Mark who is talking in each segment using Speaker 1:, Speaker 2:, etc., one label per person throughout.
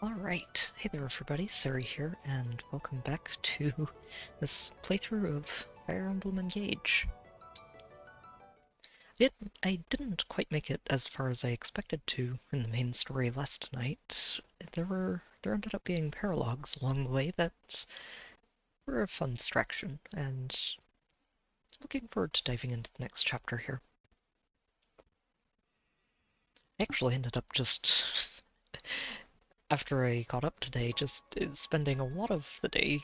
Speaker 1: Alright, hey there everybody, Sari here, and welcome back to this playthrough of Fire Emblem Engage. I didn't quite make it as far as I expected to in the main story last night. There ended up being paralogues along the way that were a fun distraction, and looking forward to diving into the next chapter here. I actually ended up just after I got up today, just spending a lot of the day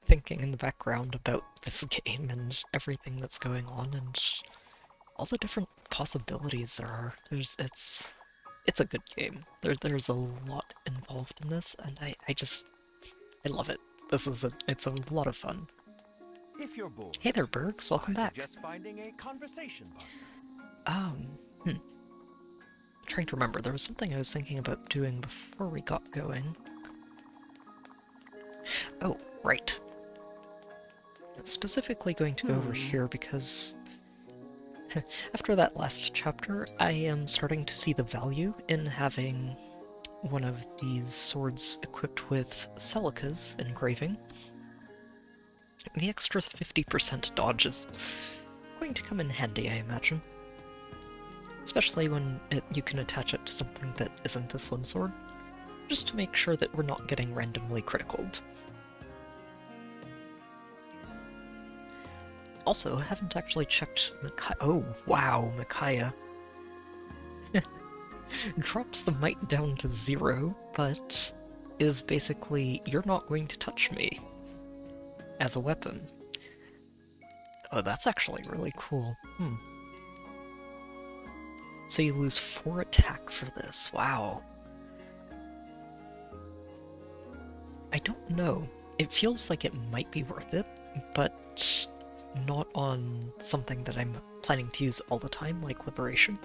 Speaker 1: thinking in the background about this game and everything that's going on and all the different possibilities there are. It's a good game. There's a lot involved in this, and I love it. It's a lot of fun.
Speaker 2: If you're bored,
Speaker 1: Hey there, Bergs. Welcome back.
Speaker 2: I suggest finding a conversation partner.
Speaker 1: Trying to remember. There was something I was thinking about doing before we got going. Oh, right. Specifically going to go over here because after that last chapter, I am starting to see the value in having one of these swords equipped with Celica's engraving. The extra 50% dodge is going to come in handy, I imagine. Especially when you can attach it to something that isn't a slim sword, just to make sure that we're not getting randomly criticaled. Also, I haven't actually checked oh, wow, Micaiah. Drops the might down to 0, but is basically, you're not going to touch me as a weapon. Oh, that's actually really cool. So you lose 4 attack for this. Wow. I don't know. It feels like it might be worth it, but not on something that I'm planning to use all the time, like Liberation.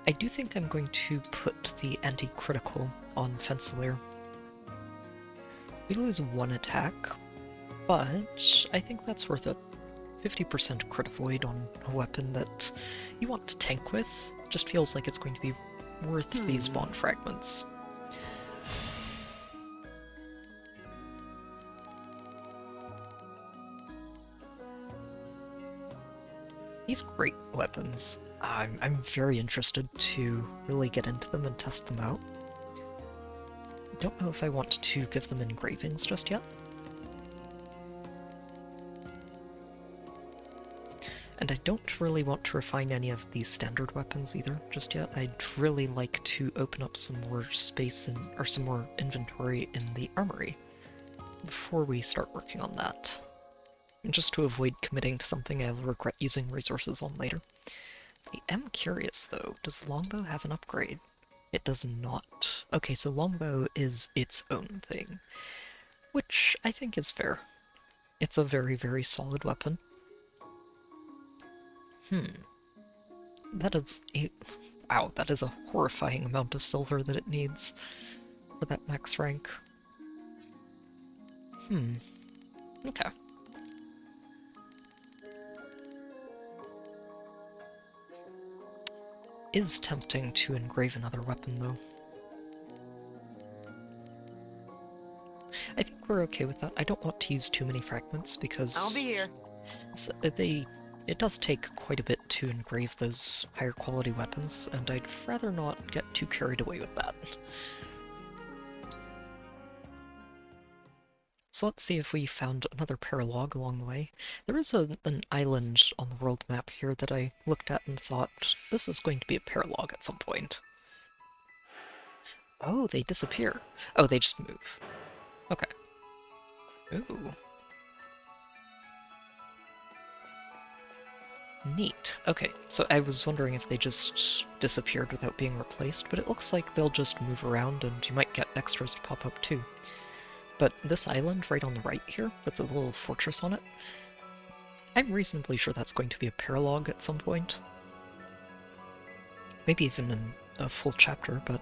Speaker 1: I do think I'm going to put the anti-critical on Fensalir. We lose 1 attack, but I think that's worth it. 50% crit avoid on a weapon that you want to tank with just feels like it's going to be worth these bond fragments. These great weapons, I'm very interested to really get into them and test them out. I don't know if I want to give them engravings just yet. And I don't really want to refine any of these standard weapons either just yet. I'd really like to open up some more space or some more inventory in the armory before we start working on that. And just to avoid committing to something I'll regret using resources on later. I am curious though, does Longbow have an upgrade? It does not. Okay, so Longbow is its own thing, which I think is fair. It's a very, very solid weapon. That is wow, that is a horrifying amount of silver that it needs for that max rank. Okay. Is tempting to engrave another weapon though. I think we're okay with that. I don't want to use too many fragments because
Speaker 3: I'll be here.
Speaker 1: It does take quite a bit to engrave those higher quality weapons, and I'd rather not get too carried away with that. So let's see if we found another paralogue along the way. There is an island on the world map here that I looked at and thought, this is going to be a paralogue at some point. Oh, they disappear. Oh, they just move. Okay. Ooh. Neat. Okay, so I was wondering if they just disappeared without being replaced, but it looks like they'll just move around and you might get extras to pop up too. But this island right on the right here, with the little fortress on it, I'm reasonably sure that's going to be a paralogue at some point. Maybe even in a full chapter, but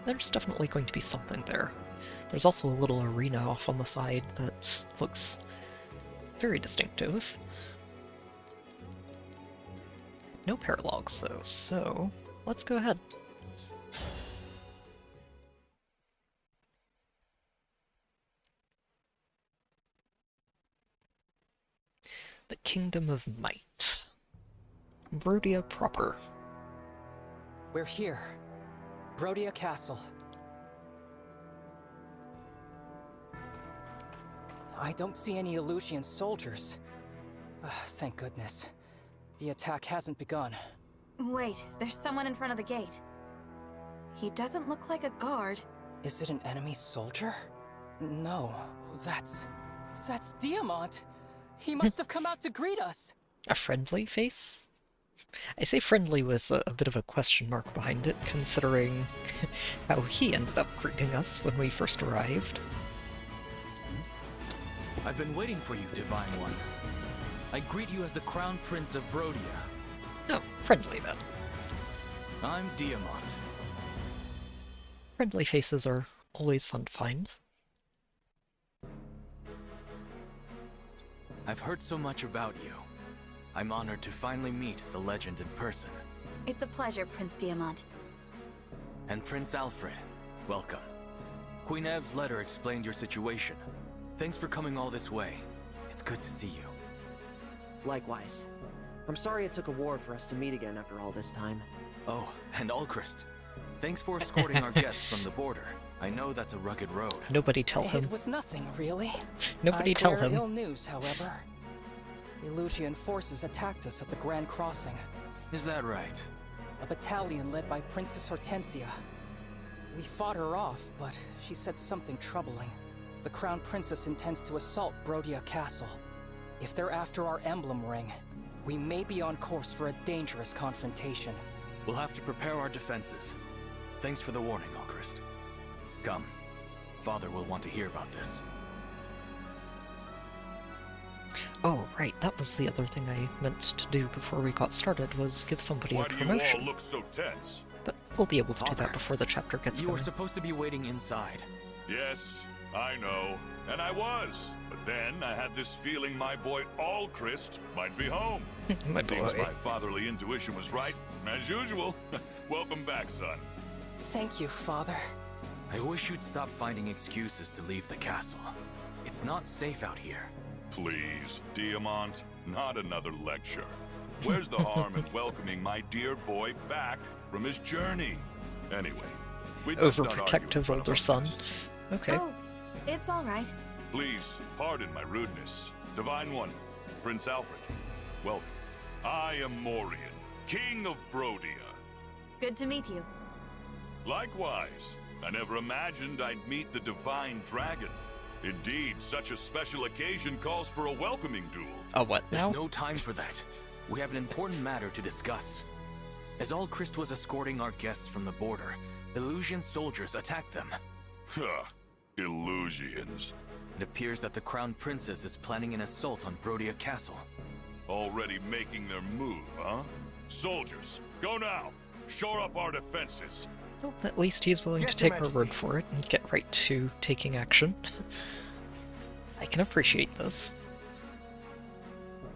Speaker 1: there's definitely going to be something there. There's also a little arena off on the side that looks very distinctive. No paralogues though, so let's go ahead. The Kingdom of Might. Brodia proper.
Speaker 3: We're here. Brodia Castle. I don't see any Illusian soldiers. Thank goodness. The attack hasn't begun.
Speaker 4: Wait, there's someone in front of the gate. He doesn't look like a guard.
Speaker 3: Is it an enemy soldier? No, that's Diamant. He must have come out to greet us.
Speaker 1: A friendly face? I say friendly with a bit of a question mark behind it, considering how he ended up greeting us when we first arrived.
Speaker 5: I've been waiting for you, Divine One. I greet you as the Crown Prince of Brodia.
Speaker 1: Oh, friendly then.
Speaker 5: I'm Diamant.
Speaker 1: Friendly faces are always fun to find.
Speaker 5: I've heard so much about you. I'm honored to finally meet the legend in person.
Speaker 4: It's a pleasure, Prince Diamant.
Speaker 5: And Prince Alfred, welcome. Queen Ev's letter explained your situation. Thanks for coming all this way. It's good to see you.
Speaker 6: Likewise. I'm sorry it took a war for us to meet again after all this time.
Speaker 5: Oh, and Alchrist. Thanks for escorting our guests from the border. I know that's a rugged road.
Speaker 1: Nobody tell him.
Speaker 3: It was nothing, really.
Speaker 1: Nobody tell
Speaker 3: I bear
Speaker 1: him.
Speaker 3: ill news, however. Illusian forces attacked us at the Grand Crossing.
Speaker 5: Is that right?
Speaker 3: A battalion led by Princess Hortensia. We fought her off, but she said something troubling. The Crown Princess intends to assault Brodia Castle. If they're after our emblem ring, we may be on course for a dangerous confrontation.
Speaker 5: We'll have to prepare our defenses. Thanks for the warning, Alchrist. Come. Father will want to hear about this.
Speaker 1: Oh, right, that was the other thing I meant to do before we got started, was give somebody a
Speaker 2: Why do you
Speaker 1: promotion.
Speaker 2: all look so tense?
Speaker 1: But we'll be able to do
Speaker 5: Father,
Speaker 1: that before the chapter gets
Speaker 5: You were
Speaker 1: going.
Speaker 5: supposed to be waiting inside.
Speaker 2: Yes, I know. And I was. But then I had this feeling my boy Alchrist might be home.
Speaker 1: My
Speaker 2: Seems
Speaker 1: boy.
Speaker 2: my fatherly intuition was right, as usual. Welcome back, son.
Speaker 3: Thank you, Father.
Speaker 5: I wish you'd stop finding excuses to leave the castle. It's not safe out here.
Speaker 2: Please, Diamant, not another lecture. Where's the harm in welcoming my dear boy back from his journey? Anyway, we'd best not argue in
Speaker 1: Overprotective
Speaker 2: front of
Speaker 1: older
Speaker 2: our
Speaker 1: son.
Speaker 2: guests.
Speaker 1: Okay.
Speaker 4: Oh, it's all right.
Speaker 2: Please, pardon my rudeness. Divine One, Prince Alfred, welcome. I am Morian, King of Brodia.
Speaker 4: Good to meet you.
Speaker 2: Likewise, I never imagined I'd meet the Divine Dragon. Indeed, such a special occasion calls for a welcoming duel.
Speaker 1: A what
Speaker 5: There's
Speaker 1: now?
Speaker 5: no time for that. We have an important matter to discuss. As Alchrist was escorting our guests from the border, Illusian soldiers attacked them.
Speaker 2: Huh, Illusions.
Speaker 5: It appears that the Crown Princess is planning an assault on Brodia Castle.
Speaker 2: Already making their move, huh? Soldiers, go now! Shore up our defenses!
Speaker 1: Well, at least he's willing
Speaker 6: Yes,
Speaker 1: to take
Speaker 6: Your
Speaker 1: our word
Speaker 6: Majesty.
Speaker 1: for it and get right to taking action. I can appreciate this.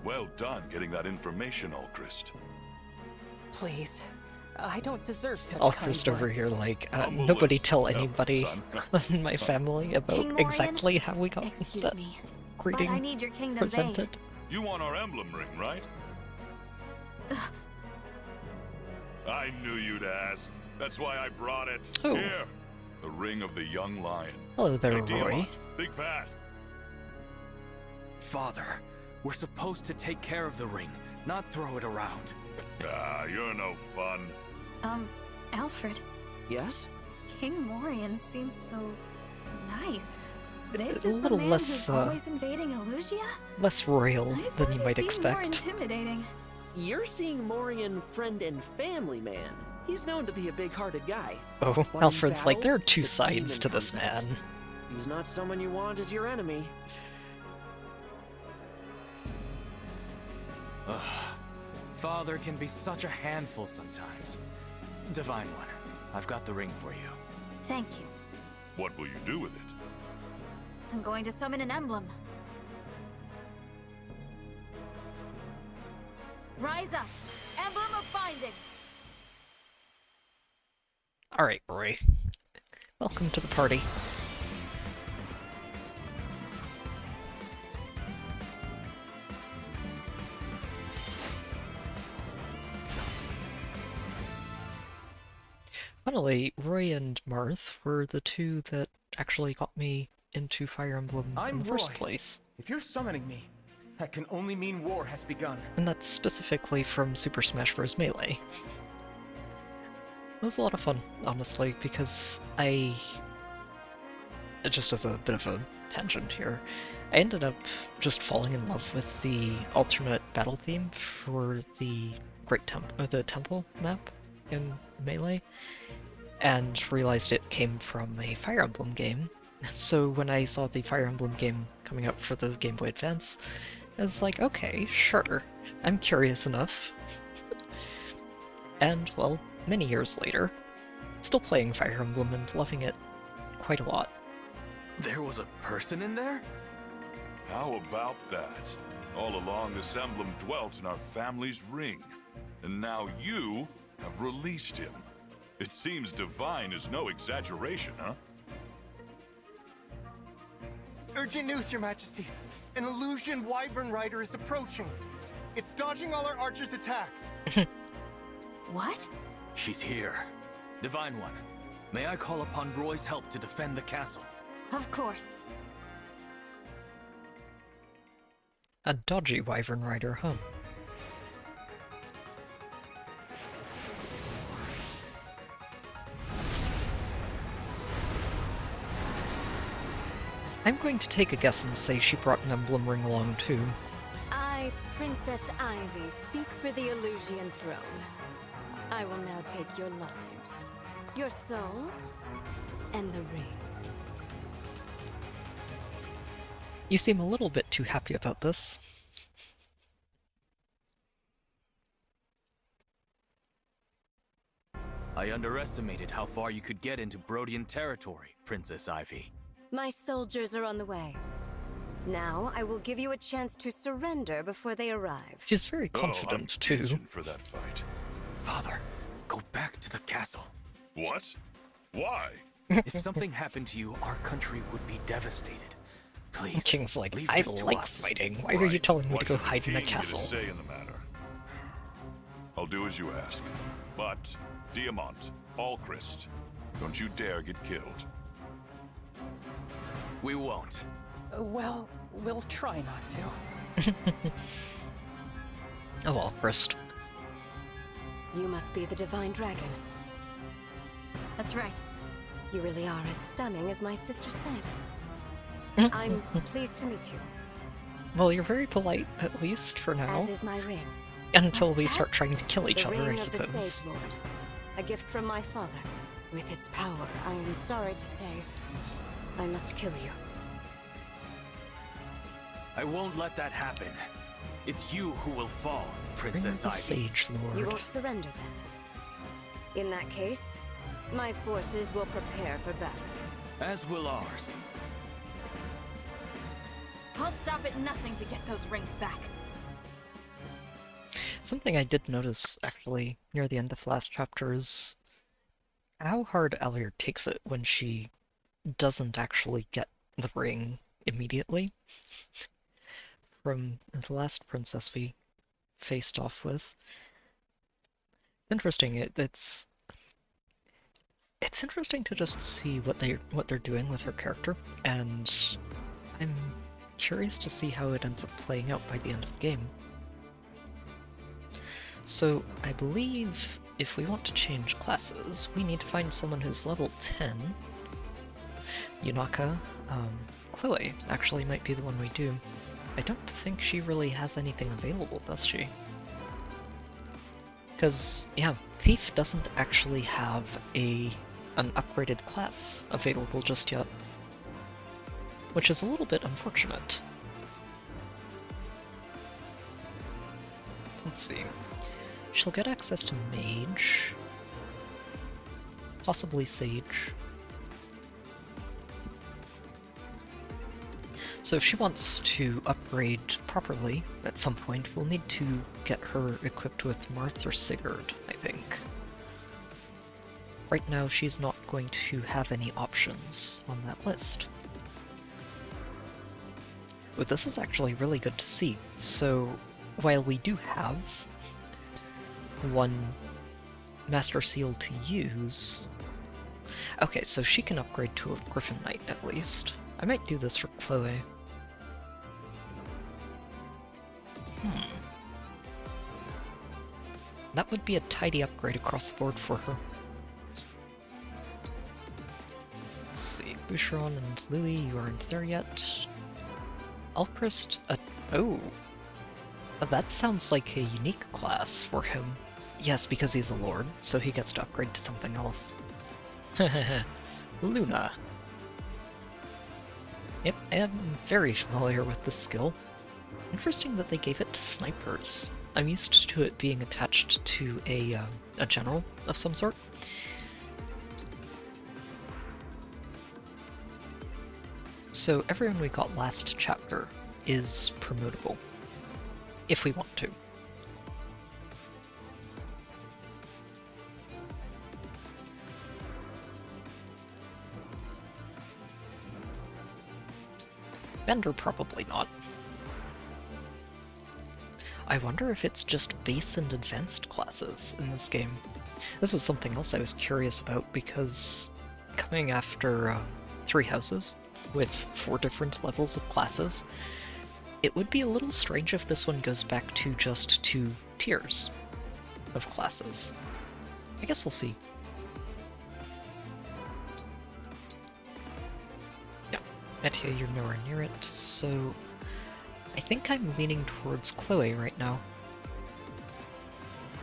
Speaker 2: Well done getting that information, Alchrist.
Speaker 3: Please. I don't deserve such
Speaker 1: I'll
Speaker 3: kind
Speaker 1: just over
Speaker 3: words.
Speaker 1: here like,
Speaker 2: Humble
Speaker 1: nobody
Speaker 2: as
Speaker 1: tell
Speaker 2: ever,
Speaker 1: anybody
Speaker 2: son.
Speaker 1: in my family about
Speaker 4: King Morian,
Speaker 1: exactly how we got
Speaker 4: Excuse
Speaker 1: that
Speaker 4: me, but I
Speaker 1: greeting
Speaker 4: need your kingdom's aid.
Speaker 1: presented.
Speaker 2: You want our emblem ring, right? I knew you'd ask. That's why I brought it.
Speaker 1: Oh.
Speaker 2: Here, the ring of the young lion.
Speaker 1: Hello there,
Speaker 2: Hey,
Speaker 1: Roy.
Speaker 2: Diamant, think fast.
Speaker 5: Father, we're supposed to take care of the ring, not throw it around.
Speaker 2: Ah, you're no fun.
Speaker 4: Alfred,
Speaker 6: Yes?
Speaker 4: King Morian seems so nice. This
Speaker 1: A
Speaker 4: is the
Speaker 1: little
Speaker 4: man
Speaker 1: less,
Speaker 4: who's always invading Illusia?
Speaker 1: Less royal
Speaker 4: I
Speaker 1: than
Speaker 4: thought
Speaker 1: you
Speaker 4: he'd
Speaker 1: might
Speaker 4: be more
Speaker 1: expect.
Speaker 4: intimidating.
Speaker 6: You're seeing Morian friend and family man. He's known to be a big-hearted guy.
Speaker 1: Oh,
Speaker 6: But in
Speaker 1: Alfred's like,
Speaker 6: battle,
Speaker 1: there are two
Speaker 6: the
Speaker 1: sides
Speaker 6: demon
Speaker 1: to this
Speaker 6: comes out.
Speaker 1: man.
Speaker 6: He's not someone you want as your enemy.
Speaker 5: Ugh. Father can be such a handful sometimes. Divine One, I've got the ring for you.
Speaker 4: Thank you.
Speaker 2: What will you do with it?
Speaker 4: I'm going to summon an emblem. Rise up! Emblem of binding.
Speaker 1: Alright, Roy. Welcome to the party. Funnily, Roy and Marth were the two that actually got me into Fire Emblem in the first place.
Speaker 7: If you're summoning me, that can only mean war has begun.
Speaker 1: And that's specifically from Super Smash Bros. Melee. It was a lot of fun, honestly, because just as a bit of a tangent here, I ended up just falling in love with the alternate battle theme for the the temple map in Melee, and realized it came from a Fire Emblem game. So when I saw the Fire Emblem game coming out for the Game Boy Advance, I was like, okay, sure, I'm curious enough. And, well, many years later, still playing Fire Emblem and loving it quite a lot.
Speaker 5: There was a person in there?
Speaker 2: How about that? All along, this emblem dwelt in our family's ring, and now you have released him. It seems divine is no exaggeration, huh?
Speaker 8: Urgent news, Your Majesty. An illusion wyvern rider is approaching. It's dodging all our archers' attacks.
Speaker 4: What?
Speaker 5: She's here. Divine One, may I call upon Roy's help to defend the castle?
Speaker 4: Of course.
Speaker 1: A dodgy wyvern rider, huh? I'm going to take a guess and say she brought an emblem ring along too.
Speaker 9: I, Princess Ivy, speak for the Illusian throne. I will now take your lives, your souls, and the rings.
Speaker 1: You seem a little bit too happy about this.
Speaker 5: I underestimated how far you could get into Brodian territory, Princess Ivy.
Speaker 9: My soldiers are on the way. Now, I will give you a chance to surrender before they arrive.
Speaker 1: She's very confident, too.
Speaker 2: I'm itching for that fight.
Speaker 5: Father, go back to the castle.
Speaker 2: What? Why?
Speaker 5: If something happened to you, our country would be devastated. Please,
Speaker 1: King's like,
Speaker 5: leave
Speaker 1: I
Speaker 5: this to
Speaker 1: like
Speaker 5: us.
Speaker 1: fighting. Why are you telling me
Speaker 2: What
Speaker 1: to go
Speaker 2: should the
Speaker 1: hide in a
Speaker 2: king get
Speaker 1: castle?
Speaker 2: say in the matter? I'll do as you ask. But, Diamant, Alchrist, don't you dare get killed.
Speaker 5: We won't.
Speaker 3: Well, we'll try not to.
Speaker 1: Oh well, Christ.
Speaker 9: You must be the Divine Dragon.
Speaker 4: That's right.
Speaker 9: You really are as stunning as my sister said. I'm pleased to meet you,
Speaker 1: Well, you're very polite, at least for now.
Speaker 9: as is my ring.
Speaker 1: Until we start trying to kill each
Speaker 9: The
Speaker 1: other, I
Speaker 9: ring of the
Speaker 1: suppose.
Speaker 9: Sage Lord. A gift from my father. With its power, I am sorry to say, I must kill you.
Speaker 5: I won't let that happen. It's you who will fall,
Speaker 1: Ring of
Speaker 5: Princess
Speaker 1: the
Speaker 5: Ivy.
Speaker 1: Sage
Speaker 9: You
Speaker 1: Lord.
Speaker 9: won't surrender then. In that case, my forces will prepare for battle.
Speaker 5: As will ours.
Speaker 4: I'll stop at nothing to get those rings back.
Speaker 1: Something I did notice, actually, near the end of last chapter is how hard Alier takes it when she doesn't actually get the ring immediately. From the last princess we faced off with. It's interesting. It's interesting to just see what they're doing with her character, and I'm curious to see how it ends up playing out by the end of the game. So I believe if we want to change classes, we need to find someone who's level 10. Yunaka, Chloe actually might be the one we do. I don't think she really has anything available, does she? Because, yeah, Thief doesn't actually have an upgraded class available just yet. Which is a little bit unfortunate. Let's see. She'll get access to Mage. Possibly Sage. So if she wants to upgrade properly at some point, we'll need to get her equipped with Marth or Sigurd, I think. Right now, she's not going to have any options on that list. But this is actually really good to see. So while we do have one Master Seal to use... Okay, so she can upgrade to a Griffin Knight at least. I might do this for Chloe. That would be a tidy upgrade across the board for her. Let's see, Boucheron and Louis, you aren't there yet. Alchrist, oh. That sounds like a unique class for him. Yes, because he's a lord, so he gets to upgrade to something else. Luna. Yep, I am very familiar with this skill. Interesting that they gave it to snipers. I'm used to it being attached to a general of some sort. So everyone we got last chapter is promotable, if we want to. Bender probably not. I wonder if it's just base and advanced classes in this game. This was something else I was curious about, because coming after 3 houses with 4 different levels of classes, it would be a little strange if this one goes back to just 2 tiers of classes. I guess we'll see. Yeah, Metia, you're nowhere near it, so I think I'm leaning towards Chloe right now.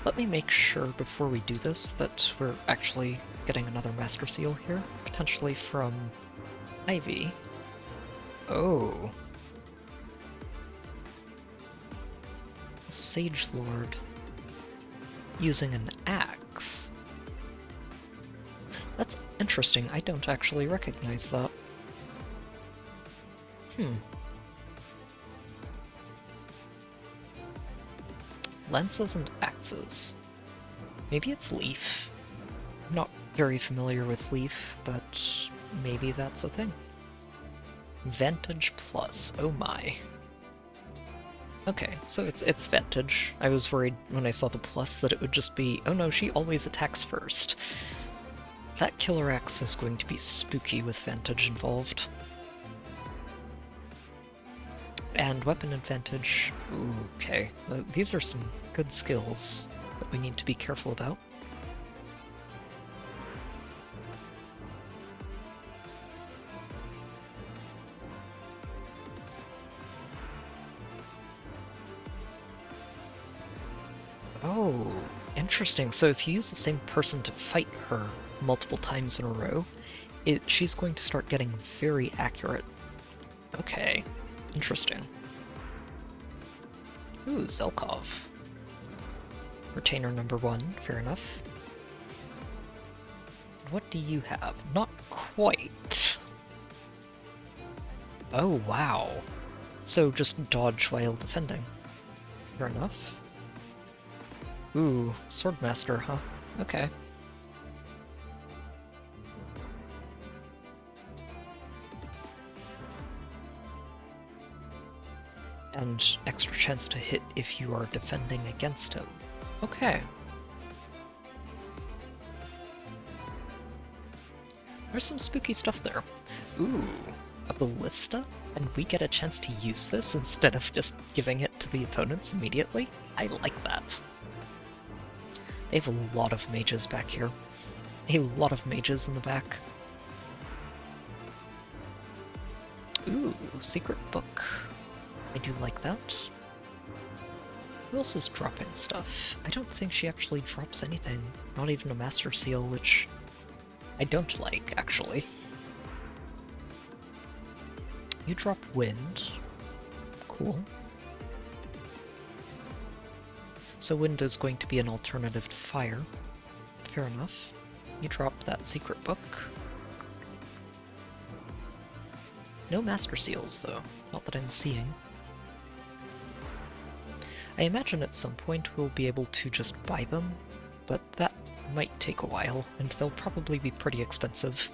Speaker 1: Let me make sure before we do this that we're actually getting another Master Seal here, potentially from Ivy. Oh. A Sage Lord using an axe. That's interesting, I don't actually recognize that. Lances and axes. Maybe it's Leaf. I'm not very familiar with Leaf, but maybe that's a thing. Vantage Plus, oh my. Okay, so it's Vantage. I was worried when I saw the plus that it would just be, oh no, she always attacks first. That killer axe is going to be spooky with Vantage involved. And weapon advantage, okay. These are some good skills that we need to be careful about. Oh, interesting. So if you use the same person to fight her multiple times in a row, she's going to start getting very accurate. Okay. Interesting. Ooh, Zelkov. Retainer number 1, fair enough. What do you have? Not quite. Oh, wow. So just dodge while defending. Fair enough. Ooh, Swordmaster, huh? Okay. And extra chance to hit if you are defending against him. Okay. There's some spooky stuff there. Ooh, a ballista? And we get a chance to use this instead of just giving it to the opponents immediately? I like that. They have a lot of mages back here. A lot of mages in the back. Ooh, secret book. I do like that. Who else is dropping stuff? I don't think she actually drops anything. Not even a Master Seal, which I don't like, actually. You drop wind. Cool. So wind is going to be an alternative to fire. Fair enough. You drop that secret book. No Master Seals, though. Not that I'm seeing. I imagine at some point we'll be able to just buy them, but that might take a while, and they'll probably be pretty expensive.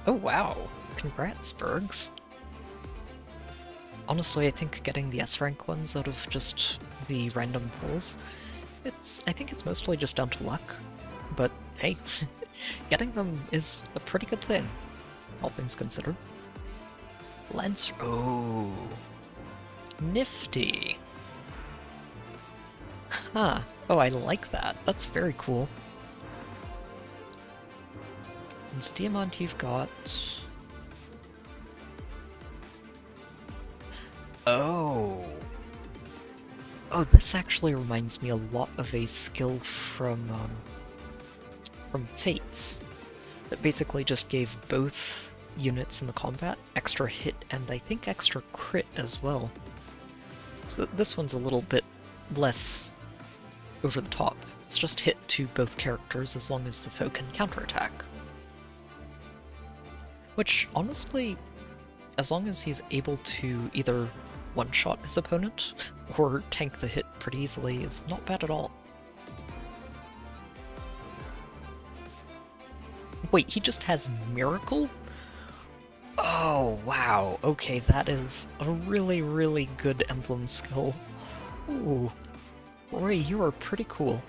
Speaker 1: Oh wow! Congrats, Bergs. Honestly, I think getting the S-rank ones out of just the random pulls, I think it's mostly just down to luck. But hey, getting them is a pretty good thing, all things considered. Lance... oh... nifty! Huh. Oh, I like that. That's very cool. And Diamond, you've got... oh. Oh, this actually reminds me a lot of a skill from Fates that basically just gave both units in the combat extra hit and I think extra crit as well. So this one's a little bit less over the top. It's just hit to both characters as long as the foe can counterattack. Which, honestly, as long as he's able to either one-shot his opponent or tank the hit pretty easily, is not bad at all. Wait, he just has Miracle? Oh, wow. Okay, that is a really, really good Emblem skill. Ooh. Roy, you are pretty cool.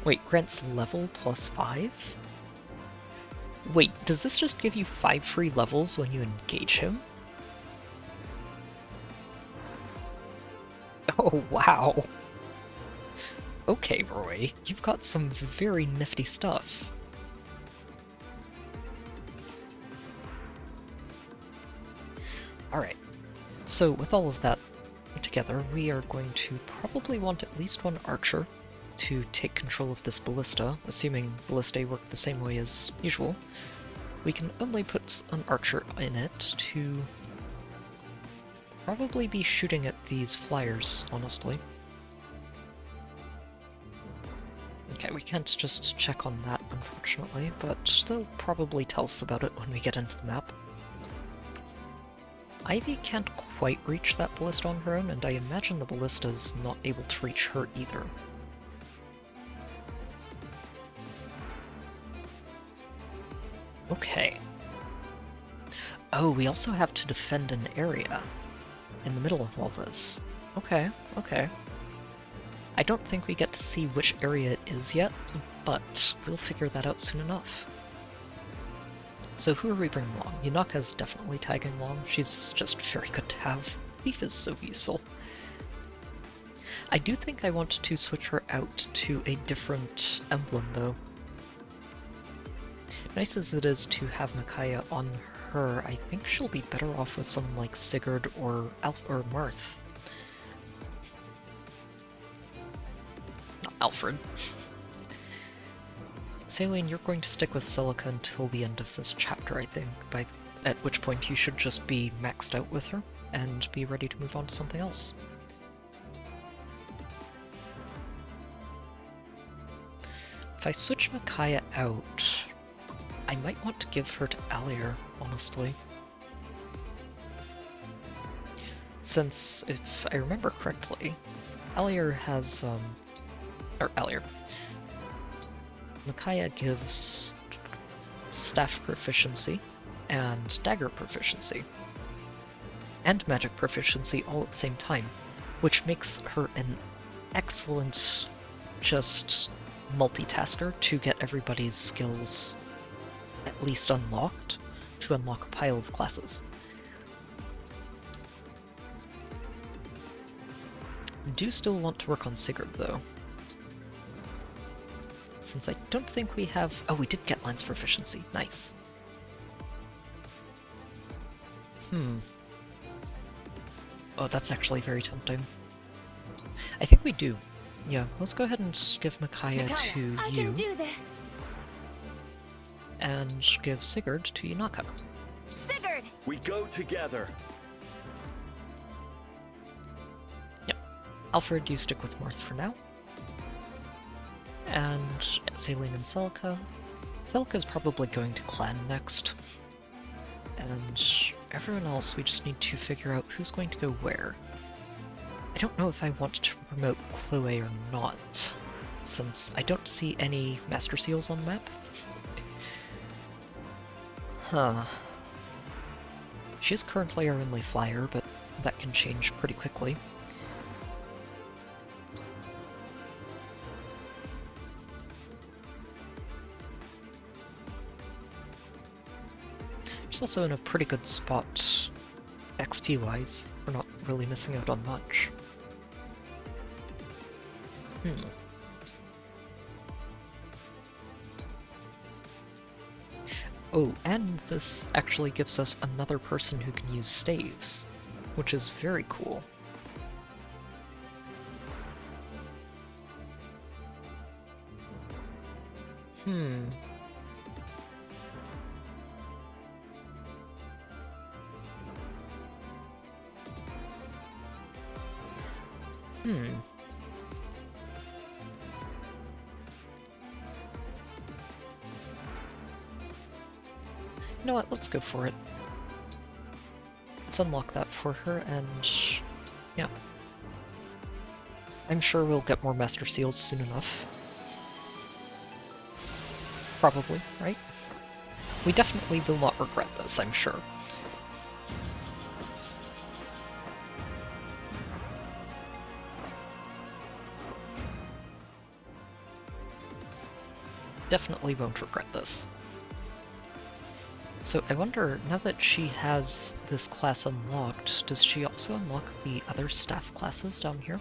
Speaker 1: Wait, grants level +5? Wait, does this just give you 5 free levels when you engage him? Oh, wow. Okay, Roy, you've got some very nifty stuff. Alright, so with all of that together, we are going to probably want at least one archer to take control of this ballista, assuming ballistae work the same way as usual. We can only put an archer in it to probably be shooting at these flyers, honestly. Okay, we can't just check on that, unfortunately, but they'll probably tell us about it when we get into the map. Ivy can't quite reach that ballista on her own, and I imagine the ballista's not able to reach her either. Okay. Oh, we also have to defend an area in the middle of all this. Okay, okay. I don't think we get to see which area it is yet, but we'll figure that out soon enough. So who are we bringing along? Yunaka's definitely tagging along. She's just very good to have. Thief is so useful. I do think I want to switch her out to a different emblem, though. Nice as it is to have Micaiah on her, I think she'll be better off with someone like Sigurd or Marth. Not Alfred. Saline, you're going to stick with Celica until the end of this chapter, I think, at which point you should just be maxed out with her and be ready to move on to something else. If I switch Micaiah out, I might want to give her to Alier, honestly. Since, if I remember correctly, Alier has, Micaiah gives staff proficiency and dagger proficiency and magic proficiency all at the same time, which makes her an excellent just multitasker to get everybody's skills at least unlocked to unlock a pile of classes. I do still want to work on Sigurd though. Since I don't think we have... oh, we did get lance proficiency. Nice. Oh, that's actually very tempting. I think we do. Yeah, let's go ahead and give Micaiah to you.
Speaker 9: I can do this.
Speaker 1: And give Sigurd to Yunaka.
Speaker 9: Sigurd!
Speaker 7: We go together.
Speaker 1: Yep. Alfred, you stick with Marth for now. And Saline and Celica. Celica's probably going to clan next. And everyone else, we just need to figure out who's going to go where. I don't know if I want to promote Chloe or not, since I don't see any Master Seals on the map. Huh. She's currently our only flyer, but that can change pretty quickly. She's also in a pretty good spot XP-wise. We're not really missing out on much. Oh, and this actually gives us another person who can use staves, which is very cool. Hmm. You know what, let's go for it. Let's unlock that for her, and yeah. I'm sure we'll get more Master Seals soon enough. Probably, right? We definitely will not regret this, I'm sure. Definitely won't regret this. So I wonder, now that she has this class unlocked, does she also unlock the other staff classes down here?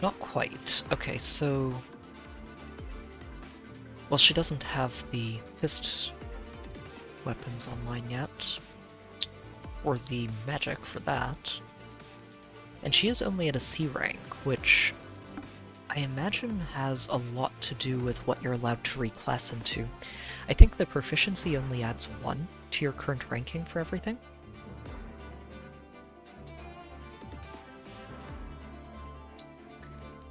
Speaker 1: Not quite. Okay, so... well, she doesn't have the fist weapons online yet, or the magic for that. And she is only at a C rank, which I imagine has a lot to do with what you're allowed to reclass into. I think the proficiency only adds 1 to your current ranking for everything.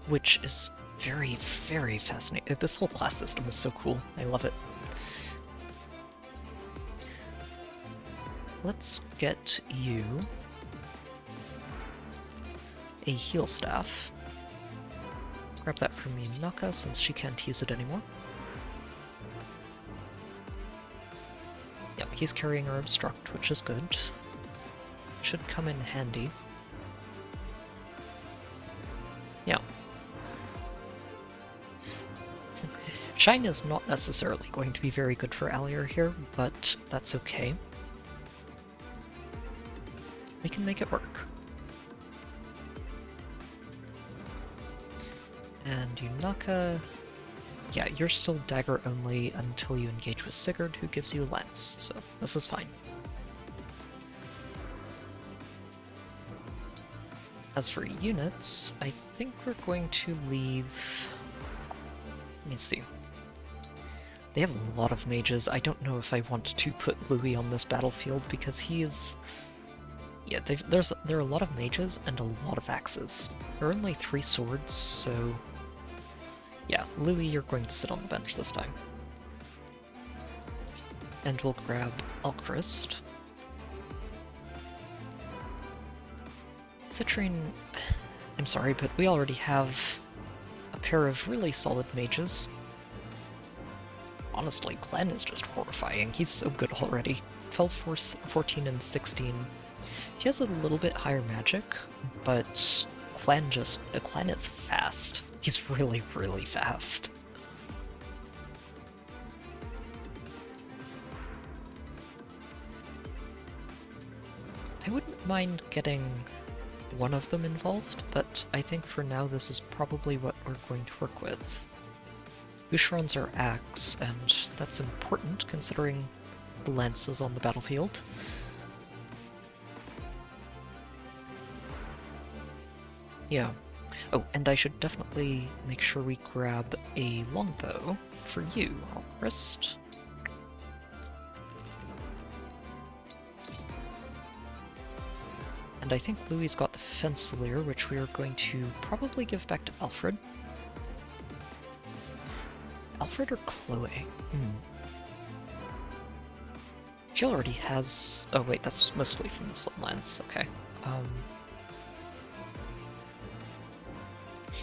Speaker 1: Which is very, very fascinating. This whole class system is so cool. I love it. Let's get you a heal staff. Grab that from Yunaka since she can't use it anymore. Yep, he's carrying our obstruct, which is good. Should come in handy. Yeah. Shine is not necessarily going to be very good for Alier here, but that's okay. We can make it work. And Yunaka... yeah, you're still dagger only until you engage with Sigurd, who gives you a lance, so this is fine. As for units, I think we're going to leave... let me see. They have a lot of mages. I don't know if I want to put Louis on this battlefield because he is... yeah, there are a lot of mages and a lot of axes. There are only 3 swords, so... yeah, Louis, you're going to sit on the bench this time. And we'll grab Alchrist. Citrine... I'm sorry, but we already have a pair of really solid mages. Honestly, Glenn is just horrifying. He's so good already. 12, 14, and 16. He has a little bit higher magic, but Glenn is fast. He's really, really fast. I wouldn't mind getting one of them involved, but I think for now this is probably what we're going to work with. Boucheron's our axe, and that's important considering the lance is on the battlefield. Yeah. Oh, and I should definitely make sure we grab a longbow for you, Alchrist. And I think Louis got the Fencer, which we are going to probably give back to Alfred. Alfred or Chloe? She already has... Oh wait, that's mostly from the Slumlands, okay.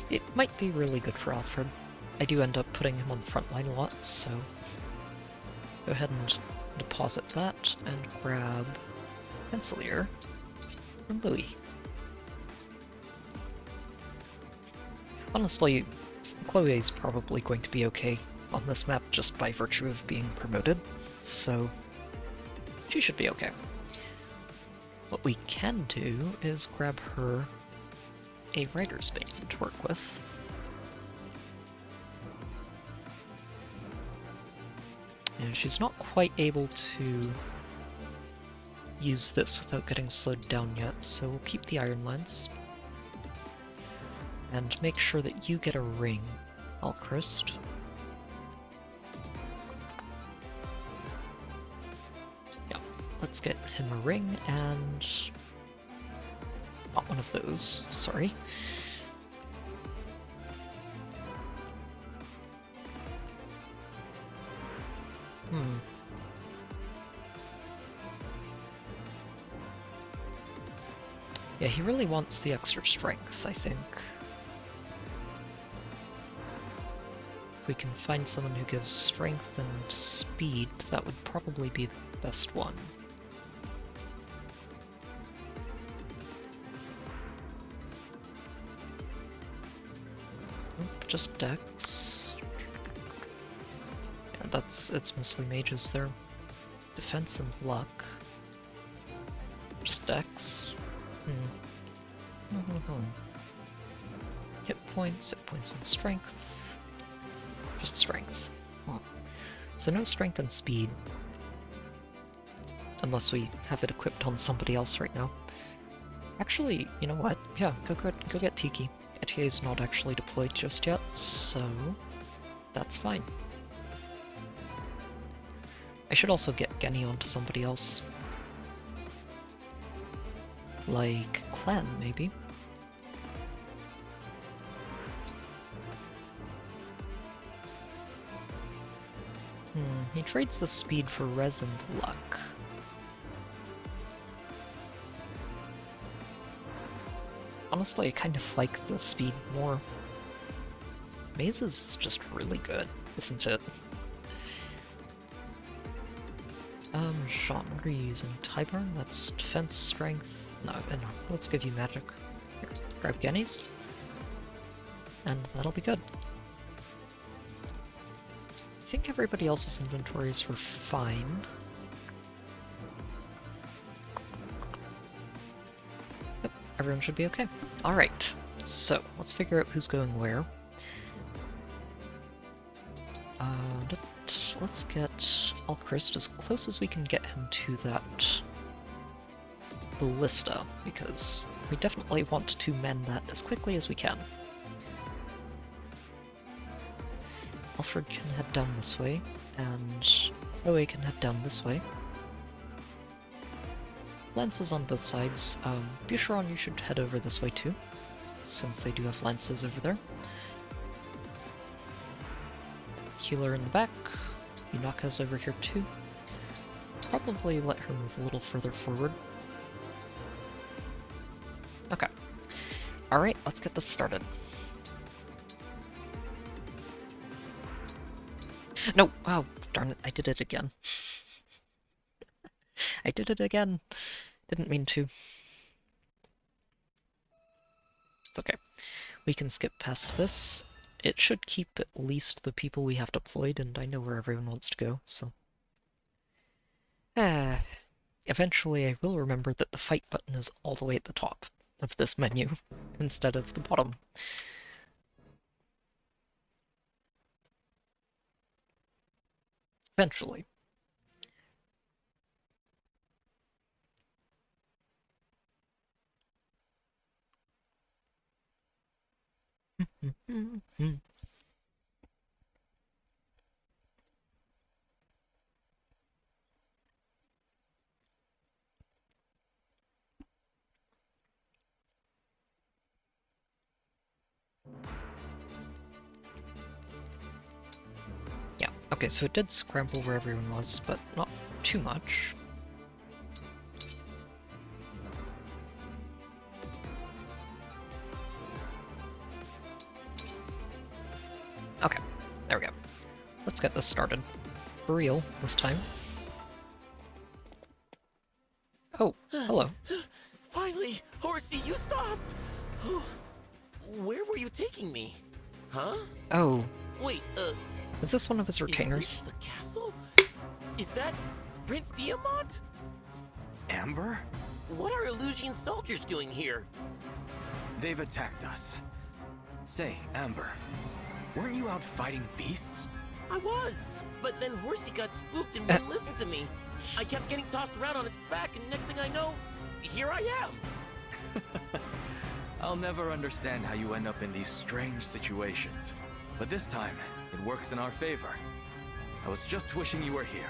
Speaker 1: It might be really good for Alfred. I do end up putting him on the front line a lot, so... Go ahead and deposit that, and grab Pencilier from Louis. Honestly, Chloe's probably going to be okay on this map just by virtue of being promoted, so she should be okay. What we can do is grab her a Writer's Bane to work with. And she's not quite able to use this without getting slowed down yet, so we'll keep the Iron Lance. And make sure that you get a ring, Alchrist. Yeah, let's get him a ring and... not one of those, sorry. Yeah, he really wants the extra strength, I think. If we can find someone who gives strength and speed, that would probably be the best one. Nope, just Dex. Yeah, it's mostly mages there. Defense and luck. Just Dex. Hit points and strength. Just strength. So no strength and speed. Unless we have it equipped on somebody else right now. Actually, you know what? Yeah, go get Tiki. Etier's not actually deployed just yet, so that's fine. I should also get Genny onto somebody else. Like Clan, maybe? He trades the speed for res and luck. Honestly, I kind of like the speed more. Maze is just really good, isn't it? Sean, what are you using? Tyburn? That's defense, strength. No, let's give you magic. Here, grab Genny's. And that'll be good. I think everybody else's inventories were fine. Yep, everyone should be okay. Alright, so let's figure out who's going where. Let's get Alchrist as close as we can get him to that ballista, because we definitely want to mend that as quickly as we can. Alfred can head down this way, and Chloe can head down this way. Lances on both sides. Boucheron, you should head over this way too, since they do have lances over there. Healer in the back. Yunaka's over here too. Probably let her move a little further forward. Okay. Alright, let's get this started. No! Oh, darn it, I did it again. I did it again. Didn't mean to. It's okay. We can skip past this. It should keep at least the people we have deployed, and I know where everyone wants to go, so... Eventually I will remember that the fight button is all the way at the top of this menu, instead of the bottom. Eventually. Okay, so it did scramble where everyone was, but not too much. Okay, there we go. Let's get this started. For real, this time. Oh, hello.
Speaker 10: Finally! Horsey, you stopped! Where were you taking me? Huh?
Speaker 1: Oh,
Speaker 10: Wait,
Speaker 1: is this one of his retainers?
Speaker 10: Is this the castle? Is that Prince Diamant?
Speaker 5: Amber?
Speaker 10: What are Illusion soldiers doing here?
Speaker 5: They've attacked us. Say, Amber, weren't you out fighting beasts?
Speaker 10: I was, but then Horsey got spooked and wouldn't listen to me. I kept getting tossed around on its back, and next thing I know, here I am.
Speaker 5: I'll never understand how you end up in these strange situations. But this time, it works in our favor. I was just wishing you were here.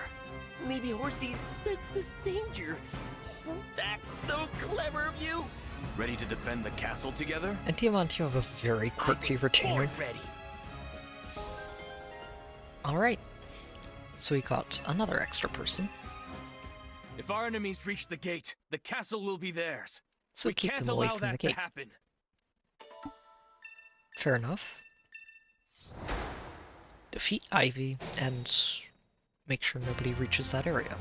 Speaker 10: Maybe Horsey sensed this danger. Oh, that's so clever of you.
Speaker 5: Ready to defend the castle together?
Speaker 1: And Diamant, you have a very quirky retainer.
Speaker 10: Born ready.
Speaker 1: Alright. So we got another extra person.
Speaker 5: If our enemies reach the gate, the castle will be theirs.
Speaker 1: So
Speaker 5: We
Speaker 1: keep
Speaker 5: can't
Speaker 1: them away
Speaker 5: allow
Speaker 1: from the
Speaker 5: that
Speaker 1: gate.
Speaker 5: to happen.
Speaker 1: Fair enough. Defeat Ivy and make sure nobody reaches that area.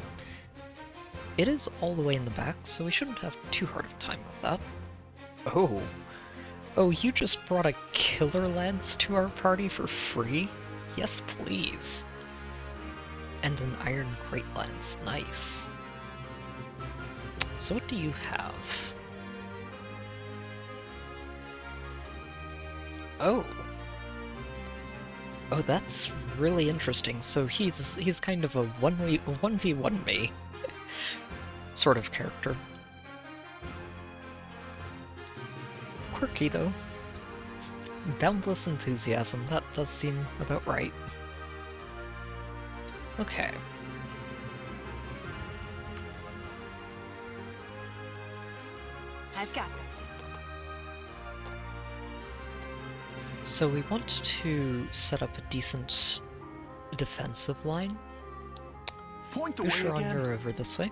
Speaker 1: It is all the way in the back, so we shouldn't have too hard of a time with that. Oh. Oh, you just brought a killer lance to our party for free? Yes, please. And an iron great lance. Nice. So what do you have? Oh. Oh, that's really interesting. So he's kind of a 1v1 me sort of character. Quirky though. Boundless enthusiasm, that does seem about right. Okay.
Speaker 4: I've got this.
Speaker 1: So we want to set up a decent defensive line.
Speaker 2: Point the
Speaker 1: Push
Speaker 2: way
Speaker 1: her
Speaker 2: again.
Speaker 1: under over this way.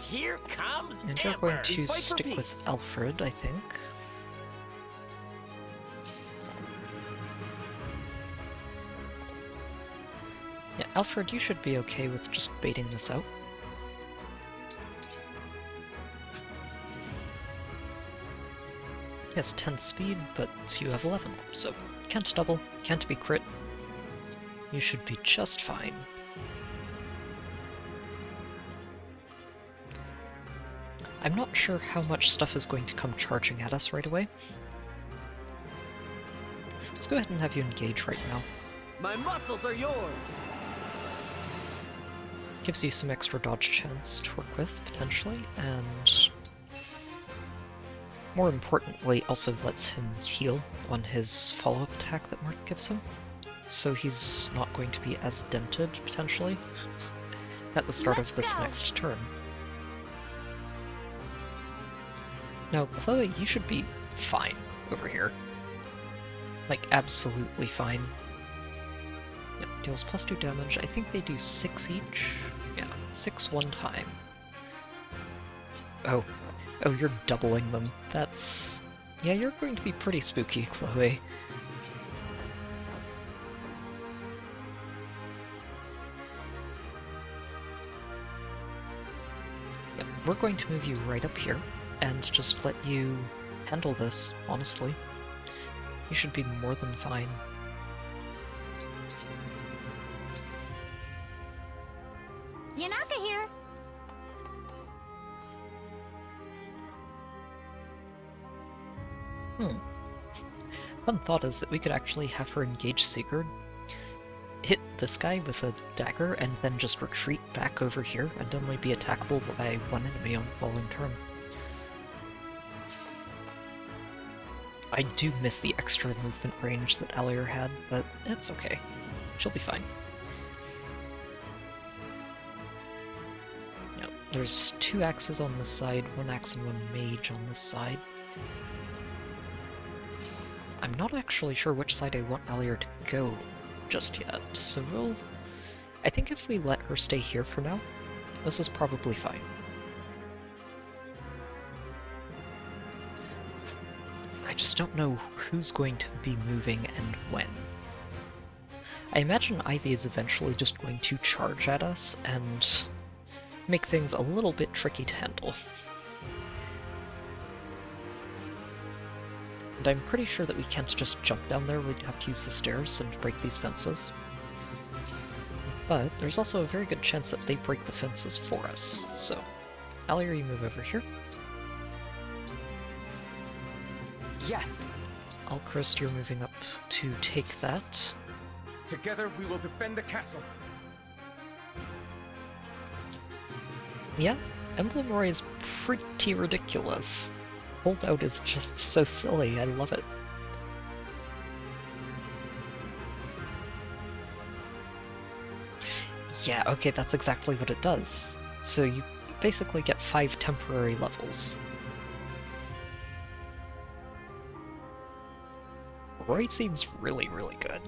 Speaker 10: Here comes
Speaker 1: And you're
Speaker 10: Amber.
Speaker 1: going to
Speaker 10: Fight for
Speaker 1: stick
Speaker 10: peace.
Speaker 1: with Alfred, I think. Yeah, Alfred, you should be okay with just baiting this out. He has 10 speed, but you have 11, so can't double, can't be crit. You should be just fine. I'm not sure how much stuff is going to come charging at us right away. Let's go ahead and have you engage right now.
Speaker 6: My muscles are yours!
Speaker 1: Gives you some extra dodge chance to work with, potentially, and more importantly, also lets him heal on his follow-up attack that Marth gives him. So he's not going to be as dented, potentially, at the start of this next turn. Now, Chloe, you should be fine over here. Like, absolutely fine. Yep, deals +2 damage. I think they do 6 each. Yeah, 6 one time. Oh. Oh, you're doubling them. That's... Yeah, you're going to be pretty spooky, Chloe. Yep, we're going to move you right up here, and just let you handle this, honestly. You should be more than fine.
Speaker 4: Yanaka here!
Speaker 1: Fun thought is that we could actually have her engage Sigurd, hit this guy with a dagger, and then just retreat back over here and only be attackable by one enemy on the following turn. I do miss the extra movement range that Alier had, but it's okay. She'll be fine. Yep, there's 2 axes on this side, 1 axe and 1 mage on this side. I'm not actually sure which side I want Alier to go just yet, so I think if we let her stay here for now, this is probably fine. I just don't know who's going to be moving and when. I imagine Ivy is eventually just going to charge at us and make things a little bit tricky to handle. And I'm pretty sure that we can't just jump down there, we'd have to use the stairs and break these fences. But there's also a very good chance that they break the fences for us, so Alier, you move over here.
Speaker 3: Yes!
Speaker 1: Alchrist, you're moving up to take that.
Speaker 7: Together we will defend the castle.
Speaker 1: Yeah, Emblem Roy is pretty ridiculous. Holdout is just so silly, I love it. Yeah, okay, that's exactly what it does. So you basically get 5 temporary levels. Roy seems really, really good.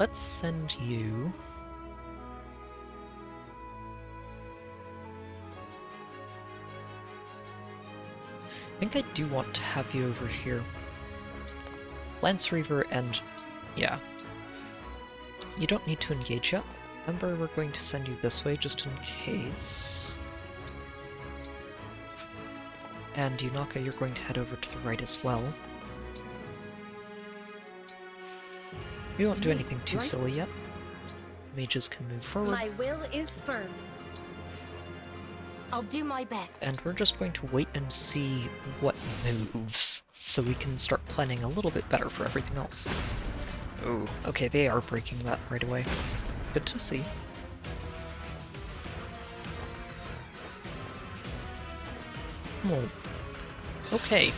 Speaker 1: Let's send you... I think I do want to have you over here. Lance Reaver and... yeah. You don't need to engage yet. Ember, we're going to send you this way just in case. And Yunaka, you're going to head over to the right as well. We won't do anything too silly yet. Mages can move forward.
Speaker 9: My will is firm. I'll do my best.
Speaker 1: And we're just going to wait and see what moves, so we can start planning a little bit better for everything else. Oh, okay, they are breaking that right away. Good to see. Oh. Okay.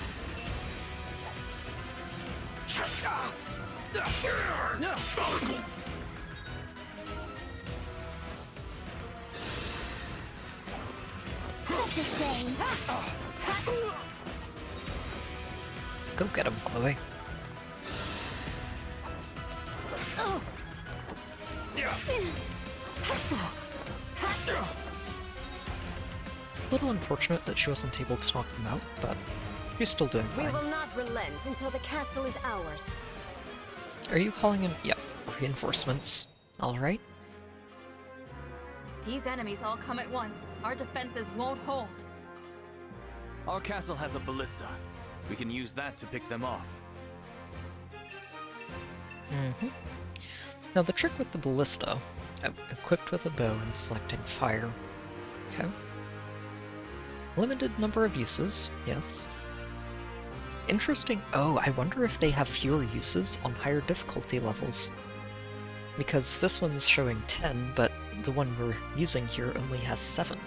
Speaker 9: Such a shame.
Speaker 1: Go get him, Chloe. A little unfortunate that she wasn't able to knock them out, but she's still doing fine.
Speaker 9: We will not relent until the castle is ours.
Speaker 1: Are you calling in? Yep, reinforcements. Alright.
Speaker 4: If these enemies all come at once, our defenses won't hold.
Speaker 5: Our castle has a ballista. We can use that to pick them off.
Speaker 1: Now the trick with the ballista, equipped with a bow and selecting fire. Okay. Limited number of uses, yes. Interesting. Oh, I wonder if they have fewer uses on higher difficulty levels. Because this one's showing 10, but the one we're using here only has 7.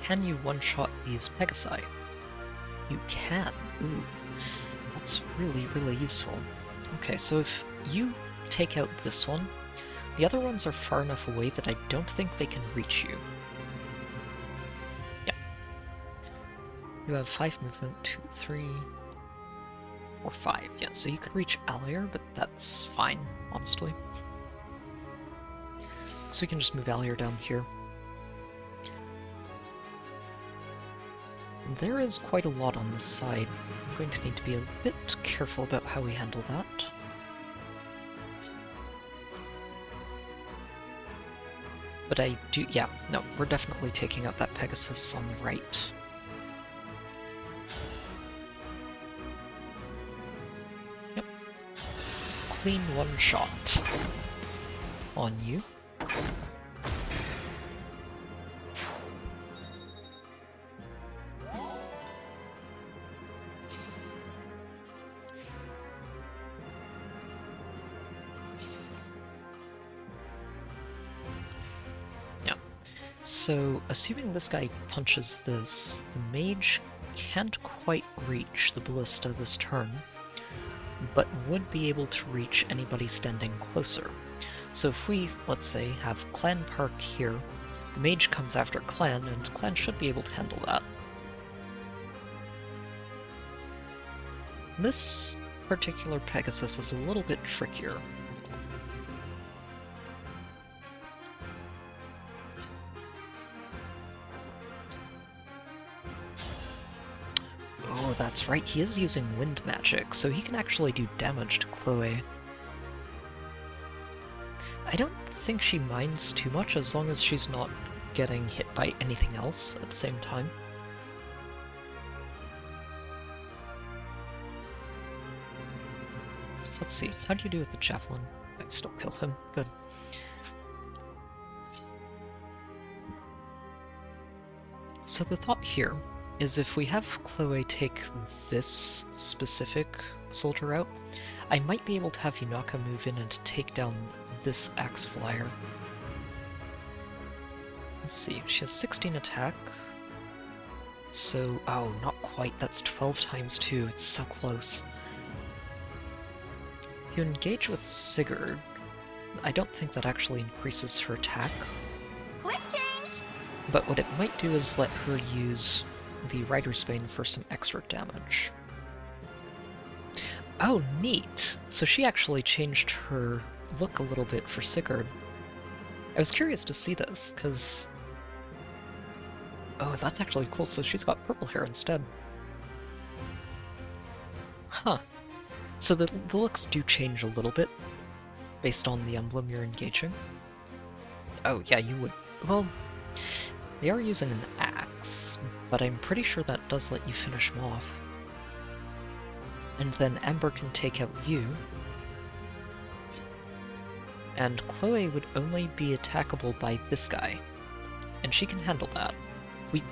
Speaker 1: Can you one-shot these Pegasi? You can. Ooh. That's really, really useful. Okay, so if you take out this one, the other ones are far enough away that I don't think they can reach you. Yeah. You have 5 movement, 2, 3, or 5. Yeah, so you could reach Alier, but that's fine, honestly. So we can just move Alier down here. There is quite a lot on this side. I'm going to need to be a bit careful about how we handle that. But I do, yeah, no, we're definitely taking out that Pegasus on the right. Yep. Clean one shot on you. So, assuming this guy punches this, the mage can't quite reach the ballista this turn, but would be able to reach anybody standing closer. So if we, let's say, have Clan Park here, the mage comes after Clan, and Clan should be able to handle that. This particular Pegasus is a little bit trickier. Oh, that's right, he is using wind magic, so he can actually do damage to Chloe. I don't think she minds too much as long as she's not getting hit by anything else at the same time. Let's see, how do you do with the javelin? I still kill him, good. So the thought here is if we have Chloe take this specific soldier out, I might be able to have Yunaka move in and take down this axe flyer. Let's see, she has 16 attack. So, oh, not quite, that's 12 times 2, it's so close. If you engage with Sigurd, I don't think that actually increases her attack.
Speaker 4: Quick change!
Speaker 1: But what it might do is let her use the Rider's Bane for some extra damage. Oh, neat! So she actually changed her look a little bit for Sigurd. I was curious to see this, because... Oh, that's actually cool, so she's got purple hair instead. Huh. So the looks do change a little bit, based on the emblem you're engaging. Oh, yeah, you would... Well, they are using an axe, but I'm pretty sure that does let you finish them off. And then Ember can take out you. And Chloe would only be attackable by this guy. And she can handle that. We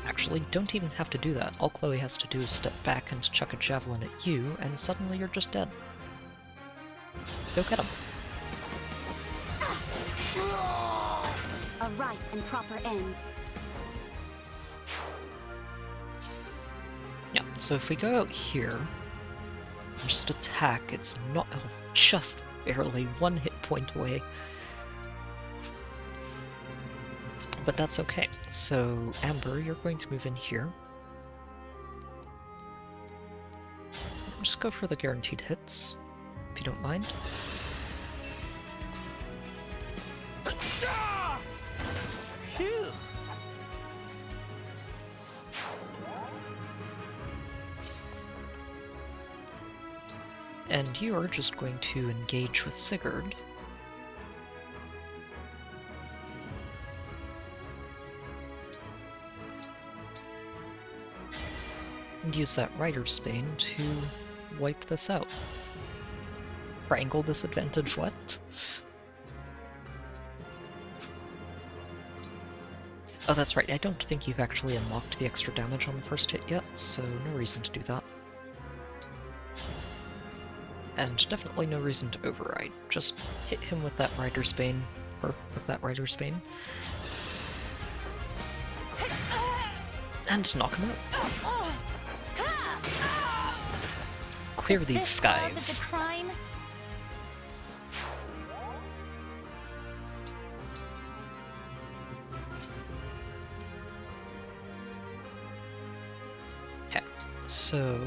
Speaker 1: actually don't even have to do that. All Chloe has to do is step back and chuck a javelin at you, and suddenly you're just dead. Go get him.
Speaker 9: A right and proper end.
Speaker 1: Yeah, so if we go out here and just attack, it's not just barely 1 hit point away. But that's okay. So, Amber, you're going to move in here. Just go for the guaranteed hits, if you don't mind.
Speaker 10: Phew.
Speaker 1: And you are just going to engage with Sigurd. And use that Rider's Bane to wipe this out. Triangle disadvantage, what? Oh, that's right, I don't think you've actually unlocked the extra damage on the first hit yet, so no reason to do that. And definitely no reason to override. Just hit him with that Rider's Bane, or with that Rider's Bane. And knock him out. Clear these
Speaker 9: This love is a
Speaker 1: skies.
Speaker 9: crime.
Speaker 1: Okay, so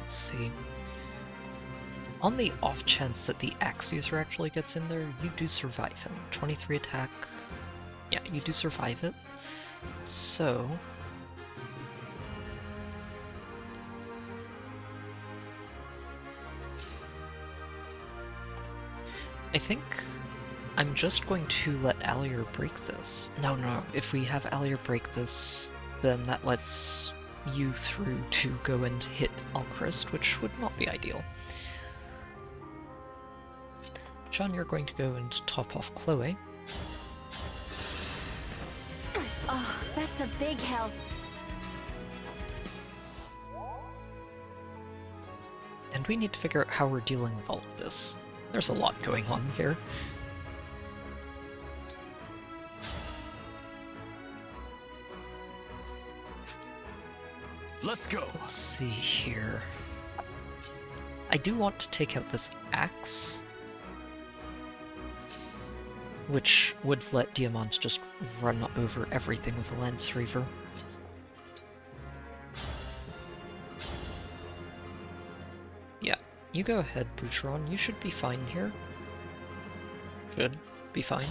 Speaker 1: let's see. On the off chance that the axe user actually gets in there, you do survive him. 23 attack. Yeah, you do survive it. So I think I'm just going to let Alier break this. No, if we have Alier break this, then that lets you through to go and hit Alchrist, which would not be ideal. John, you're going to go and top off Chloe.
Speaker 9: Oh, that's a big help.
Speaker 1: And we need to figure out how we're dealing with all of this. There's a lot going on here.
Speaker 5: Let's go.
Speaker 1: Let's see here. I do want to take out this axe, which would let Diamant just run over everything with a Lance Reaver. Yeah, you go ahead, Boucheron. You should be fine here. Should be fine.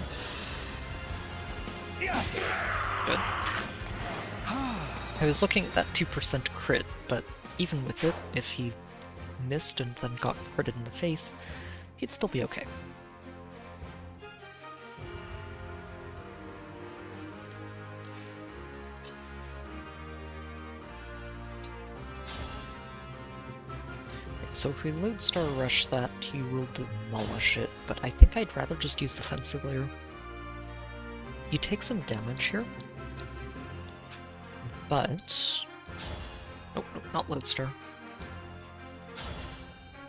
Speaker 1: Good. I was looking at that 2% crit, but even with it, if he missed and then got critted in the face, he'd still be okay. So if we Lodestar Rush that, he will demolish it, but I think I'd rather just use the Fensilayer. You take some damage here, but... Nope, not Lodestar.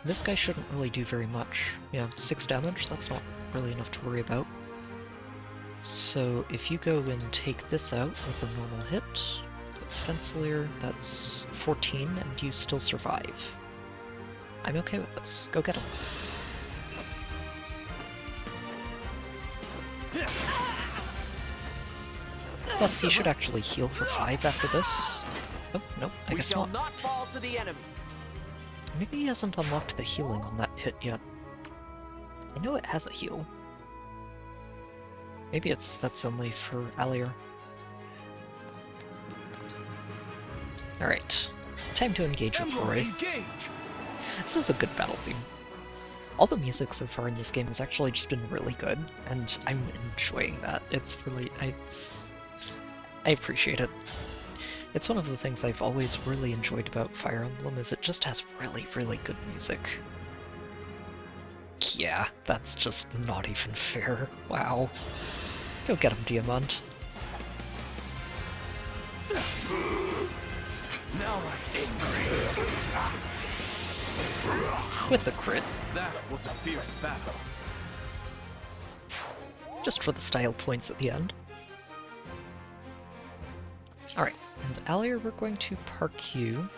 Speaker 1: This guy shouldn't really do very much. Yeah, 6 damage, that's not really enough to worry about. So if you go and take this out with a normal hit, with Fensilayer, that's 14, and you still survive. I'm okay with this. Go get him. Plus, he should actually heal for 5 after this. Oh, nope, I guess not.
Speaker 6: not fall to the enemy.
Speaker 1: Maybe he hasn't unlocked the healing on that hit yet. I know it has a heal. Maybe that's only for Alier. Alright, time to engage with Roy. This is a good battle theme. All the music so far in this game has actually just been really good, and I'm enjoying that. It's really... I appreciate it. It's one of the things I've always really enjoyed about Fire Emblem, is it just has really, really good music. Yeah, that's just not even fair. Wow. Go get him, Diamant.
Speaker 5: Now I'm angry.
Speaker 1: With the crit.
Speaker 5: That was a fierce battle.
Speaker 1: Just for the style points at the end. Alright, and Alier, we're going to park you.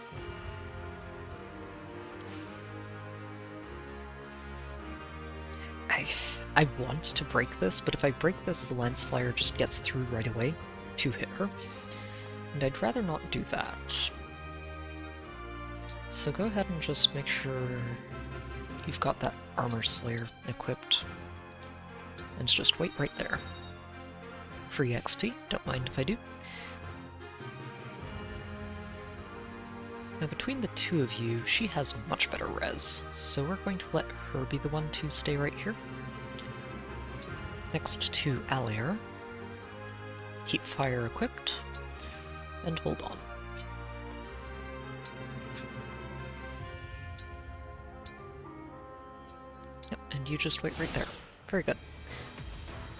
Speaker 1: I want to break this, but if I break this, the Lance Flyer just gets through right away to hit her. And I'd rather not do that. So go ahead and just make sure you've got that Armor Slayer equipped. And just wait right there. Free XP, don't mind if I do. Now between the two of you, she has much better res, so we're going to let her be the one to stay right here. Next to Alier. Keep fire equipped, and hold on. Yep, and you just wait right there. Very good.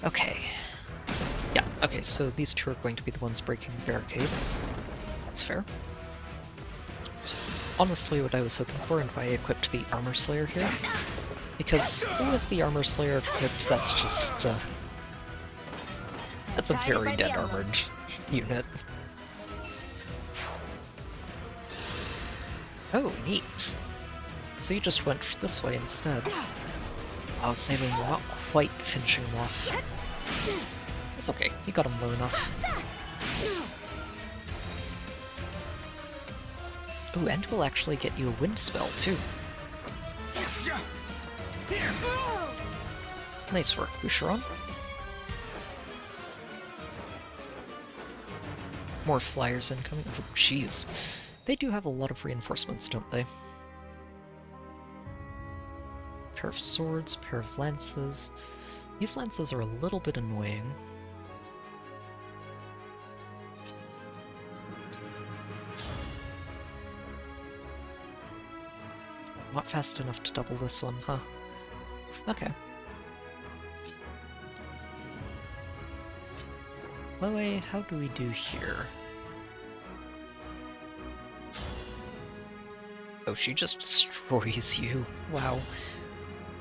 Speaker 1: Okay. Yeah, okay, so these two are going to be the ones breaking barricades. That's fair. That's honestly what I was hoping for, and why I equipped the Armor Slayer here. Because with the Armor Slayer equipped, that's just, that's a very dead armored unit. Oh, neat. So you just went this way instead. I was saving him, not quite finishing him off. It's okay, you got him low enough. Ooh, and we'll actually get you a wind spell too. Nice work, Boucheron. More flyers incoming. Oh, jeez. They do have a lot of reinforcements, don't they? Pair of swords, pair of lances. These lances are a little bit annoying. Not fast enough to double this one, huh? Okay. Loe, how do we do here? Oh, she just destroys you. Wow.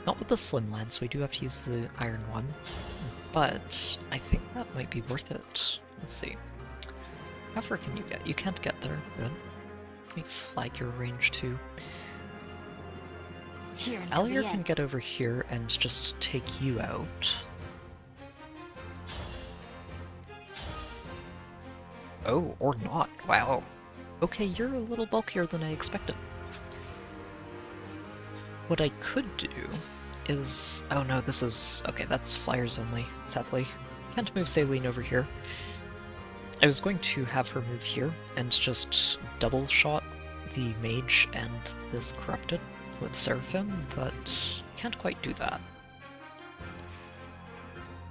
Speaker 1: Not with the Slim Lance, we do have to use the Iron one. But I think that might be worth it. Let's see. How far can you get? You can't get there. Good. Let me flag your range too.
Speaker 4: Here until the
Speaker 1: Allier can
Speaker 4: end.
Speaker 1: get over here and just take you out. Oh, or not. Wow. Okay, you're a little bulkier than I expected. What I could do is... Oh no, this is... Okay, that's flyers only, sadly. Can't move Saline over here. I was going to have her move here and just double shot the mage and this corrupted with Seraphim, but can't quite do that.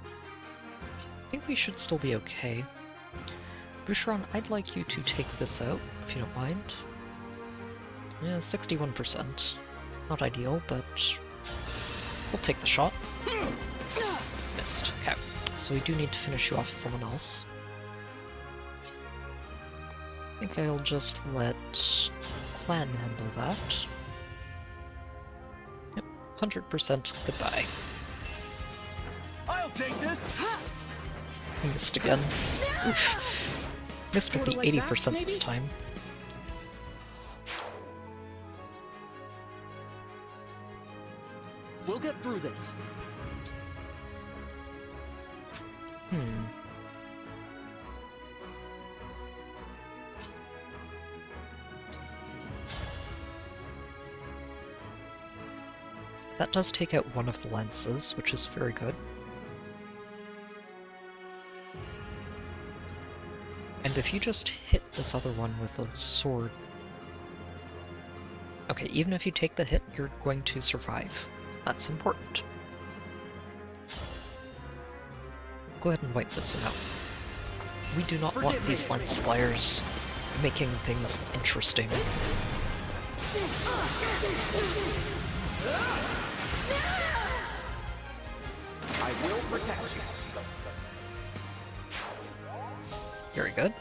Speaker 1: I think we should still be okay. Boucheron, I'd like you to take this out, if you don't mind. Yeah, 61%. Not ideal, but we'll take the shot. Missed. Okay, so we do need to finish you off with someone else. I think I'll just let Clan handle that. Yep, 100% goodbye.
Speaker 7: I'll take this.
Speaker 1: Missed again. Oof. Missed with the
Speaker 6: Sorta like that,
Speaker 1: 80%
Speaker 6: maybe?
Speaker 1: this time.
Speaker 6: We'll get through this.
Speaker 1: That does take out one of the lenses, which is very good. And if you just hit this other one with a sword... Okay, even if you take the hit, you're going to survive. That's important. Go ahead and wipe this one out. We do not want these lens flyers making things interesting.
Speaker 7: I will protect you.
Speaker 1: Very good.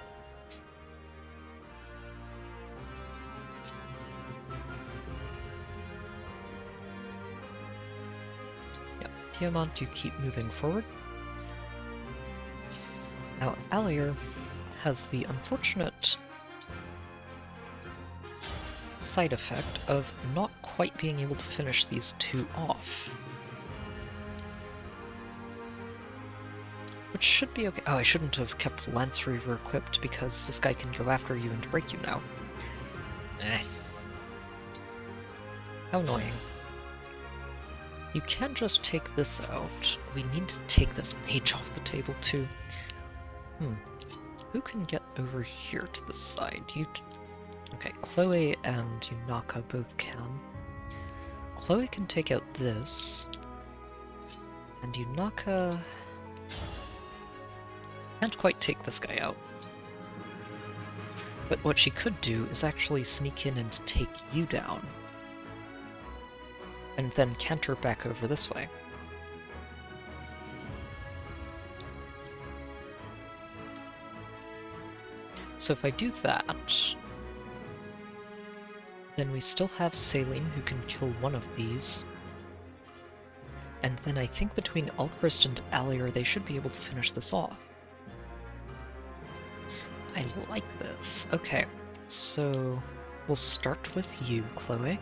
Speaker 1: Yep, Tiamat, you keep moving forward. Now, Allier has the unfortunate side effect of not quite being able to finish these two off. Which should be okay. Oh, I shouldn't have kept the Lance Reaver equipped because this guy can go after you and break you now. Eh. How annoying. You can just take this out. We need to take this mage off the table too. Who can get over here to the side? Okay, Chloe and Yunaka both can. Chloe can take out this. And Yunaka... can't quite take this guy out. But what she could do is actually sneak in and take you down. And then canter back over this way. So if I do that, then we still have Saline who can kill one of these. And then I think between Alchrist and Allier they should be able to finish this off. I like this. Okay, so we'll start with you, Chloe.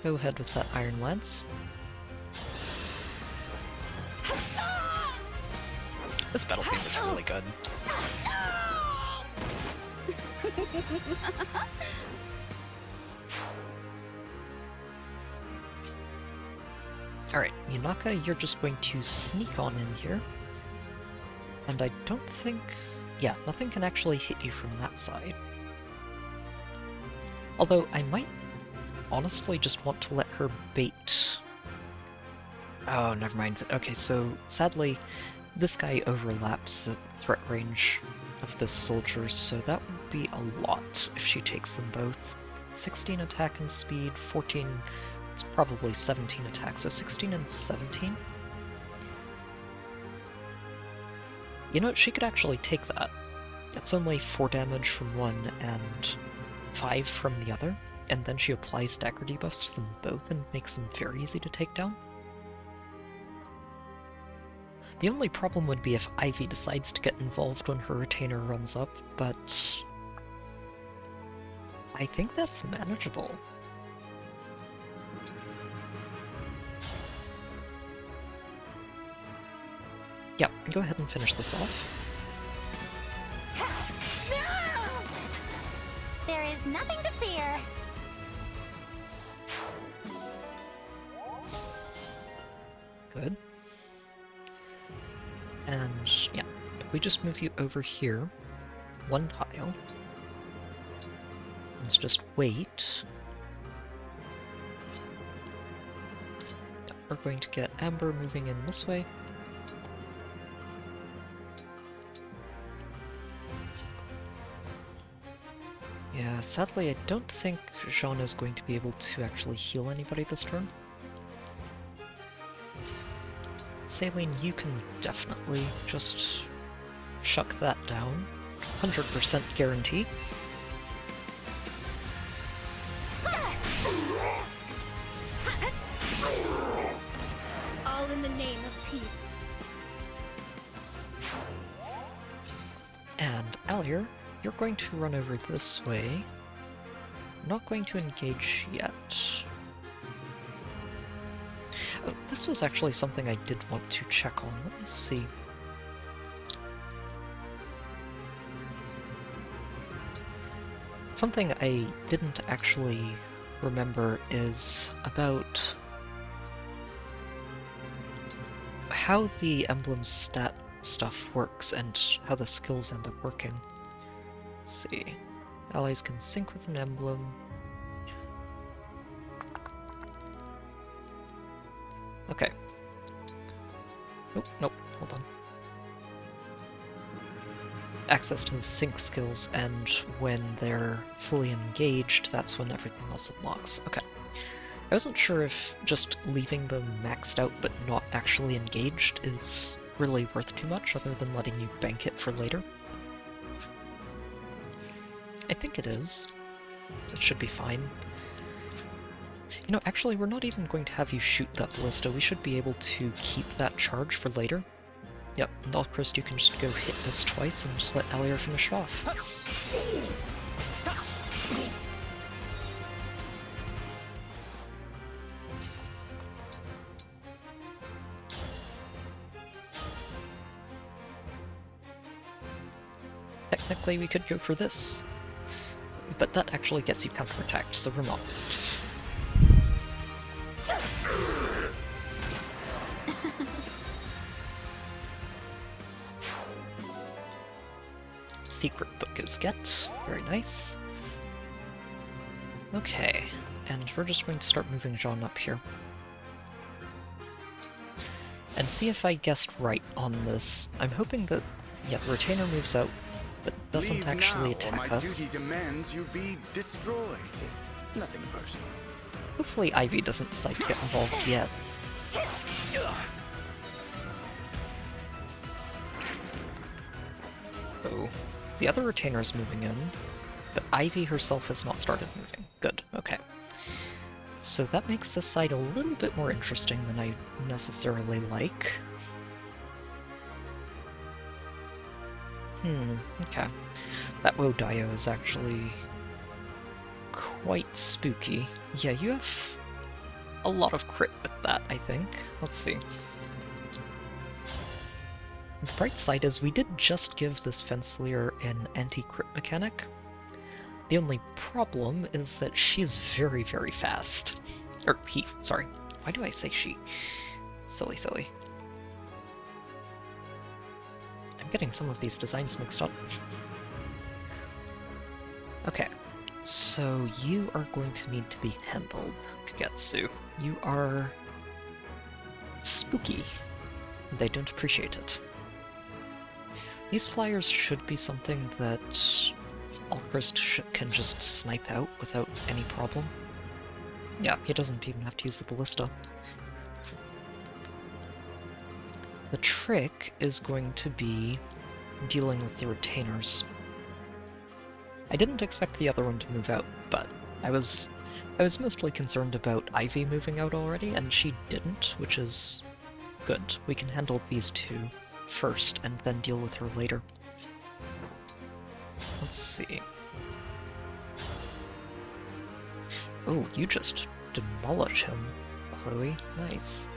Speaker 1: Go ahead with that Iron Lance. This battle theme is really good. Alright, Yunaka, you're just going to sneak on in here. And I don't think... yeah, nothing can actually hit you from that side. Although I might honestly just want to let her bait... Oh, never mind. Okay, so sadly, this guy overlaps the threat range of this soldier, so that would be a lot if she takes them both. 16 attack and speed, 14... it's probably 17 attack, so 16 and 17? You know, she could actually take that. It's only 4 damage from one and 5 from the other, and then she applies dagger debuffs to them both and makes them very easy to take down. The only problem would be if Ivy decides to get involved when her retainer runs up, but I think that's manageable. Yeah, go ahead and finish this off.
Speaker 11: There is nothing to fear.
Speaker 1: Good. And yeah, if we just move you over here, one tile, let's just wait. Yeah, we're going to get Amber moving in this way. Yeah, sadly I don't think Jean is going to be able to actually heal anybody this turn. Saline, you can definitely just chuck that down. 100% guarantee.
Speaker 11: All in the name of peace.
Speaker 1: And Alier, you're going to run over this way. I'm not going to engage yet. Oh, this was actually something I did want to check on. Let me see. Something I didn't actually remember is about how the emblem stat stuff works and how the skills end up working. Let's see. Allies can sync with an emblem. Okay. Nope, hold on. Access to the sync skills, and when they're fully engaged, that's when everything else unlocks. Okay. I wasn't sure if just leaving them maxed out but not actually engaged is really worth too much, other than letting you bank it for later. I think it is. It should be fine. You know, actually, we're not even going to have you shoot that ballista. We should be able to keep that charge for later. Yep, and Alchrist, you can just go hit this twice and just let Alier finish it off. Technically, we could go for this, but that actually gets you counterattacked, so we're not. Secret book is get. Very nice. Okay, and we're just going to start moving Jean up here. And see if I guessed right on this. I'm hoping that, yeah, the retainer moves out, but doesn't actually attack us.
Speaker 12: Duty demands you be destroyed. Nothing personal.
Speaker 1: Hopefully Ivy doesn't decide to get involved yet. Oh, the other retainer is moving in, but Ivy herself has not started moving. Good, okay. So that makes this side a little bit more interesting than I necessarily like. Okay. That Wodio is actually quite spooky. Yeah, you have a lot of crit with that, I think. Let's see. The bright side is we did just give this Fenceler an anti-crit mechanic. The only problem is that she's very, very fast. Or he, sorry. Why do I say she? Silly, silly. I'm getting some of these designs mixed up. Okay, so you are going to need to be handled, Kagetsu. You are spooky. They don't appreciate it. These flyers should be something that Alchrist can just snipe out without any problem. Yeah, he doesn't even have to use the ballista. The trick is going to be dealing with the retainers. I didn't expect the other one to move out, but I was mostly concerned about Ivy moving out already, and she didn't, which is good. We can handle these two first and then deal with her later. Let's see. Oh, you just demolish him, Chloe. Nice.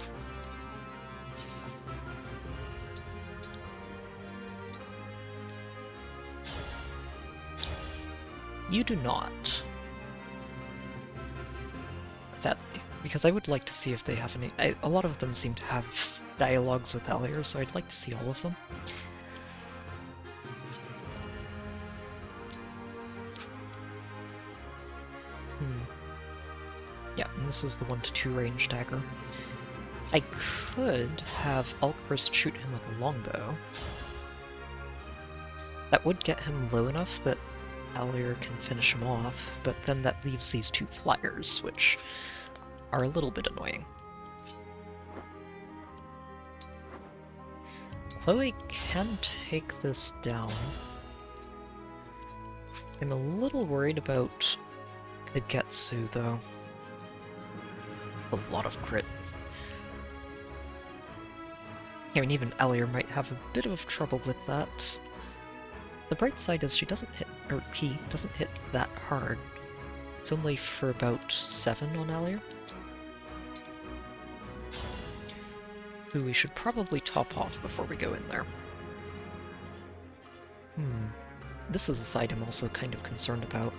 Speaker 1: You do not. Sadly, because I would like to see if they have any. A lot of them seem to have dialogues with Alier, so I'd like to see all of them. Yeah, and this is the 1-2 range dagger. I could have Alchrist shoot him with a longbow. That would get him low enough that Alier can finish him off, but then that leaves these 2 flyers, which are a little bit annoying. Chloe can take this down. I'm a little worried about Kagetsu, though. It's a lot of crit. I mean, even Alier might have a bit of trouble with that. The bright side is she doesn't hit, or he doesn't hit that hard. It's only for about 7 on Alier. Who we should probably top off before we go in there. This is a side I'm also kind of concerned about.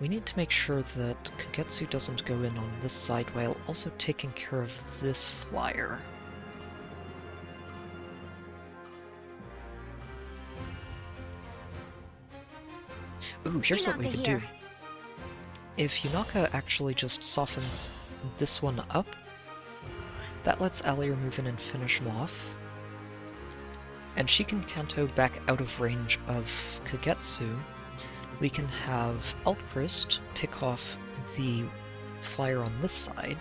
Speaker 1: We need to make sure that Kagetsu doesn't go in on this side while also taking care of this flyer. Ooh, here's what we could do. If Yunaka actually just softens this one up, that lets Alier move in and finish him off. And she can Kanto back out of range of Kagetsu. We can have Alchrist pick off the flyer on this side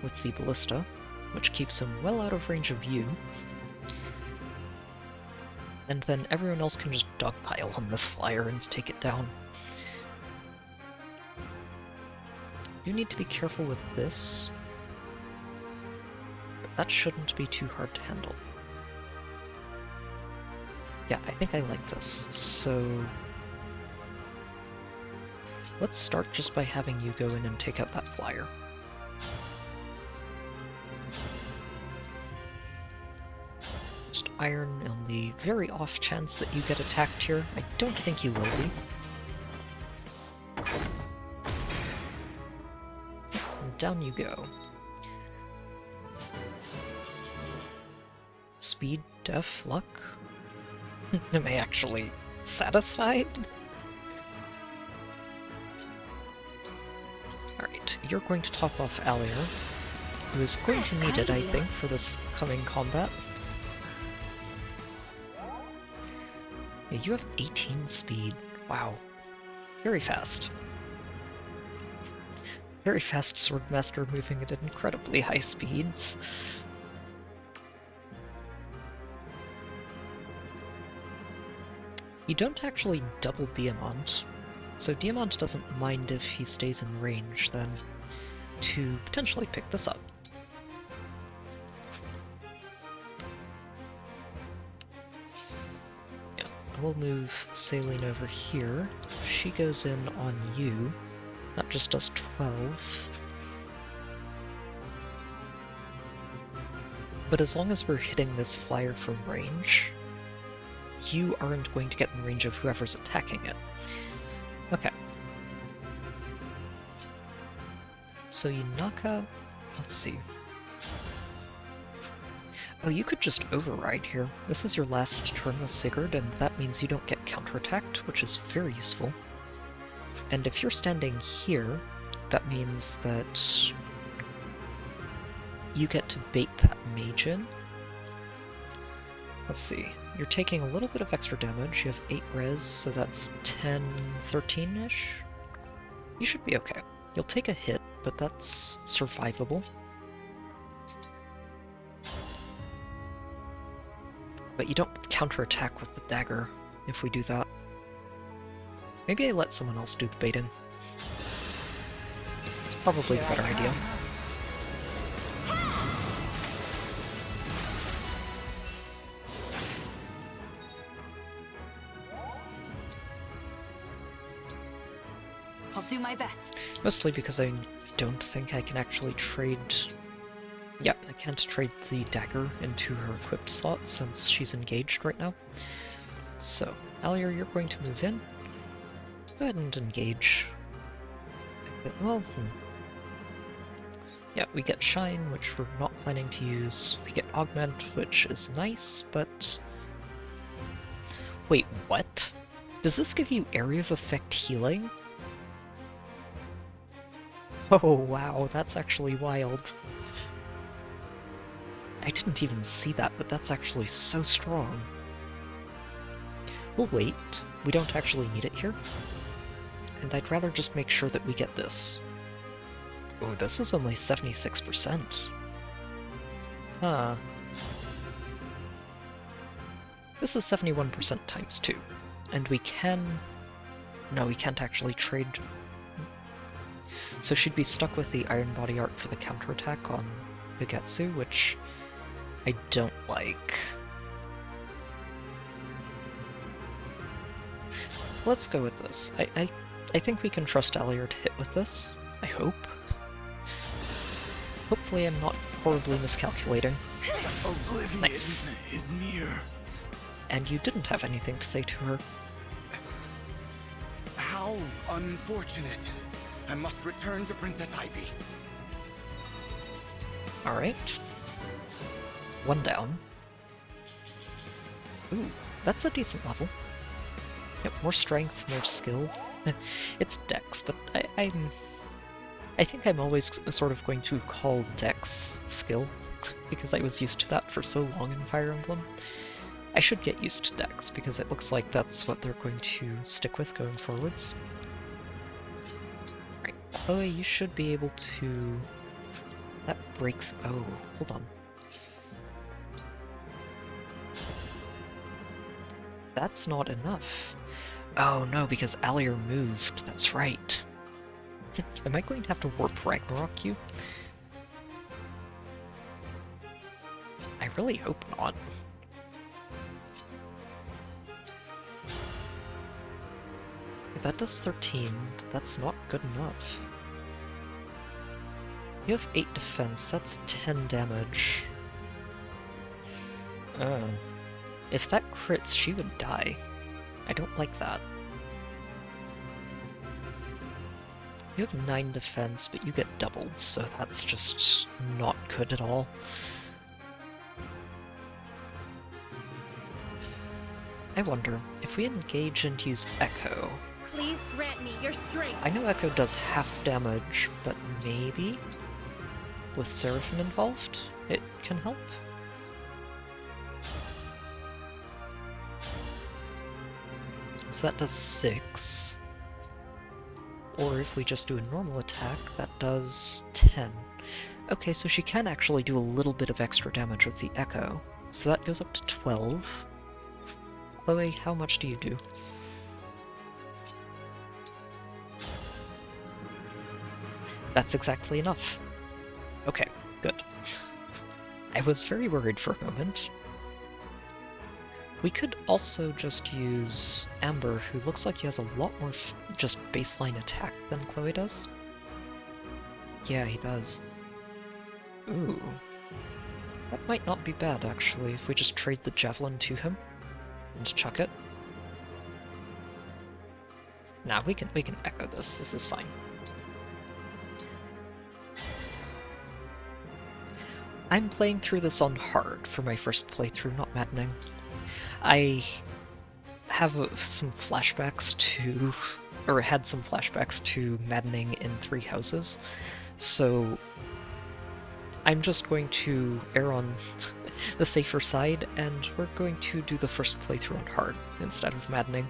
Speaker 1: with the ballista, which keeps him well out of range of you. And then everyone else can just dogpile on this flyer and take it down. You need to be careful with this. But that shouldn't be too hard to handle. Yeah, I think I like this. So let's start just by having you go in and take out that flyer. Just iron on the very off chance that you get attacked here. I don't think you will be. And down you go. Speed, def, luck? Am I actually satisfied? Alright, you're going to top off Alier, who is going to need it, I think, for this coming combat. Yeah, you have 18 speed. Wow. Very fast. Very fast Swordmaster moving at incredibly high speeds. You don't actually double Diamant, so Diamant doesn't mind if he stays in range then, to potentially pick this up. Yeah, we'll move Saline over here. She goes in on you. That just does 12. But as long as we're hitting this flyer from range, you aren't going to get in range of whoever's attacking it. Okay. So Yunaka, let's see. Oh, you could just override here. This is your last turn with Sigurd, and that means you don't get counterattacked, which is very useful. And if you're standing here, that means that you get to bait that mage in. Let's see. You're taking a little bit of extra damage. You have 8 res, so that's 10, 13-ish? You should be okay. You'll take a hit, but that's survivable. But you don't counterattack with the dagger if we do that. Maybe I let someone else do the baiting. It's probably the better idea.
Speaker 4: I'll do my best.
Speaker 1: Mostly because I don't think I can actually trade... Yep, I can't trade the dagger into her equipped slot since she's engaged right now. So, Alier, you're going to move in. Go ahead and engage. Well, yeah, we get Shine, which we're not planning to use. We get Augment, which is nice, but... Wait, what? Does this give you Area of Effect healing? Oh wow, that's actually wild. I didn't even see that, but that's actually so strong. We'll wait. We don't actually need it here. And I'd rather just make sure that we get this. Oh, this is only 76%. Huh. This is 71% times 2. And we can... No, we can't actually trade... So she'd be stuck with the Iron Body Art for the counterattack on Bigetsu, which I don't like. Let's go with this. I think we can trust Alier to hit with this. I hope. Hopefully I'm not horribly miscalculating.
Speaker 12: Oblivion
Speaker 1: Nice.
Speaker 12: is near.
Speaker 1: And you didn't have anything to say to her.
Speaker 12: How unfortunate. I must return to Princess Ivy.
Speaker 1: Alright. One down. Ooh, that's a decent level. Yep, more strength, more skill. It's Dex, but I think I'm always sort of going to call Dex skill, because I was used to that for so long in Fire Emblem. I should get used to Dex, because it looks like that's what they're going to stick with going forwards. Alright, Chloe, you should be able to... That breaks... Oh, hold on. That's not enough. Oh no, because Alier moved, that's right. Am I going to have to warp Ragnarok you? I really hope not. That does 13, that's not good enough. You have 8 defense, that's 10 damage. If that crits, she would die. I don't like that. You have 9 defense, but you get doubled, so that's just not good at all. I wonder, if we engage and use Echo...
Speaker 11: Please grant me your strength.
Speaker 1: I know Echo does half damage, but maybe with Seraphim involved, it can help? So that does 6. Or if we just do a normal attack, that does 10. Okay, so she can actually do a little bit of extra damage with the Echo. So that goes up to 12. Chloe, how much do you do? That's exactly enough. Okay, good. I was very worried for a moment. We could also just use Amber, who looks like he has a lot more just baseline attack than Chloe does. Yeah, he does. Ooh. That might not be bad, actually, if we just trade the Javelin to him and chuck it. Nah, we can echo this. This is fine. I'm playing through this on hard for my first playthrough, not maddening. I have some flashbacks to, or had some flashbacks to maddening in Three Houses, so I'm just going to err on the safer side, and we're going to do the first playthrough on hard instead of maddening.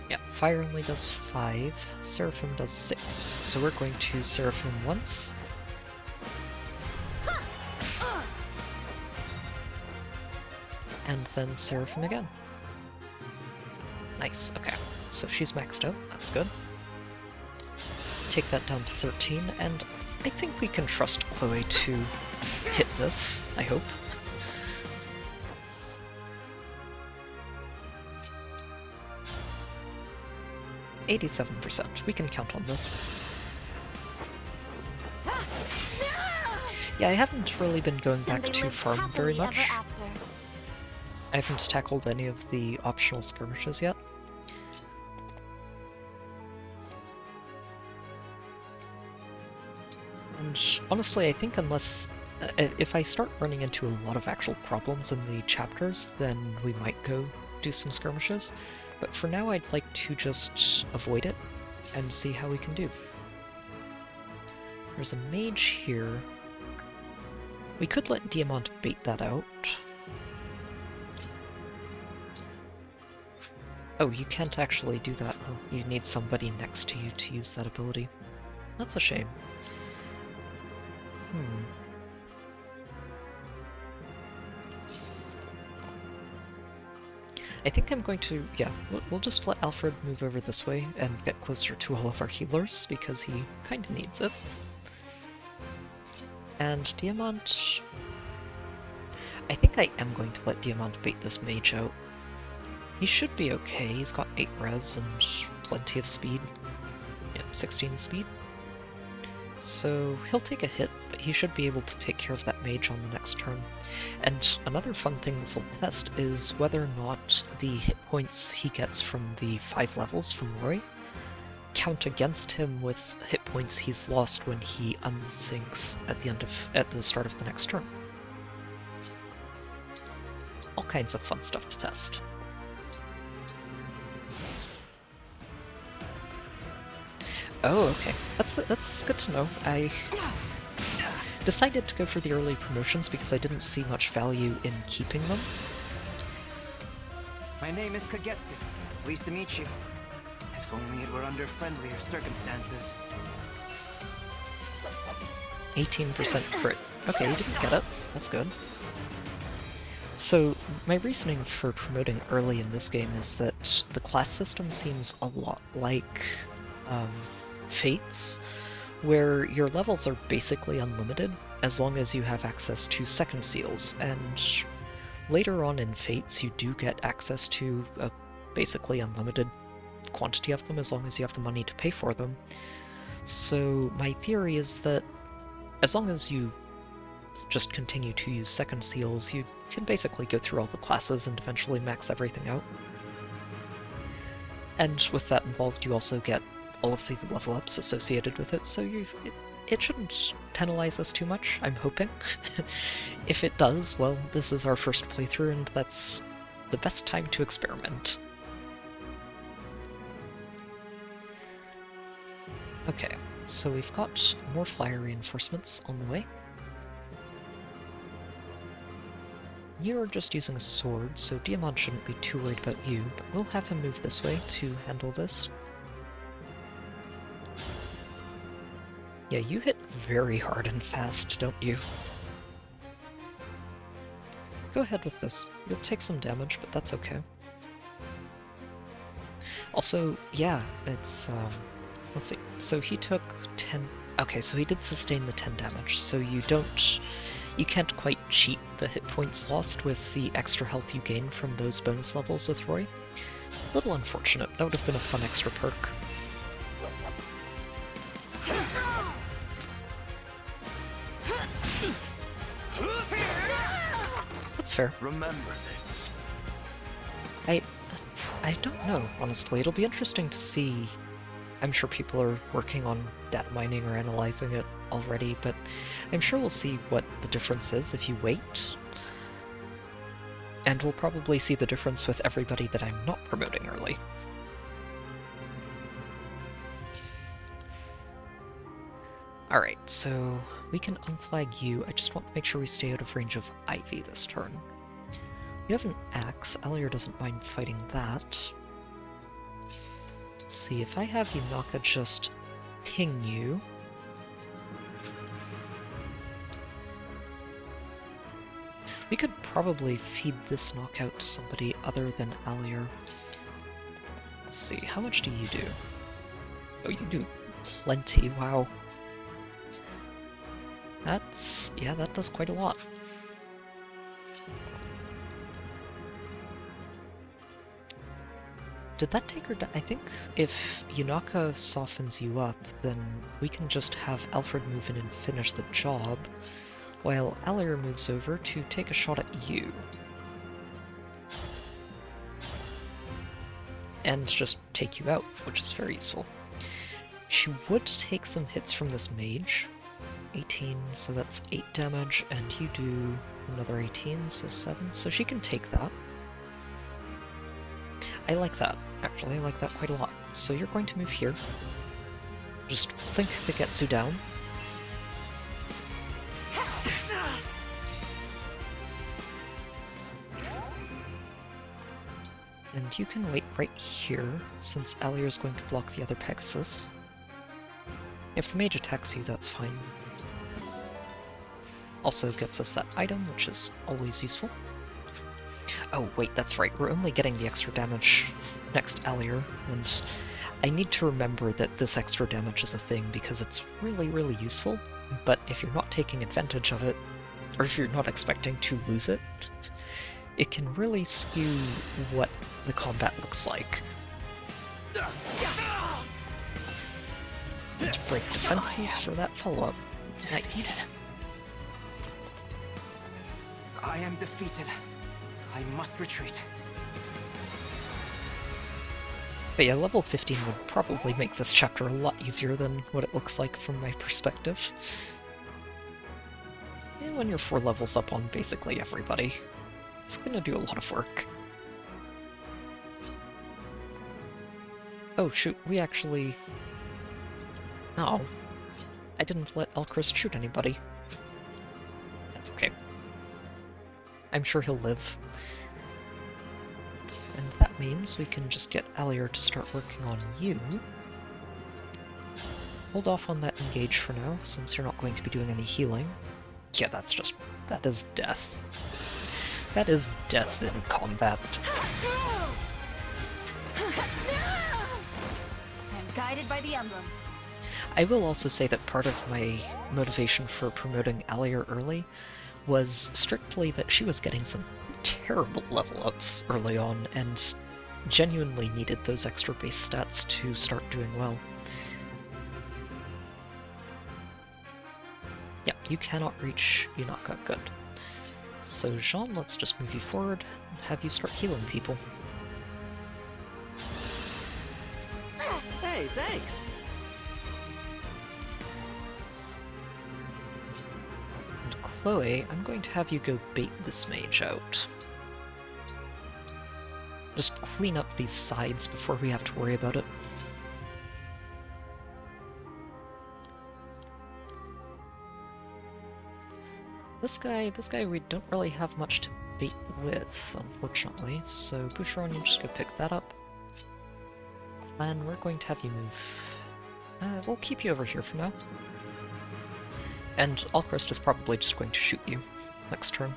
Speaker 1: Yeah, Fire only does 5, Seraphim does 6, so we're going to Seraphim once. And then Seraphim again. Nice, okay. So she's maxed out, that's good. Take that down to 13, and I think we can trust Chloe to hit this, I hope. 87%. We can count on this. Yeah, I haven't really been going back to farm very much. I haven't tackled any of the optional skirmishes yet. And honestly, I think unless... if I start running into a lot of actual problems in the chapters, then we might go do some skirmishes. But for now, I'd like to just avoid it and see how we can do. There's a mage here. We could let Diamant bait that out. Oh, you can't actually do that. Oh, you need somebody next to you to use that ability. That's a shame. I think I'm going to, yeah, we'll just let Alfred move over this way and get closer to all of our healers, because he kinda needs it. And Diamant... I think I am going to let Diamant bait this mage out. He should be okay, he's got 8 res and plenty of speed. Yeah, 16 speed. So he'll take a hit, but he should be able to take care of that mage on the next turn. And another fun thing this will test is whether or not the hit points he gets from the 5 levels from Roy count against him with hit points he's lost when he unsinks at the start of the next turn. All kinds of fun stuff to test. Oh, okay. That's good to know. I decided to go for the early promotions because I didn't see much value in keeping them.
Speaker 13: My name is Kagetsu. Pleased to meet you. If only it were under friendlier circumstances.
Speaker 1: 18% crit. Okay, you didn't get it. That's good. So, my reasoning for promoting early in this game is that the class system seems a lot like Fates, where your levels are basically unlimited as long as you have access to second seals, and later on in Fates you do get access to a basically unlimited quantity of them as long as you have the money to pay for them. So my theory is that as long as you just continue to use second seals, you can basically go through all the classes and eventually max everything out. And with that involved, you also get all of the level ups associated with it, so it shouldn't penalize us too much, I'm hoping. If it does, well, this is our first playthrough, and that's the best time to experiment. Okay, so we've got more flyer reinforcements on the way. You're just using a sword, so Diamant shouldn't be too worried about you, but we'll have him move this way to handle this. Yeah, you hit very hard and fast, don't you? Go ahead with this. You'll take some damage, but that's okay. Also, yeah, it's, let's see. So he took 10... Okay, so he did sustain the 10 damage, so you can't quite cheat the hit points lost with the extra health you gain from those bonus levels with Roy. A little unfortunate. That would have been a fun extra perk. That's fair.
Speaker 5: Remember this.
Speaker 1: I don't know, honestly. It'll be interesting to see. I'm sure people are working on data mining or analyzing it already, but I'm sure we'll see what the difference is if you wait. And we'll probably see the difference with everybody that I'm not promoting early. Alright, so we can unflag you. I just want to make sure we stay out of range of Ivy this turn. You have an axe. Alier doesn't mind fighting that. Let's see, if I have Yunaka just ping you... We could probably feed this knockout to somebody other than Alier. Let's see, how much do you do? Oh, you do plenty, wow. Yeah, that does quite a lot. Did that take her down? I think if Yunaka softens you up, then we can just have Alfred move in and finish the job, while Alier moves over to take a shot at you. And just take you out, which is very useful. She would take some hits from this mage. 18, so that's 8 damage, and you do another 18, so 7. So she can take that. I like that, actually. I like that quite a lot. So you're going to move here. Just plink the Getsu down. And you can wait right here, since Alier is going to block the other Pegasus. If the mage attacks you, that's fine. Also gets us that item, which is always useful. Oh wait, that's right, we're only getting the extra damage next Alier, and I need to remember that this extra damage is a thing because it's really, really useful, but if you're not taking advantage of it, or if you're not expecting to lose it, it can really skew what the combat looks like. And break defenses for that follow-up. Nice.
Speaker 13: I am defeated. I must retreat.
Speaker 1: But yeah, level 15 would probably make this chapter a lot easier than what it looks like from my perspective. And when you're 4 levels up on basically everybody, it's gonna do a lot of work. Oh shoot, we actually... Oh. I didn't let Elchrist shoot anybody. That's okay. I'm sure he'll live. And that means we can just get Alier to start working on you. Hold off on that engage for now, since you're not going to be doing any healing. Yeah, that is death. That is death in combat.
Speaker 4: I'm guided by the emblems.
Speaker 1: I will also say that part of my motivation for promoting Alier early was strictly that she was getting some terrible level ups early on and genuinely needed those extra base stats to start doing well. Yeah, you cannot reach Yunaka, good. So Jean, let's just move you forward and have you start healing people.
Speaker 6: Hey, thanks!
Speaker 1: And Chloe, I'm going to have you go bait this mage out. Just clean up these sides before we have to worry about it. This guy we don't really have much to bait with, unfortunately, so Boucheron, you just go pick that up. And we're going to have you move... we'll keep you over here for now. And Alchrist is probably just going to shoot you next turn.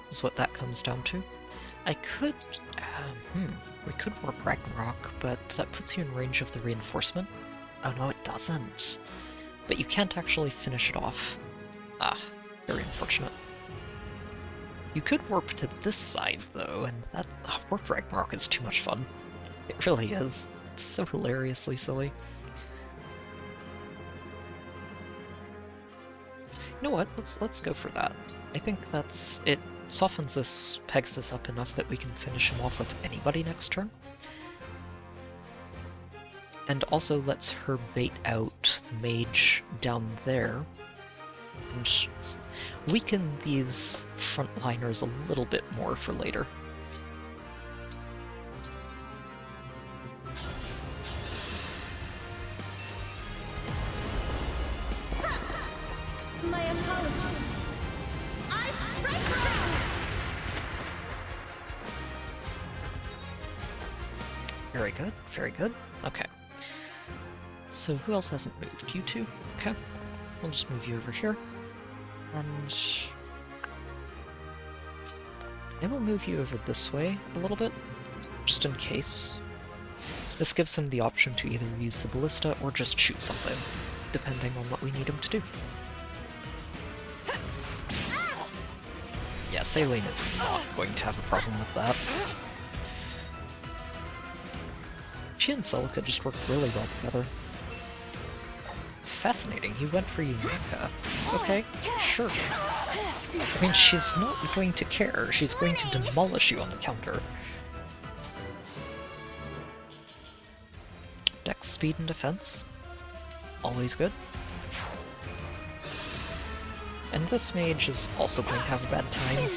Speaker 1: Is what that comes down to. I could... we could warp Ragnarok, but that puts you in range of the reinforcement. Oh no, it doesn't. But you can't actually finish it off. Ah, very unfortunate. You could warp to this side, though, and that warp Ragnarok is too much fun. It really is. It's so hilariously silly. You know what? Let's go for that. I think it softens this Pegasus up enough that we can finish him off with anybody next turn. And also lets her bait out the mage down there. And weaken these frontliners a little bit more for later.
Speaker 11: My apologies. I strike down.
Speaker 1: Very good, very good. Okay. So who else hasn't moved? You two? Okay. We'll just move you over here. And I will move you over this way a little bit, just in case. This gives him the option to either use the ballista or just shoot something, depending on what we need him to do. Yeah, Saline is not going to have a problem with that. She and Celica just work really well together. Fascinating, he went for Yunaka. Okay, sure. I mean, she's not going to care. She's going to demolish you on the counter. Dex, speed, and defense. Always good. And this mage is also going to have a bad time.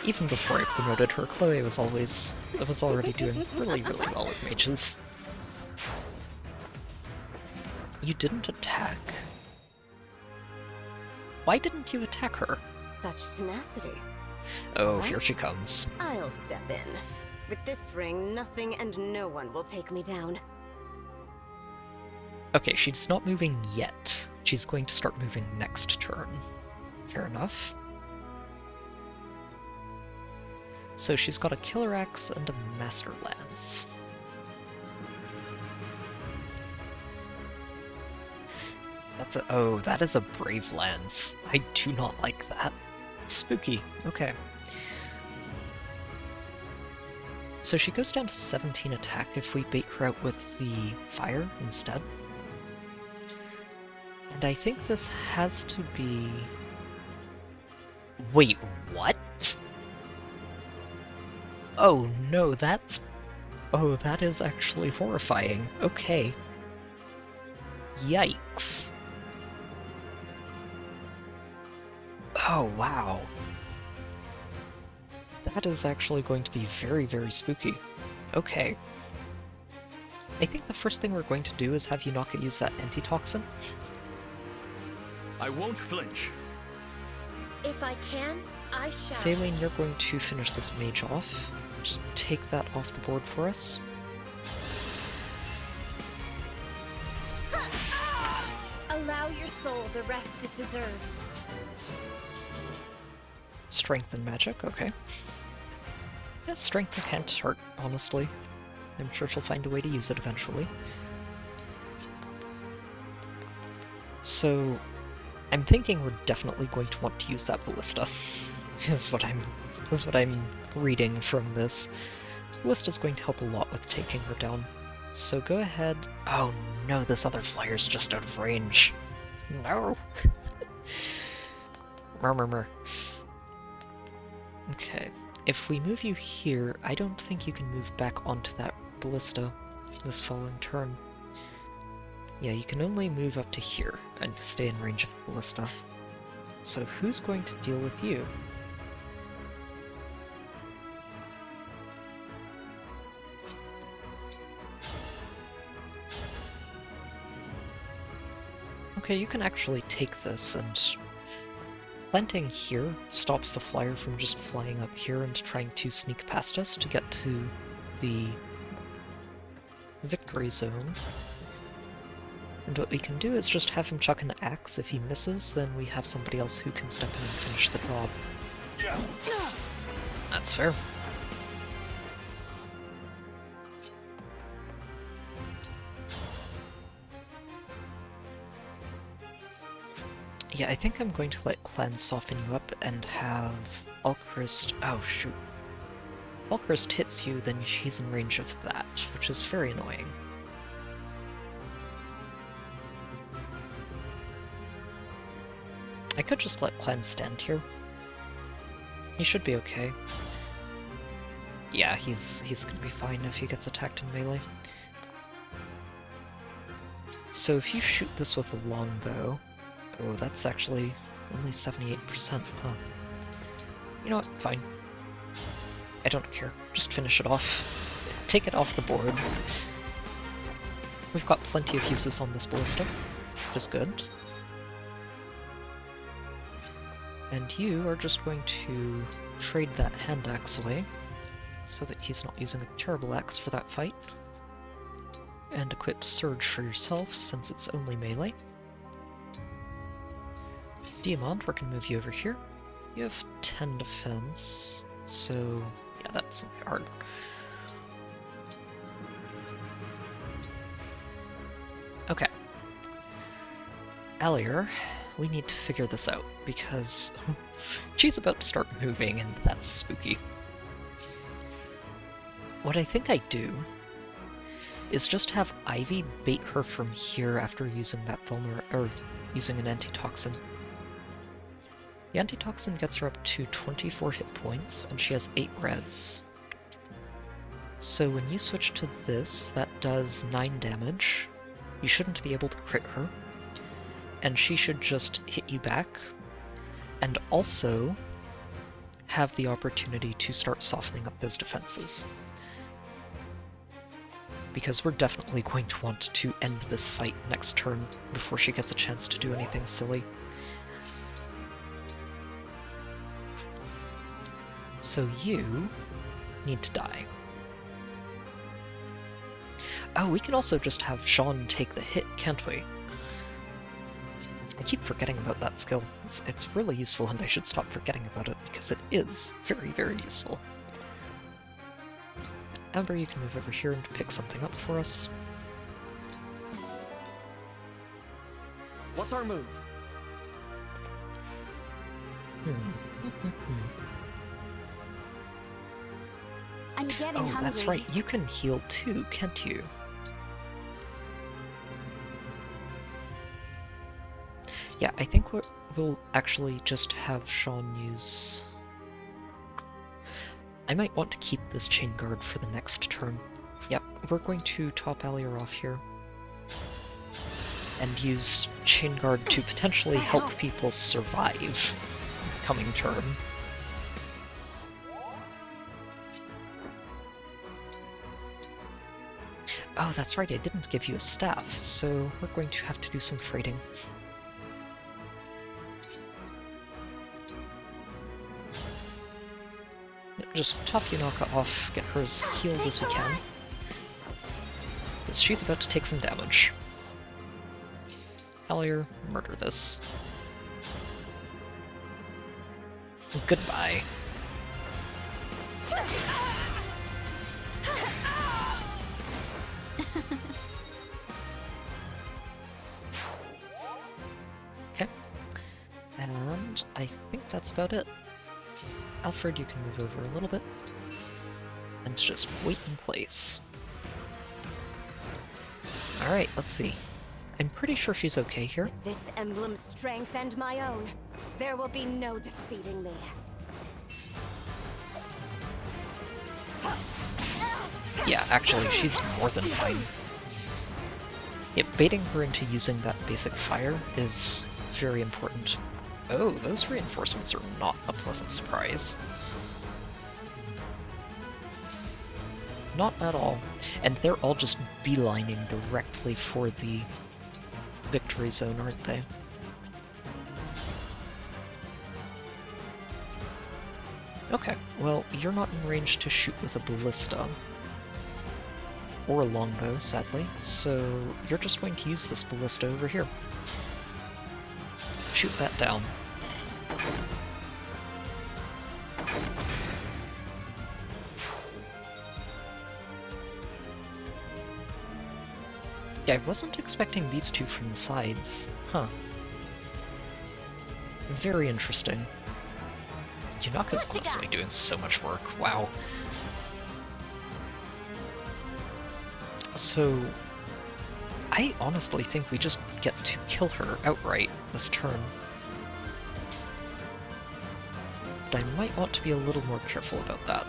Speaker 1: Even before I promoted her, Chloe was already doing really, really well with mages. You didn't attack? Why didn't you attack her?
Speaker 9: Such tenacity.
Speaker 1: Oh,
Speaker 9: What?
Speaker 1: here she comes.
Speaker 9: I'll step in. With this ring, nothing and no one will take me down.
Speaker 1: Okay, she's not moving yet. She's going to start moving next turn. Fair enough. So she's got a Killer Axe and a Master Lance. Oh, that is a Brave Lance. I do not like that. Spooky. Okay. So she goes down to 17 attack if we bait her out with the fire instead. And I think this has to be... Wait, what? Oh no, that's... Oh, that is actually horrifying. Okay. Yikes. Oh, wow. That is actually going to be very, very spooky. Okay. I think the first thing we're going to do is have Yunaka use that antitoxin.
Speaker 5: I won't flinch.
Speaker 11: If I can, I shall.
Speaker 1: Saline, you're going to finish this mage off. Just take that off the board for us.
Speaker 11: Allow your soul the rest it deserves.
Speaker 1: Strength and magic, okay. Yeah, strength can't hurt, honestly. I'm sure she'll find a way to use it eventually. So, I'm thinking we're definitely going to want to use that ballista. is what I'm reading from this. Ballista's going to help a lot with taking her down. So go ahead. Oh no, this other flyer's just out of range. No. Murmur. Okay. If we move you here, I don't think you can move back onto that ballista this following turn. Yeah, you can only move up to here and stay in range of the ballista. So who's going to deal with you? Okay, you can actually take this, and planting here stops the flyer from just flying up here and trying to sneak past us to get to the victory zone. And what we can do is just have him chuck an axe. If he misses, then we have somebody else who can step in and finish the job. That's fair. Yeah, I think I'm going to let Clan soften you up and have Alchrist... Oh, shoot. Alchrist hits you, then he's in range of that, which is very annoying. I could just let Clan stand here. He should be okay. Yeah, he's gonna be fine if he gets attacked in melee. So if you shoot this with a longbow... Oh, that's actually only 78%, huh? You know what? Fine. I don't care. Just finish it off. Take it off the board. We've got plenty of uses on this ballista, which is good. And you are just going to trade that hand axe away, so that he's not using a terrible axe for that fight. And equip Surge for yourself, since it's only melee. Diamond, we're going to move you over here. You have 10 defense, so yeah, that's hard. Okay. Alier, we need to figure this out, because she's about to start moving, and that's spooky. what I think I do is just have Ivy bait her from here after using that or using an antitoxin. The antitoxin gets her up to 24 hit points, and she has 8 res. So when you switch to this, that does 9 damage. You shouldn't be able to crit her, and she should just hit you back, and also have the opportunity to start softening up those defenses. Because we're definitely going to want to end this fight next turn before she gets a chance to do anything silly. So you need to die. Oh, we can also just have Sean take the hit, can't we? I keep forgetting about that skill. It's really useful, and I should stop forgetting about it, because it is very, very useful. Amber, you can move over here and pick something up for us.
Speaker 7: What's our move?
Speaker 9: I'm getting hungry.
Speaker 1: That's right, you can heal too, can't you? Yeah, I think we'll actually just have Sean use... I might want to keep this chain guard for the next turn. Yep, we're going to top Alier off here. And use chain guard to potentially help people survive coming turn. Oh, that's right, I didn't give you a staff, so we're going to have to do some trading. Just top Yunaka off, get her as healed as we can. Because she's about to take some damage. Alier, murder this. Goodbye. Okay. And I think that's about it. Alfred, you can move over a little bit. And just wait in place. Alright, let's see. I'm pretty sure she's okay here.
Speaker 9: With this emblem's strength and my own, there will be no defeating me.
Speaker 1: Yeah, actually, she's more than fine. Yeah, baiting her into using that basic fire is very important. Oh, those reinforcements are not a pleasant surprise. Not at all. And they're all just beelining directly for the victory zone, aren't they? Okay, well, you're not in range to shoot with a ballista. Or a longbow, sadly, so you're just going to use this ballista over here. Shoot that down. Yeah, I wasn't expecting these two from the sides. Huh. Very interesting. Yunaka's honestly doing so much work, wow. So, I honestly think we just get to kill her outright this turn. But I might want to be a little more careful about that.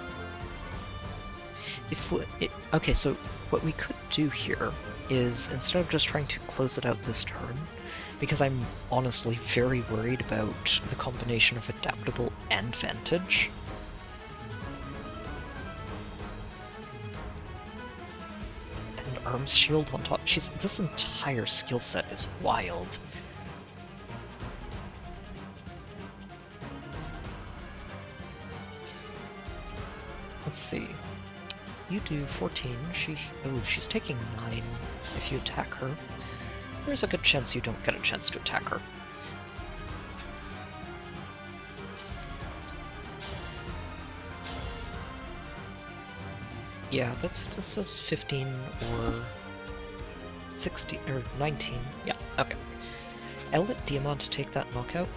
Speaker 1: Okay, so what we could do here is, instead of just trying to close it out this turn, because I'm honestly very worried about the combination of adaptable and vantage, and arms shield on top. This entire skill set is wild. Let's see. You do 14. She's taking 9 if you attack her. There's a good chance you don't get a chance to attack her. Yeah, this says 15 or 16 or 19. Yeah, okay. I'll let Diamant take that knockout.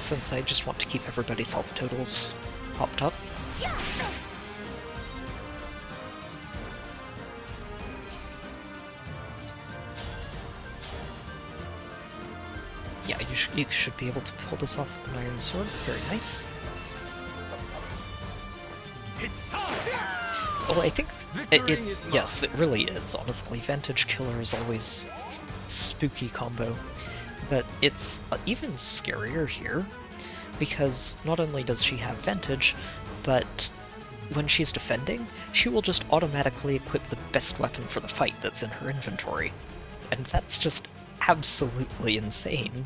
Speaker 1: since I just want to keep everybody's health totals popped up. Yeah, you should be able to pull this off with an iron sword. Very nice. Well, I think yes, it really is, honestly. Vantage Killer is always spooky combo, but it's even scarier here, because not only does she have Vantage, but when she's defending, she will just automatically equip the best weapon for the fight that's in her inventory. And that's just absolutely insane.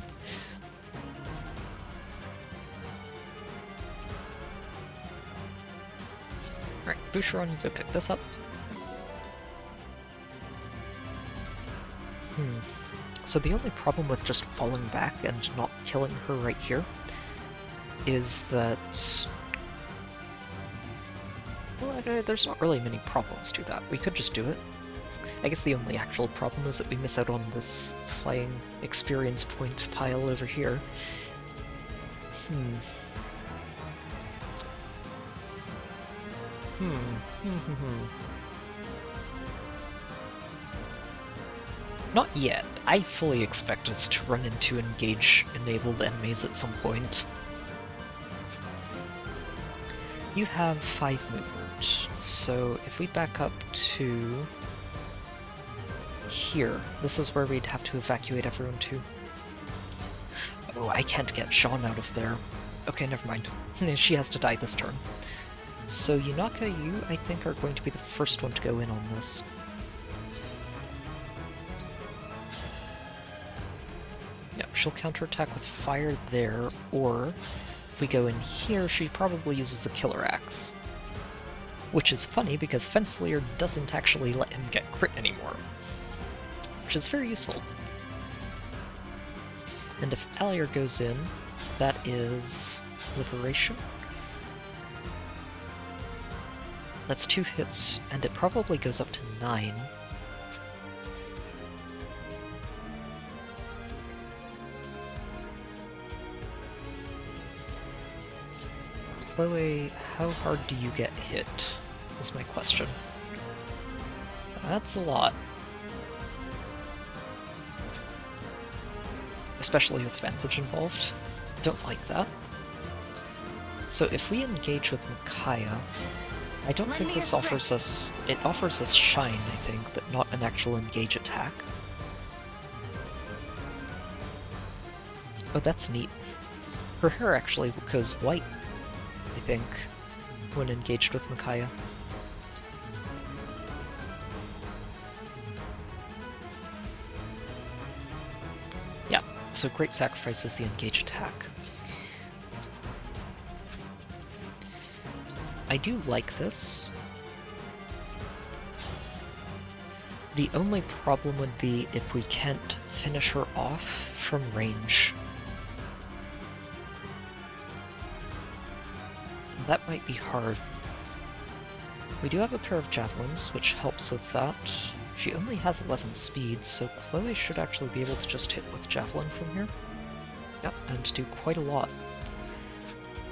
Speaker 1: Alright, Boucheron, you go pick this up. So the only problem with just falling back and not killing her right here is that... well, there's not really many problems to that. We could just do it. I guess the only actual problem is that we miss out on this flying experience point pile over here. Not yet. I fully expect us to run into engage-enabled enemies at some point. You have 5 movement, so if we back up to here, this is where we'd have to evacuate everyone to. Oh, I can't get Sean out of there. Okay, never mind. She has to die this turn. So Yunaka, you, I think, are going to be the first one to go in on this. Yeah, she'll counterattack with fire there, or if we go in here, she probably uses the Killer Axe. Which is funny because Fenslayer doesn't actually let him get crit anymore, which is very useful. And if Allier goes in, that is Liberation. That's 2 hits, and it probably goes up to 9. Chloe, how hard do you get hit, is my question. That's a lot. Especially with Vantage involved. Don't like that. So if we engage with Micaiah, I don't think this offers us... it offers us Shine, I think, but not an actual engage attack. Oh, that's neat. Her hair actually goes white, I think, when engaged with Micaiah. Yeah, so Great Sacrifice is the engage attack. I do like this. The only problem would be if we can't finish her off from range. That might be hard. We do have a pair of javelins, which helps with that. She only has 11 speed, so Chloe should actually be able to just hit with javelin from here. Yep, and do quite a lot.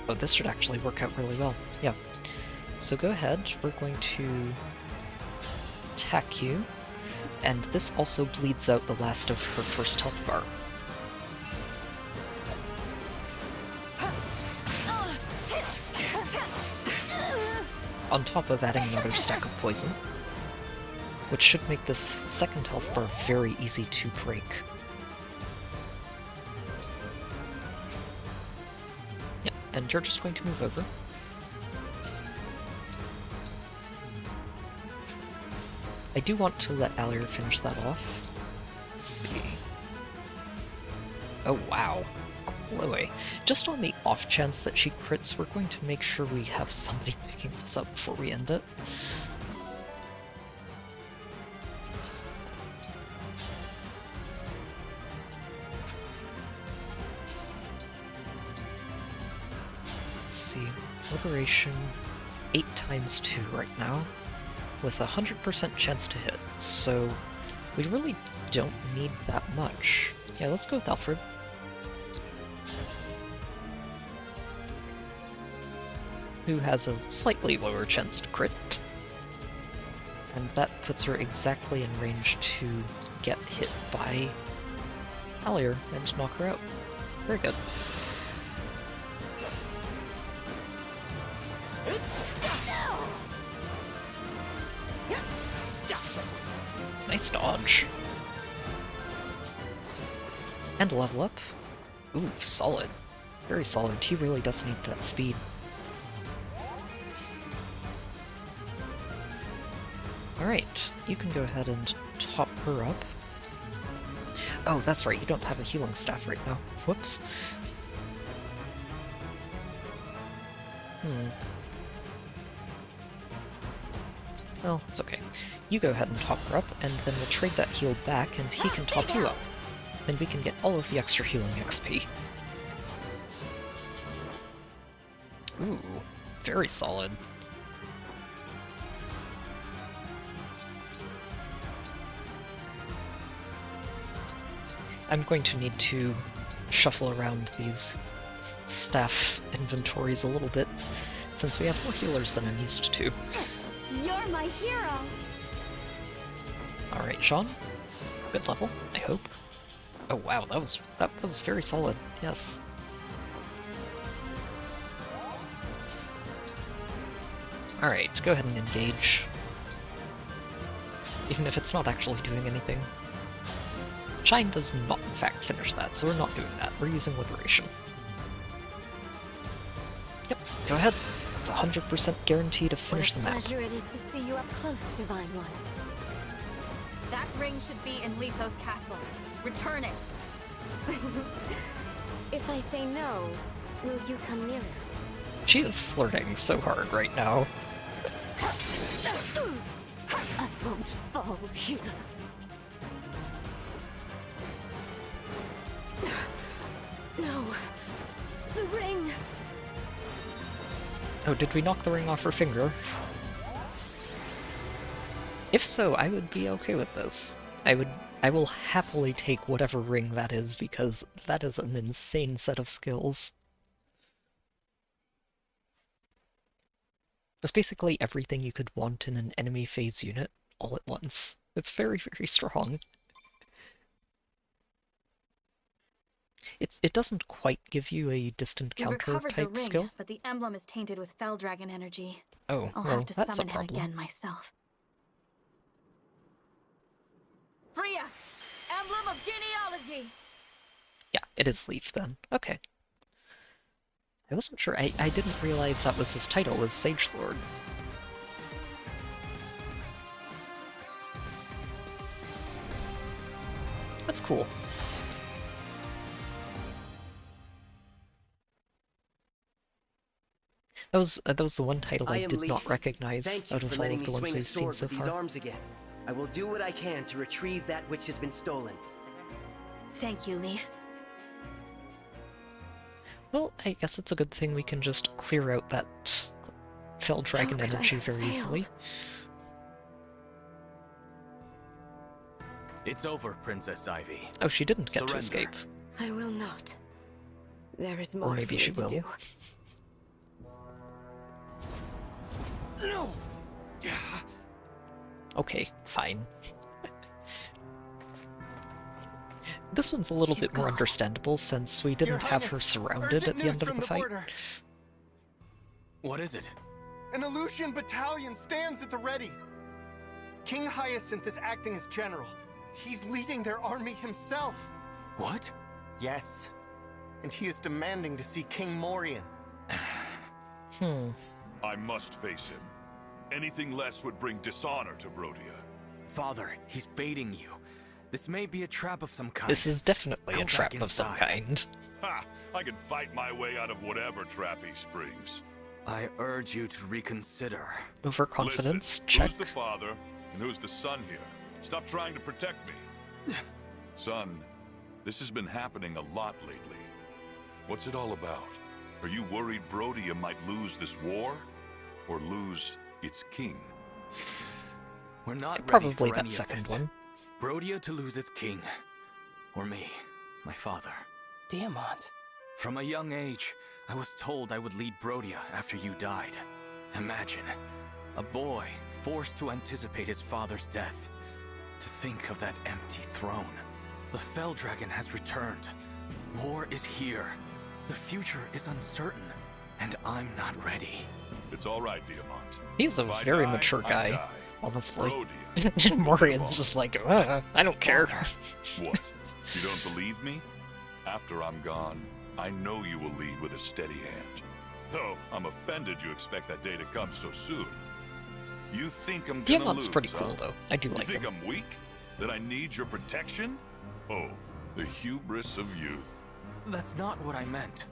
Speaker 1: Oh, this should actually work out really well. Yeah. So go ahead, we're going to attack you, and this also bleeds out the last of her first health bar. On top of adding another stack of poison, which should make this second health bar very easy to break. Yeah, and you're just going to move over. I do want to let Allier finish that off. Let's see. Oh wow. Chloe. Just on the off chance that she crits, we're going to make sure we have somebody picking this up before we end it. Let's see. Liberation is 8 times 2 right now, with a 100% chance to hit, so we really don't need that much. Yeah, let's go with Alfred. who has a slightly lower chance to crit. And that puts her exactly in range to get hit by Allier and knock her out. Very good. Nice dodge. And level up. Ooh, solid. Very solid. He really does need that speed. Alright, you can go ahead and top her up. Oh, that's right, you don't have a healing staff right now. Whoops. Well, it's okay. You go ahead and top her up, and then we'll trade that heal back, and he can top you up. Then we can get all of the extra healing XP. Ooh, very solid. I'm going to need to shuffle around these staff inventories a little bit, since we have more healers than I'm used to.
Speaker 9: You're my hero!
Speaker 1: Alright, Sean. Good level, I hope. Oh wow, that was very solid, yes. Alright, go ahead and engage. Even if it's not actually doing anything. Shine does not in fact finish that, so we're not doing that. We're using Liberation. Yep, go ahead. It's 100% guaranteed to finish the map.
Speaker 9: What a pleasure it is to see you up close, Divine One.
Speaker 4: That ring should be in Lethos Castle. Return it!
Speaker 9: If I say no, will you come nearer?
Speaker 1: She is flirting so hard right now.
Speaker 9: I won't fall here. No. The ring!
Speaker 1: Oh, did we knock the ring off her finger? If so, I would be okay with this. I will happily take whatever ring that is, because that is an insane set of skills. It's basically everything you could want in an enemy phase unit, all at once. It's very, very strong. It doesn't quite give you a distant
Speaker 4: We
Speaker 1: counter
Speaker 4: recovered the
Speaker 1: type
Speaker 4: ring,
Speaker 1: skill.
Speaker 4: but the emblem is tainted with Fell Dragon energy.
Speaker 1: Oh,
Speaker 4: I'll
Speaker 1: well,
Speaker 4: have to
Speaker 1: that's a
Speaker 4: summon him
Speaker 1: problem.
Speaker 4: again myself. Free us! Emblem of genealogy!
Speaker 1: Yeah, it is Leaf then. Okay. I wasn't sure. I didn't realize that was his title, was Sage Lord. That's cool. That was the one title I did not recognize out of all of the ones we've seen so
Speaker 13: these
Speaker 1: far.
Speaker 13: arms again. I will do what I can to retrieve that which has been stolen.
Speaker 4: Thank you, Leaf.
Speaker 1: Well, I guess it's a good thing we can just clear out that Fell Dragon
Speaker 9: How could I
Speaker 1: energy
Speaker 9: have
Speaker 1: very
Speaker 9: failed?
Speaker 1: easily.
Speaker 5: It's over, Princess Ivy.
Speaker 1: Oh, she didn't get to
Speaker 5: Surrender.
Speaker 1: escape.
Speaker 9: I will not. There is more
Speaker 1: Or maybe
Speaker 9: for
Speaker 1: she
Speaker 9: me to
Speaker 1: will.
Speaker 9: do.
Speaker 12: No!
Speaker 1: Okay, fine. This one's a little bit more understandable since we didn't have her surrounded at the end of the fight.
Speaker 5: What is it?
Speaker 8: An Aleutian battalion stands at the ready. King Hyacinth is acting as general. He's leading their army himself.
Speaker 5: What?
Speaker 8: Yes. And he is demanding to see King Morian.
Speaker 2: I must face him. Anything less would bring dishonor to Brodia.
Speaker 5: Father, he's baiting you. This may be a trap of some kind.
Speaker 1: This is definitely
Speaker 5: Go
Speaker 1: a trap
Speaker 5: back
Speaker 1: of some
Speaker 5: inside.
Speaker 1: kind.
Speaker 2: Ha! I can fight my way out of whatever trap he springs.
Speaker 5: I urge you to reconsider.
Speaker 1: Overconfidence,
Speaker 2: Listen,
Speaker 1: check.
Speaker 2: who's the father and who's the son here? Stop trying to protect me. Son, this has been happening a lot lately. What's it all about? Are you worried Brodia might lose this war? Or lose its king?
Speaker 5: We're not ready
Speaker 1: Probably
Speaker 5: for
Speaker 1: that
Speaker 5: any of
Speaker 1: second
Speaker 5: this.
Speaker 1: one.
Speaker 5: Brodia to lose its king. Or me, my father.
Speaker 3: Diamant.
Speaker 5: From a young age, I was told I would lead Brodia after you died. Imagine, a boy forced to anticipate his father's death. To think of that empty throne. The Fell Dragon has returned. War is here. The future is uncertain, and I'm not ready.
Speaker 2: It's all right, Diamant.
Speaker 1: He's a
Speaker 2: If I
Speaker 1: very
Speaker 2: die,
Speaker 1: mature
Speaker 2: I
Speaker 1: guy,
Speaker 2: die.
Speaker 1: honestly.
Speaker 2: Brodia
Speaker 1: And Morian's just like, I don't care.
Speaker 2: What? You don't believe me? After I'm gone, I know you will lead with a steady hand. Though I'm offended you expect that day to come so soon. You think I'm gonna
Speaker 1: Diamant's
Speaker 2: lose,
Speaker 1: pretty
Speaker 2: huh?
Speaker 1: cool, though. I do like
Speaker 2: You think
Speaker 1: him.
Speaker 2: I'm weak? That I need your protection? Oh, the hubris of youth.
Speaker 5: That's not what I meant.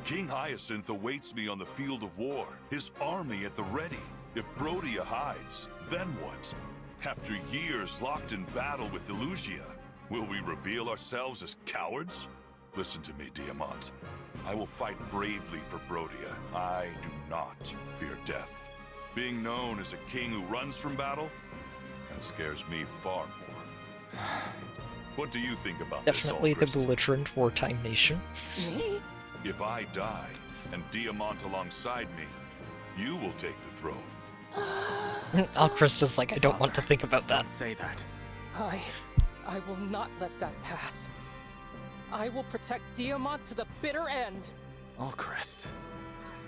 Speaker 2: King Hyacinth awaits me on the field of war, his army at the ready. If Brodia hides, then what? After years locked in battle with Illusia, will we reveal ourselves as cowards? Listen to me, Diamant. I will fight bravely for Brodia. I do not fear death. Being known as a king who runs from battle, that scares me far more. What do you think about
Speaker 1: Definitely the
Speaker 2: this, Algrist?
Speaker 1: belligerent wartime nation.
Speaker 3: Me?
Speaker 2: If I die, and Diamant alongside me, you will take the throne.
Speaker 1: Alcrista's like, I don't want to think about that.
Speaker 5: Don't say that.
Speaker 3: I will not let that pass. I will protect Diamant to the bitter end.
Speaker 5: Alcrest.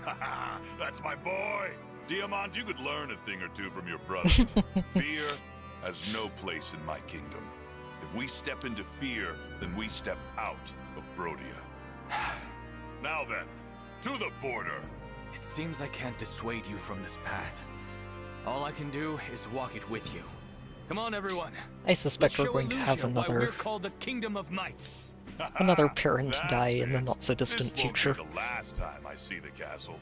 Speaker 2: Haha, that's my boy! Diamant, you could learn a thing or two from your brother. Fear has no place in my kingdom. If we step into fear, then we step out of Brodia. Now then, to the border!
Speaker 5: It seems I can't dissuade you from this path. All I can do is walk it with you. Come on, everyone.
Speaker 1: I suspect
Speaker 5: Let's
Speaker 1: we're going
Speaker 5: show
Speaker 1: to have
Speaker 5: Illusia why we're
Speaker 1: another
Speaker 5: called the Kingdom of Night.
Speaker 1: another parent
Speaker 2: That's
Speaker 1: die in the
Speaker 2: it.
Speaker 1: not-so-distant
Speaker 2: This won't
Speaker 1: future.
Speaker 2: be the last time I see the castle.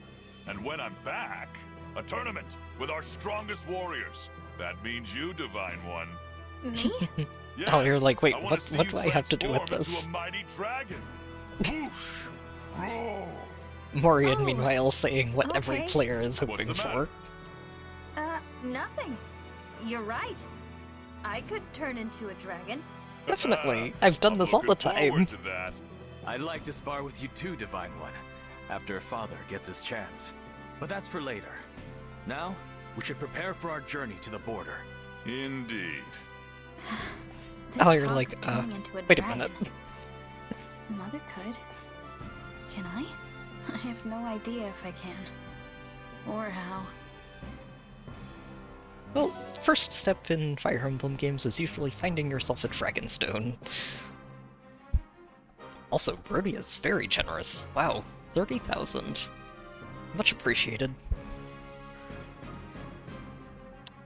Speaker 2: And when I'm back, a tournament with our strongest warriors. That means you, Divine One.
Speaker 4: Me?
Speaker 2: Yes,
Speaker 1: Oh, you're like, wait,
Speaker 2: I wanna
Speaker 1: what
Speaker 2: see
Speaker 1: do
Speaker 2: you
Speaker 1: I have to do with
Speaker 2: transform
Speaker 1: this?
Speaker 2: into a mighty dragon. Whoosh! Roar!
Speaker 1: Morian,
Speaker 4: Oh,
Speaker 1: meanwhile, saying what every
Speaker 4: okay.
Speaker 1: player is
Speaker 2: What's
Speaker 1: hoping
Speaker 2: the matter?
Speaker 1: for.
Speaker 4: Nothing. You're right. I could turn into a dragon.
Speaker 1: Definitely. I've done
Speaker 2: I'm
Speaker 1: this all the
Speaker 2: looking
Speaker 1: time.
Speaker 2: forward to that.
Speaker 5: I'd like to spar with you too, Divine One, after Father gets his chance. But that's for later. Now, we should prepare for our journey to the border.
Speaker 2: Indeed.
Speaker 1: Oh, you're
Speaker 4: talk
Speaker 1: like,
Speaker 4: of turning into a
Speaker 1: wait a
Speaker 4: dragon.
Speaker 1: minute.
Speaker 4: Mother could. Can I? I have no idea if I can. Or how.
Speaker 1: Well, first step in Fire Emblem games is usually finding yourself a Dragonstone. Also, Brodia is very generous. Wow, 30,000. Much appreciated.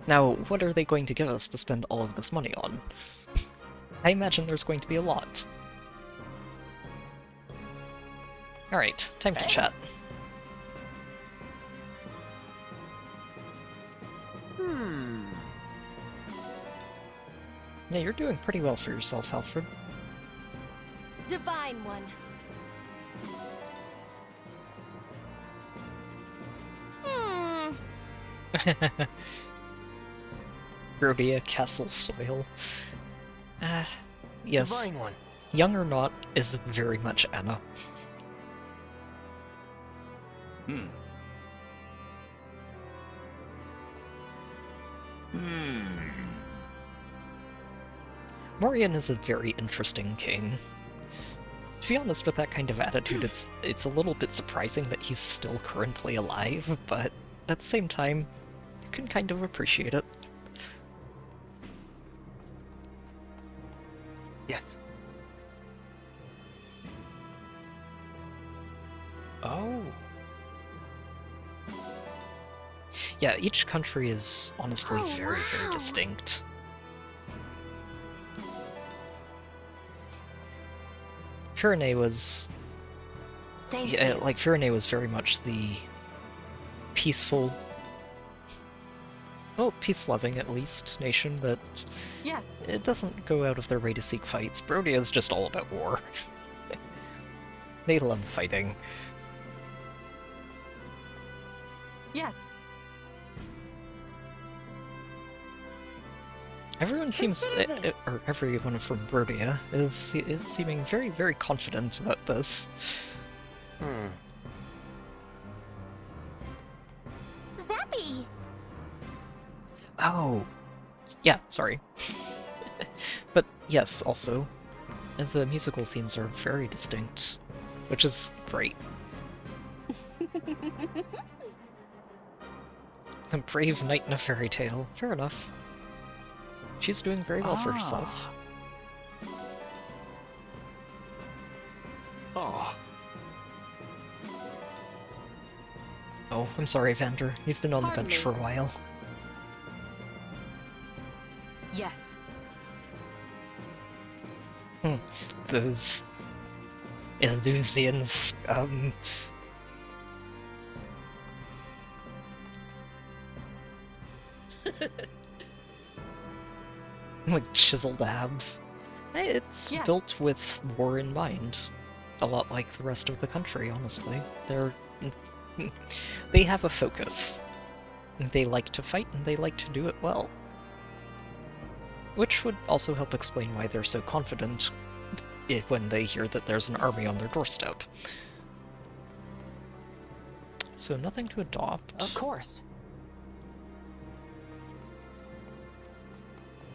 Speaker 1: Now, what are they going to give us to spend all of this money on? I imagine there's going to be a lot. Alright, time to chat. Yeah, you're doing pretty well for yourself, Alfred.
Speaker 9: Divine One.
Speaker 1: Brodia Castle Soil. Yes.
Speaker 10: Divine One.
Speaker 1: Young or not is very much Anna. Morian is a very interesting king. To be honest, with that kind of attitude, it's a little bit surprising that he's still currently alive, but at the same time, you can kind of appreciate it.
Speaker 10: Yes. Oh.
Speaker 1: Yeah, each country is honestly very
Speaker 4: wow.
Speaker 1: distinct. Pyrenae was...
Speaker 4: Thank
Speaker 1: yeah,
Speaker 4: you.
Speaker 1: like, Pyrenae was very much the peaceful... well, peace-loving, at least, nation that...
Speaker 4: Yes.
Speaker 1: it doesn't go out of their way to seek fights. Brodia is just all about war. They love fighting.
Speaker 4: Yes.
Speaker 1: Everyone seems,
Speaker 4: Consider this.
Speaker 1: or everyone from Brodia is seeming very, very confident about this.
Speaker 11: me!
Speaker 1: Oh, yeah, sorry. But yes, also, the musical themes are very distinct, which is great. A brave knight in a fairy tale. Fair enough. She's doing very well for herself.
Speaker 7: Oh.
Speaker 1: Oh, I'm sorry, Vander. You've been on the bench for a while.
Speaker 4: Yes.
Speaker 1: Those Illusians, like chiseled abs. It's built with war in mind. A lot like the rest of the country, honestly. They have a focus. They like to fight, and they like to do it well. Which would also help explain why they're so confident when they hear that there's an army on their doorstep. So nothing to adopt.
Speaker 3: Of course.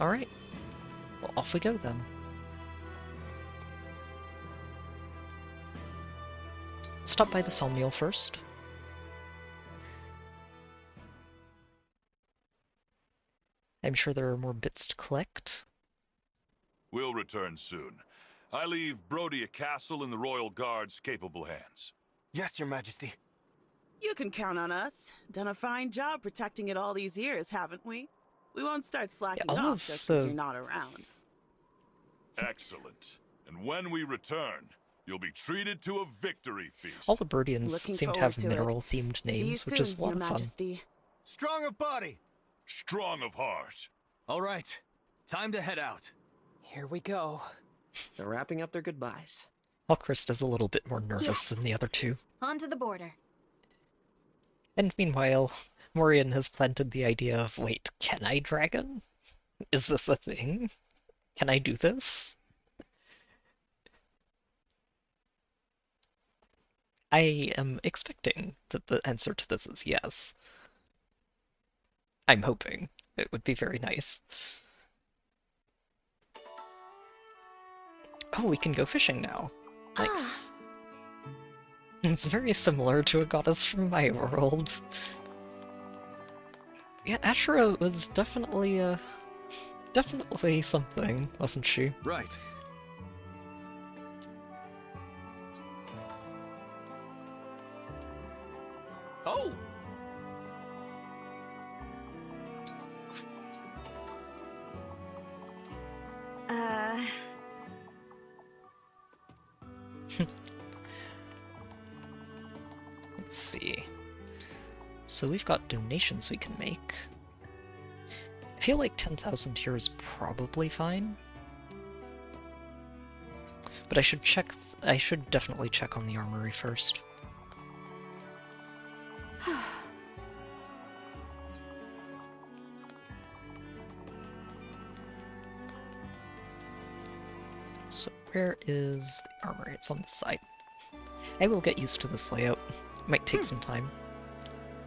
Speaker 1: Alright. Well, off we go then. Stop by the Somniel first. I'm sure there are more bits to collect.
Speaker 2: We'll return soon. I leave Brodia Castle in the Royal Guard's capable hands.
Speaker 8: Yes, Your Majesty.
Speaker 14: You can count on us. Done a fine job protecting it all these years, haven't we? We won't start slacking off just because you're not around.
Speaker 2: Excellent. And when we return, you'll be treated to a victory feast.
Speaker 1: All the Birdians seem to have mineral-themed names, which is a lot of fun.
Speaker 8: Strong of body!
Speaker 2: Strong of heart.
Speaker 5: All right, time to head out.
Speaker 3: Here we go.
Speaker 6: They're wrapping up their goodbyes.
Speaker 1: Alcrista's a little bit more nervous than the other two.
Speaker 4: On to the border.
Speaker 1: And meanwhile, Morian has planted the idea of, wait, can I dragon? Is this a thing? Can I do this? I am expecting that the answer to this is yes. I'm hoping. It would be very nice. Oh, we can go fishing now. Nice. It's very similar to a goddess from my world. Yeah, Ashura was definitely something, wasn't she?
Speaker 5: Right.
Speaker 10: Oh!
Speaker 1: Let's see. So we've got donations we can make. I feel like 10,000 here is probably fine. But I should check, I should definitely check on the armory first. So where is the armory? It's on the side. I will get used to this layout. It might take some time.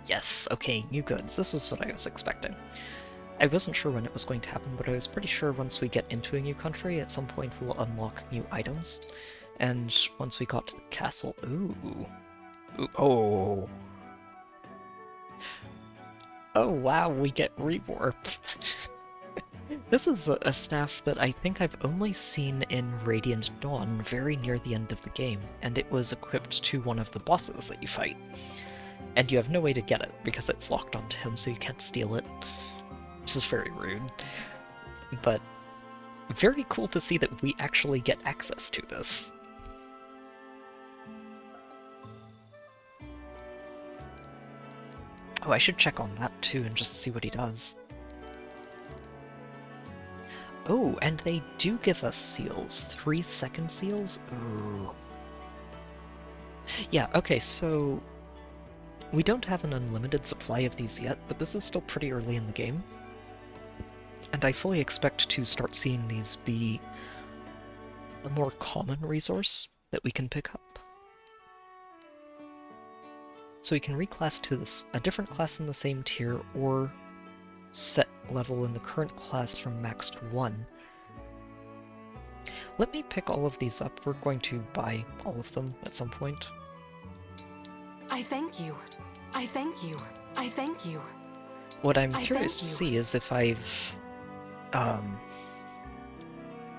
Speaker 1: Yes, okay, new goods. This is what I was expecting. I wasn't sure when it was going to happen, but I was pretty sure once we get into a new country, at some point we'll unlock new items. And once we got to the castle... Ooh. Oh. Oh wow, we get rewarp. This is a staff that I think I've only seen in Radiant Dawn very near the end of the game, and it was equipped to one of the bosses that you fight. And you have no way to get it, because it's locked onto him, so you can't steal it. Which is very rude. But very cool to see that we actually get access to this. Oh, I should check on that too, and just see what he does. Oh, and they do give us seals. 3-second seals? Ooh. Yeah, okay, so... we don't have an unlimited supply of these yet, but this is still pretty early in the game. And I fully expect to start seeing these be a more common resource that we can pick up. So we can reclass to a different class in the same tier, or set level in the current class from max to 1. Let me pick all of these up. We're going to buy all of them at some point.
Speaker 15: I thank you. I thank you. I thank you.
Speaker 1: What I'm curious to see is if I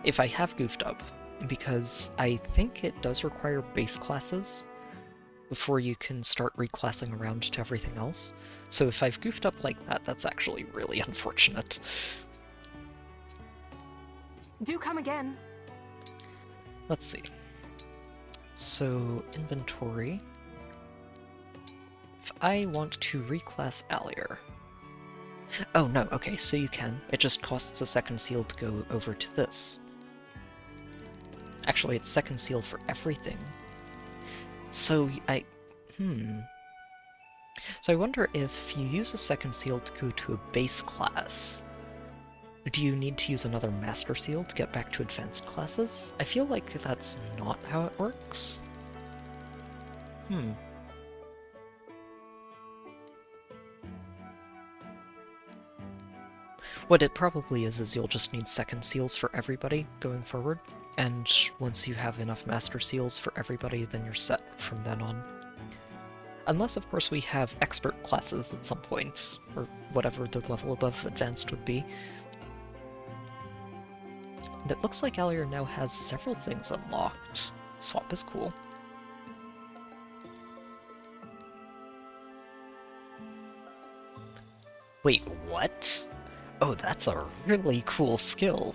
Speaker 1: have goofed up, because I think it does require base classes before you can start reclassing around to everything else. So if I've goofed up like that, that's actually really unfortunate.
Speaker 15: Do come again.
Speaker 1: Let's see. So, inventory. If I want to reclass Allier... Oh no, okay, so you can. It just costs a second seal to go over to this. Actually, it's second seal for everything. So So I wonder if you use a second seal to go to a base class, do you need to use another master seal to get back to advanced classes? I feel like that's not how it works. What it probably is you'll just need second seals for everybody going forward, and once you have enough master seals for everybody, then you're set from then on. Unless, of course, we have expert classes at some point, or whatever the level above advanced would be. And it looks like Allier now has several things unlocked. Swap is cool. Wait, what? Oh, that's a really cool skill.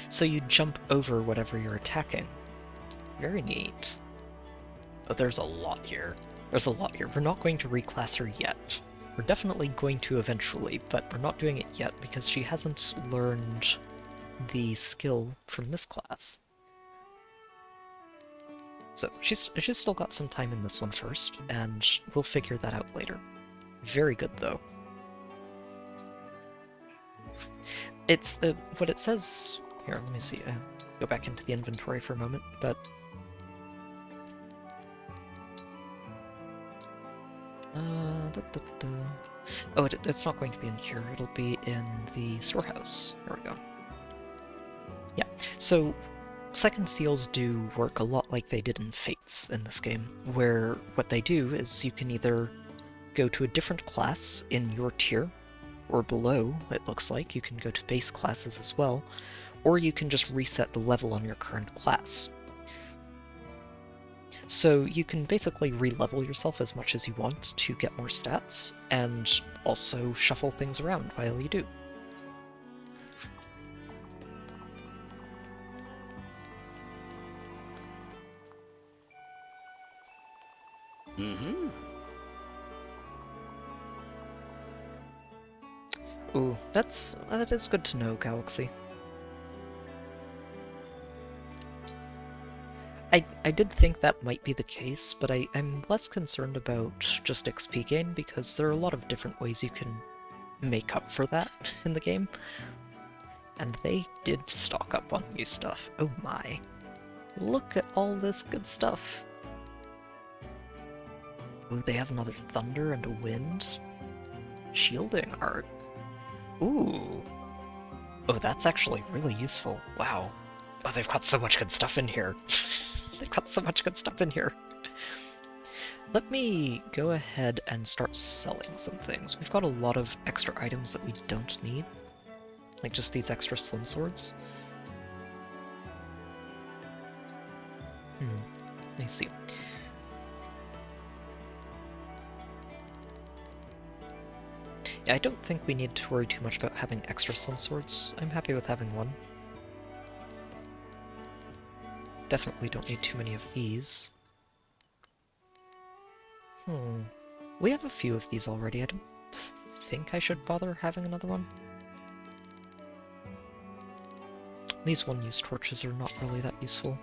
Speaker 1: So you jump over whatever you're attacking. Very neat. Oh, there's a lot here. There's a lot here. We're not going to reclass her yet. We're definitely going to eventually, but we're not doing it yet because she hasn't learned the skill from this class. So she's still got some time in this one first, and we'll figure that out later. Very good, though. It's what it says. Here, let me see. Go back into the inventory for a moment, but oh, it's not going to be in here. It'll be in the storehouse. There we go. Yeah. So second seals do work a lot like they did in Fates in this game, where what they do is you can either go to a different class in your tier, or below, it looks like. You can go to base classes as well, or you can just reset the level on your current class. So you can basically re-level yourself as much as you want to get more stats, and also shuffle things around while you do. Ooh, that is good to know, Galaxy. I did think that might be the case, but I'm less concerned about just XP gain, because there are a lot of different ways you can make up for that in the game. And they did stock up on new stuff. Oh my. Look at all this good stuff. Ooh, they have another thunder and a wind. Shielding art. Ooh. Oh, that's actually really useful. Wow. Oh, they've got so much good stuff in here. They've got so much good stuff in here. Let me go ahead and start selling some things. We've got a lot of extra items that we don't need. Like just these extra slim swords. Let me see. Yeah, I don't think we need to worry too much about having extra slim swords. I'm happy with having one. Definitely don't need too many of these. We have a few of these already. I don't think I should bother having another one. These one-use torches are not really that useful.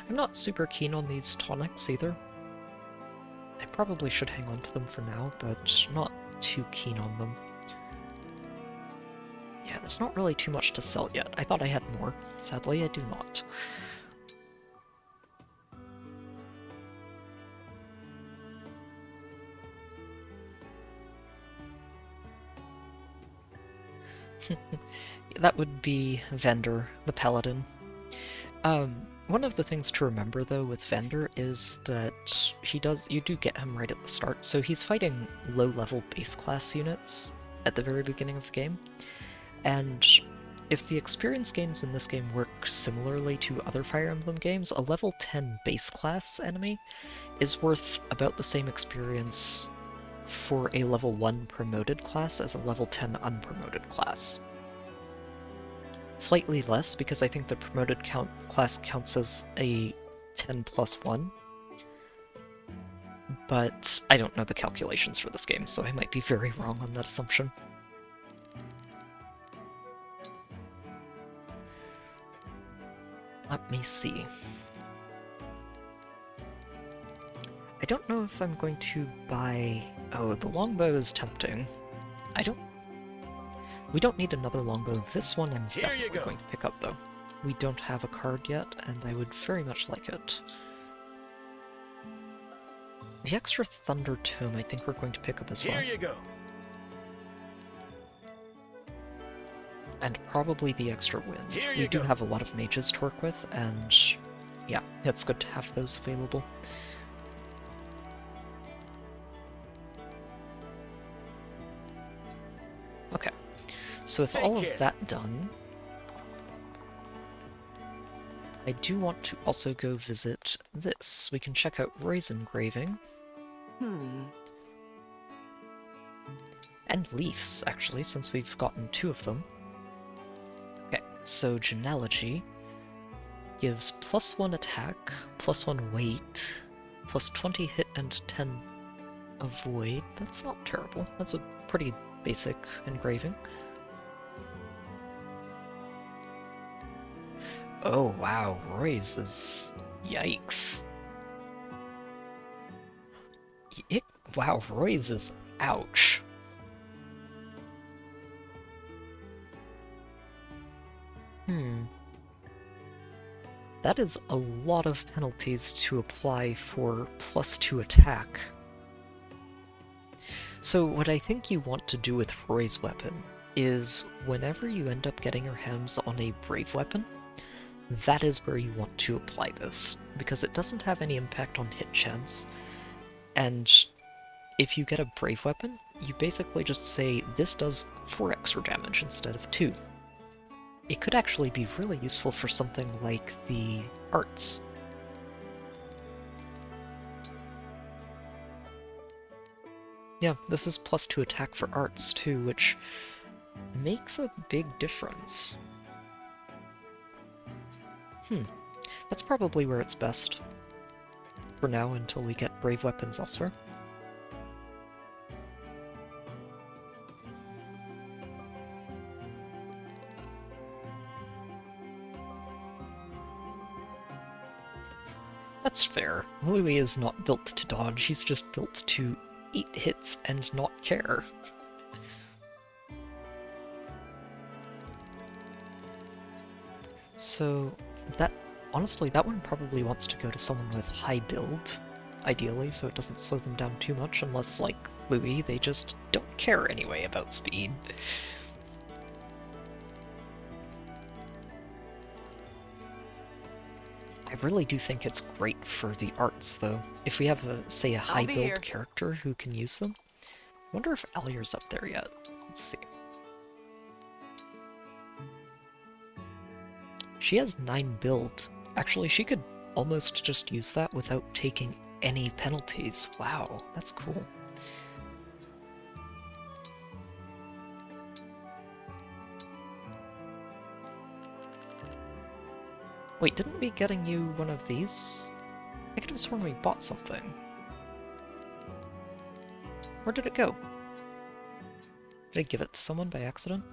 Speaker 1: I'm not super keen on these tonics either. I probably should hang on to them for now, but not too keen on them. There's not really too much to sell yet. I thought I had more. Sadly, I do not. That would be Vendor, the Paladin. One of the things to remember though with Vendor is that you do get him right at the start, so he's fighting low-level base class units at the very beginning of the game, and if the experience gains in this game work similarly to other Fire Emblem games, a level 10 base class enemy is worth about the same experience for a level 1 promoted class as a level 10 unpromoted class. Slightly less, because I think the promoted class counts as a 10 plus 1. But I don't know the calculations for this game, so I might be very wrong on that assumption. Let me see. I don't know if I'm going to buy... Oh, the longbow is tempting. We don't need another longbow. This one I'm definitely going to pick up, though. We don't have a card yet, and I would very much like it. The extra Thunder Tome I think we're going to pick up as well.
Speaker 7: Here you go.
Speaker 1: And probably the extra Wind. We do have a lot of mages to work with, and yeah, it's good to have those available. Okay. So with all of that done, I do want to also go visit this. We can check out Roy's engraving. And Leaf's, actually, since we've gotten 2 of them. Okay, so Genealogy gives +1 attack, +1 weight, +20 hit and 10 avoid. That's not terrible. That's a pretty basic engraving. Oh wow, Roy's is... yikes. Wow, Roy's is... ouch. That is a lot of penalties to apply for +2 attack. So what I think you want to do with Roy's weapon is whenever you end up getting your hands on a brave weapon, that is where you want to apply this, because it doesn't have any impact on hit chance, and if you get a brave weapon, you basically just say, this does 4 extra damage instead of 2. It could actually be really useful for something like the arts. Yeah, this is +2 attack for arts too, which makes a big difference. That's probably where it's best for now until we get brave weapons elsewhere. That's fair. Louis is not built to dodge, he's just built to eat hits and not care. So, honestly, that one probably wants to go to someone with high build, ideally, so it doesn't slow them down too much, unless, like Louis, they just don't care anyway about speed. I really do think it's great for the arts, though. If we have, say, a high build character who can use them. I wonder if Alier's up there yet. Let's see. She has 9 build. Actually, she could almost just use that without taking any penalties. Wow, that's cool. Wait, didn't we getting you one of these? I could have sworn we bought something. Where did it go? Did I give it to someone by accident?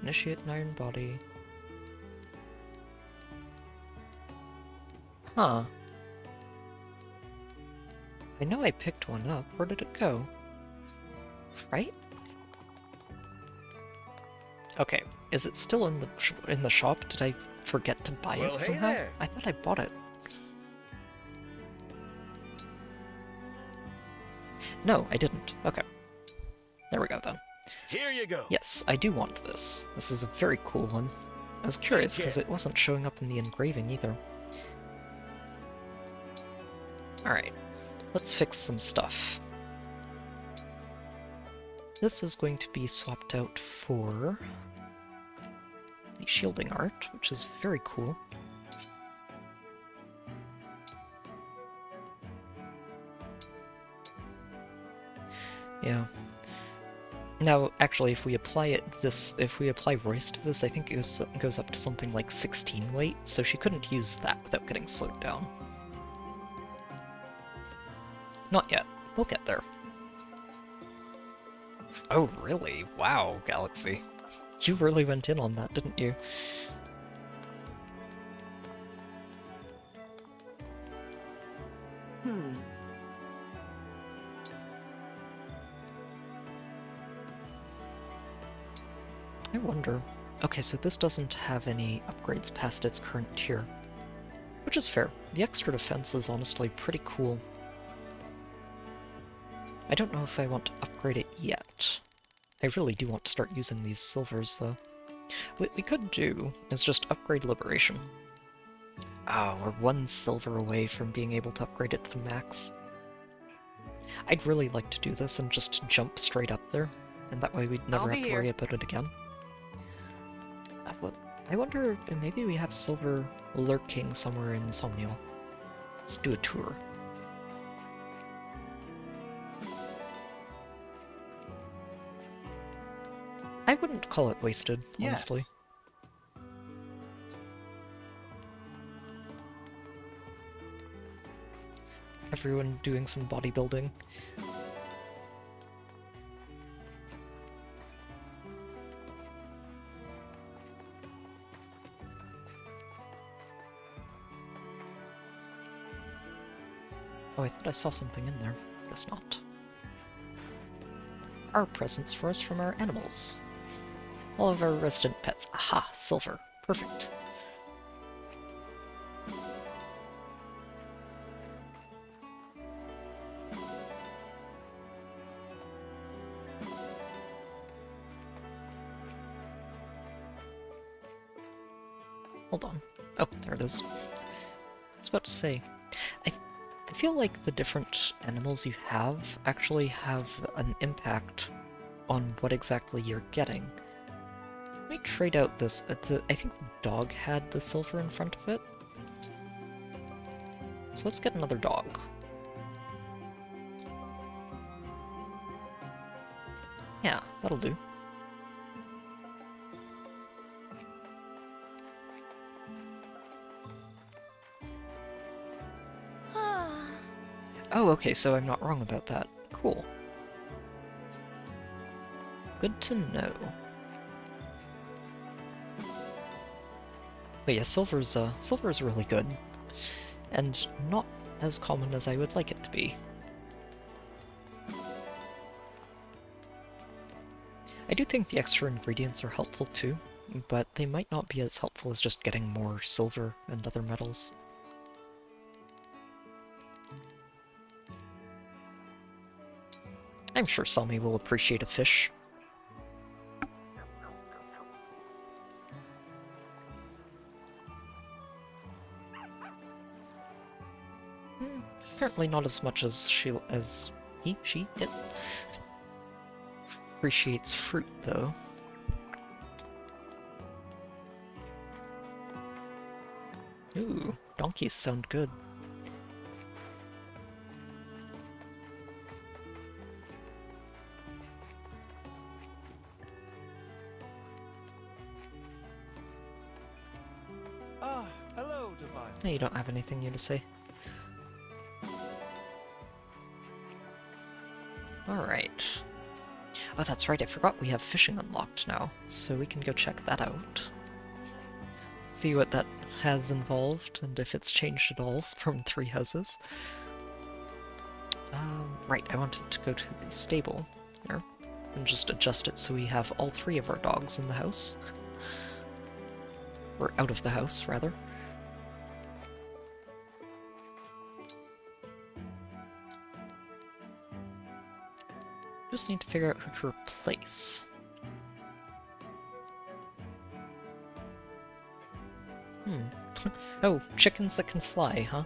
Speaker 1: Initiate an iron body. Huh. I know I picked one up. Where did it go? Right? Okay, is it still in the shop? Did I forget to buy it somehow?
Speaker 16: There.
Speaker 1: I thought I bought it. No, I didn't. Okay. There we go then.
Speaker 16: Here you go.
Speaker 1: Yes, I do want this. This is a very cool one. I was curious because it wasn't showing up in the engraving either. Alright, let's fix some stuff. This is going to be swapped out for the shielding art, which is very cool. Yeah. Now, actually, if we apply Royce to this, I think it goes up to something like 16 weight, so she couldn't use that without getting slowed down. Not yet. We'll get there. Oh, really? Wow, Galaxy. You really went in on that, didn't you? I wonder... Okay, so this doesn't have any upgrades past its current tier. Which is fair. The extra defense is honestly pretty cool. I don't know if I want to upgrade it yet. I really do want to start using these silvers, though. What we could do is just upgrade Liberation. Oh, we're 1 silver away from being able to upgrade it to the max. I'd really like to do this and just jump straight up there, and that way we'd never have to worry about it again. I wonder if maybe we have silver lurking somewhere in Somniel. Let's do a tour. I wouldn't call it wasted, honestly.
Speaker 16: Yes.
Speaker 1: Everyone doing some bodybuilding. Oh, I thought I saw something in there. Guess not. Our presents for us from our animals. All of our resident pets. Aha! Silver. Perfect. Hold on. Oh, there it is. I was about to say, I feel like the different animals you have actually have an impact on what exactly you're getting. Let me trade out this. I think the dog had the silver in front of it. So let's get another dog. Yeah, that'll do. Oh, okay, so I'm not wrong about that. Cool. Good to know. But yeah, silver's really good. And not as common as I would like it to be. I do think the extra ingredients are helpful too, but they might not be as helpful as just getting more silver and other metals. I'm sure Selmy will appreciate a fish. Apparently not as much as she appreciates fruit, though. Ooh, donkeys sound good.
Speaker 16: Hello, Divine.
Speaker 1: Hey, you don't have anything new to say? Alright. Oh, that's right, I forgot we have fishing unlocked now, so we can go check that out. See what that has involved, and if it's changed at all from 3 houses. Right, I wanted to go to the stable here. and just adjust it so we have all 3 of our dogs in the house. Or out of the house, rather. Just need to figure out who to replace. Oh, chickens that can fly, huh?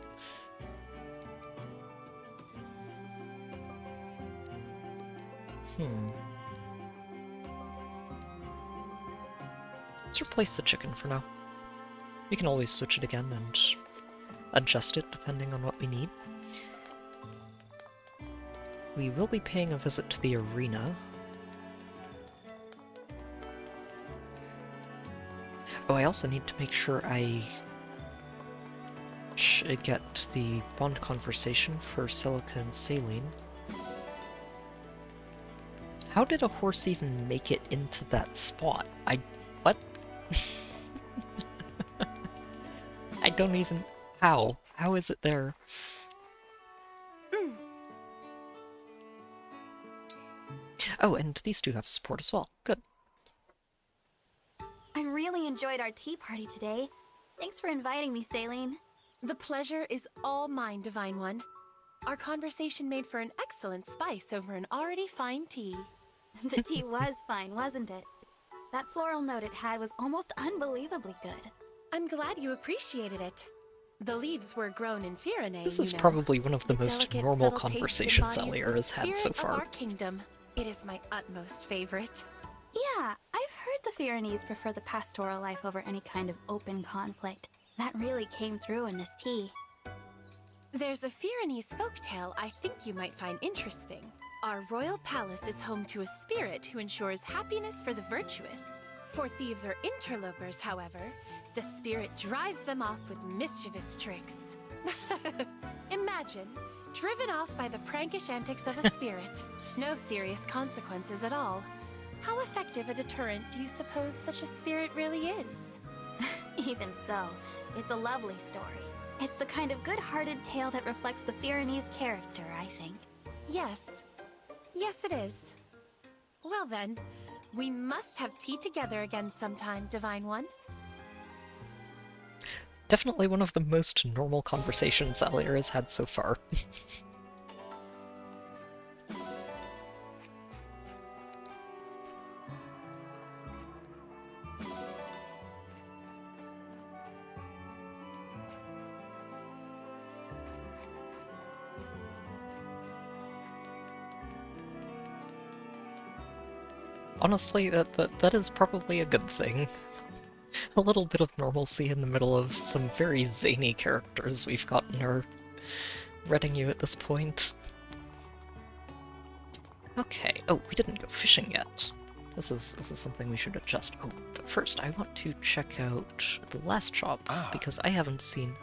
Speaker 1: Let's replace the chicken for now. We can always switch it again and adjust it depending on what we need. We will be paying a visit to the arena. Oh, I also need to make sure I get the bond conversation for Silica and Saline. How did a horse even make it into that spot? What? I don't even... How? How is it there? Oh, and these two have support as well. Good.
Speaker 4: I really enjoyed our tea party today. Thanks for inviting me, Saline.
Speaker 11: The pleasure is all mine, Divine One. Our conversation made for an excellent spice over an already fine tea.
Speaker 4: The tea was fine, wasn't it? That floral note it had was almost unbelievably good.
Speaker 11: I'm glad you appreciated it. The leaves were grown in Firene,
Speaker 1: This is probably one of the most normal conversations Alier has had so far.
Speaker 11: Our kingdom. It is my utmost favorite.
Speaker 4: Yeah, I've heard the Firenese prefer the pastoral life over any kind of open conflict. That really came through in this tea.
Speaker 11: There's a Firenese folktale I think you might find interesting. Our royal palace is home to a spirit who ensures happiness for the virtuous. For thieves or interlopers, however, the spirit drives them off with mischievous tricks. Imagine, driven off by the prankish antics of a spirit. No serious consequences at all. How effective a deterrent do you suppose such a spirit really is?
Speaker 4: Even so, it's a lovely story. It's the kind of good-hearted tale that reflects the Firenese character, I think.
Speaker 11: Yes. Yes, it is. Well then, we must have tea together again sometime, Divine One.
Speaker 1: Definitely one of the most normal conversations Alier has had so far. Honestly, that is probably a good thing. A little bit of normalcy in the middle of some very zany characters we've got in our retinue at this point. Okay, oh, we didn't go fishing yet. This is something we should adjust. Oh, but first I want to check out the last shop, because I haven't seen...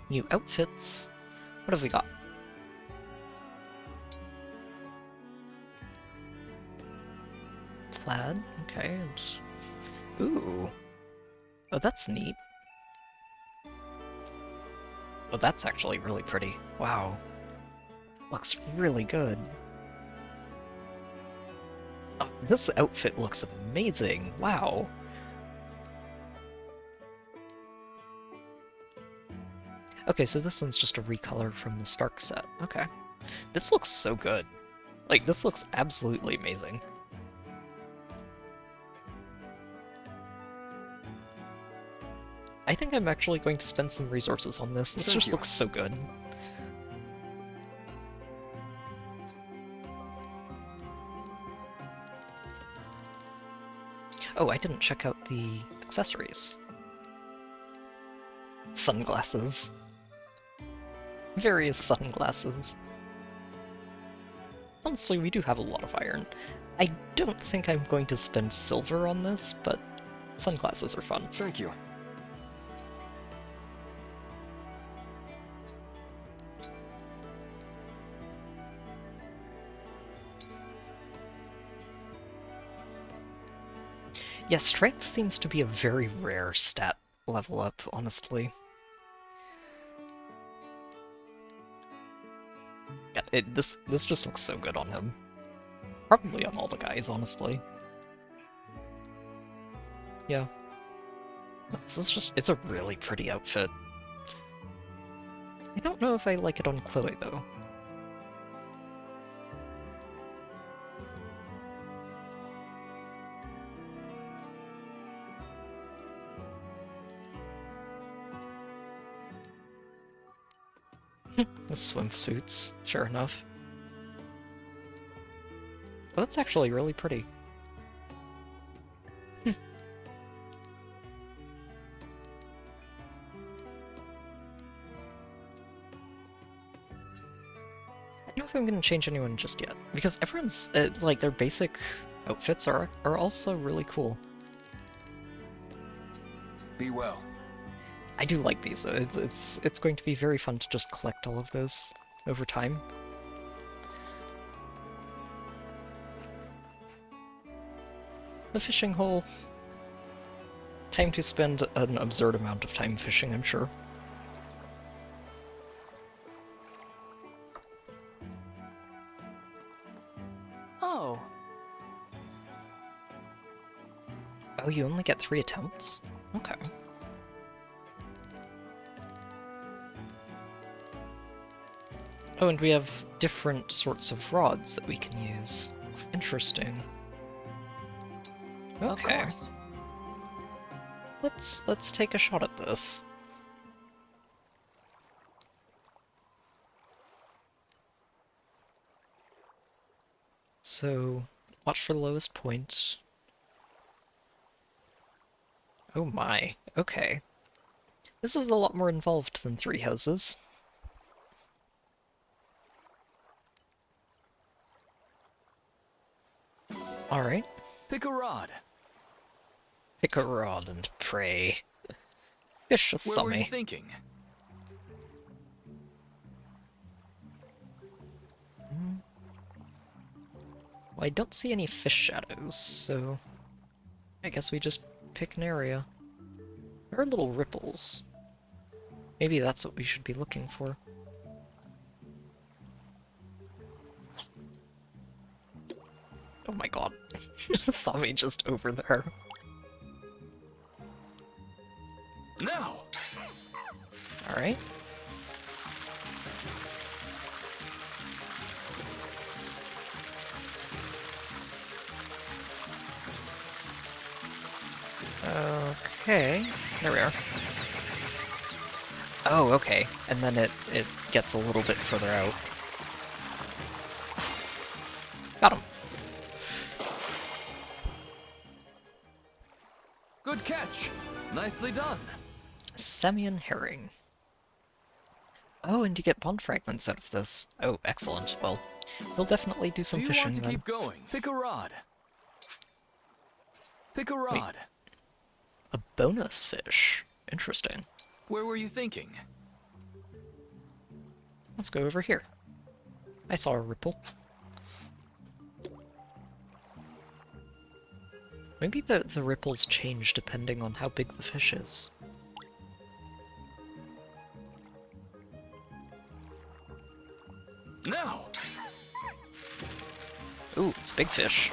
Speaker 1: new outfits. What have we got? Plaid, okay, and... Ooh. Oh, that's neat. Oh, that's actually really pretty. Wow. Looks really good. Oh, this outfit looks amazing. Wow. Okay, so this one's just a recolor from the Stark set. Okay. This looks so good. Like, this looks absolutely amazing. I think I'm actually going to spend some resources on this. This just looks so good. Oh, I didn't check out the accessories. Sunglasses. Various sunglasses. Honestly, we do have a lot of iron. I don't think I'm going to spend silver on this, but sunglasses are fun.
Speaker 12: Thank you.
Speaker 1: Yeah, strength seems to be a very rare stat level up, honestly. Yeah, this just looks so good on him. Probably on all the guys, honestly. Yeah. This is just, it's a really pretty outfit. I don't know if I like it on Chloe, though. The swimsuits, sure enough. But that's actually really pretty. I don't know if I'm gonna change anyone just yet, because everyone's, like, their basic outfits are also really cool.
Speaker 7: Be well.
Speaker 1: I do like these, though. It's going to be very fun to just collect all of those over time. The fishing hole. Time to spend an absurd amount of time fishing, I'm sure.
Speaker 3: Oh.
Speaker 1: Oh, you only get 3 attempts? Okay. Oh, and we have different sorts of rods that we can use. Interesting. Okay.
Speaker 3: Of course.
Speaker 1: Let's take a shot at this. So, watch for the lowest point. Oh my, okay. This is a lot more involved than 3 houses. Alright.
Speaker 5: Pick a rod.
Speaker 1: Pick a rod and pray. Fish a
Speaker 5: Where
Speaker 1: summy.
Speaker 5: were you thinking?
Speaker 1: Well, I don't see any fish shadows, so I guess we just pick an area. There are little ripples. Maybe that's what we should be looking for. Oh my god. Saw me just over there.
Speaker 5: Now!
Speaker 1: Alright. Okay, there we are. Oh, okay, and then it gets a little bit further out. Got him.
Speaker 5: Good catch! Nicely done!
Speaker 1: Semian herring. Oh, and you get bond fragments out of this. Oh, excellent. Well, we'll definitely do some fishing then.
Speaker 5: Do you want to keep going? Pick a rod. Pick a rod.
Speaker 1: Wait. A bonus fish. Interesting.
Speaker 5: Where were you thinking?
Speaker 1: Let's go over here. I saw a ripple. Maybe the ripples change depending on how big the fish is.
Speaker 5: Now!
Speaker 1: Ooh, it's big fish.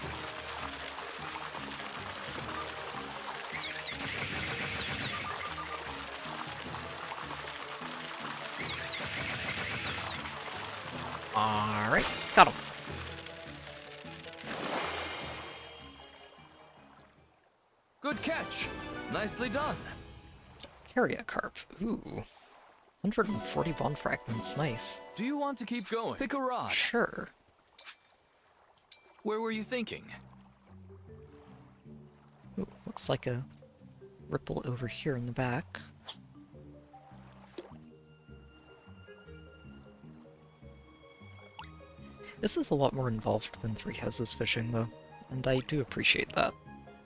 Speaker 1: Alright, got him.
Speaker 5: Good catch! Nicely done!
Speaker 1: Carry a carp. Ooh. 140 bond fragments, nice.
Speaker 5: Do you want to keep going? Pick a rod.
Speaker 1: Sure.
Speaker 5: Where were you thinking?
Speaker 1: Ooh, looks like a ripple over here in the back. This is a lot more involved than Three Houses fishing, though, and I do appreciate that.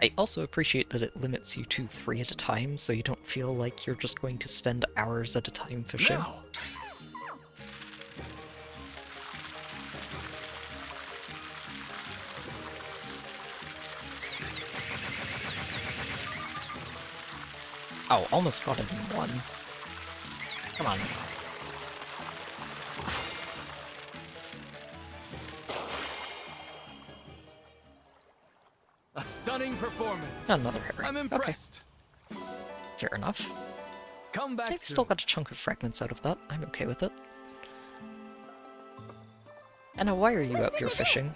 Speaker 1: I also appreciate that it limits you to 3 at a time, so you don't feel like you're just going to spend hours at a time fishing.
Speaker 5: Now.
Speaker 1: Oh, almost got it in 1. Come on.
Speaker 5: stunning performance.
Speaker 1: Another Harry.
Speaker 5: I'm impressed.
Speaker 1: Okay. Fair enough.
Speaker 5: Come back
Speaker 1: I've
Speaker 5: soon.
Speaker 1: still got a chunk of fragments out of that. I'm okay with it. And now, why are you out here fishing?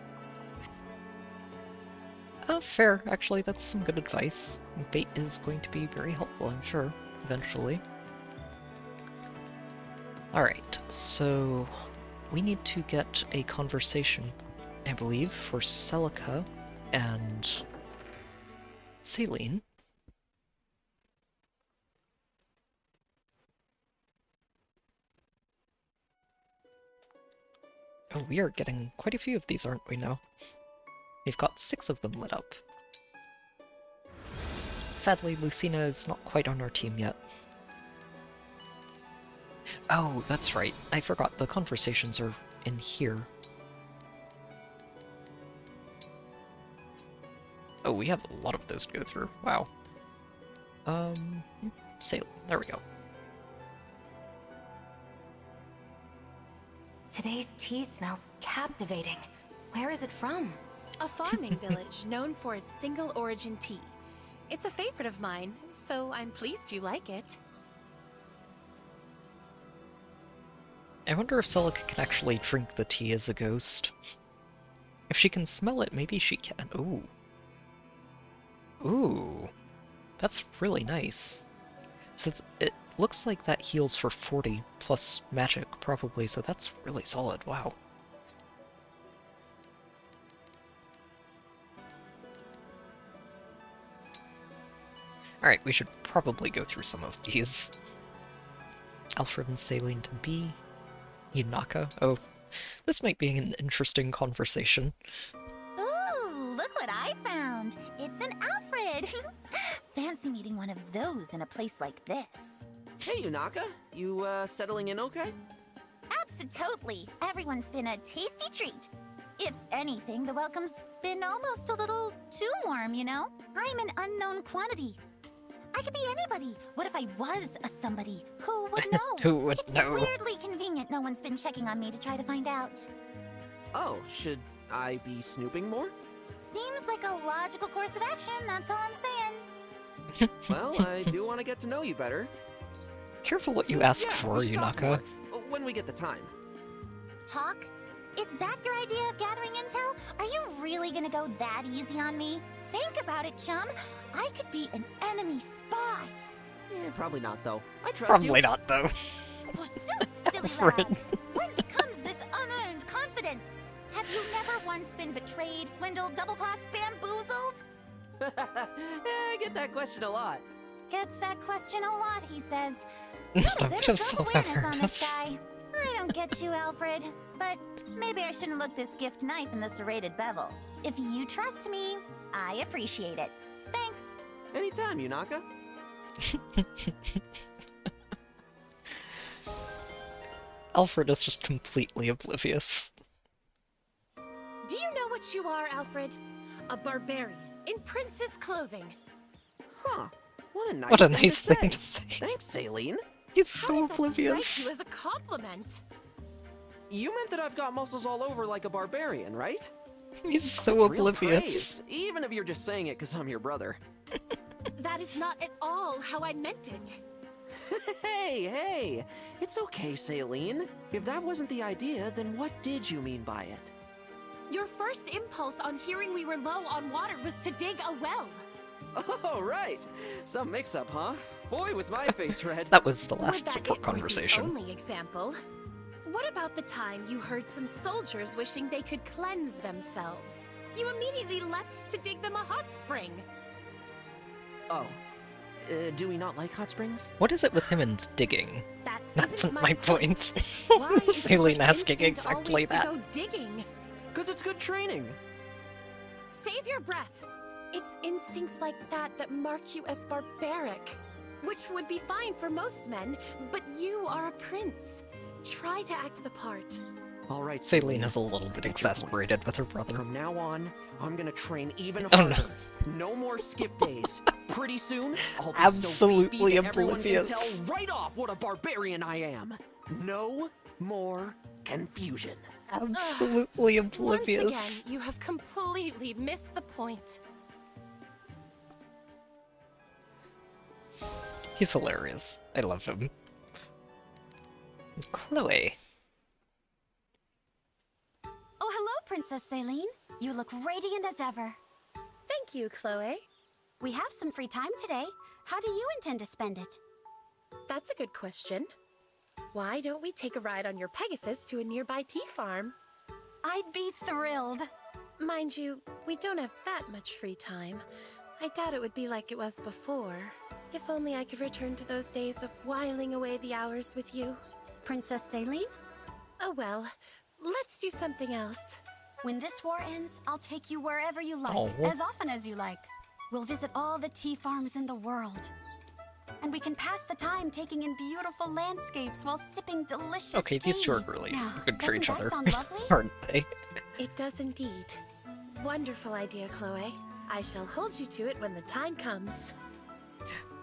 Speaker 1: Oh, fair. Actually, that's some good advice. Bait is going to be very helpful, I'm sure, eventually. Alright, so we need to get a conversation, I believe, for Celica and Celine. Oh, we are getting quite a few of these, aren't we now? We've got 6 of them lit up. Sadly, Lucina is not quite on our team yet. Oh, that's right. I forgot. The conversations are in here. Oh, we have a lot of those to go through. Wow. Sail. There we go.
Speaker 15: Today's tea smells captivating. Where is it from?
Speaker 11: A farming village known for its single-origin tea. It's a favorite of mine, so I'm pleased you like it.
Speaker 1: I wonder if Celica can actually drink the tea as a ghost. If she can smell it, maybe she can. Ooh. Ooh. That's really nice. So it looks like that heals for 40 plus magic, probably, so that's really solid. Wow. Alright, we should probably go through some of these. Alfred and Celine to B. Yunaka. Oh, this might be an interesting conversation.
Speaker 17: Ooh, look what I found! It's an Alfred! Fancy meeting one of those in a place like this.
Speaker 6: Hey, Yunaka. You, settling in okay?
Speaker 17: Abso-totally. Everyone's been a tasty treat. If anything, the welcome's been almost a little too warm, you know? I'm an unknown quantity. I could be anybody. What if I was a somebody? Who would know?
Speaker 1: Who would know?
Speaker 17: It's weirdly convenient no one's been checking on me to try to find out.
Speaker 6: Oh, should I be snooping more?
Speaker 17: Seems like a logical course of action, that's all I'm saying.
Speaker 6: Well, I do want to get to know you better.
Speaker 1: Careful what you ask for, Yunaka.
Speaker 6: When we get the time.
Speaker 17: Talk? Is that your idea of gathering intel? Are you really gonna go that easy on me? Think about it, chum. I could be an enemy spy.
Speaker 6: Probably not, though. I trust you.
Speaker 1: Probably not, though.
Speaker 17: Forsooth, silly lad. Whence comes this unearned confidence? Have you never once been betrayed, swindled, double-crossed, bamboozled?
Speaker 6: I get that question a lot.
Speaker 17: Gets that question a lot, he says.
Speaker 1: Not
Speaker 17: Bit of self-awareness on this guy. I don't get you, Alfred. But maybe I shouldn't look this gift knife in the serrated bevel. If you trust me, I appreciate it. Thanks.
Speaker 6: Anytime, Yunaka.
Speaker 1: Alfred is just completely oblivious.
Speaker 11: Do you know what you are, Alfred? A barbarian in princess clothing.
Speaker 6: Huh. What a nice
Speaker 1: thing to say.
Speaker 6: Thanks, Celine.
Speaker 1: He's so oblivious.
Speaker 11: That strike you as a compliment.
Speaker 6: You meant that I've got muscles all over like a barbarian, right?
Speaker 1: He's so oblivious.
Speaker 6: Even if you're just saying it because I'm your brother.
Speaker 11: That is not at all how I meant it.
Speaker 6: Hey, it's okay, Celine. If that wasn't the idea, then what did you mean by it?
Speaker 11: Your first impulse on hearing we were low on water was to dig a well.
Speaker 6: Oh, right. Some mix-up, huh? Boy, was my face red.
Speaker 1: That was the last support conversation.
Speaker 11: The only example. What about the time you heard some soldiers wishing they could cleanse themselves? You immediately leapt to dig them a hot spring.
Speaker 6: Oh. Do we not like hot springs?
Speaker 1: What is it with him and digging? That's my point.
Speaker 11: Why is
Speaker 1: Celine
Speaker 11: your
Speaker 1: asking
Speaker 11: instinct
Speaker 1: exactly
Speaker 11: always
Speaker 1: that.
Speaker 11: To go digging?
Speaker 6: Because it's good training.
Speaker 11: Save your breath. It's instincts like that that mark you as barbaric. Which would be fine for most men, but you are a prince. Try to act the part.
Speaker 6: All right,
Speaker 1: Celine is a little bit exasperated with her brother.
Speaker 6: From now on, I'm gonna train even
Speaker 1: Oh,
Speaker 6: harder.
Speaker 1: no.
Speaker 6: No more skip days. Pretty soon, I'll be
Speaker 1: Absolutely
Speaker 6: so beefy that everyone
Speaker 1: oblivious.
Speaker 6: can tell right off what a barbarian I am. No more confusion.
Speaker 1: Absolutely oblivious.
Speaker 11: Once again, you have completely missed the point.
Speaker 1: He's hilarious. I love him. Chloe.
Speaker 17: Oh, hello, Princess Céline. You look radiant as ever.
Speaker 11: Thank you, Chloe.
Speaker 17: We have some free time today. How do you intend to spend it?
Speaker 11: That's a good question. Why don't we take a ride on your Pegasus to a nearby tea farm?
Speaker 17: I'd be thrilled.
Speaker 11: Mind you, we don't have that much free time. I doubt it would be like it was before. If only I could return to those days of whiling away the hours with you.
Speaker 17: Princess Céline?
Speaker 11: Oh well, let's do something else.
Speaker 17: When this war ends, I'll take you wherever you like,
Speaker 1: Oh.
Speaker 17: as often as you like. We'll visit all the tea farms in the world. And we can pass the time taking in beautiful landscapes while sipping delicious
Speaker 1: Okay, these two are
Speaker 17: tea.
Speaker 1: really
Speaker 17: Now,
Speaker 1: good for
Speaker 17: doesn't
Speaker 1: each
Speaker 17: that
Speaker 1: other,
Speaker 17: sound lovely?
Speaker 1: aren't they?
Speaker 11: It does indeed. Wonderful idea, Chloe. I shall hold you to it when the time comes.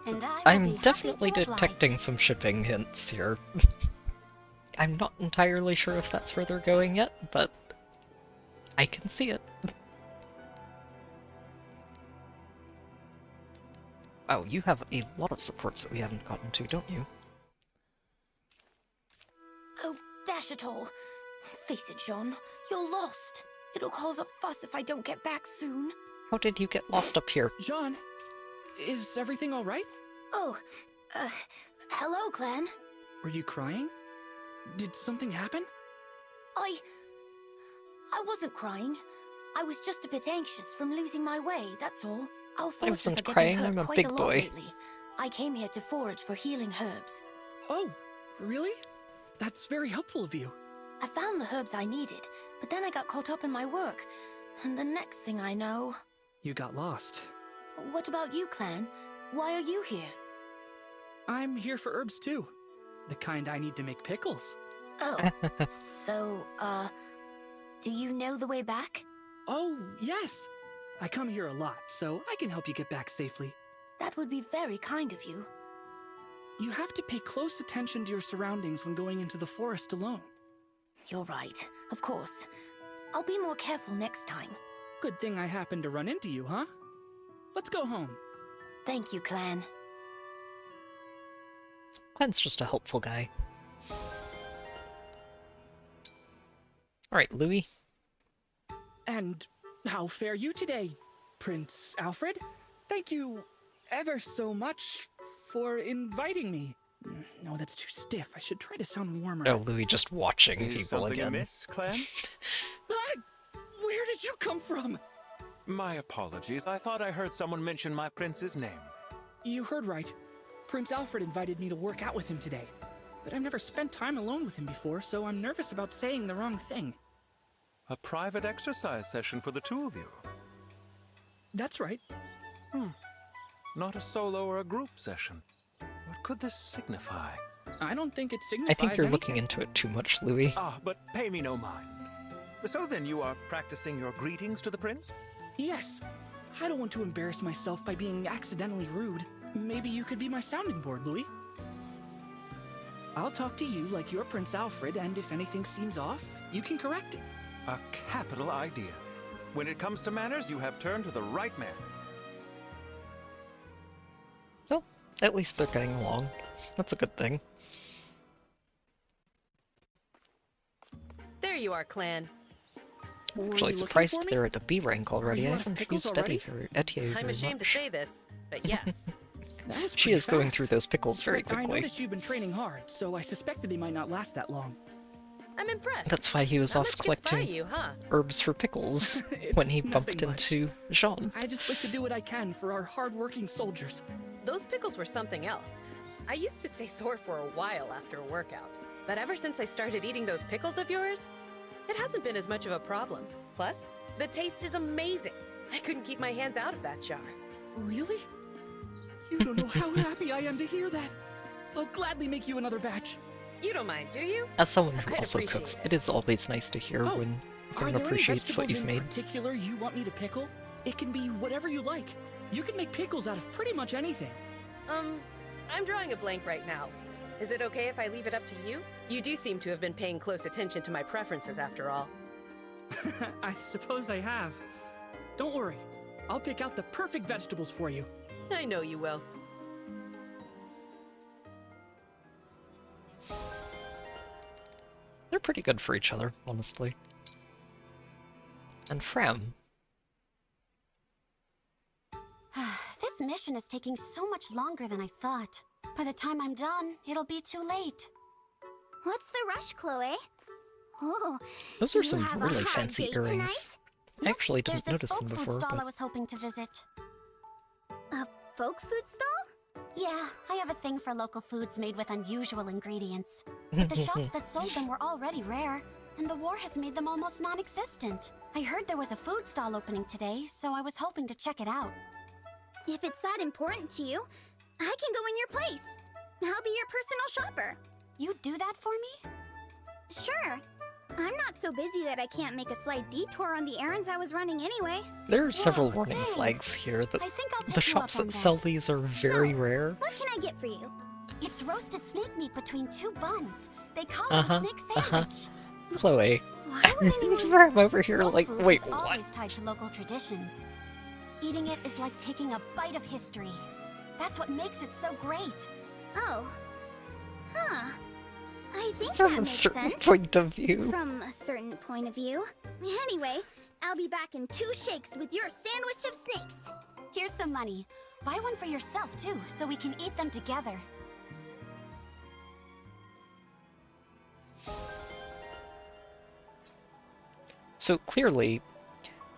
Speaker 17: And
Speaker 1: I'm definitely detecting some shipping hints here. I'm not entirely sure if that's where they're going yet, but I can see it. Wow, you have a lot of supports that we haven't gotten to, don't you?
Speaker 18: Oh, dash it all. Face it, Jean. You're lost. It'll cause a fuss if I don't get back soon.
Speaker 1: How did you get lost up here?
Speaker 13: Jean, is everything all right?
Speaker 18: Oh, hello, Clan.
Speaker 13: Were you crying? Did something happen?
Speaker 18: I wasn't crying. I was just a bit anxious from losing my way, that's all. Our forces
Speaker 1: wasn't
Speaker 18: are
Speaker 1: crying,
Speaker 18: getting
Speaker 1: I'm
Speaker 18: hurt
Speaker 1: a
Speaker 18: quite
Speaker 1: big
Speaker 18: a lot
Speaker 1: boy.
Speaker 18: lately. I came here to forage for healing herbs.
Speaker 13: Oh, really? That's very helpful of you.
Speaker 18: I found the herbs I needed, but then I got caught up in my work. And the next thing I know...
Speaker 13: You got lost.
Speaker 18: What about you, Clan? Why are you here?
Speaker 13: I'm here for herbs too. The kind I need to make pickles.
Speaker 18: Oh, so, do you know the way back?
Speaker 13: Oh, yes. I come here a lot, so I can help you get back safely.
Speaker 18: That would be very kind of you.
Speaker 13: You have to pay close attention to your surroundings when going into the forest alone.
Speaker 18: You're right, of course. I'll be more careful next time.
Speaker 13: Good thing I happened to run into you, huh? Let's go home.
Speaker 18: Thank you, Clan.
Speaker 1: Clan's just a helpful guy. Alright, Louis.
Speaker 13: And how fare you today, Prince Alfred? Thank you ever so much for inviting me. No, that's too stiff. I should try to sound warmer.
Speaker 1: Oh, Louis just watching
Speaker 16: Is
Speaker 1: people
Speaker 16: something
Speaker 1: again.
Speaker 16: amiss, Clan?
Speaker 13: Where did you come from?
Speaker 16: My apologies. I thought I heard someone mention my prince's name.
Speaker 13: You heard right. Prince Alfred invited me to work out with him today. But I've never spent time alone with him before, so I'm nervous about saying the wrong thing.
Speaker 16: A private exercise session for the two of you.
Speaker 13: That's right.
Speaker 16: Not a solo or a group session. What could this signify?
Speaker 13: I don't think it signifies
Speaker 1: I think you're
Speaker 13: anything.
Speaker 1: looking into it too much, Louis.
Speaker 16: Ah, but pay me no mind. So then you are practicing your greetings to the prince?
Speaker 13: Yes. I don't want to embarrass myself by being accidentally rude. Maybe you could be my sounding board, Louis. I'll talk to you like you're Prince Alfred, and if anything seems off, you can correct it.
Speaker 16: A capital idea. When it comes to manners, you have turned to the right man.
Speaker 1: Well, at least they're getting along. That's a good thing.
Speaker 19: There you are, Clan.
Speaker 1: Actually surprised they're at a B rank already. I
Speaker 19: you out of
Speaker 1: haven't
Speaker 19: pickles
Speaker 1: used
Speaker 19: already?
Speaker 1: Etienne
Speaker 19: I'm
Speaker 1: very
Speaker 19: ashamed to
Speaker 1: much.
Speaker 19: say this, but yes.
Speaker 1: She is going through those pickles very
Speaker 13: But I
Speaker 1: quickly.
Speaker 13: noticed you've been training hard, so I suspected they might not last that long.
Speaker 19: I'm impressed.
Speaker 1: That's why he was
Speaker 19: How
Speaker 1: off
Speaker 19: much gets by
Speaker 1: collecting
Speaker 19: you, huh?
Speaker 1: herbs for pickles when he bumped
Speaker 13: nothing much.
Speaker 1: into Jean.
Speaker 13: I just like to do what I can for our hard-working soldiers.
Speaker 19: Those pickles were something else. I used to stay sore for a while after a workout, but ever since I started eating those pickles of yours, it hasn't been as much of a problem. Plus, the taste is amazing. I couldn't keep my hands out of that jar.
Speaker 13: Really? You don't know how happy I am to hear that. I'll gladly make you another batch.
Speaker 19: You don't mind, do you?
Speaker 1: As someone who
Speaker 19: I'd
Speaker 1: also
Speaker 19: appreciate
Speaker 1: cooks,
Speaker 19: it.
Speaker 1: it is always nice to hear when
Speaker 13: Are
Speaker 1: someone
Speaker 13: there any
Speaker 1: appreciates what
Speaker 13: vegetables
Speaker 1: you've
Speaker 13: in
Speaker 1: made.
Speaker 13: particular you want me to pickle? It can be whatever you like. You can make pickles out of pretty much anything.
Speaker 19: I'm drawing a blank right now. Is it okay if I leave it up to you? You do seem to have been paying close attention to my preferences after all.
Speaker 13: I suppose I have. Don't worry. I'll pick out the perfect vegetables for you.
Speaker 19: I know you will.
Speaker 1: pretty good for each other, honestly. And Fram.
Speaker 18: This mission is taking so much longer than I thought. By the time I'm done, it'll be too late.
Speaker 17: What's the rush, Chloe? Oh,
Speaker 1: Those are some really fancy earrings. I actually didn't
Speaker 18: There's this
Speaker 1: notice them
Speaker 18: folk food
Speaker 1: before,
Speaker 18: stall
Speaker 1: but...
Speaker 18: I was hoping to visit.
Speaker 17: A folk food stall?
Speaker 18: Yeah, I have a thing for local foods made with unusual ingredients. But the shops that sold them were already rare, and the war has made them almost non-existent. I heard there was a food stall opening today, so I was hoping to check it out.
Speaker 17: If it's that important to you, I can go in your place. I'll be your personal shopper.
Speaker 18: You'd do that for me?
Speaker 17: Sure. I'm not so busy that I can't make a slight detour on the errands I was running anyway.
Speaker 1: There are several warning flags here that the shops that sell these are very rare.
Speaker 17: What can I get for you?
Speaker 18: It's roasted snake meat between 2 buns. They call it a snake sandwich.
Speaker 1: Chloe.
Speaker 18: Why would anyone...
Speaker 1: I'm over here like, wait,
Speaker 18: what? Always tied to local traditions. Eating it is like taking a bite of history. That's what makes it so great.
Speaker 17: Oh. Huh. I think
Speaker 1: From
Speaker 17: that
Speaker 1: a
Speaker 17: makes
Speaker 1: certain
Speaker 17: sense.
Speaker 1: point of view.
Speaker 17: From a certain point of view. Anyway, I'll be back in 2 shakes with your sandwich of snakes.
Speaker 18: Here's some money. Buy one for yourself, too, so we can eat them together.
Speaker 1: So clearly,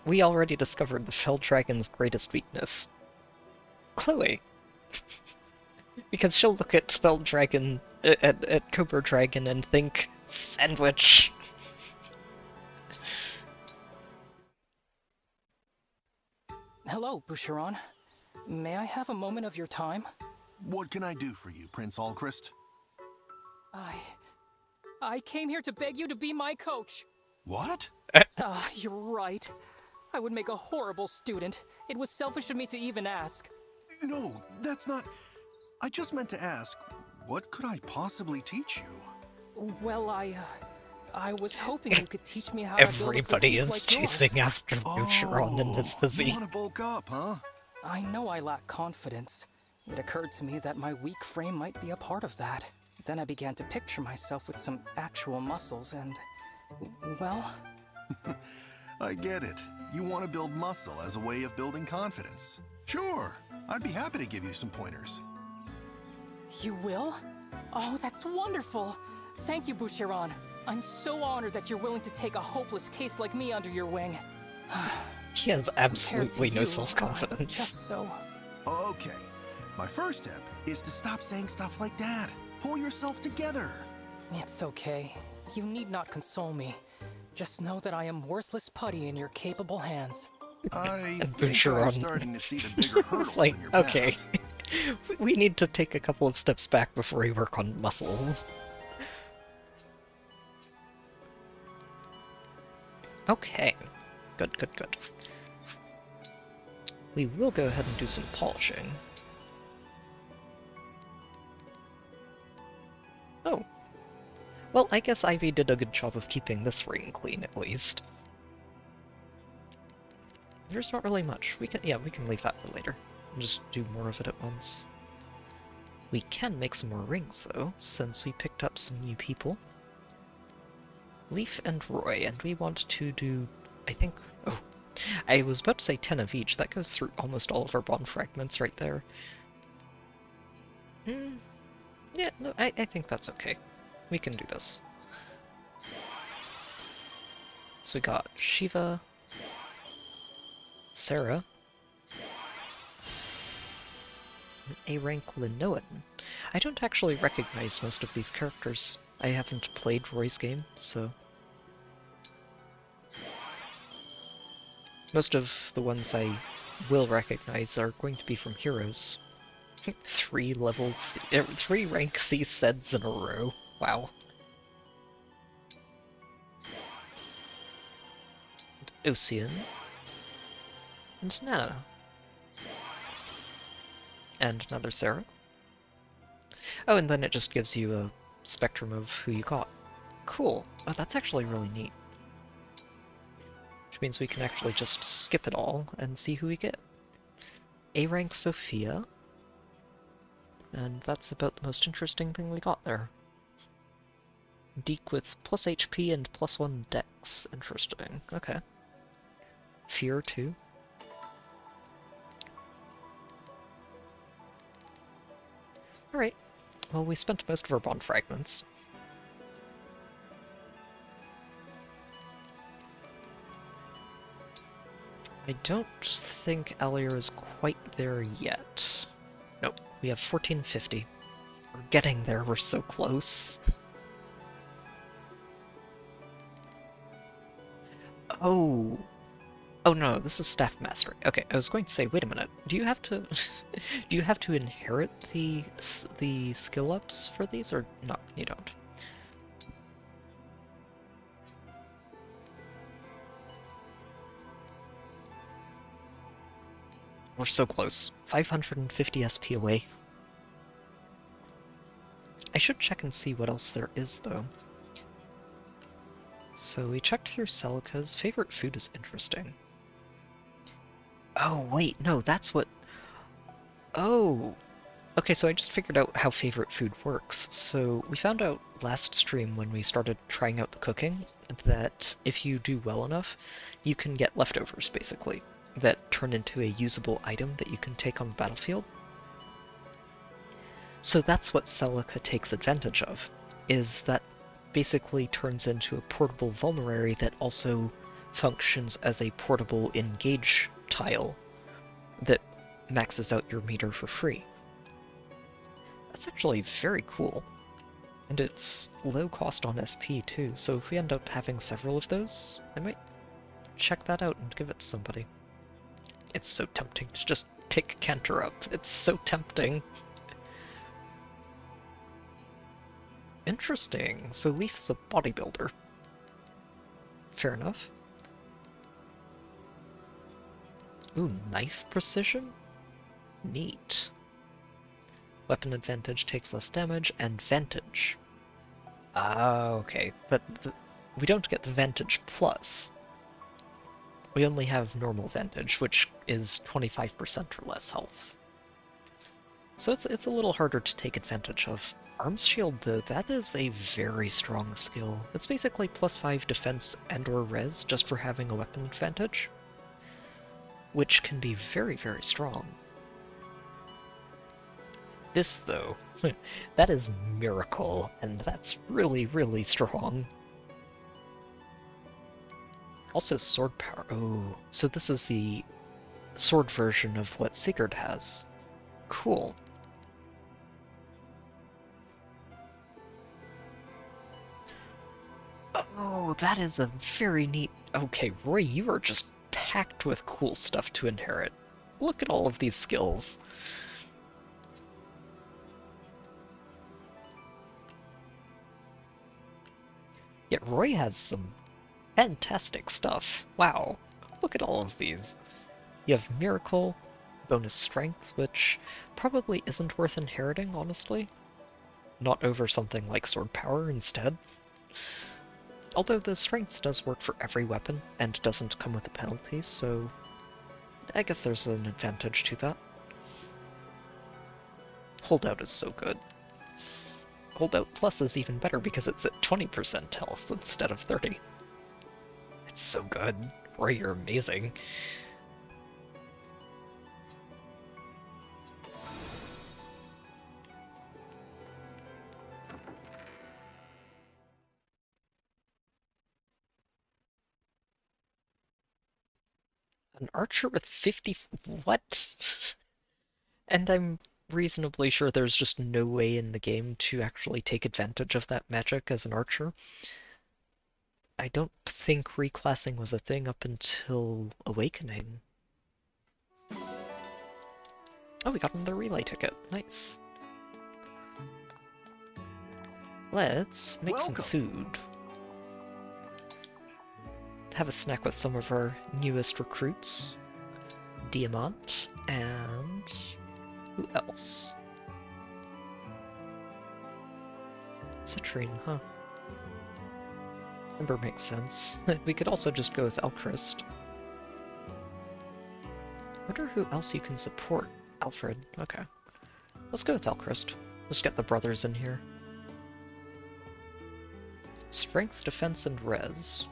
Speaker 1: we already discovered the Fell Dragon's greatest weakness. Chloe. Because she'll look at Fell Dragon, at Cobra Dragon and think, sandwich!
Speaker 3: Hello, Boucheron. May I have a moment of your time?
Speaker 20: What can I do for you, Prince Alchrist?
Speaker 3: I came here to beg you to be my coach.
Speaker 20: What?
Speaker 3: You're right. I would make a horrible student. It was selfish of me to even ask.
Speaker 20: No, that's not... I just meant to ask, what could I possibly teach you?
Speaker 3: Well, I was hoping you could teach me how to build a
Speaker 1: Everybody is
Speaker 3: physique like
Speaker 1: chasing
Speaker 3: yours.
Speaker 1: after Boucheron and his
Speaker 20: You
Speaker 1: physique.
Speaker 20: want to bulk up, huh?
Speaker 3: I know I lack confidence. It occurred to me that my weak frame might be a part of that. Then I began to picture myself with some actual muscles and... well...
Speaker 20: I get it. You want to build muscle as a way of building confidence. Sure, I'd be happy to give you some pointers.
Speaker 3: You will? Oh, that's wonderful! Thank you, Boucheron. I'm so honored that you're willing to take a hopeless case like me under your wing.
Speaker 1: He has absolutely no
Speaker 3: you,
Speaker 1: self-confidence.
Speaker 3: Just so...
Speaker 20: Okay, my first step is to stop saying stuff like that. Pull yourself together.
Speaker 3: It's okay. You need not console me. Just know that I am worthless putty in your capable hands.
Speaker 20: I
Speaker 1: And
Speaker 20: think I'm
Speaker 1: Boucheron.
Speaker 20: starting to see the bigger hurdles
Speaker 1: It's like,
Speaker 20: in your path.
Speaker 1: okay. We need to take a couple of steps back before we work on muscles. Okay. Good, good, good. We will go ahead and do some polishing. Oh. Well, I guess Ivy did a good job of keeping this ring clean, at least. There's not really much. We can leave that for later. And just do more of it at once. We can make some more rings, though, since we picked up some new people. Leaf and Roy, and we want to do, I think, oh, I was about to say 10 of each. That goes through almost all of our bond fragments right there. Yeah, no, I think that's okay. We can do this. So we got Shiva, Sarah, and A-rank Linoan. I don't actually recognize most of these characters. I haven't played Roy's game, so... Most of the ones I will recognize are going to be from Heroes. 3 levels, 3 rank C seds in a row. Wow. And Ocean. And Nana. And another Sarah. Oh, and then it just gives you a spectrum of who you got. Cool. Oh, that's actually really neat. Which means we can actually just skip it all and see who we get. A-rank Sophia. And that's about the most interesting thing we got there. Deke with plus HP and +1 dex. Interesting. Okay. Fear too. Alright. Well, we spent most of our bond fragments. I don't think Alier is quite there yet. Nope, we have 1450. We're getting there, we're so close. Oh. Oh no, this is staff mastery. Okay, I was going to say, wait a minute. Do you have to do you have to inherit the skill ups for these, or no, you don't? We're so close. 550 SP away. I should check and see what else there is, though. So we checked through Celica's. Favorite food is interesting. Oh, wait, no, that's what... Oh! Okay, so I just figured out how favorite food works. So we found out last stream when we started trying out the cooking that if you do well enough, you can get leftovers, basically, that turn into a usable item that you can take on the battlefield. So that's what Celica takes advantage of, is that basically turns into a portable vulnerary that also functions as a portable engage tile that maxes out your meter for free. That's actually very cool. And it's low cost on SP too, so if we end up having several of those, I might check that out and give it to somebody. It's so tempting to just pick Cantor up. It's so tempting. Interesting. So Leaf is a bodybuilder. Fair enough. Ooh, knife precision? Neat. Weapon advantage takes less damage, and vantage. Ah, okay. But we don't get the vantage plus. We only have normal vantage, which is 25% or less health. So it's a little harder to take advantage of. Arms Shield, though, that is a very strong skill. It's basically +5 defense and or res just for having a weapon advantage, which can be very, very strong. This, though, that is Miracle, and that's really, really strong. Also sword power. Oh, so this is the sword version of what Sigurd has. Cool. Oh, that is a very neat... Okay, Roy, you are just packed with cool stuff to inherit. Look at all of these skills. Yet Roy has some fantastic stuff. Wow, look at all of these. You have Miracle, bonus Strength, which probably isn't worth inheriting, honestly. Not over something like Sword Power instead. Although the Strength does work for every weapon, and doesn't come with a penalty, so I guess there's an advantage to that. Holdout is so good. Holdout Plus is even better because it's at 20% health instead of 30. It's so good. Roy, you're amazing. An archer with 50... What? And I'm reasonably sure there's just no way in the game to actually take advantage of that magic as an archer. I don't think reclassing was a thing up until Awakening. Oh, we got another relay ticket. Nice. Let's make some food. Have a snack with some of our newest recruits. Diamant, and who else? Citrine, huh? Ember makes sense. We could also just go with Elchrist. Wonder who else you can support. Alfred, okay. Let's go with Elchrist. Let's get the brothers in here. Strength, defense, and res.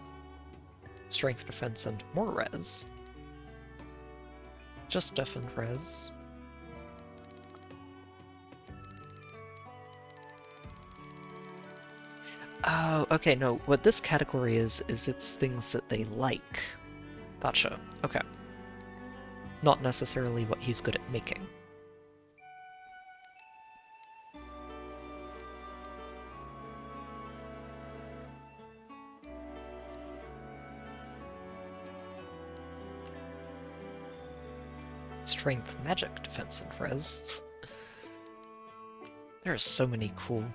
Speaker 1: Strength, defense, and more res. Just def and res. Oh, okay, no, what this category is it's things that they like. Gotcha, okay. Not necessarily what he's good at making. Strength, magic, defense, and res. There are so many cool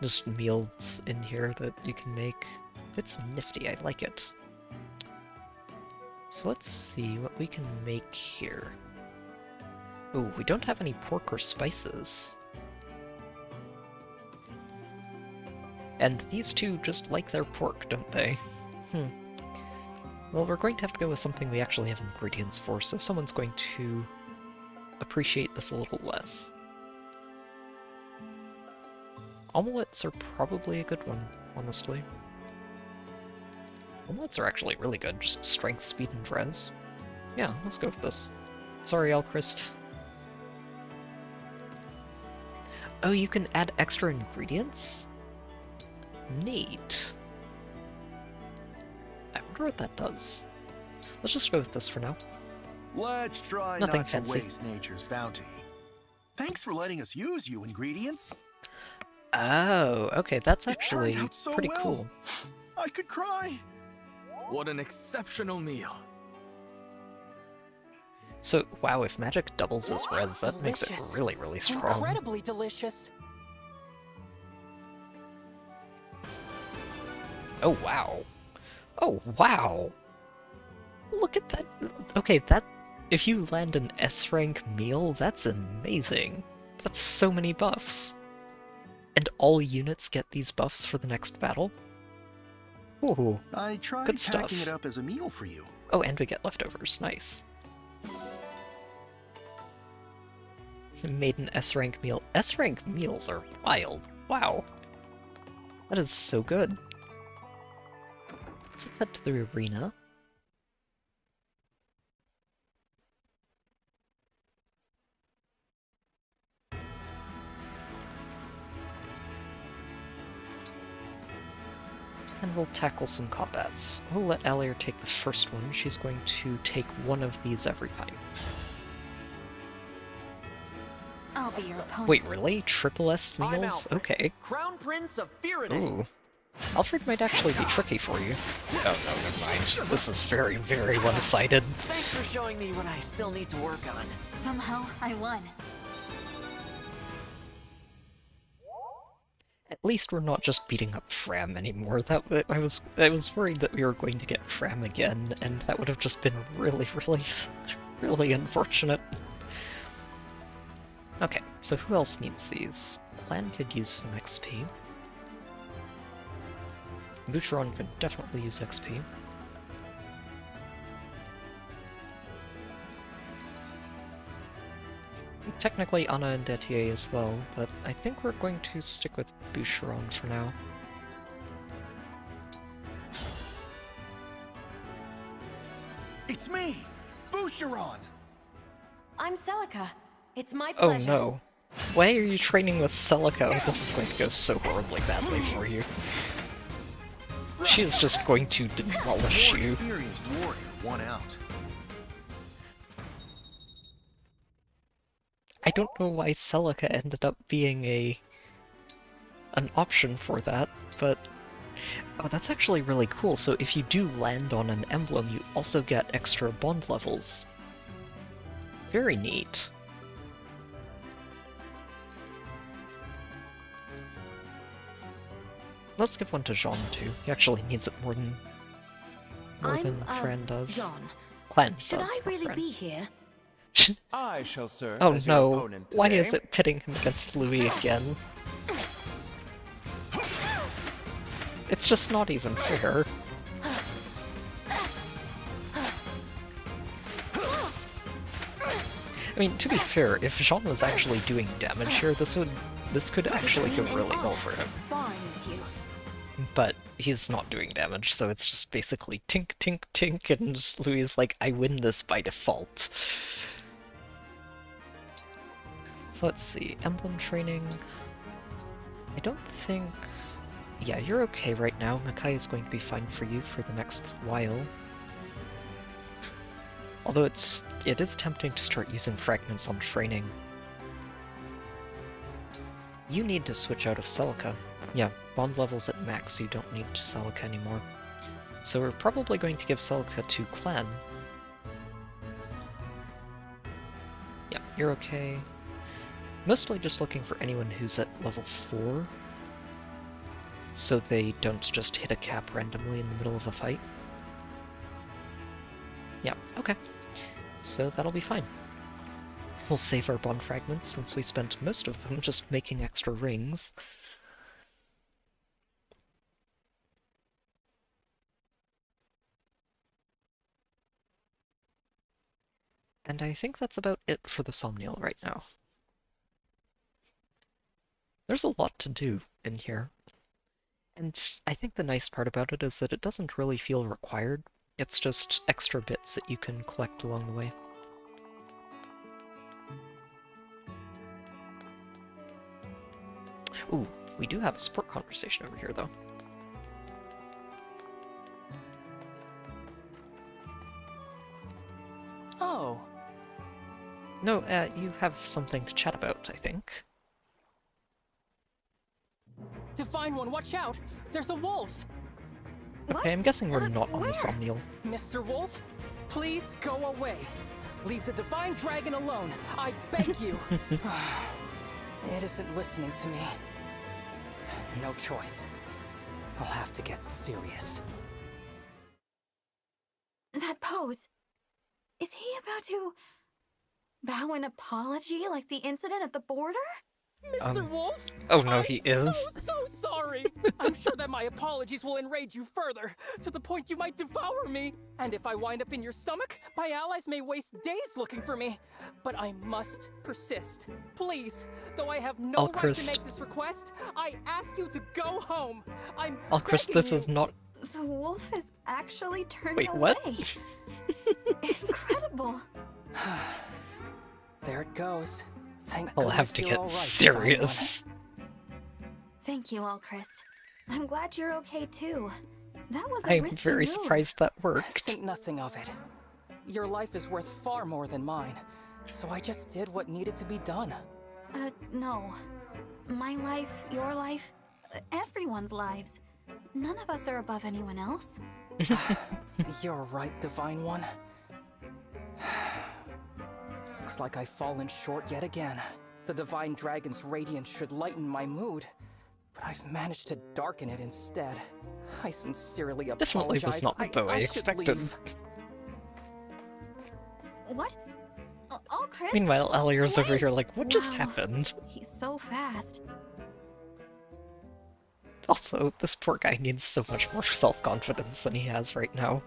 Speaker 1: just meals in here that you can make. It's nifty, I like it. So let's see what we can make here. Oh, we don't have any pork or spices. And these two just like their pork, don't they? Well, we're going to have to go with something we actually have ingredients for, so someone's going to appreciate this a little less. Omelets are probably a good one, honestly. Omelets are actually really good, just strength, speed, and res. Yeah, let's go with this. Sorry, Alchrist. Oh, you can add extra ingredients? Neat. I wonder what that does. Let's just go with this for now.
Speaker 20: Let's try
Speaker 1: Nothing
Speaker 20: not
Speaker 1: fancy.
Speaker 20: to waste nature's bounty. Thanks for letting us use you ingredients.
Speaker 1: Oh, okay, that's actually
Speaker 20: turned out so
Speaker 1: pretty
Speaker 20: well.
Speaker 1: cool.
Speaker 20: I could cry.
Speaker 5: What an exceptional meal.
Speaker 1: So, wow, if magic doubles as res, that makes it
Speaker 3: delicious.
Speaker 1: really, really strong.
Speaker 3: Incredibly delicious.
Speaker 1: Oh, wow. Oh, wow. Look at that. Okay, that... If you land an S-rank meal, that's amazing. That's so many buffs. And all units get these buffs for the next battle? Ooh,
Speaker 20: I tried
Speaker 1: good stuff.
Speaker 20: packing it up as a meal for you.
Speaker 1: Oh, and we get leftovers. Nice. Made an S-rank meal. S-rank meals are wild. Wow. That is so good. So let's head to the arena. And we'll tackle some combats. We'll let Alier take the first one. She's going to take one of these every fight.
Speaker 18: I'll be your opponent.
Speaker 1: Wait, really? Triple S meals? Okay.
Speaker 6: Crown Prince of Firaday.
Speaker 1: Ooh. Alfred might actually be tricky for you. Oh no, never mind. This is very, very one-sided.
Speaker 6: Thanks for showing me what I still need to work on.
Speaker 18: Somehow, I won.
Speaker 1: At least we're not just beating up Fram anymore. I was worried that we were going to get Fram again, and that would have just been really, really, really unfortunate. Okay, so who else needs these? Clan could use some XP. Boucheron could definitely use XP. Technically Anna and Detier as well, but I think we're going to stick with Boucheron for now.
Speaker 12: It's me, Boucheron!
Speaker 15: I'm Celica. It's my
Speaker 1: Oh
Speaker 15: pleasure.
Speaker 1: no. Why are you training with Celica? This is going to go so horribly badly for you. She is just going to demolish
Speaker 20: More
Speaker 1: you.
Speaker 20: experienced warrior, one out.
Speaker 1: I don't know why Celica ended up being an option for that, but oh, that's actually really cool. So if you do land on an emblem, you also get extra bond levels. Very neat. Let's give one to Jean too. He actually needs it more than Fran does.
Speaker 15: Jean.
Speaker 1: Clan
Speaker 15: Should
Speaker 1: does,
Speaker 15: I
Speaker 1: not
Speaker 15: really
Speaker 1: Fran.
Speaker 15: be here?
Speaker 16: I shall serve
Speaker 1: Oh
Speaker 16: as your
Speaker 1: no,
Speaker 16: opponent
Speaker 1: why
Speaker 16: today.
Speaker 1: is it pitting him against Louis again? It's just not even fair. I mean, to be fair, if Jean was actually doing damage here, this could actually go really well for him.
Speaker 15: Sparring with you.
Speaker 1: but he's not doing damage, so it's just basically tink, tink, tink, and Louis is like, I win this by default. So let's see, Emblem training. I don't think... Yeah, you're okay right now. Makai is going to be fine for you for the next while. Although it is tempting to start using fragments on training. You need to switch out of Celica. Yeah, bond level's at max, you don't need Celica anymore. So we're probably going to give Celica to Clan. Yeah, you're okay. Mostly just looking for anyone who's at level 4, so they don't just hit a cap randomly in the middle of a fight. Yeah, okay. So that'll be fine. We'll save our bond fragments since we spent most of them just making extra rings. And I think that's about it for the Somnial right now. There's a lot to do in here. And I think the nice part about it is that it doesn't really feel required. It's just extra bits that you can collect along the way. Ooh, we do have a sport conversation over here, though.
Speaker 3: Oh.
Speaker 1: No, you have something to chat about, I think.
Speaker 3: Divine One, watch out! There's a wolf!
Speaker 1: Okay, I'm guessing we're not on the Somnial.
Speaker 3: Mr. Wolf, please go away. Leave the Divine Dragon alone. I beg you. It isn't listening to me. No choice. I'll have to get serious.
Speaker 4: That pose. Is he about to bow an apology like the incident at the border?
Speaker 3: Mr. Wolf?
Speaker 1: Oh no, he is.
Speaker 3: So sorry. I'm sure that my apologies will enrage you further, to the point you might devour me. And if I wind up in your stomach, my allies may waste days looking for me. But I must persist. Please, though I have no right to make this request, I ask you to go home. I'm
Speaker 1: Alchrist, this is not...
Speaker 4: The wolf is actually turned
Speaker 1: Wait,
Speaker 4: away.
Speaker 1: what?
Speaker 4: Incredible.
Speaker 3: There it goes. Thank
Speaker 1: I'll have to get serious.
Speaker 4: Thank you, Alchrist. I'm glad you're okay too. That was a
Speaker 1: I'm
Speaker 4: risky
Speaker 1: very
Speaker 4: move.
Speaker 1: surprised that worked.
Speaker 3: Think nothing of it. Your life is worth far more than mine, so I just did what needed to be done.
Speaker 4: No. My life, your life, everyone's lives. None of us are above anyone else.
Speaker 3: You're right, Divine One. Looks like I've fallen short yet again. The Divine Dragon's radiance should lighten my mood, but I've managed to darken it instead. I sincerely apologize.
Speaker 1: Definitely was not the bow I expected.
Speaker 3: Leave.
Speaker 4: What? Alchrist?
Speaker 1: Meanwhile, Alier's over here like, what just happened?
Speaker 4: He's so fast.
Speaker 1: Also, this poor guy needs so much more self-confidence than he has right now.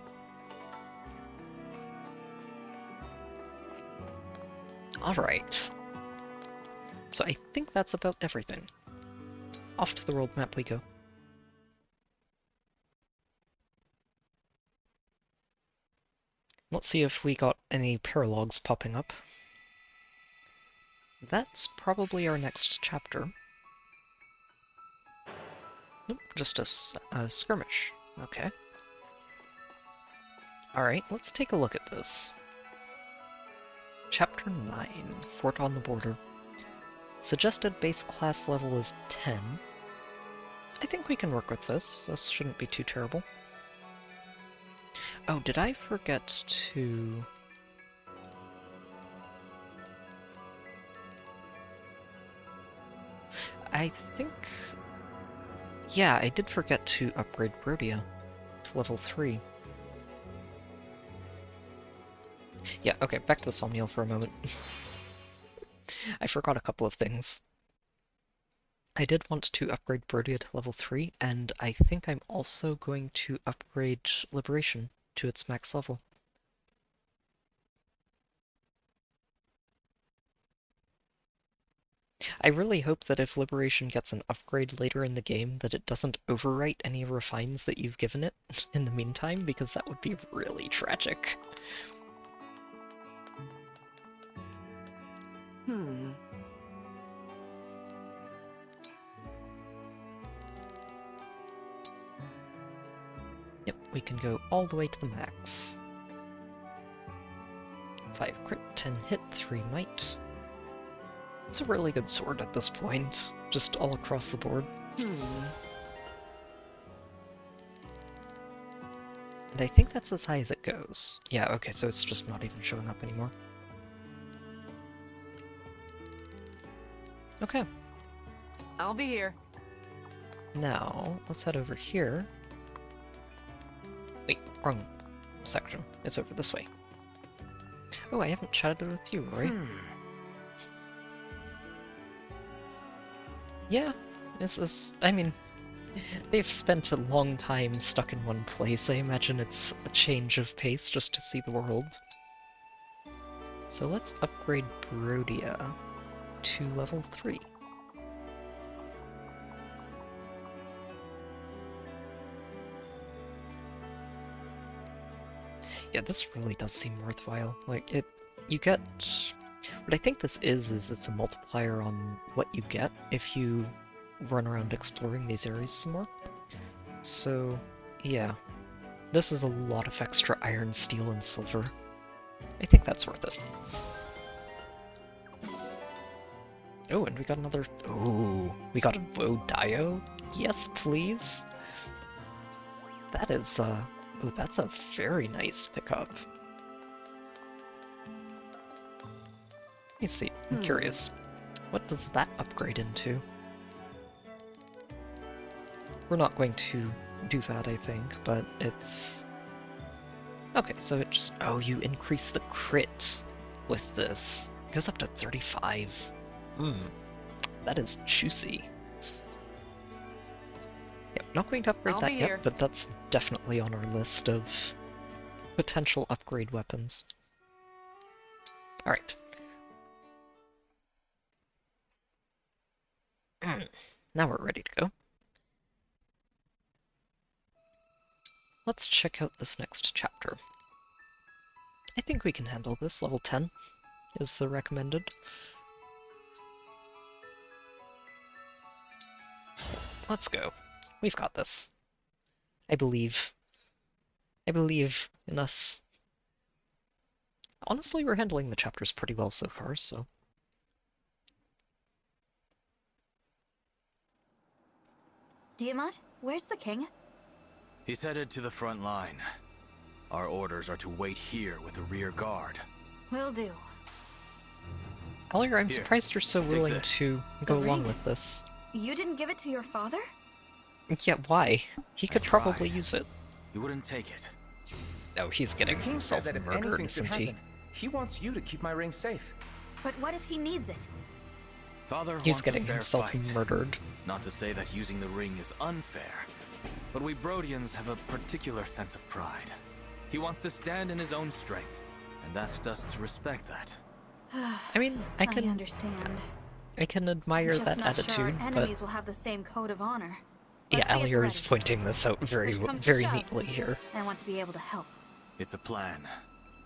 Speaker 1: Alright. So I think that's about everything. Off to the world map we go. Let's see if we got any paralogues popping up. That's probably our next chapter. Nope, just a skirmish. Okay. Alright, let's take a look at this. Chapter 9, Fort on the Border. Suggested base class level is 10. I think we can work with this. This shouldn't be too terrible. Oh, did I forget to... I think... Yeah, I did forget to upgrade Brodia to level 3. Yeah, okay, back to the Somnial for a moment. I forgot a couple of things. I did want to upgrade Brodia to level 3, and I think I'm also going to upgrade Liberation to its max level. I really hope that if Liberation gets an upgrade later in the game, that it doesn't overwrite any refines that you've given it in the meantime, because that would be really tragic. Yep, we can go all the way to the max. 5 crit, 10 hit, 3 might. It's a really good sword at this point, just all across the board. And I think that's as high as it goes. Yeah, okay, so it's just not even showing up anymore. Okay.
Speaker 15: I'll be here.
Speaker 1: Now, let's head over here. Wait, wrong section. It's over this way. Oh, I haven't chatted with you, Rory. Yeah, this is... I mean, they've spent a long time stuck in one place. I imagine it's a change of pace just to see the world. So let's upgrade Brodia to level 3. Yeah, this really does seem worthwhile. Like, you get... What I think this is it's a multiplier on what you get if you run around exploring these areas some more. So, yeah. This is a lot of extra iron, steel, and silver. I think that's worth it. Oh, and we got another... Oh, we got a Vodio? Yes, please? That is, Oh, that's a very nice pickup. Let me see, I'm curious. What does that upgrade into? We're not going to do that, I think, but it's... Okay, so it just... Oh, you increase the crit with this. It goes up to 35. That is juicy. Yep, not going to upgrade that yet, but that's definitely on our list of potential upgrade weapons. Alright. Now we're ready to go. Let's check out this next chapter. I think we can handle this. Level 10 is the recommended. Let's go. We've got this. I believe. I believe in us. Honestly, we're handling the chapters pretty well so far, so...
Speaker 4: Diamant, where's the king?
Speaker 5: He's headed to the front line. Our orders are to wait here with a rear guard.
Speaker 4: Will do.
Speaker 1: Collier, I'm surprised you're so willing to go along with this.
Speaker 4: You didn't give it to your father?
Speaker 1: Yeah, why? He could probably use it.
Speaker 5: He wouldn't take it.
Speaker 1: No, he's getting himself murdered, isn't he?
Speaker 7: He wants you to keep my ring safe.
Speaker 4: But what if he needs it?
Speaker 5: Father
Speaker 1: He's
Speaker 5: wants
Speaker 1: getting
Speaker 5: a fair
Speaker 1: himself
Speaker 5: fight.
Speaker 1: murdered.
Speaker 5: Not to say that using the ring is unfair, but we Brodians have a particular sense of pride. He wants to stand in his own strength, and asked us to respect that.
Speaker 1: I mean, I
Speaker 4: understand.
Speaker 1: I can admire
Speaker 4: Just
Speaker 1: that
Speaker 4: not
Speaker 1: attitude,
Speaker 4: sure our
Speaker 1: but
Speaker 4: enemies will have the same code of honor.
Speaker 1: yeah,
Speaker 4: Let's be at the
Speaker 1: Allier is
Speaker 4: ready.
Speaker 1: pointing this out very,
Speaker 4: Push comes to
Speaker 1: very
Speaker 4: shove.
Speaker 1: neatly here.
Speaker 4: I want to be able to help.
Speaker 5: It's a plan.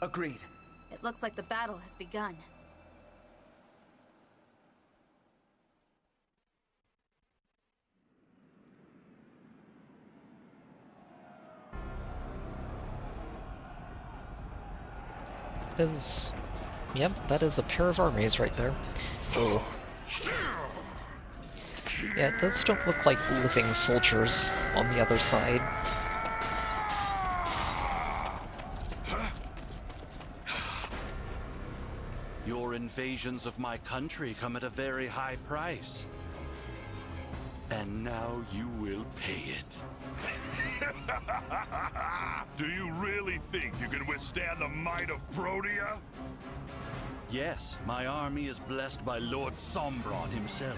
Speaker 7: Agreed.
Speaker 4: It looks like the battle has begun.
Speaker 1: Yep, that is a pair of armies right there. Oh. Yeah, those don't look like living soldiers on the other side.
Speaker 21: Your invasions of my country come at a very high price. And now you will pay it.
Speaker 2: Do you really think you can withstand the might of Brodia?
Speaker 21: Yes, my army is blessed by Lord Sombron himself.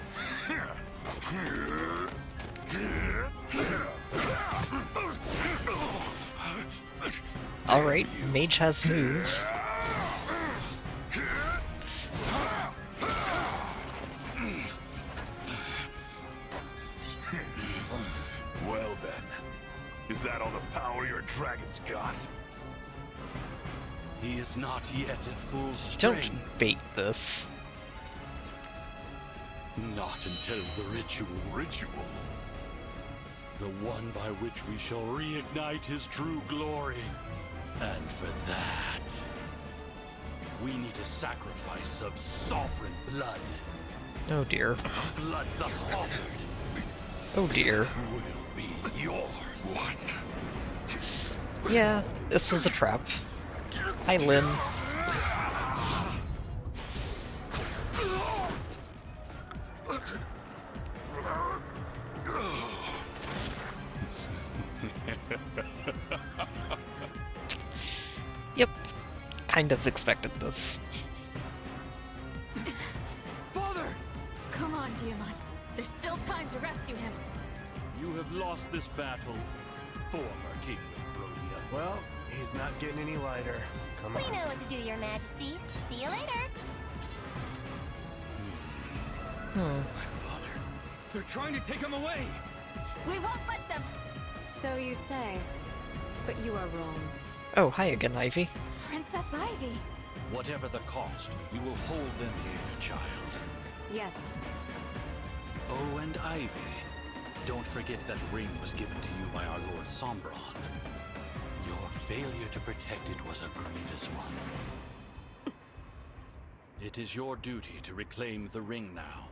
Speaker 1: Alright, Mage has moves.
Speaker 2: Is that all the power your dragon's got?
Speaker 21: He is not yet at full
Speaker 1: Don't
Speaker 21: strength.
Speaker 1: bait this.
Speaker 21: Not until the ritual.
Speaker 2: Ritual?
Speaker 21: The one by which we shall reignite his true glory. And for that, we need a sacrifice of sovereign blood.
Speaker 1: Oh dear.
Speaker 21: Blood thus offered.
Speaker 1: Oh dear.
Speaker 21: Will be yours.
Speaker 2: What?
Speaker 1: Yeah, this was a trap. Hi, Lynn. Yep, kind of expected this.
Speaker 15: Father! Come on, Diamant. There's still time to rescue him.
Speaker 21: You have lost this battle, former King of Brodia.
Speaker 7: Well, he's not getting any lighter. Come on.
Speaker 17: We know what to do, Your Majesty. See you later.
Speaker 12: They're trying to take him away!
Speaker 15: We won't let them! So you say. But you are wrong.
Speaker 1: Oh, hi again, Ivy.
Speaker 15: Princess Ivy!
Speaker 21: Whatever the cost, you will hold them here, child.
Speaker 15: Yes.
Speaker 21: Oh, and Ivy, don't forget that ring was given to you by our Lord Sombron. Your failure to protect it was a grievous one. It is your duty to reclaim the ring now.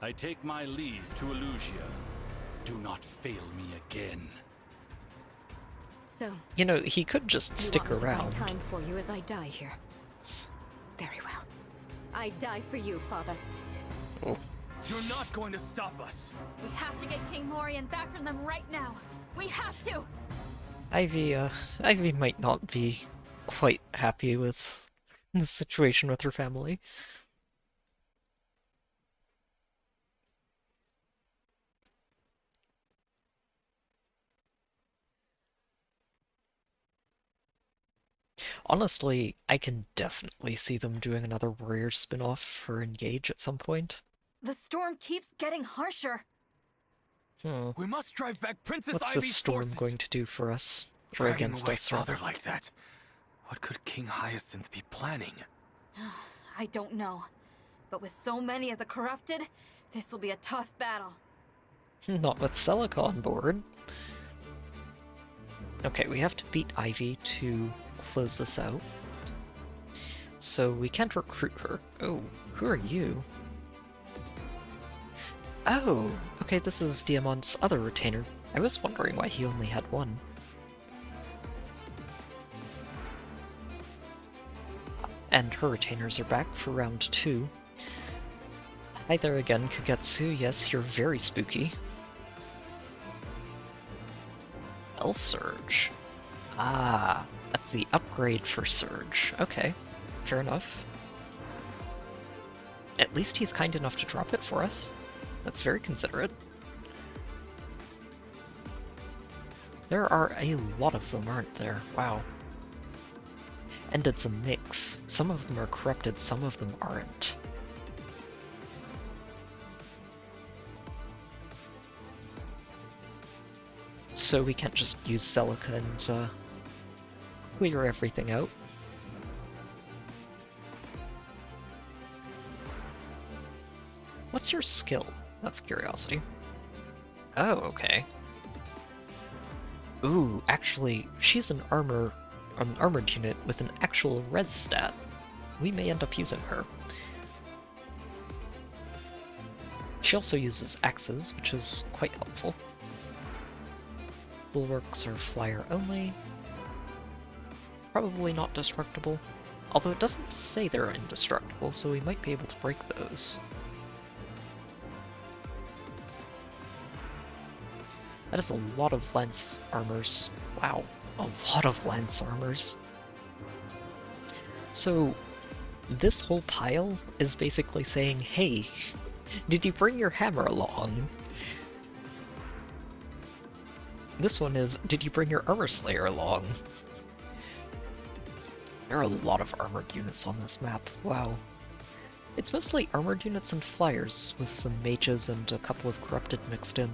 Speaker 21: I take my leave to Elusia. Do not fail me again.
Speaker 15: So,
Speaker 1: You know, he could just stick
Speaker 15: you want me to buy
Speaker 1: around.
Speaker 15: time for you as I die here. Very well. I die for you, Father.
Speaker 1: Oh.
Speaker 12: You're not going to stop us!
Speaker 15: We have to get King Morian back from them right now. We have to!
Speaker 1: Ivy might not be quite happy with the situation with her family. Honestly, I can definitely see them doing another Warrior spin-off for Engage at some point.
Speaker 15: The storm keeps getting harsher.
Speaker 12: We must drive back Princess
Speaker 1: What's
Speaker 12: Ivy's
Speaker 1: this storm
Speaker 12: forces.
Speaker 1: going to do for us? Or
Speaker 5: Dragging
Speaker 1: against
Speaker 5: away
Speaker 1: us,
Speaker 5: father
Speaker 1: rather?
Speaker 5: like that. What could King Hyacinth be planning?
Speaker 15: I don't know. But with so many of the corrupted, this will be a tough battle.
Speaker 1: Not with Celica on board. Okay, we have to beat Ivy to close this out. So we can't recruit her. Oh, who are you? Oh, okay, this is Diamant's other retainer. I was wondering why he only had one. And her retainers are back for round 2. Hi there again, Kagetsu. Yes, you're very spooky. L Surge. Ah, that's the upgrade for Surge. Okay, fair enough. At least he's kind enough to drop it for us. That's very considerate. There are a lot of them, aren't there? Wow. And it's a mix. Some of them are corrupted, some of them aren't. So we can't just use Celica and clear everything out. What's your skill, out of curiosity? Oh, okay. Ooh, actually, she's an armored unit with an actual res stat. We may end up using her. She also uses axes, which is quite helpful. Bulwarks are flyer only. Probably not destructible. Although it doesn't say they're indestructible, so we might be able to break those. That is a lot of lance armors. Wow, a lot of lance armors. So, this whole pile is basically saying, hey, did you bring your hammer along? This one is, did you bring your armor slayer along? There are a lot of armored units on this map, wow. It's mostly armored units and flyers, with some mages and a couple of corrupted mixed in.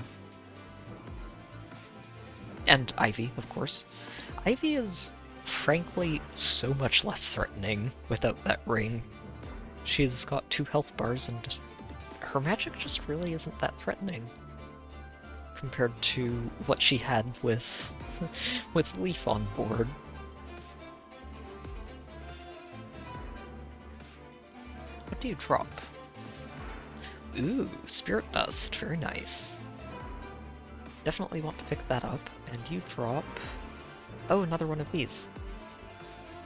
Speaker 1: And Ivy, of course. Ivy is, frankly, so much less threatening without that ring. She's got 2 health bars, and her magic just really isn't that threatening compared to what she had with with Leaf on board. What do you drop? Ooh, Spirit Dust, very nice. Definitely want to pick that up, and you drop... Oh, another one of these.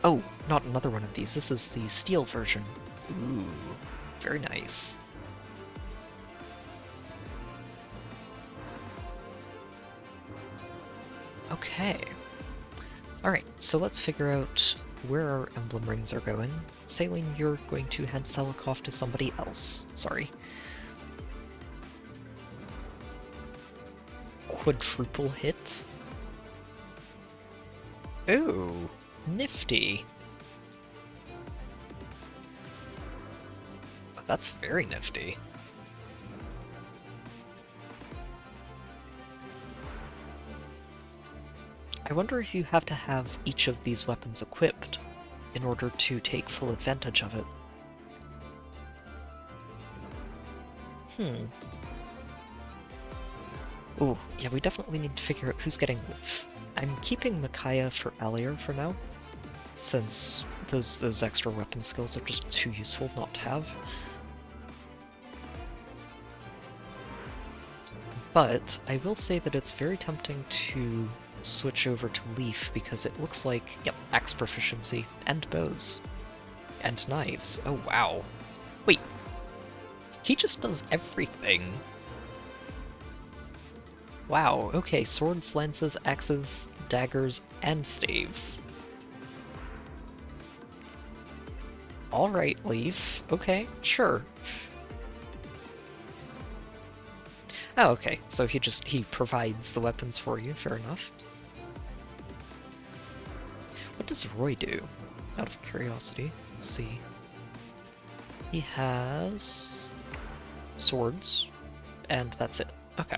Speaker 1: Oh, not another one of these, this is the steel version. Ooh, very nice. Okay. Alright, so let's figure out where our emblem rings are going. Saline, you're going to hand Selok off to somebody else. Sorry. Quadruple hit? Ooh, nifty. That's very nifty. I wonder if you have to have each of these weapons equipped in order to take full advantage of it. Ooh, yeah, we definitely need to figure out who's getting Whiff. I'm keeping Micaiah for Alier for now, since those extra weapon skills are just too useful not to have. But I will say that it's very tempting to switch over to Leaf because it looks like, yep, axe proficiency, and bows, and knives. Oh wow. Wait, he just does everything. Wow, okay, swords, lances, axes, daggers, and staves. Alright, Leaf. Okay, sure. Oh, okay, so he provides the weapons for you, fair enough. What does Roy do? Out of curiosity, let's see. He has swords, and that's it. Okay.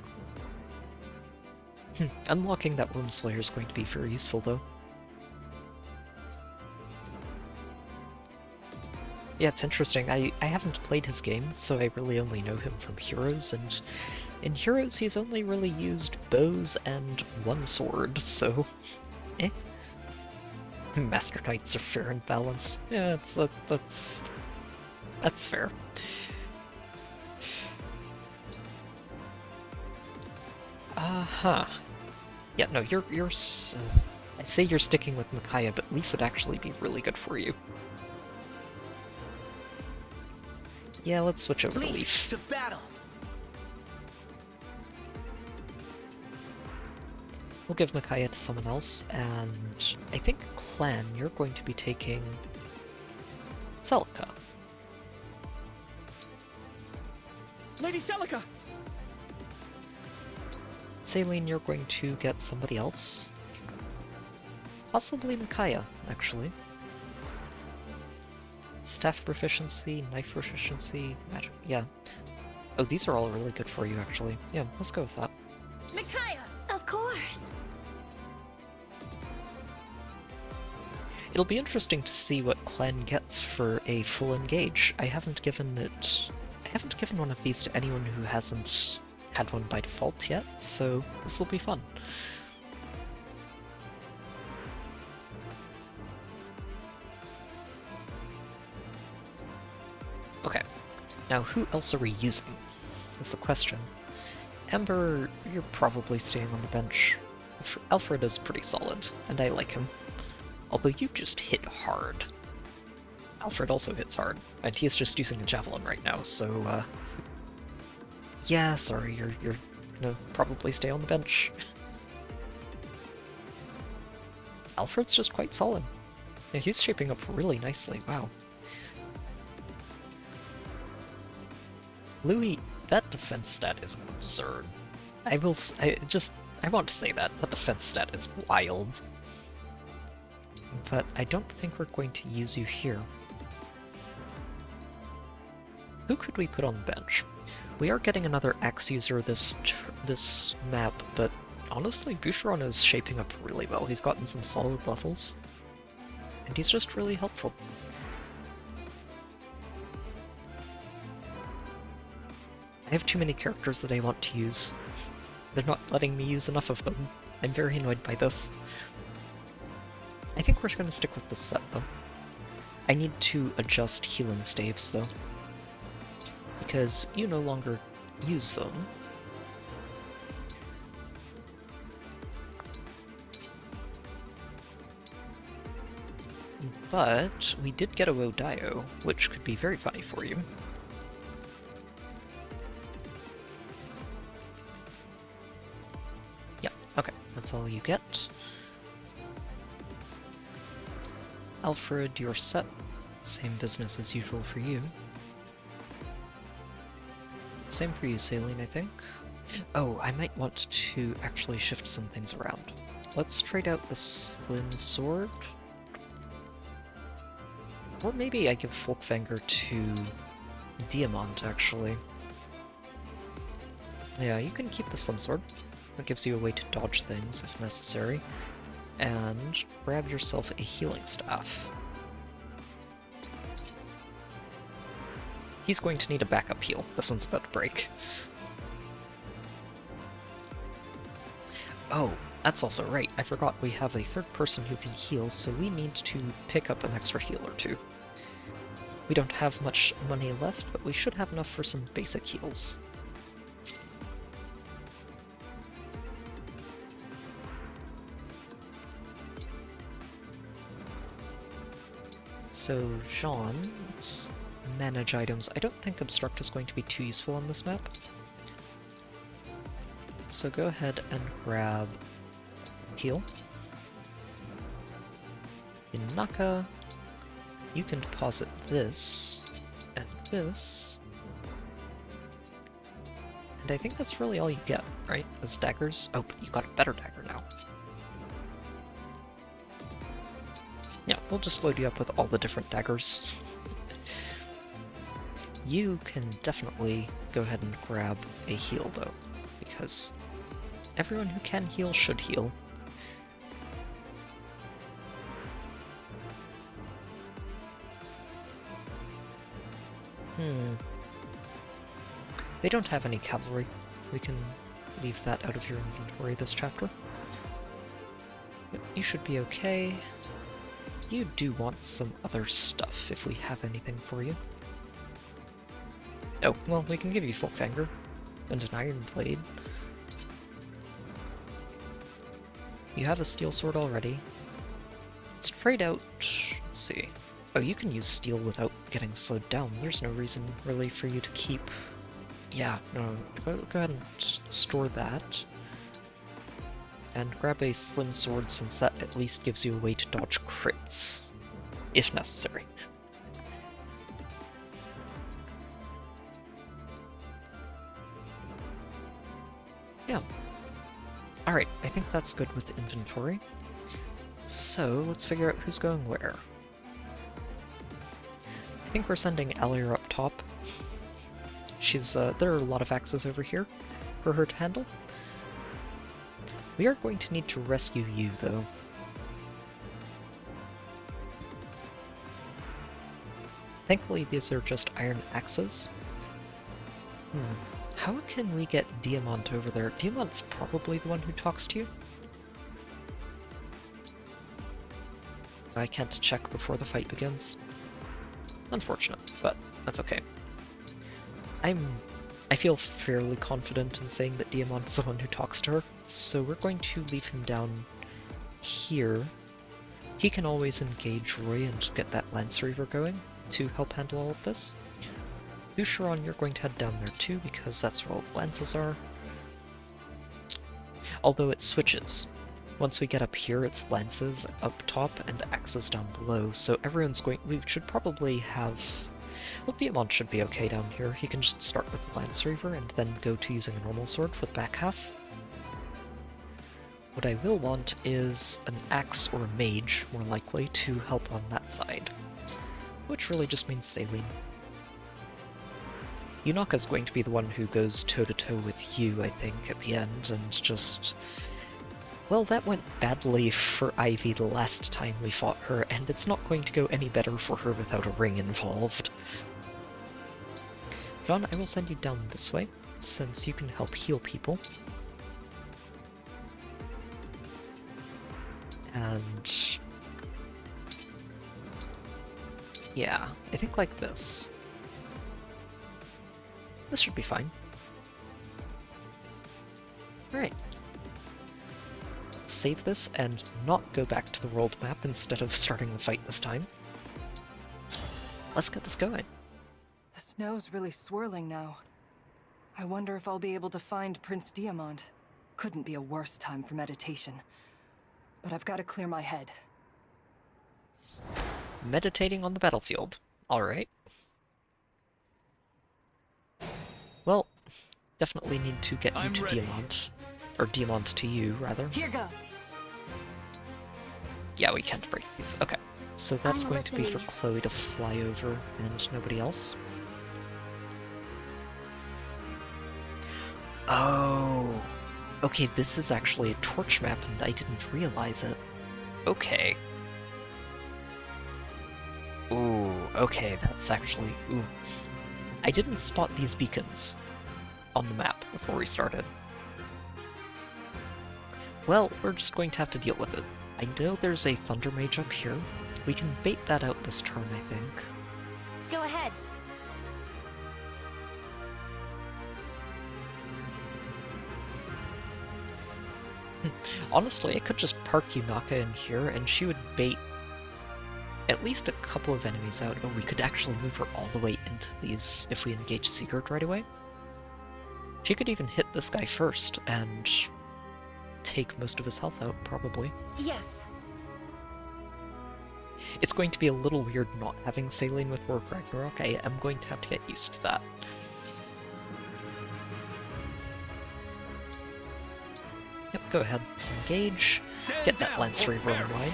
Speaker 1: Unlocking that Worm Slayer is going to be very useful, though. Yeah, it's interesting. I haven't played his game, so I really only know him from Heroes, and in Heroes he's only really used bows and 1 sword, so... eh. Master Knights are fair and balanced. Yeah, that's fair. Yeah, no, you're I say you're sticking with Micaiah, but Leaf would actually be really good for you. Yeah, let's switch over to Leaf.
Speaker 10: To battle.
Speaker 1: We'll give Micaiah to someone else, and I think Clan, you're going to be taking Celica.
Speaker 13: Lady Celica!
Speaker 1: Saline, you're going to get somebody else. Possibly Micaiah, actually. Staff proficiency, knife proficiency, magic, yeah. Oh, these are all really good for you, actually. Yeah, let's go with that.
Speaker 18: Micaiah! Of course!
Speaker 1: It'll be interesting to see what Clan gets for a full engage. I haven't given one of these to anyone who hasn't had one by default yet, so this will be fun. Okay, now who else are we using? That's the question. Ember, you're probably staying on the bench. Alfred is pretty solid, and I like him. Although you just hit hard. Alfred also hits hard, and he's just using a javelin right now, so yeah, sorry, you're gonna probably stay on the bench. Alfred's just quite solid. Yeah, he's shaping up really nicely, wow. Louis, that defense stat is absurd. I want to say that defense stat is wild. But I don't think we're going to use you here. Who could we put on the bench? We are getting another axe user this map, but honestly, Boucheron is shaping up really well. He's gotten some solid levels, and he's just really helpful. I have too many characters that I want to use. They're not letting me use enough of them. I'm very annoyed by this. I think we're going to stick with this set, though. I need to adjust healing staves, though, because you no longer use them. But we did get a Wodio, which could be very funny for you. Yeah, okay, that's all you get. Alfred, you're set. Same business as usual for you. Same for you, Saline, I think. Oh, I might want to actually shift some things around. Let's trade out the Slim Sword. Or maybe I give Folkvanger to Diamant, actually. Yeah, you can keep the Slim Sword. That gives you a way to dodge things if necessary. And grab yourself a healing staff. He's going to need a backup heal. This one's about to break. Oh, that's also right. I forgot we have a third person who can heal, so we need to pick up an extra heal or two. We don't have much money left, but we should have enough for some basic heals. So, Jean, let's manage items. I don't think Obstruct is going to be too useful on this map. So go ahead and grab heal. Inaka, you can deposit this and this. And I think that's really all you get, right? As daggers. Oh, but you got a better dagger now. Yeah, we'll just load you up with all the different daggers. You can definitely go ahead and grab a heal, though, because everyone who can heal should heal. They don't have any cavalry. We can leave that out of your inventory this chapter. But you should be okay. You do want some other stuff if we have anything for you. Oh, well, we can give you Folkvanger and an Iron Blade. You have a Steel Sword already. Let's trade out... let's see. Oh, you can use Steel without getting slowed down. There's no reason, really, for you to keep... Yeah, no, go ahead and store that. And grab a Slim Sword, since that at least gives you a way to dodge crits, if necessary. Yeah. Alright, I think that's good with inventory. So, let's figure out who's going where. I think we're sending Alir up top. She's, there are a lot of axes over here for her to handle. We are going to need to rescue you, though. Thankfully, these are just iron axes. How can we get Diamant over there? Diamant's probably the one who talks to you. I can't check before the fight begins. Unfortunate, but that's okay. I feel fairly confident in saying that Diamant's the one who talks to her, so we're going to leave him down here. He can always engage Roy and get that Lance Reaver going to help handle all of this. Boucheron, you're going to head down there too, because that's where all the lances are. Although it switches. Once we get up here, it's lances up top and axes down below, so everyone's going... we should probably have... well, Diamant should be okay down here. He can just start with the Lance Reaver and then go to using a normal sword for the back half. What I will want is an axe or a mage, more likely, to help on that side. Which really just means Saline. Yunaka's going to be the one who goes toe-to-toe with you, I think, at the end, and just Well, that went badly for Ivy the last time we fought her, and it's not going to go any better for her without a ring involved. John, I will send you down this way, since you can help heal people. And... yeah, I think like this. This should be fine. Alright. Let's save this and not go back to the world map instead of starting the fight this time. Let's get this going.
Speaker 9: The snow's really swirling now. I wonder if I'll be able to find Prince Diamond. Couldn't be a worse time for meditation. But I've got to clear my head.
Speaker 1: Meditating on the battlefield. Alright. Well, definitely need to get you to Diamond. Or Diamond to you, rather.
Speaker 9: Here goes.
Speaker 1: Yeah, we can't break these. Okay. So that's going to be for Chloe to fly over and nobody else. Oh. Okay, this is actually a torch map and I didn't realize it. Okay. Ooh, okay, that's actually... ooh. I didn't spot these beacons on the map before we started. Well, we're just going to have to deal with it. I know there's a Thunder Mage up here. We can bait that out this turn, I think.
Speaker 17: Go ahead.
Speaker 1: Honestly, I could just park Yunaka in here and she would bait at least a couple of enemies out. Oh, we could actually move her all the way into these if we engage Sigurd right away. She could even hit this guy first and take most of his health out, probably.
Speaker 11: Yes.
Speaker 1: It's going to be a little weird not having Saline with War of Ragnarok. I am going to have to get used to that. Yep, go ahead. Engage. Get that Lance Reaver online.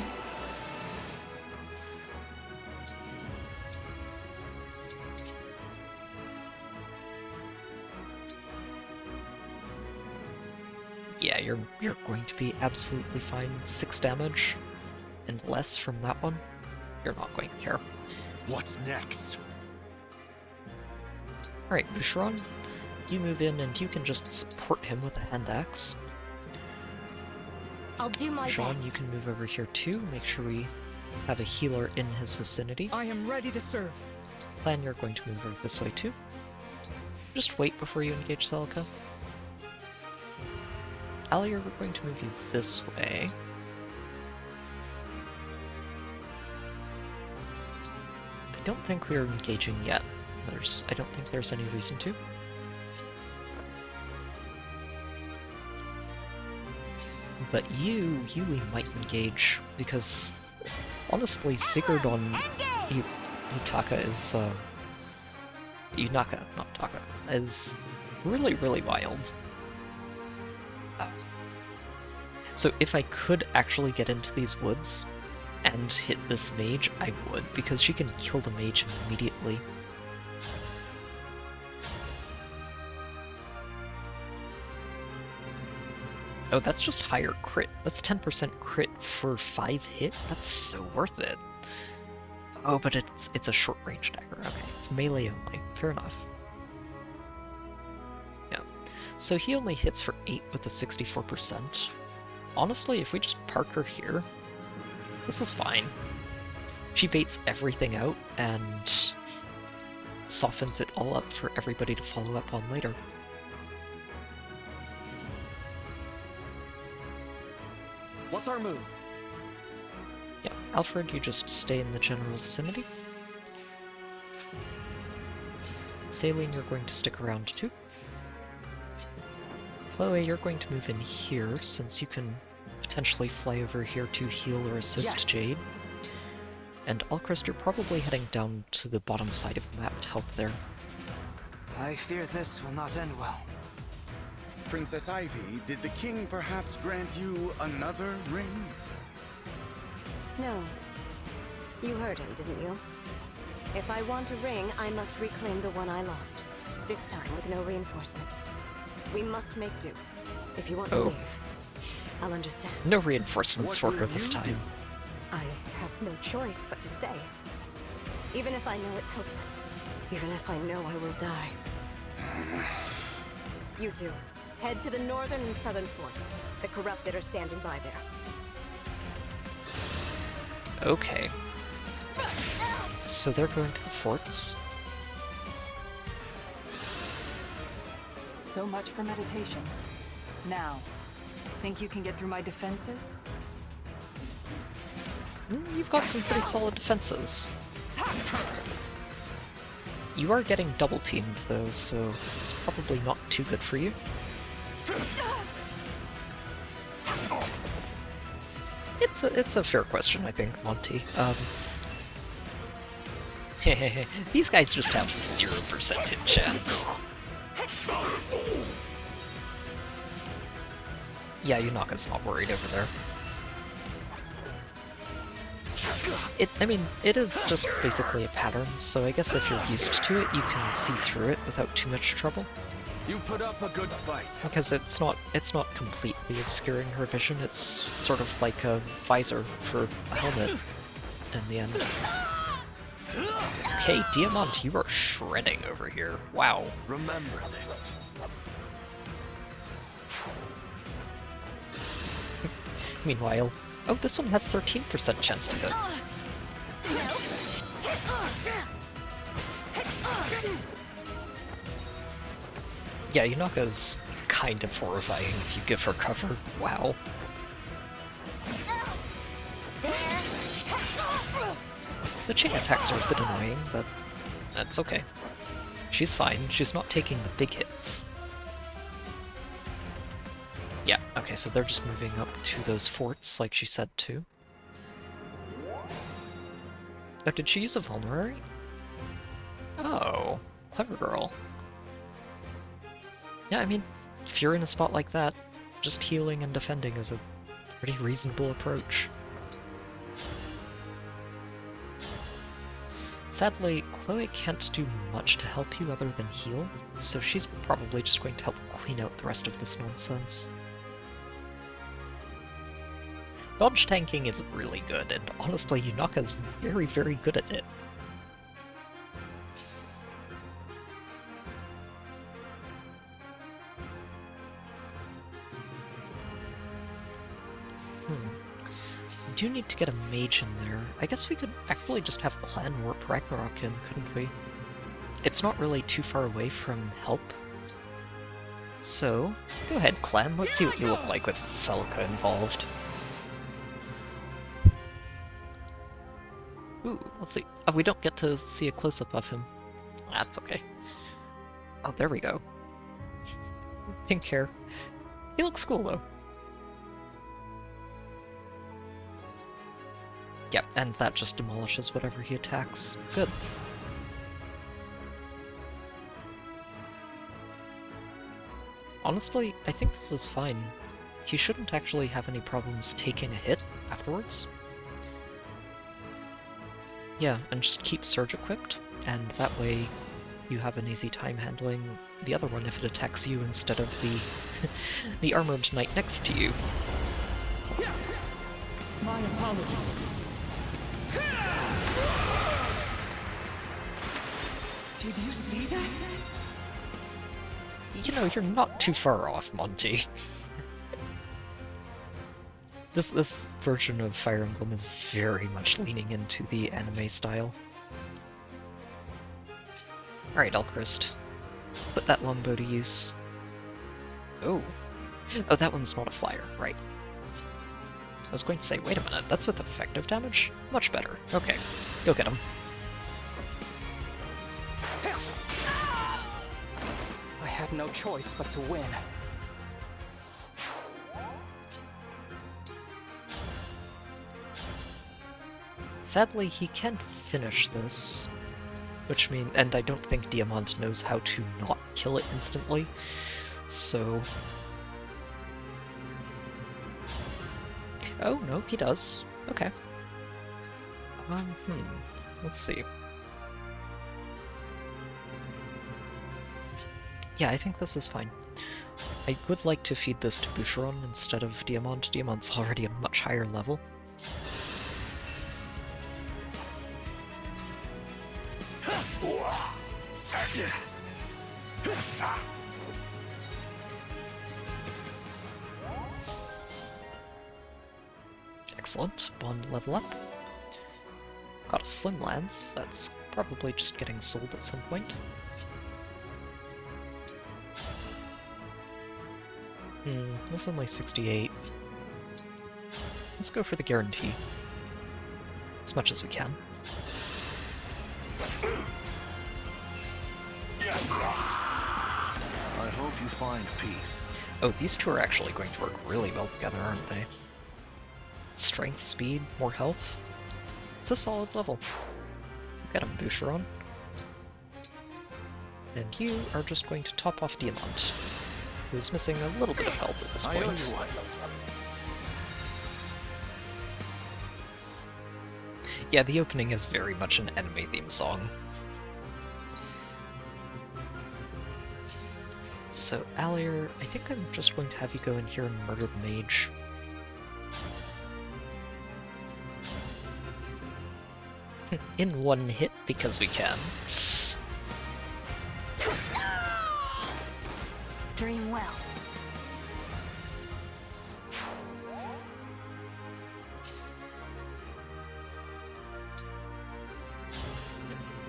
Speaker 1: Yeah, you're going to be absolutely fine. 6 damage and less from that one. You're not going to care.
Speaker 12: What's next?
Speaker 1: Alright, Boucheron, you move in and you can just support him with a hand axe.
Speaker 18: I'll do my
Speaker 1: Jean,
Speaker 18: best.
Speaker 1: you can move over here too. Make sure we have a healer in his vicinity.
Speaker 13: I am ready to serve.
Speaker 1: Plan, you're going to move over this way too. Just wait before you engage Celica. Alier, we're going to move you this way. I don't think we are engaging yet. I don't think there's any reason to. But you we might engage, because honestly, Sigurd on Yutaka is, Yunaka, not Taka, is really, really wild. So if I could actually get into these woods and hit this mage, I would, because she can kill the mage immediately. Oh, that's just higher crit. That's 10% crit for 5 hit? That's so worth it. Oh, but it's a short range dagger. Okay, it's melee only. Fair enough. Yeah. So he only hits for 8 with a 64%. Honestly, if we just park her here, this is fine. She baits everything out and softens it all up for everybody to follow up on later.
Speaker 7: What's our move?
Speaker 1: Yeah, Alfred, you just stay in the general vicinity. Saline, you're going to stick around too. Chloe, you're going to move in here, since you can potentially fly over here to heal or assist Jade. And Alchrist, you're probably heading down to the bottom side of the map to help there.
Speaker 7: I fear this will not end well.
Speaker 12: Princess Ivy, did the king perhaps grant you another ring?
Speaker 22: No. You heard him, didn't you? If I want a ring, I must reclaim the one I lost. This time with no reinforcements. We must make do, if you want to leave. I'll understand.
Speaker 1: No reinforcements for her this time.
Speaker 22: I have no choice but to stay. Even if I know it's hopeless. Even if I know I will die. You two, head to the northern and southern forts. The corrupted are standing by there.
Speaker 1: Okay. So they're going to the forts.
Speaker 9: So much for meditation. Now, think you can get through my defenses?
Speaker 1: You've got some pretty solid defenses. You are getting double teamed though, so it's probably not too good for you. It's a fair question, I think, Monty. These guys just have 0% hit chance. Yeah, Yunaka's not worried over there. I mean, it is just basically a pattern, so I guess if you're used to it, you can see through it without too much trouble.
Speaker 5: You put up a good fight. Because
Speaker 1: it's not completely obscuring her vision, it's sort of like a visor for a helmet in the end. Okay, Diamant, you are shredding over here. Wow.
Speaker 5: Remember this.
Speaker 1: Meanwhile, oh, this one has 13% chance to hit. Yeah, Yunaka's kind of horrifying if you give her cover. Wow. The chain attacks are a bit annoying, but that's okay. She's fine, she's not taking the big hits. Yeah, okay, so they're just moving up to those forts, like she said too. Oh, did she use a vulnerary? Oh, clever girl. Yeah, I mean, if you're in a spot like that, just healing and defending is a pretty reasonable approach. Sadly, Chloe can't do much to help you other than heal, so she's probably just going to help clean out the rest of this nonsense. Dodge tanking is really good, and honestly, Yunaka's very, very good at it. We do need to get a mage in there. I guess we could actually just have Clan Warp Ragnarok in, couldn't we? It's not really too far away from help. So, go ahead, Clan, let's see what you look like with Celica involved. Ooh, let's see. Oh, we don't get to see a close-up of him. That's okay. Oh, there we go. Pink hair. He looks cool, though. Yep, and that just demolishes whatever he attacks. Good. Honestly, I think this is fine. He shouldn't actually have any problems taking a hit afterwards. Yeah, and just keep Surge equipped, and that way you have an easy time handling the other one if it attacks you instead of the armored knight next to you.
Speaker 3: My apologies. Did you see that?
Speaker 1: You know, you're not too far off, Monty. This version of Fire Emblem is very much leaning into the anime style. Alright, Elchrist. Put that longbow to use. Oh. Oh, that one's not a flyer, right. I was going to say, wait a minute, that's with effective damage? Much better. Okay, go get him.
Speaker 3: I had no choice but to win.
Speaker 1: Sadly, he can't finish this, which means, and I don't think Diamant knows how to not kill it instantly, so... Oh, no, he does. Okay. Let's see. Yeah, I think this is fine. I would like to feed this to Boucheron instead of Diamant. Diamant's already a much higher level. Excellent. Bond level up. Got a Slim Lance. That's probably just getting sold at some point. That's only 68. Let's go for the guarantee. As much as we can.
Speaker 20: I hope you find peace.
Speaker 1: Oh, these two are actually going to work really well together, aren't they? Strength, speed, more health. It's a solid level. Get him, Boucheron. And you are just going to top off Diamant, who's missing a little bit of health at this point.
Speaker 20: I owe you one.
Speaker 1: Yeah, the opening is very much an anime theme song. So, Alier, I think I'm just going to have you go in here and murder the mage. In one hit, because we can.
Speaker 18: Dream well.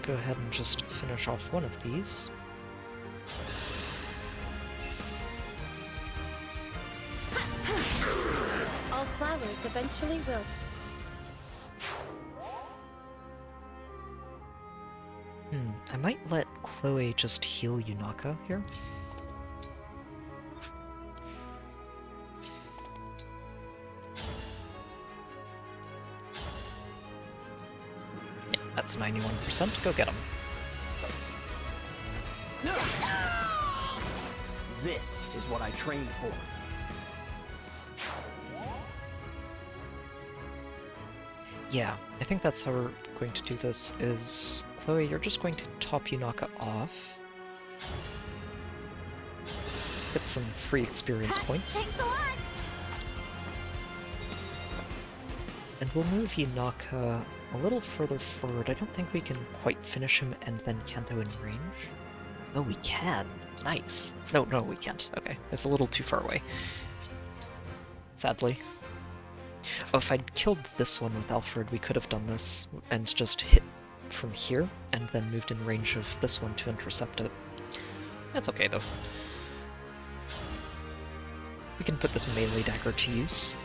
Speaker 1: Go ahead and just finish off one of these.
Speaker 11: All flowers eventually wilt.
Speaker 1: I might let Chloe just heal Yunaka here. Yeah, that's 91%. Go get him.
Speaker 6: This is what I trained for.
Speaker 1: Yeah, I think that's how we're going to do this, is Chloe, you're just going to top Yunaka off. Get some free experience points. And we'll move Yunaka a little further forward. I don't think we can quite finish him and then Kanto in range. Oh, we can. Nice. No, we can't. Okay, it's a little too far away. Sadly. Oh, if I'd killed this one with Alfred, we could have done this and just hit from here and then moved in range of this one to intercept it. That's okay though. We can put this melee dagger to use.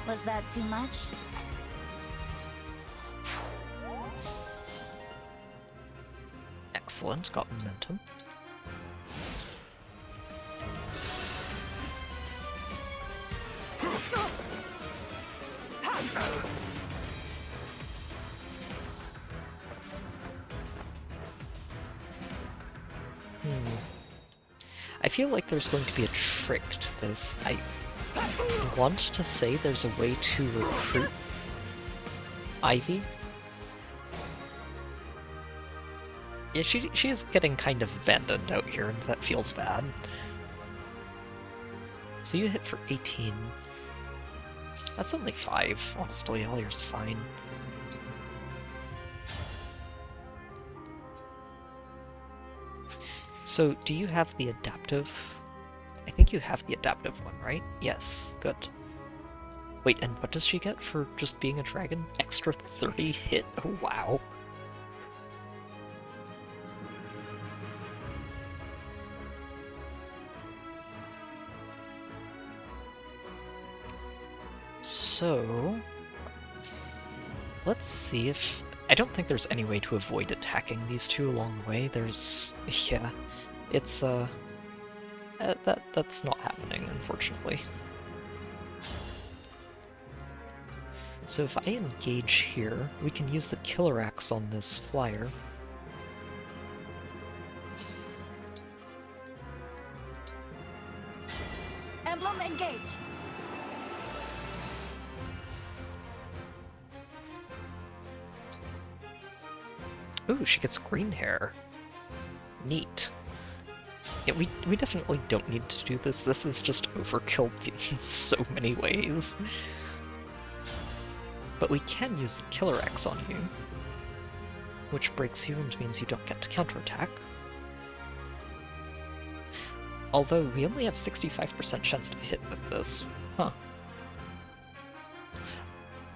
Speaker 17: Was that too much?
Speaker 1: Excellent, got momentum. I feel like there's going to be a trick to this. I want to say there's a way to recruit Ivy. Yeah, she is getting kind of abandoned out here, and that feels bad. So you hit for 18. That's only 5, honestly. Alier's fine. So, do you have the adaptive? I think you have the adaptive one, right? Yes, good. Wait, and what does she get for just being a dragon? Extra 30 hit? Oh, wow. So, let's see if... I don't think there's any way to avoid attacking these two along the way. There's... yeah, it's, that's not happening, unfortunately. So if I engage here, we can use the Killer Axe on this flyer.
Speaker 15: Emblem, engage!
Speaker 1: Ooh, she gets green hair. Neat. Yeah, we definitely don't need to do this. This is just overkill in so many ways. But we can use the Killer X on you, which breaks you and means you don't get to counterattack. Although we only have 65% chance to hit with this. Huh.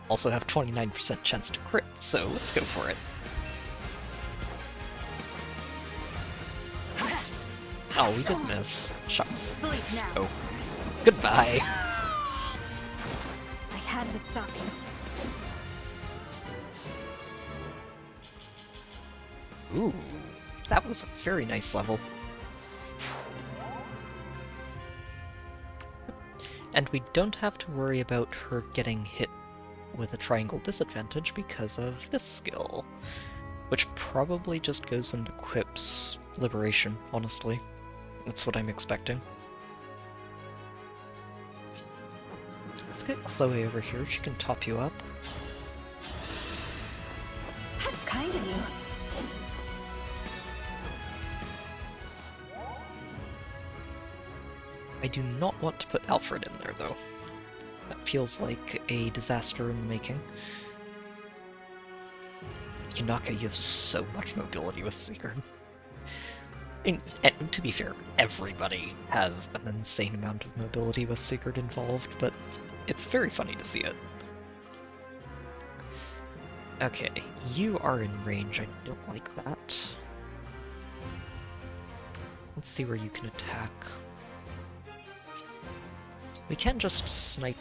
Speaker 1: Also have 29% chance to crit, so let's go for it. Oh, we did miss. Shucks.
Speaker 15: Sleep now.
Speaker 1: Oh. Goodbye.
Speaker 15: I had to stop you.
Speaker 1: Ooh, that was a very nice level. And we don't have to worry about her getting hit with a triangle disadvantage because of this skill, which probably just goes into Quip's Liberation, honestly. That's what I'm expecting. Let's get Chloe over here, she can top you up.
Speaker 15: Kind of you.
Speaker 1: I do not want to put Alfred in there, though. That feels like a disaster in the making. Yunaka, you have so much mobility with Sigurd. And to be fair, everybody has an insane amount of mobility with Sigurd involved, but it's very funny to see it. Okay, you are in range. I don't like that. Let's see where you can attack. We can just snipe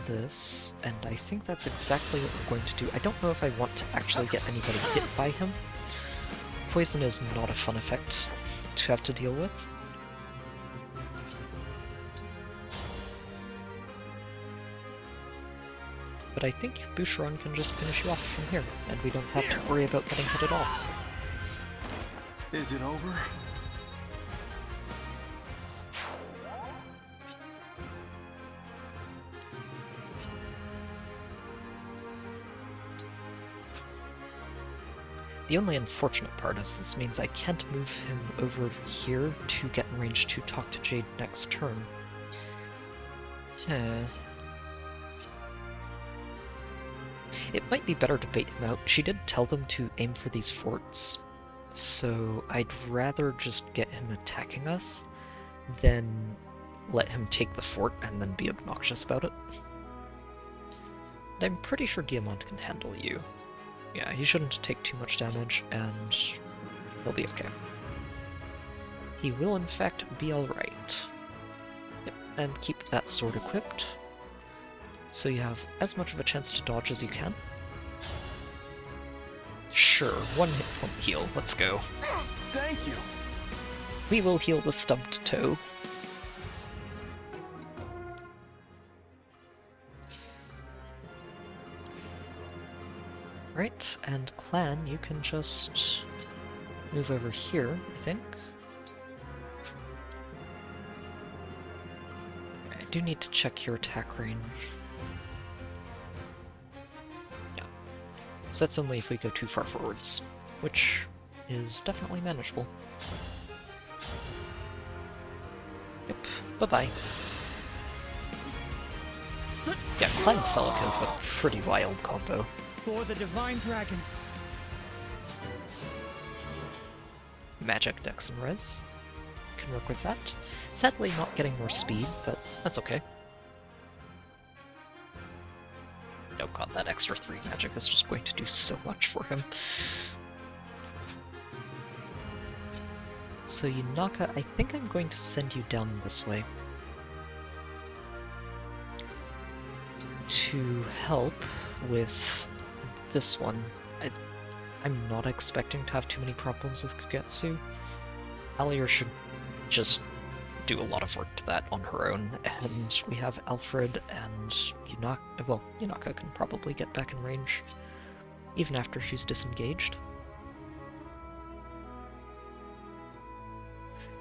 Speaker 1: this, and I think that's exactly what we're going to do. I don't know if I want to actually get anybody hit by him. Poison is not a fun effect to have to deal with. But I think Boucheron can just finish you off from here, and we don't have to worry about getting hit at all.
Speaker 20: Is it over?
Speaker 1: The only unfortunate part is this means I can't move him over here to get in range to talk to Jade next turn. It might be better to bait him out. She did tell them to aim for these forts, so I'd rather just get him attacking us than let him take the fort and then be obnoxious about it. And I'm pretty sure Diamant can handle you. Yeah, he shouldn't take too much damage, and he'll be okay. He will, in fact, be alright. Yep, and keep that sword equipped, so you have as much of a chance to dodge as you can. Sure, one hit point heal, let's go.
Speaker 20: Thank you!
Speaker 1: We will heal the stubbed toe. Right, and Clan, you can just move over here, I think. I do need to check your attack range. Yeah. So that's only if we go too far forwards, which is definitely manageable. Yep, bye-bye. Yeah, Clan Celica is a pretty wild combo.
Speaker 13: For the Divine Dragon.
Speaker 1: Magic, Dex, and Res. Can work with that. Sadly, not getting more speed, but that's okay. Oh god, that extra 3 magic is just going to do so much for him. So Yunaka, I think I'm going to send you down this way to help with this one. I'm not expecting to have too many problems with Kagetsu. Alier should just do a lot of work to that on her own, and we have Alfred and Yunaka. Well, Yunaka can probably get back in range, even after she's disengaged.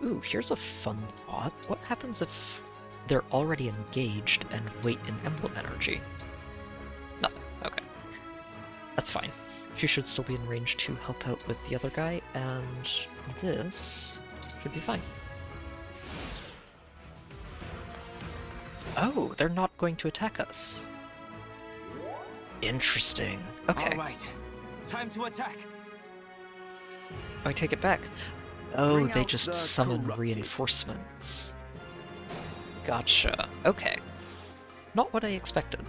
Speaker 1: Ooh, here's a fun thought. What happens if they're already engaged and wait in Emblem energy? Nothing. Okay. That's fine. she should still be in range to help out with the other guy, and this should be fine. Oh, they're not going to attack us. Interesting. Okay.
Speaker 7: All right, time to attack.
Speaker 1: I take it back. Oh,
Speaker 7: Bring
Speaker 1: they
Speaker 7: out
Speaker 1: just
Speaker 7: the
Speaker 1: summon
Speaker 7: corrupted.
Speaker 1: reinforcements. Gotcha. Okay. Not what I expected.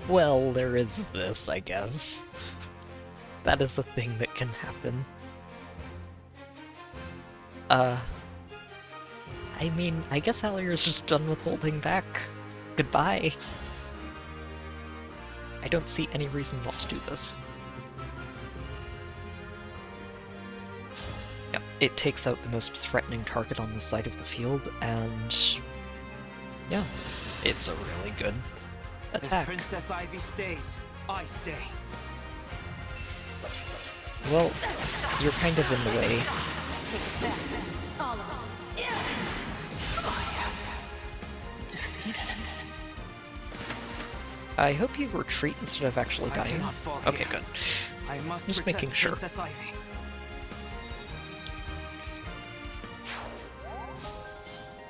Speaker 1: Well, there is this, I guess. That is a thing that can happen. I mean, I guess Alir's just done with holding back. Goodbye. I don't see any reason not to do this. Yep, it takes out the most threatening target on the side of the field, and yeah, it's a really good attack.
Speaker 7: If Princess Ivy stays, I stay.
Speaker 1: Well, you're kind of in the way.
Speaker 15: All of it.
Speaker 1: I hope you retreat instead of actually
Speaker 7: I
Speaker 1: dying.
Speaker 7: cannot fall
Speaker 1: Okay,
Speaker 7: here.
Speaker 1: good.
Speaker 7: I must
Speaker 1: Just
Speaker 7: protect
Speaker 1: making sure.
Speaker 7: Princess Ivy.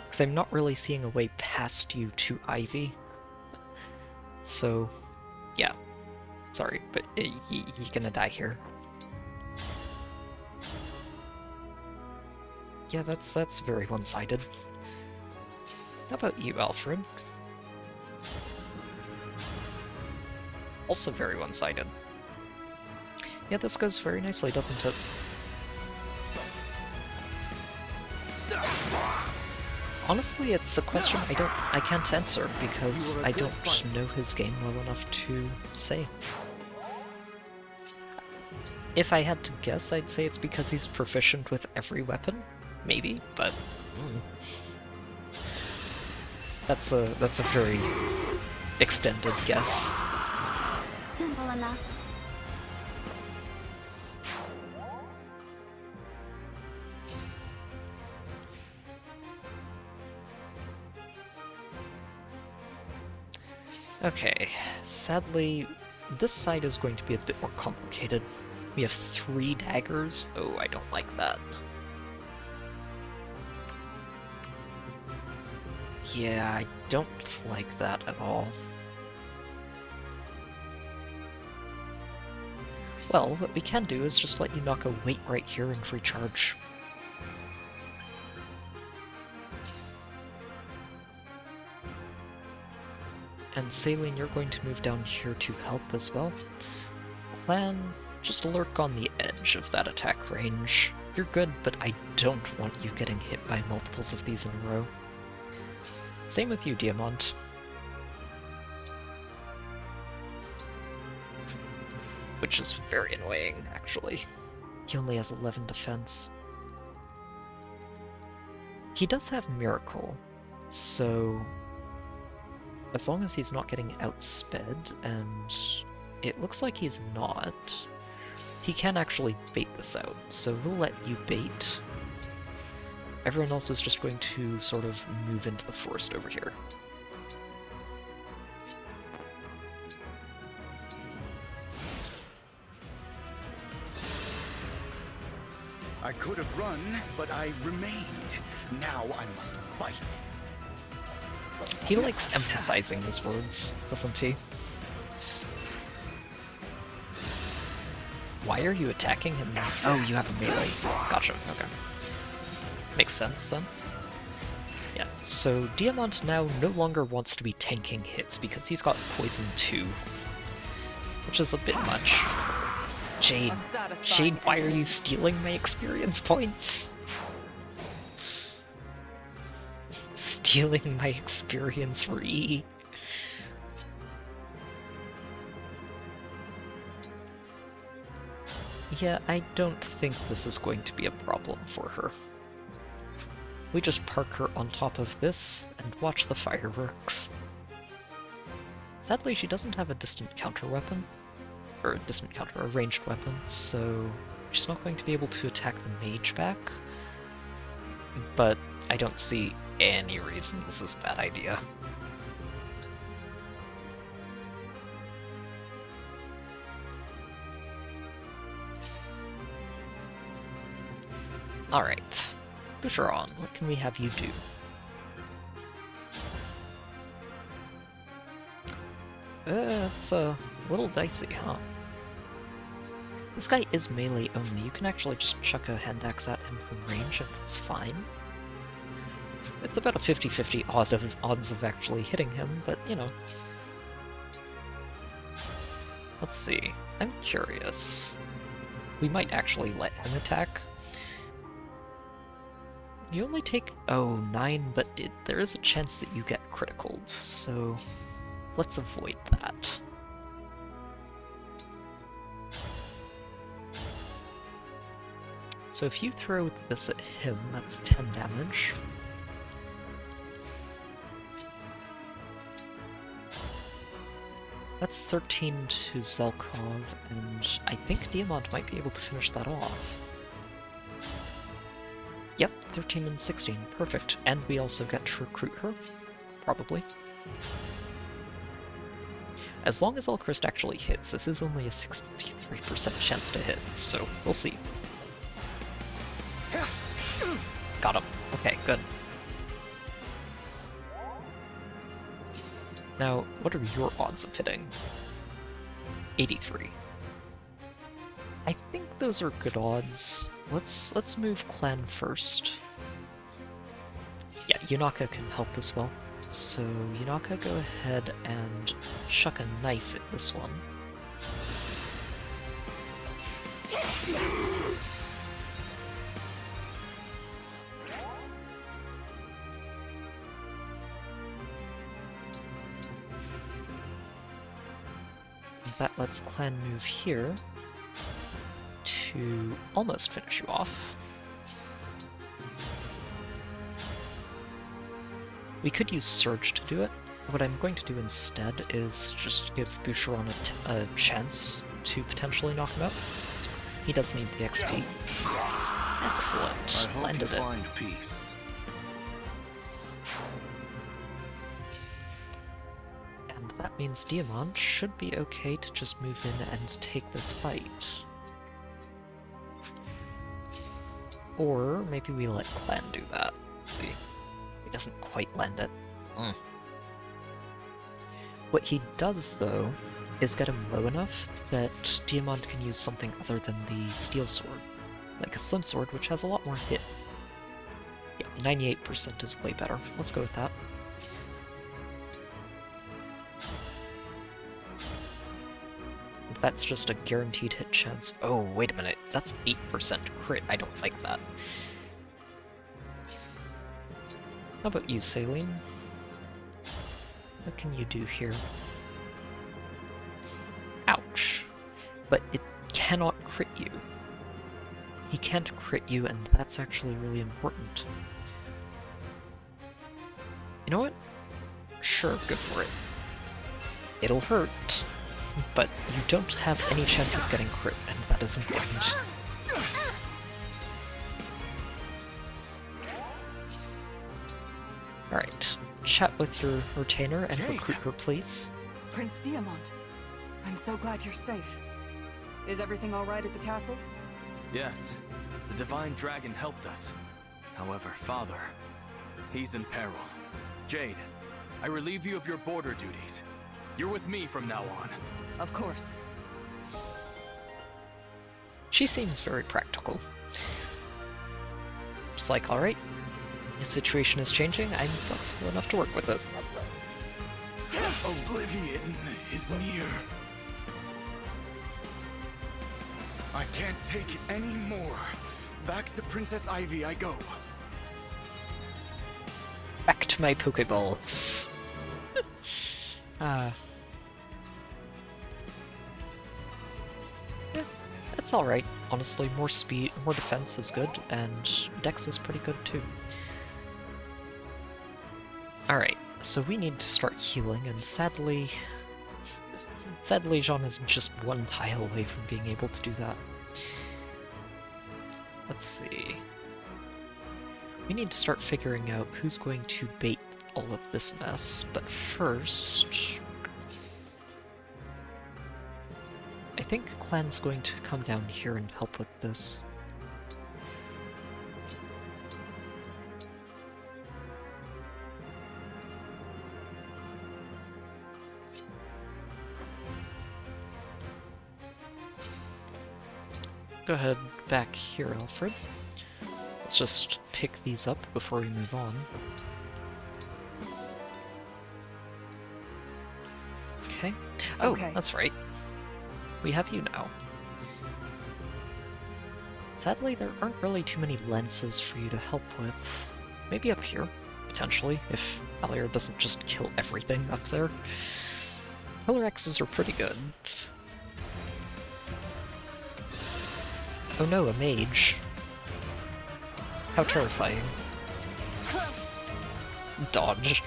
Speaker 1: Because I'm not really seeing a way past you to Ivy. So, yeah. Sorry, but you're gonna die here. Yeah, that's very one-sided. How about you, Alfred? Also very one-sided. Yeah, this goes very nicely, doesn't it? Honestly, it's a question I can't answer because I don't know his game well enough to say. If I had to guess, I'd say it's because he's proficient with every weapon. Maybe, but that's a very extended guess.
Speaker 18: Simple enough.
Speaker 1: Okay, sadly, this side is going to be a bit more complicated. We have 3 daggers. Oh, I don't like that. Yeah, I don't like that at all. Well, what we can do is just let you knock a weight right here and recharge. And Saline, you're going to move down here to help as well. Clan, just lurk on the edge of that attack range. You're good, but I don't want you getting hit by multiples of these in a row. Same with you, Diamant. Which is very annoying, actually. He only has 11 defense. He does have Miracle, so as long as he's not getting outsped, and it looks like he's not, he can actually bait this out, so we'll let you bait. Everyone else is just going to sort of move into the forest over here.
Speaker 12: I could have run, but I remained. Now I must fight.
Speaker 1: He likes emphasizing his words, doesn't he? Why are you attacking him now? Oh, you have a melee. Gotcha, okay. Makes sense then. Yeah, so Diamant now no longer wants to be tanking hits because he's got poison 2. Which is a bit much. Jade, Jade, why are you stealing my experience points? Stealing my experience for E. Yeah, I don't think this is going to be a problem for her. We just park her on top of this and watch the fireworks. Sadly, she doesn't have a distant counter weapon. Or a ranged weapon, so she's not going to be able to attack the mage back. But I don't see any reason this is a bad idea. Alright. Boucheron, what can we have you do? It's a little dicey, huh? This guy is melee only. You can actually just chuck a hand axe at him from range and it's fine. It's about a 50-50 odds of actually hitting him, but you know. Let's see. I'm curious. We might actually let him attack. You only take, 9, but there is a chance that you get criticaled, so let's avoid that. So if you throw this at him, that's 10 damage. That's 13 to Zelkov, and I think Diamond might be able to finish that off. Yep, 13 and 16, perfect. And we also get to recruit her, probably. As long as Elchrist actually hits, this is only a 63% chance to hit, so we'll see. Got him. Okay, good. Now, what are your odds of hitting? 83. I think those are good odds. Let's move clan first. Yeah, Yunaka can help as well. So Yunaka, go ahead and chuck a knife at this one. That lets clan move here to almost finish you off. We could use Surge to do it. What I'm going to do instead is just give Boucheron a chance to potentially knock him out. He does need the XP. Excellent.
Speaker 20: I hope
Speaker 1: Landed
Speaker 20: you
Speaker 1: it.
Speaker 20: find peace.
Speaker 1: And that means Diamond should be okay to just move in and take this fight. Or maybe we let Clan do that. Let's see. He doesn't quite land it. What he does, though, is get him low enough that Diamond can use something other than the Steel Sword. Like a Slim Sword, which has a lot more hit. Yeah, 98% is way better. Let's go with that. That's just a guaranteed hit chance. Oh, wait a minute. That's 8% crit. I don't like that. How about you, Saline? What can you do here? Ouch. But it cannot crit you. He can't crit you, and that's actually really important. You know what? Sure, go for it. It'll hurt, but you don't have any chance of getting crit, and that is important. Alright, chat with your retainer and recruit her, please.
Speaker 9: Prince Diamond, I'm so glad you're safe. Is everything all right at the castle?
Speaker 5: Yes, the Divine Dragon helped us. However, Father, he's in peril. Jade, I relieve you of your border duties. You're with me from now on.
Speaker 9: Of course.
Speaker 1: She seems very practical. Just like, alright, the situation is changing, I'm flexible enough to work with it.
Speaker 12: Oblivion is near. I can't take any more. Back to Princess Ivy I go.
Speaker 1: Back to my Pokeball. Yeah, that's alright. Honestly, more speed, more defense is good, and Dex is pretty good too. Alright, so we need to start healing, and sadly, Jean is just one tile away from being able to do that. Let's see. We need to start figuring out who's going to bait all of this mess, but first... I think Clan's going to come down here and help with this. Go ahead back here, Alfred. Let's just pick these up before we move on. Okay. Oh,
Speaker 9: Okay.
Speaker 1: That's right. We have you now. Sadly, there aren't really too many lenses for you to help with. Maybe up here, potentially, if Alier doesn't just kill everything up there. Pillar X's are pretty good. Oh no, a mage. How terrifying. Dodge.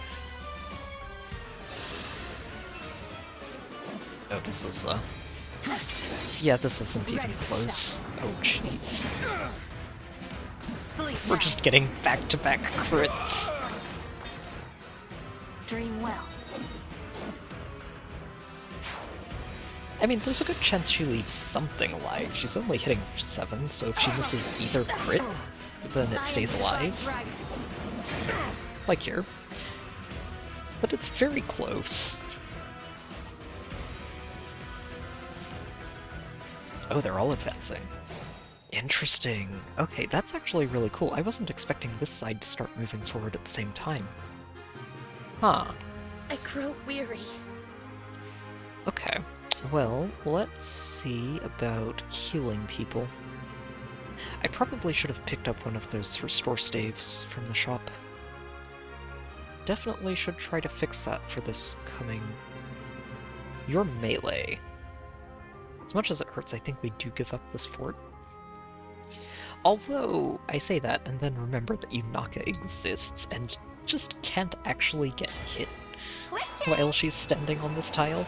Speaker 1: Oh, this is, yeah, this isn't even close. Oh, jeez. We're just getting back-to-back crits.
Speaker 15: Dream well.
Speaker 1: I mean, there's a good chance she leaves something alive. She's only hitting 7, so if she misses either crit, then it stays alive. Like here. But it's very close. Oh, they're all advancing. Interesting. Okay, that's actually really cool. I wasn't expecting this side to start moving forward at the same time. Huh.
Speaker 11: I grow weary.
Speaker 1: Okay. Well, let's see about healing people. I probably should have picked up one of those restore staves from the shop. Definitely should try to fix that for this coming... Your melee. As much as it hurts, I think we do give up this fort. Although, I say that and then remember that Yunaka exists and just can't actually get hit while she's standing on this tile.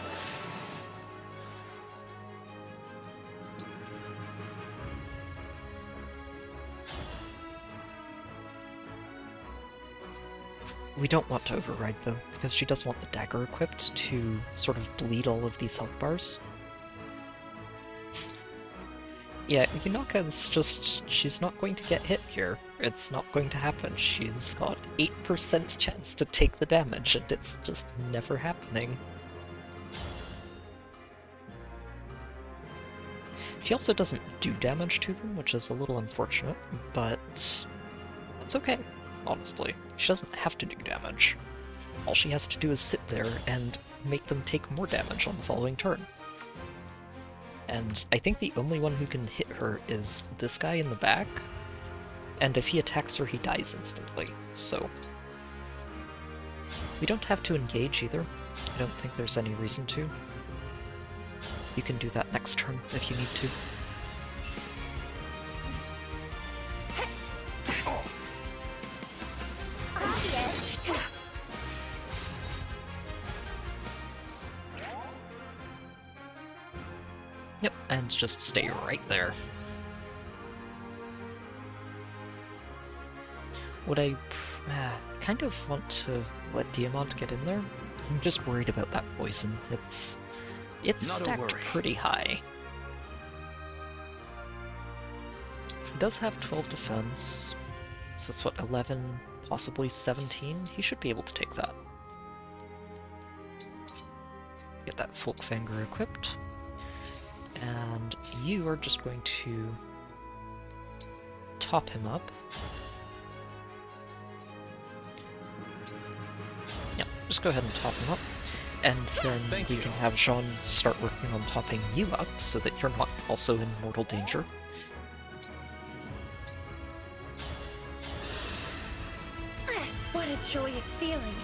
Speaker 1: We don't want to override though, because she does want the dagger equipped to sort of bleed all of these health bars. Yeah, Yunaka's just... she's not going to get hit here. It's not going to happen. She's got 8% chance to take the damage, and it's just never happening. She also doesn't do damage to them, which is a little unfortunate, but that's okay, honestly. She doesn't have to do damage. All she has to do is sit there and make them take more damage on the following turn. And I think the only one who can hit her is this guy in the back, and if he attacks her, he dies instantly, so... We don't have to engage either. I don't think there's any reason to. You can do that next turn if you need to. Yep, and just stay right there. Would I kind of want to let Diamant get in there? I'm just worried about that poison. It's stacked pretty high. He does have 12 defense, so that's what, 11, possibly 17? He should be able to take that. Get that Folkfanger equipped. And you are just going to top him up. Yeah, just go ahead and top him up. And then we can have Jean start working on topping you up so that you're not also in mortal danger.
Speaker 11: What a joyous feeling.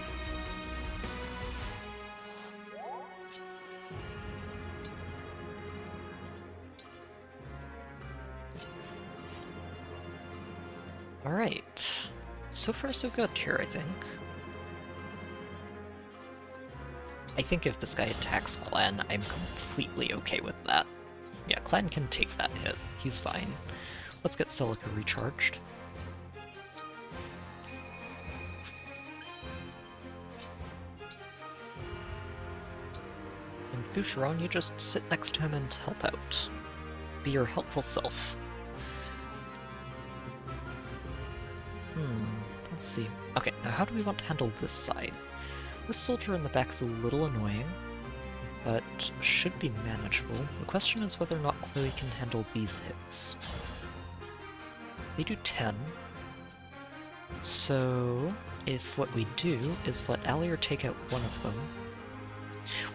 Speaker 1: Alright. So far so good here, I think. I think if this guy attacks Clan, I'm completely okay with that. Yeah, Clan can take that hit. He's fine. Let's get Celica recharged. Boucheron, you just sit next to him and help out. Be your helpful self. Let's see. Okay, now how do we want to handle this side? This soldier in the back is a little annoying, but should be manageable. The question is whether or not Chloe can handle these hits. They do 10. So, if what we do is let Alier take out one of them...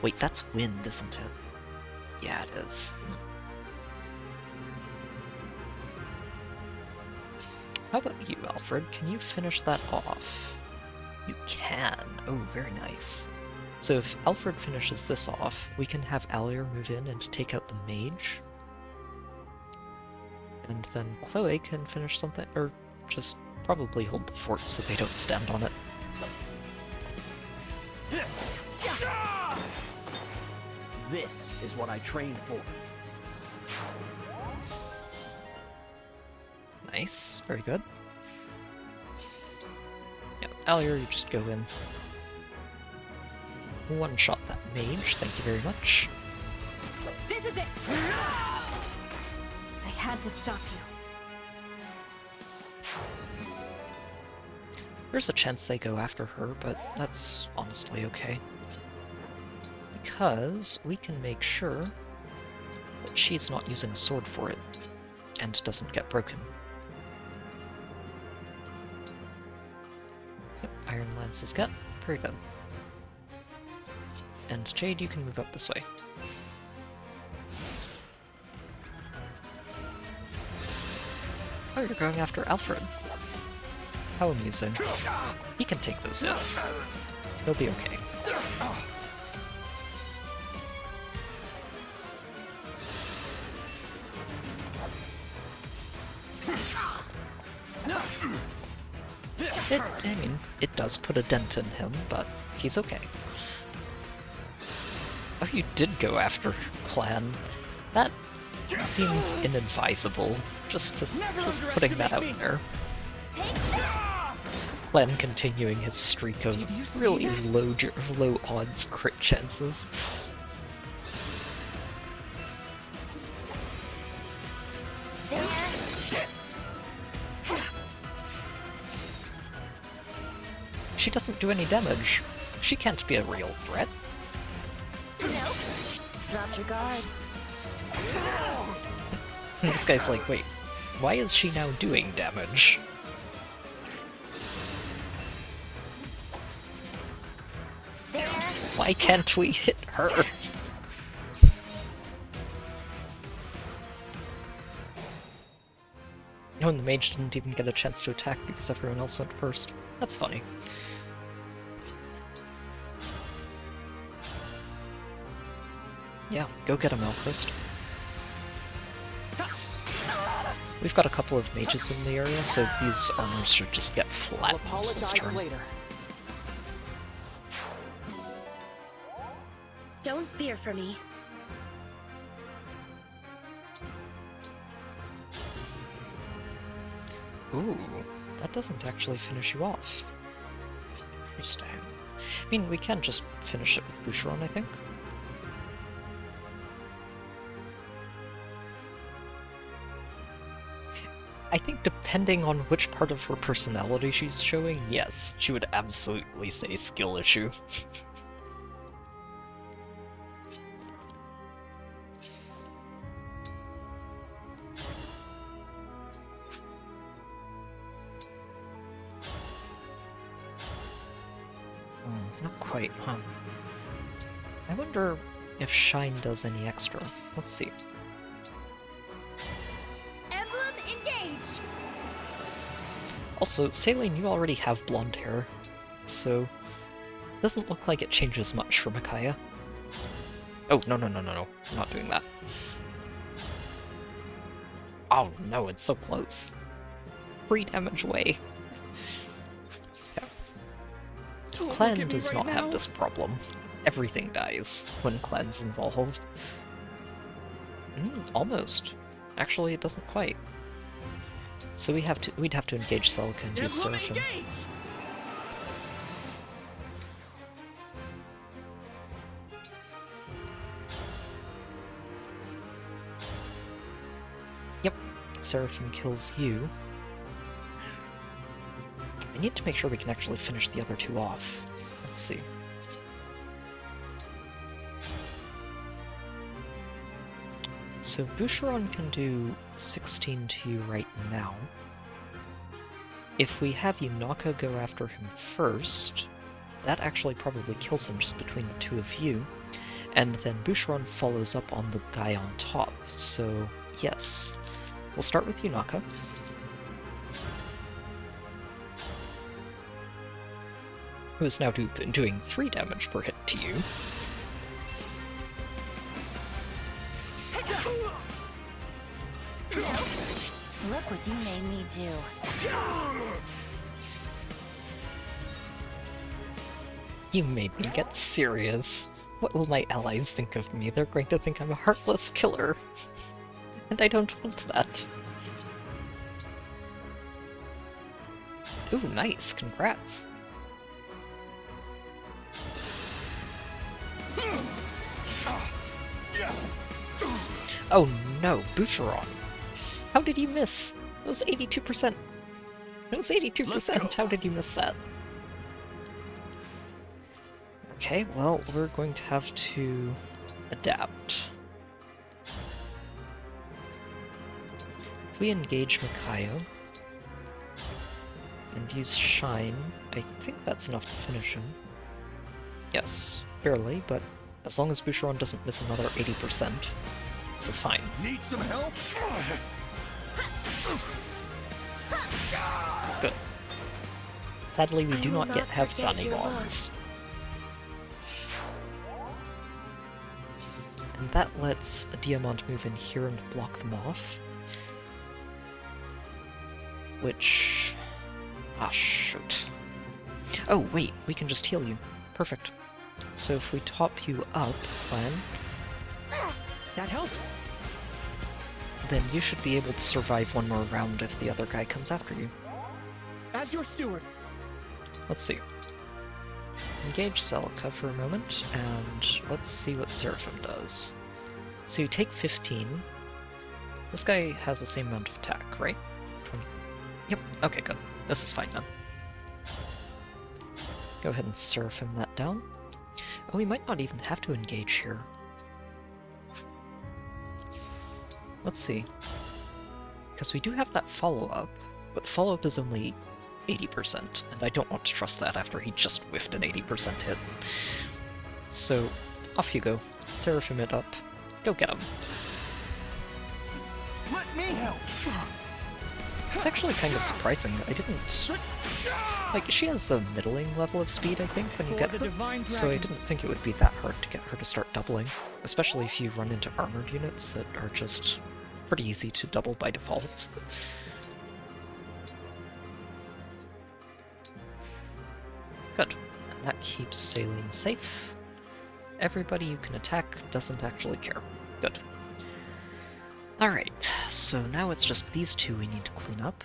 Speaker 1: Wait, that's wind, isn't it? Yeah, it is. How about you, Alfred? Can you finish that off? You can. Oh, very nice. So if Alfred finishes this off, we can have Alier move in and take out the mage. And then Chloe can finish something, or just probably hold the fort so they don't stand on it.
Speaker 6: This is what I trained for.
Speaker 1: Nice, very good. Yeah, Alier, you just go in. One-shot that mage, thank you very much.
Speaker 15: This is it! I had to stop you.
Speaker 1: There's a chance they go after her, but that's honestly okay. Because we can make sure that she's not using a sword for it, and doesn't get broken. Yep, Iron Lance is get. Very good. And Jade, you can move up this way. Oh, you're going after Alfred. How amusing. He can take those hits. He'll be okay. I mean, it does put a dent in him, but he's okay. Oh, you did go after Clan. That seems inadvisable. Just putting that out there. Clan continuing his streak of really low odds crit chances. She doesn't do any damage. She can't be a real threat.
Speaker 15: Dropped your guard.
Speaker 1: This guy's like, wait, why is she now doing damage? Why can't we hit her? Oh, and the mage didn't even get a chance to attack because everyone else went first. That's funny. Yeah, go get him, Elchrist. We've got a couple of mages in the area, so these armors should just get flattened this turn.
Speaker 3: Later.
Speaker 11: Don't fear for me.
Speaker 1: Ooh, that doesn't actually finish you off. Interesting. I mean, we can just finish it with Boucheron, I think. I think depending on which part of her personality she's showing, yes, she would absolutely say skill issue. Not quite, huh? I wonder if Shine does any extra. Let's see.
Speaker 11: Emblem, engage!
Speaker 1: Also, Saline, you already have blonde hair, so it doesn't look like it changes much for Micaiah. Oh, no, I'm not doing that. Oh no, it's so close. 3 damage away. Clan does not have this problem. Everything dies when Clan's involved. Almost. Actually, it doesn't quite. So we'd have to engage Celica and use Seraphim. Yep, Seraphim kills you. I need to make sure we can actually finish the other two off. Let's see. So Boucheron can do 16 to you right now. If we have Yunaka go after him first, that actually probably kills him just between the two of you. And then Boucheron follows up on the guy on top. So, yes. We'll start with Yunaka. Who is now doing 3 damage per hit to you.
Speaker 17: Look what you made me do.
Speaker 1: You made me get serious. What will my allies think of me? They're going to think I'm a heartless killer. And I don't want that. Ooh, nice. Congrats. Oh no, Boucheron. How did you miss? It was 82%. It was 82%. How did you miss that? Okay, well, we're going to have to adapt. If we engage Makayo and use Shine, I think that's enough to finish him. Yes, barely, but as long as Boucheron doesn't miss another 80%, this is fine.
Speaker 20: Need some help?
Speaker 1: Good. Sadly, we do not yet have Thani bombs. And that lets a Diamant move in here and block them off. Which... ah, shoot. Oh, wait, we can just heal you. Perfect. So if we top you up, then...
Speaker 3: that helps!
Speaker 1: Then you should be able to survive one more round if the other guy comes after you.
Speaker 3: As your steward!
Speaker 1: Let's see. Engage Celica for a moment, and let's see what Seraphim does. So you take 15. This guy has the same amount of attack, right? 20. Yep, okay, good. This is fine then. Go ahead and Seraphim that down. Oh, we might not even have to engage here. Let's see. Because we do have that follow-up, but follow-up is only 80%, and I don't want to trust that after he just whiffed an 80% hit. So, off you go. Seraphim it up. Go get him.
Speaker 20: Let me help!
Speaker 1: It's actually kind of surprising. I didn't... Like, she has a middling level of speed, I think, when you get her, so I didn't think it would be that hard to get her to start doubling. Especially if you run into armored units that are just pretty easy to double by default. Good. And that keeps Saline safe. Everybody you can attack doesn't actually care. Good. Alright, so now it's just these two we need to clean up.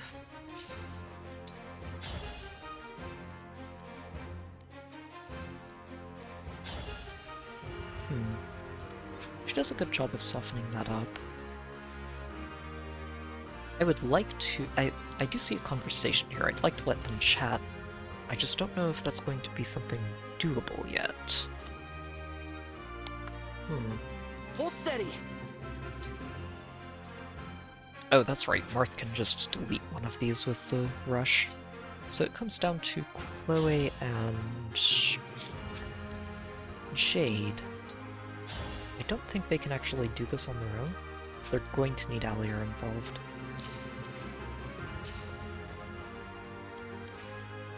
Speaker 1: She does a good job of softening that up. I would like to... I do see a conversation here. I'd like to let them chat. I just don't know if that's going to be something doable yet.
Speaker 3: Hold steady!
Speaker 1: Oh, that's right. Marth can just delete one of these with the rush. So it comes down to Chloe and... Jade. I don't think they can actually do this on their own. They're going to need Alier involved.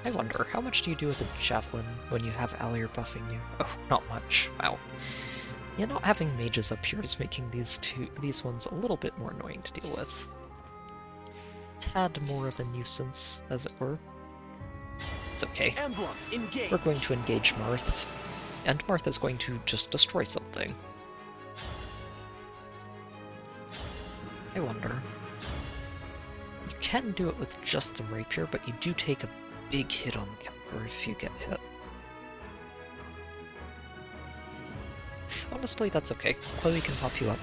Speaker 1: I wonder, how much do you do with a javelin when you have Alier buffing you? Oh, not much. Wow. Yeah, not having mages up here is making these ones a little bit more annoying to deal with. Tad more of a nuisance, as it were. It's okay.
Speaker 3: Emblem, engage.
Speaker 1: We're going to engage Marth, and Marth is going to just destroy something. I wonder. You can do it with just the rapier, but you do take a big hit on the counter if you get hit. Honestly, that's okay. Chloe can pop you up.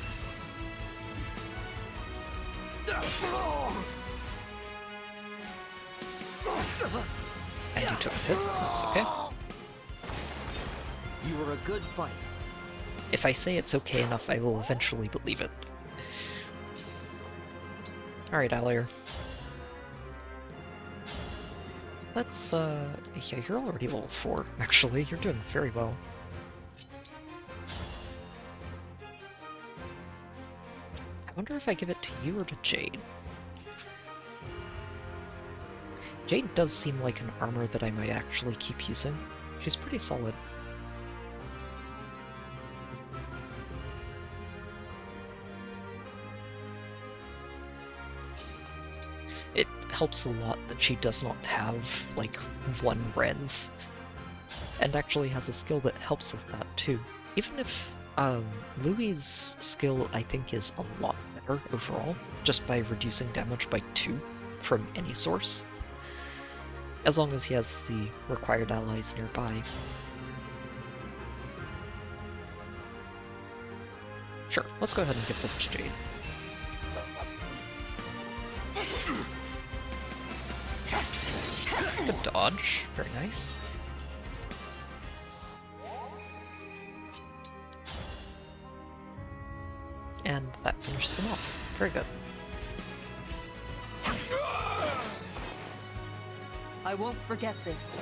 Speaker 1: And you took a hit, that's okay.
Speaker 10: You were a good fight.
Speaker 1: If I say it's okay enough, I will eventually believe it. Alright, Alier. Let's, yeah, you're already level 4, actually. You're doing very well. I wonder if I give it to you or to Jade. Jade does seem like an armor that I might actually keep using. She's pretty solid. It helps a lot that she does not have, like, 1 res, and actually has a skill that helps with that too. Even if Louis' skill, I think, is a lot better overall, just by reducing damage by 2 from any source, as long as he has the required allies nearby. Sure, let's go ahead and give this to Jade. Good dodge, very nice. And that finishes him off. Very good.
Speaker 9: I won't forget this.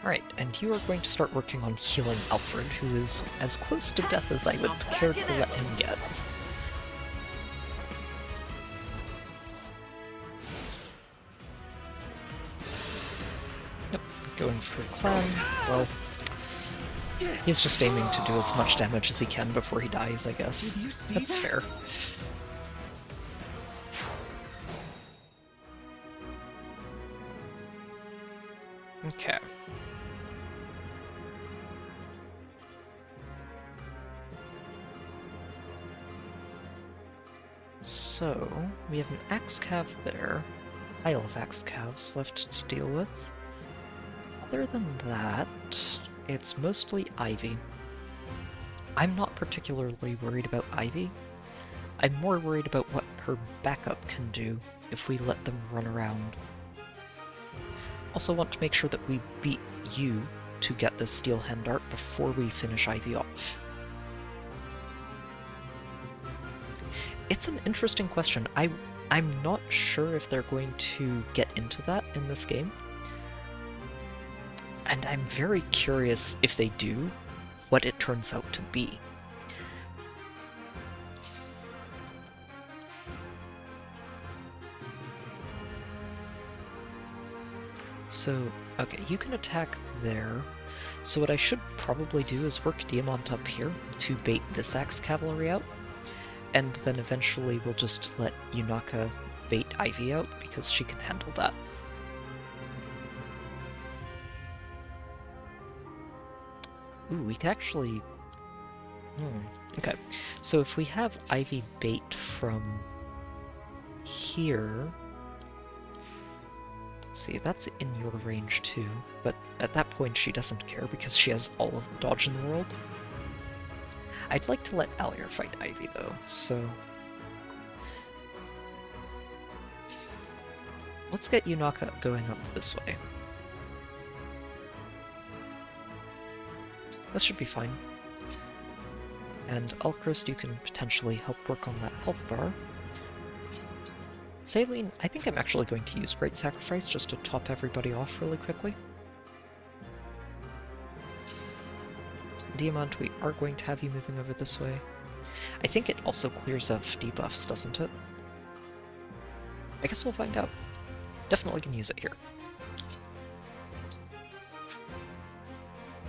Speaker 1: Alright, and you are going to start working on healing Alfred, who is as close to death as I would care to let him get. Yep, going for Clan. Well, he's just aiming to do as much damage as he can before he dies, I guess. That's fair. Okay. So, we have an axe cav there, pile of axe calves left to deal with. Other than that, it's mostly Ivy. I'm not particularly worried about Ivy. I'm more worried about what her backup can do if we let them run around. Also want to make sure that we beat you to get this steel hand art before we finish Ivy off. It's an interesting question. I'm not sure if they're going to get into that in this game. And I'm very curious if they do, what it turns out to be. So, okay, you can attack there. So what I should probably do is work Diamant up here to bait this axe cavalry out. And then eventually we'll just let Yunaka bait Ivy out, because she can handle that. Ooh, we could actually... okay, so if we have Ivy bait from here... Let's see, that's in your range too, but at that point she doesn't care because she has all of the dodge in the world. I'd like to let Alier fight Ivy though, so... Let's get Yunaka going up this way. This should be fine. And Alchrist, you can potentially help work on that health bar. Saline, I think I'm actually going to use Great Sacrifice just to top everybody off really quickly. Diamant, we are going to have you moving over this way. I think it also clears of debuffs, doesn't it? I guess we'll find out. Definitely can use it here.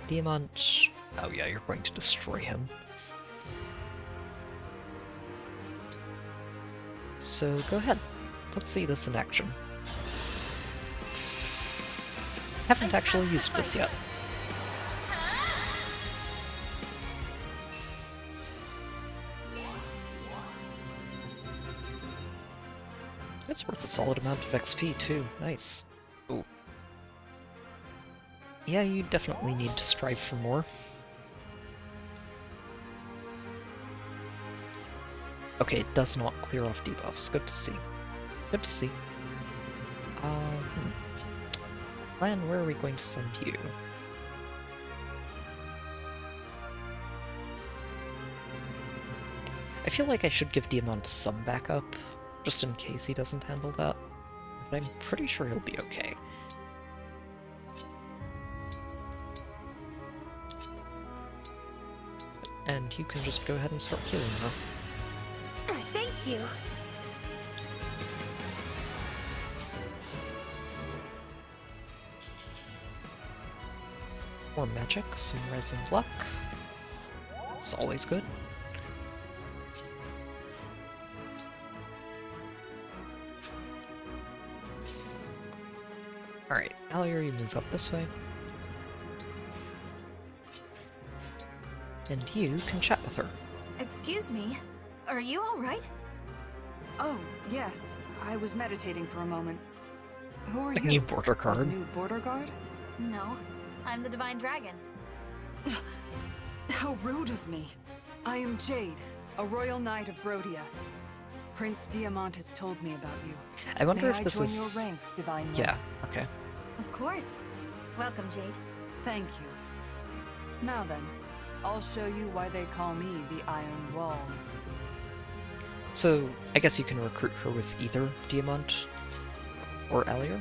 Speaker 1: Diamant... Oh yeah, you're going to destroy him. So go ahead. Let's see this in action. Haven't actually used this yet. It's worth a solid amount of XP too. Nice. Ooh. Yeah, you definitely need to strive for more. Okay, it does not clear off debuffs. Good to see. Good to see. Plan, where are we going to send you? I feel like I should give Diamond some backup, just in case he doesn't handle that. But I'm pretty sure he'll be okay. And you can just go ahead and start healing now.
Speaker 11: Thank you.
Speaker 1: More magic, some res and luck. It's always good. Alright, Alier, you move up this way. And you can chat with her.
Speaker 15: Excuse me, are you alright?
Speaker 9: Oh, yes. I was meditating for a moment. Who are
Speaker 1: A
Speaker 9: you?
Speaker 1: new border guard.
Speaker 9: A new border guard?
Speaker 15: No, I'm the Divine Dragon.
Speaker 9: How rude of me. I am Jade, a royal knight of Brodia. Prince Diamant has told me about you.
Speaker 1: I wonder
Speaker 9: May
Speaker 1: if
Speaker 9: I
Speaker 1: this
Speaker 9: join
Speaker 1: is...
Speaker 9: your ranks, Divine One?
Speaker 1: Yeah, okay.
Speaker 15: Of course. Welcome, Jade.
Speaker 9: Thank you. Now then, I'll show you why they call me the Iron Wall.
Speaker 1: So, I guess you can recruit her with either Diamant or Alier.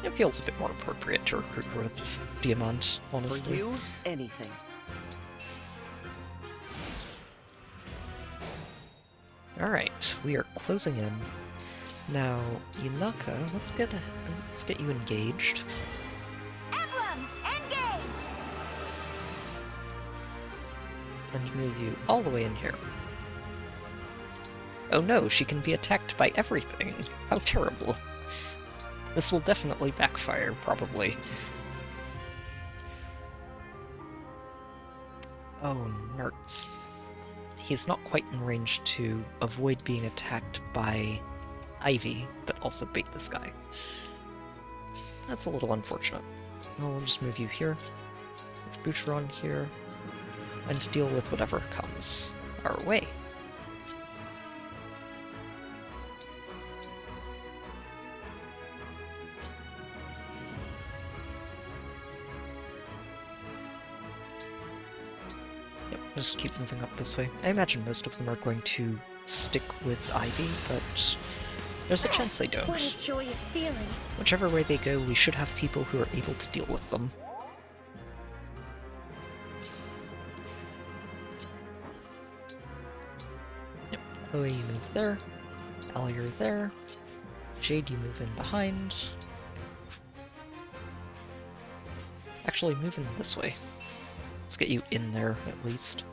Speaker 1: It feels a bit more appropriate to recruit her with Diamant, honestly.
Speaker 6: For you, anything.
Speaker 1: Alright, we are closing in. Now, Yunaka, let's get you engaged.
Speaker 17: Emblem, engage!
Speaker 1: And move you all the way in here. Oh no, she can be attacked by everything. How terrible. This will definitely backfire, probably. Oh, nerds. He's not quite in range to avoid being attacked by Ivy, but also bait this guy. That's a little unfortunate. Well, we'll just move you here, move Boucheron here, and deal with whatever comes our way. Just keep moving up this way. I imagine most of them are going to stick with Ivy, but there's a chance they don't.
Speaker 11: What a joyous feeling.
Speaker 1: Whichever way they go, we should have people who are able to deal with them. Yep, Chloe, you move there. Alier there. Jade, you move in behind. Actually, move in this way. Let's get you in there, at least.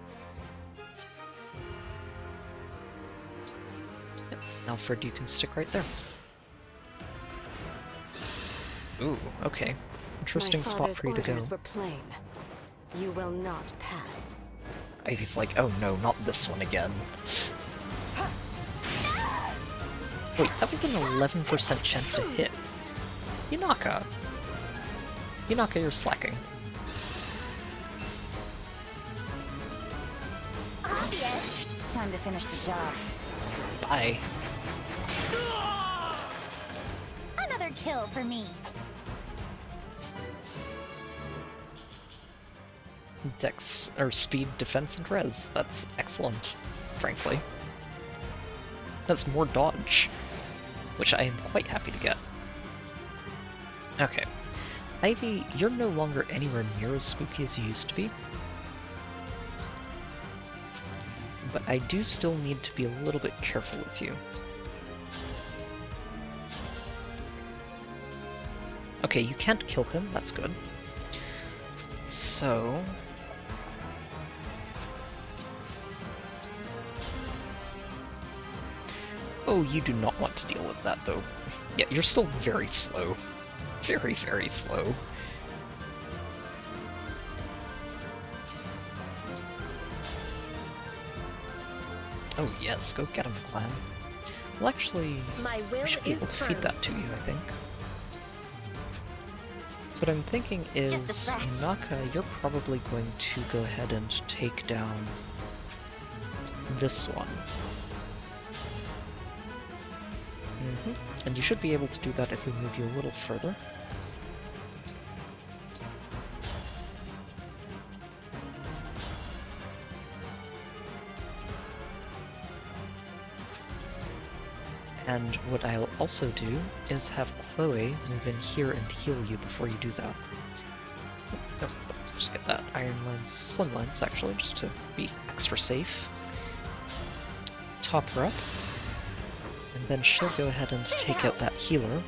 Speaker 1: Yep. Alfred, you can stick right there. Ooh, okay. Interesting spot for you to go.
Speaker 22: My father's orders were plain. You will not pass.
Speaker 1: Ivy's like, oh no, not this one again. Wait, that was an 11% chance to hit. Yunaka. Yunaka, you're slacking.
Speaker 17: Obvious. Time to finish the job.
Speaker 1: Bye.
Speaker 17: Another kill for me.
Speaker 1: Dex, or speed, defense, and res. That's excellent, frankly. That's more dodge, which I am quite happy to get. Okay. Ivy, you're no longer anywhere near as spooky as you used to be. But I do still need to be a little bit careful with you. Okay, you can't kill him, that's good. So... Oh, you do not want to deal with that, though. Yeah, you're still very slow. Very, very slow. Oh yes, go get him, clan. Well, actually,
Speaker 11: My will
Speaker 1: we should be
Speaker 11: is
Speaker 1: able to
Speaker 11: firm.
Speaker 1: feed that to you, I think. So what I'm thinking is, Yunaka, you're probably going to go ahead and take down this one. And you should be able to do that if we move you a little further. And what I'll also do is have Chloe move in here and heal you before you do that. Nope, just get that iron lance, slim lance actually, just to be extra safe. Top her up. And then she'll go ahead and take out that healer.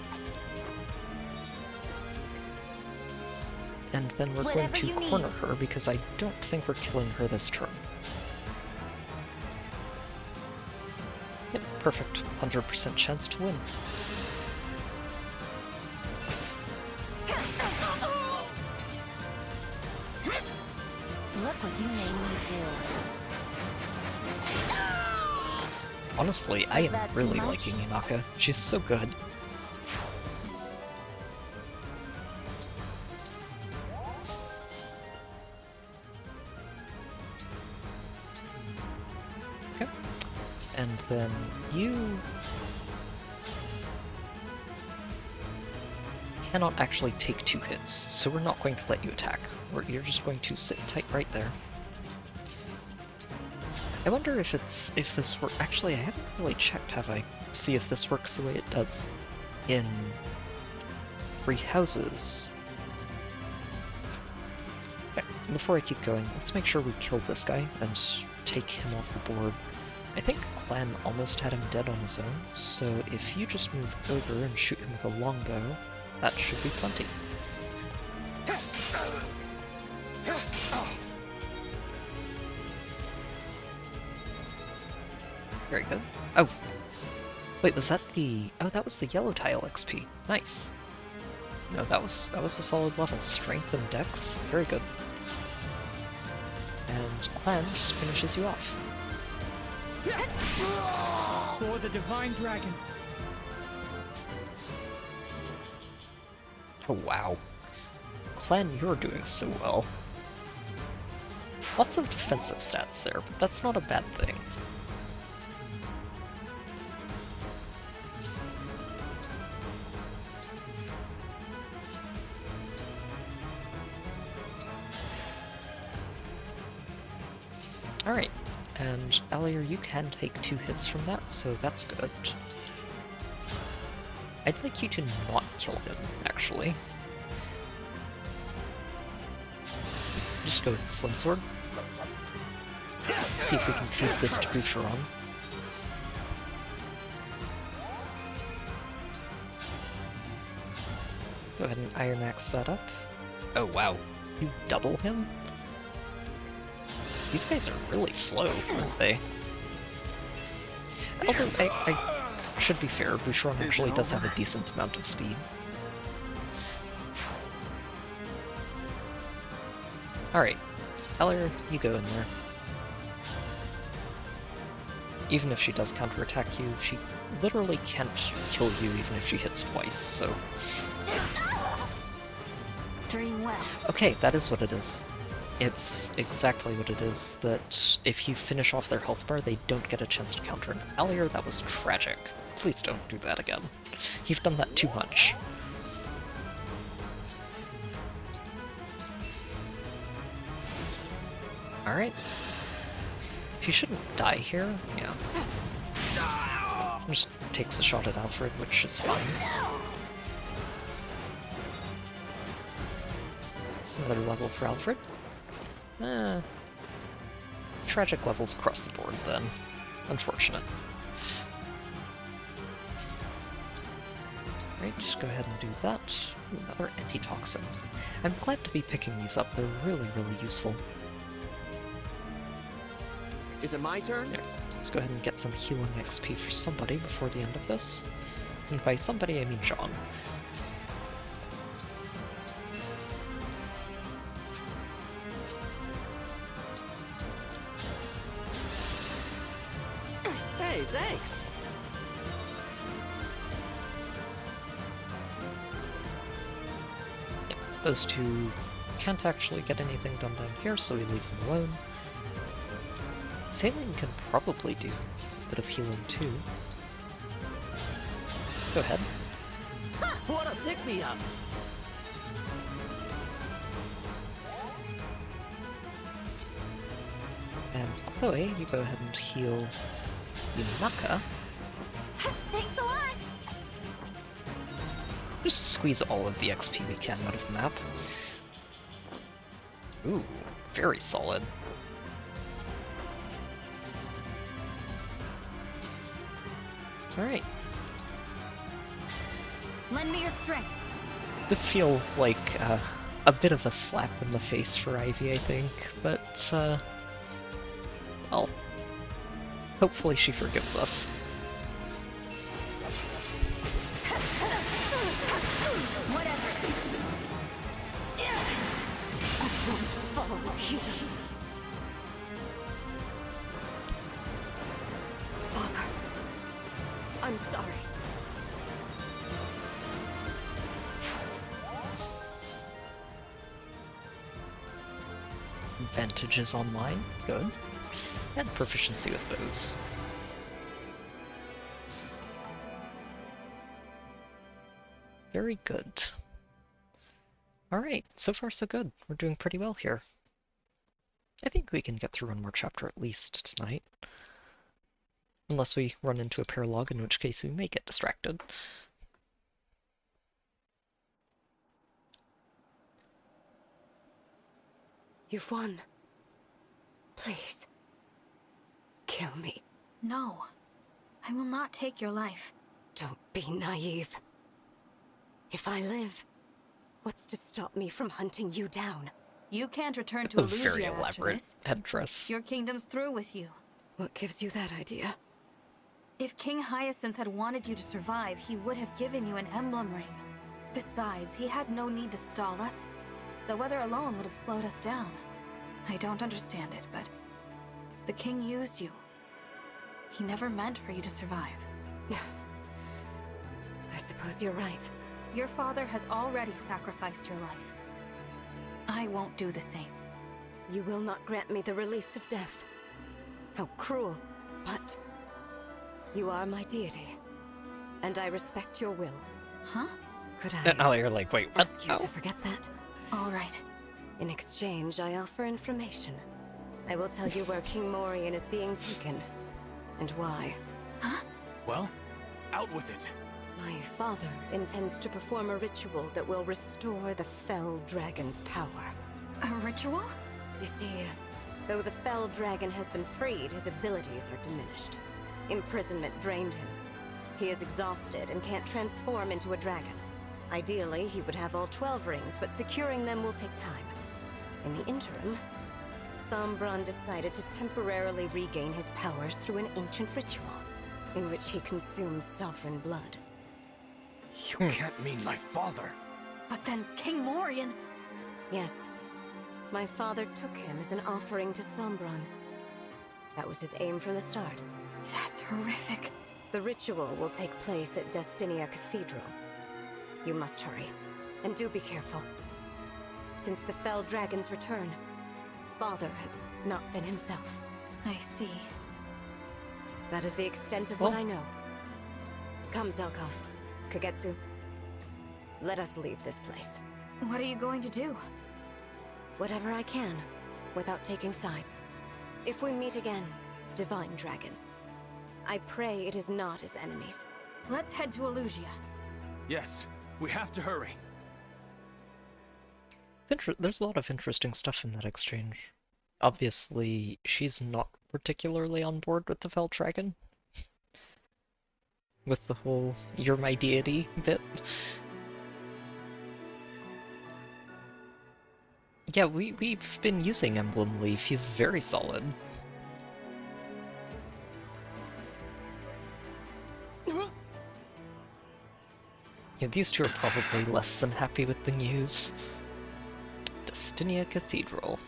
Speaker 1: And then we're going to corner her because I don't think we're killing her this turn. Yep, perfect. 100% chance to win.
Speaker 17: Look what you made me do.
Speaker 1: Honestly, I am really liking Inaka. She's so good. Okay. And then you cannot actually take 2 hits, so we're not going to let you attack. You're just going to sit tight right there. I wonder if this works. Actually, I haven't really checked, have I? See if this works the way it does in Three Houses. Okay, before I keep going, let's make sure we kill this guy and take him off the board. I think Clan almost had him dead on his own, so if you just move over and shoot him with a longbow, that should be plenty. Very good. Oh! Wait, was that the... Oh, that was the yellow tile XP. Nice. No, that was a solid level. Strength and Dex. Very good. And Clan just finishes you off.
Speaker 13: For the Divine Dragon.
Speaker 1: Oh, wow. Clan, you're doing so well. Lots of defensive stats there, but that's not a bad thing. Alright, and Alier, you can take 2 hits from that, so that's good. I'd like you to not kill him, actually. Just go with Slim Sword. See if we can feed this to Boucheron. Go ahead and Iron Axe that up. Oh wow, you double him? These guys are really slow, aren't they? Although, I should be fair, Boucheron actually does have a decent amount of speed. Alright, Alier, you go in there. Even if she does counterattack you, she literally can't kill you even if she hits twice, so...
Speaker 17: Dream well.
Speaker 1: Okay, that is what it is. It's exactly what it is, that if you finish off their health bar, they don't get a chance to counter. Alier, that was tragic. Please don't do that again. You've done that too much. Alright. She shouldn't die here, yeah. Just takes a shot at Alfred, which is fine. Another level for Alfred. Tragic levels across the board then. Unfortunate. Right, just go ahead and do that. Ooh, another antitoxin. I'm glad to be picking these up, they're really, really useful.
Speaker 6: Is it my turn?
Speaker 1: There. Let's go ahead and get some healing XP for somebody before the end of this. And by somebody, I mean John.
Speaker 6: Hey, thanks!
Speaker 1: Yep, those two can't actually get anything done down here, so we leave them alone. Saline can probably do a bit of healing too. Go ahead.
Speaker 10: What a pick-me-up!
Speaker 1: And Chloe, you go ahead and heal Yunaka.
Speaker 17: Thanks a lot!
Speaker 1: Just squeeze all of the XP we can out of the map. Ooh, very solid. Alright.
Speaker 15: Lend me your strength.
Speaker 1: This feels like a bit of a slap in the face for Ivy, I think, but, well, hopefully she forgives us.
Speaker 22: Father, I'm sorry.
Speaker 1: Advantages online, good. And proficiency with bows. Very good. Alright, so far so good. We're doing pretty well here. I think we can get through one more chapter at least tonight. Unless we run into a paralogue, in which case we may get distracted.
Speaker 22: You've won. Please. Kill me.
Speaker 4: No. I will not take your life.
Speaker 22: Don't be naive. If I live, what's to stop me from hunting you down?
Speaker 4: You can't return
Speaker 1: It's
Speaker 4: to
Speaker 1: a very
Speaker 4: Illusia after
Speaker 1: elaborate
Speaker 4: this.
Speaker 1: headdress.
Speaker 4: Your kingdom's through with you.
Speaker 22: What gives you that idea?
Speaker 4: If King Hyacinth had wanted you to survive, he would have given you an emblem ring. Besides, he had no need to stall us. The weather alone would have slowed us down. I don't understand it, but the king used you. He never meant for you to survive.
Speaker 22: I suppose you're right.
Speaker 4: Your father has already sacrificed your life. I won't do the same.
Speaker 22: You will not grant me the release of death. How cruel, but you are my deity, and I respect your will.
Speaker 4: Huh?
Speaker 22: Could I
Speaker 1: Oh, you're like, wait, what?
Speaker 22: ask you to forget that?
Speaker 4: All right.
Speaker 22: In exchange, I offer information. I will tell you where King Morian is being taken, and why.
Speaker 4: Huh?
Speaker 5: Well, out with it.
Speaker 22: My father intends to perform a ritual that will restore the Fell Dragon's power.
Speaker 4: A ritual?
Speaker 22: You see, though the Fell Dragon has been freed, his abilities are diminished. Imprisonment drained him. He is exhausted and can't transform into a dragon. Ideally, he would have all 12 rings, but securing them will take time. In the interim, Sombron decided to temporarily regain his powers through an ancient ritual, in which he consumes sovereign blood.
Speaker 5: You can't mean my father.
Speaker 4: But then King Morian...
Speaker 22: Yes. My father took him as an offering to Sombron. That was his aim from the start.
Speaker 4: That's horrific.
Speaker 22: The ritual will take place at Destinia Cathedral. You must hurry. And do be careful. Since the Fell Dragon's return, Father has not been himself.
Speaker 4: I see.
Speaker 22: That is the extent of what I know. Come, Zelkov. Kagetsu. Let us leave this place.
Speaker 4: What are you going to do?
Speaker 22: Whatever I can, without taking sides. If we meet again, Divine Dragon, I pray it is not as enemies.
Speaker 4: Let's head to Illusia.
Speaker 5: Yes, we have to hurry.
Speaker 1: There's a lot of interesting stuff in that exchange. Obviously, she's not particularly on board with the Fell Dragon. With the whole "you're my deity" bit. Yeah, we've been using Emblem Leaf. He's very solid. Yeah, these two are probably less than happy with the news. Destinia Cathedral.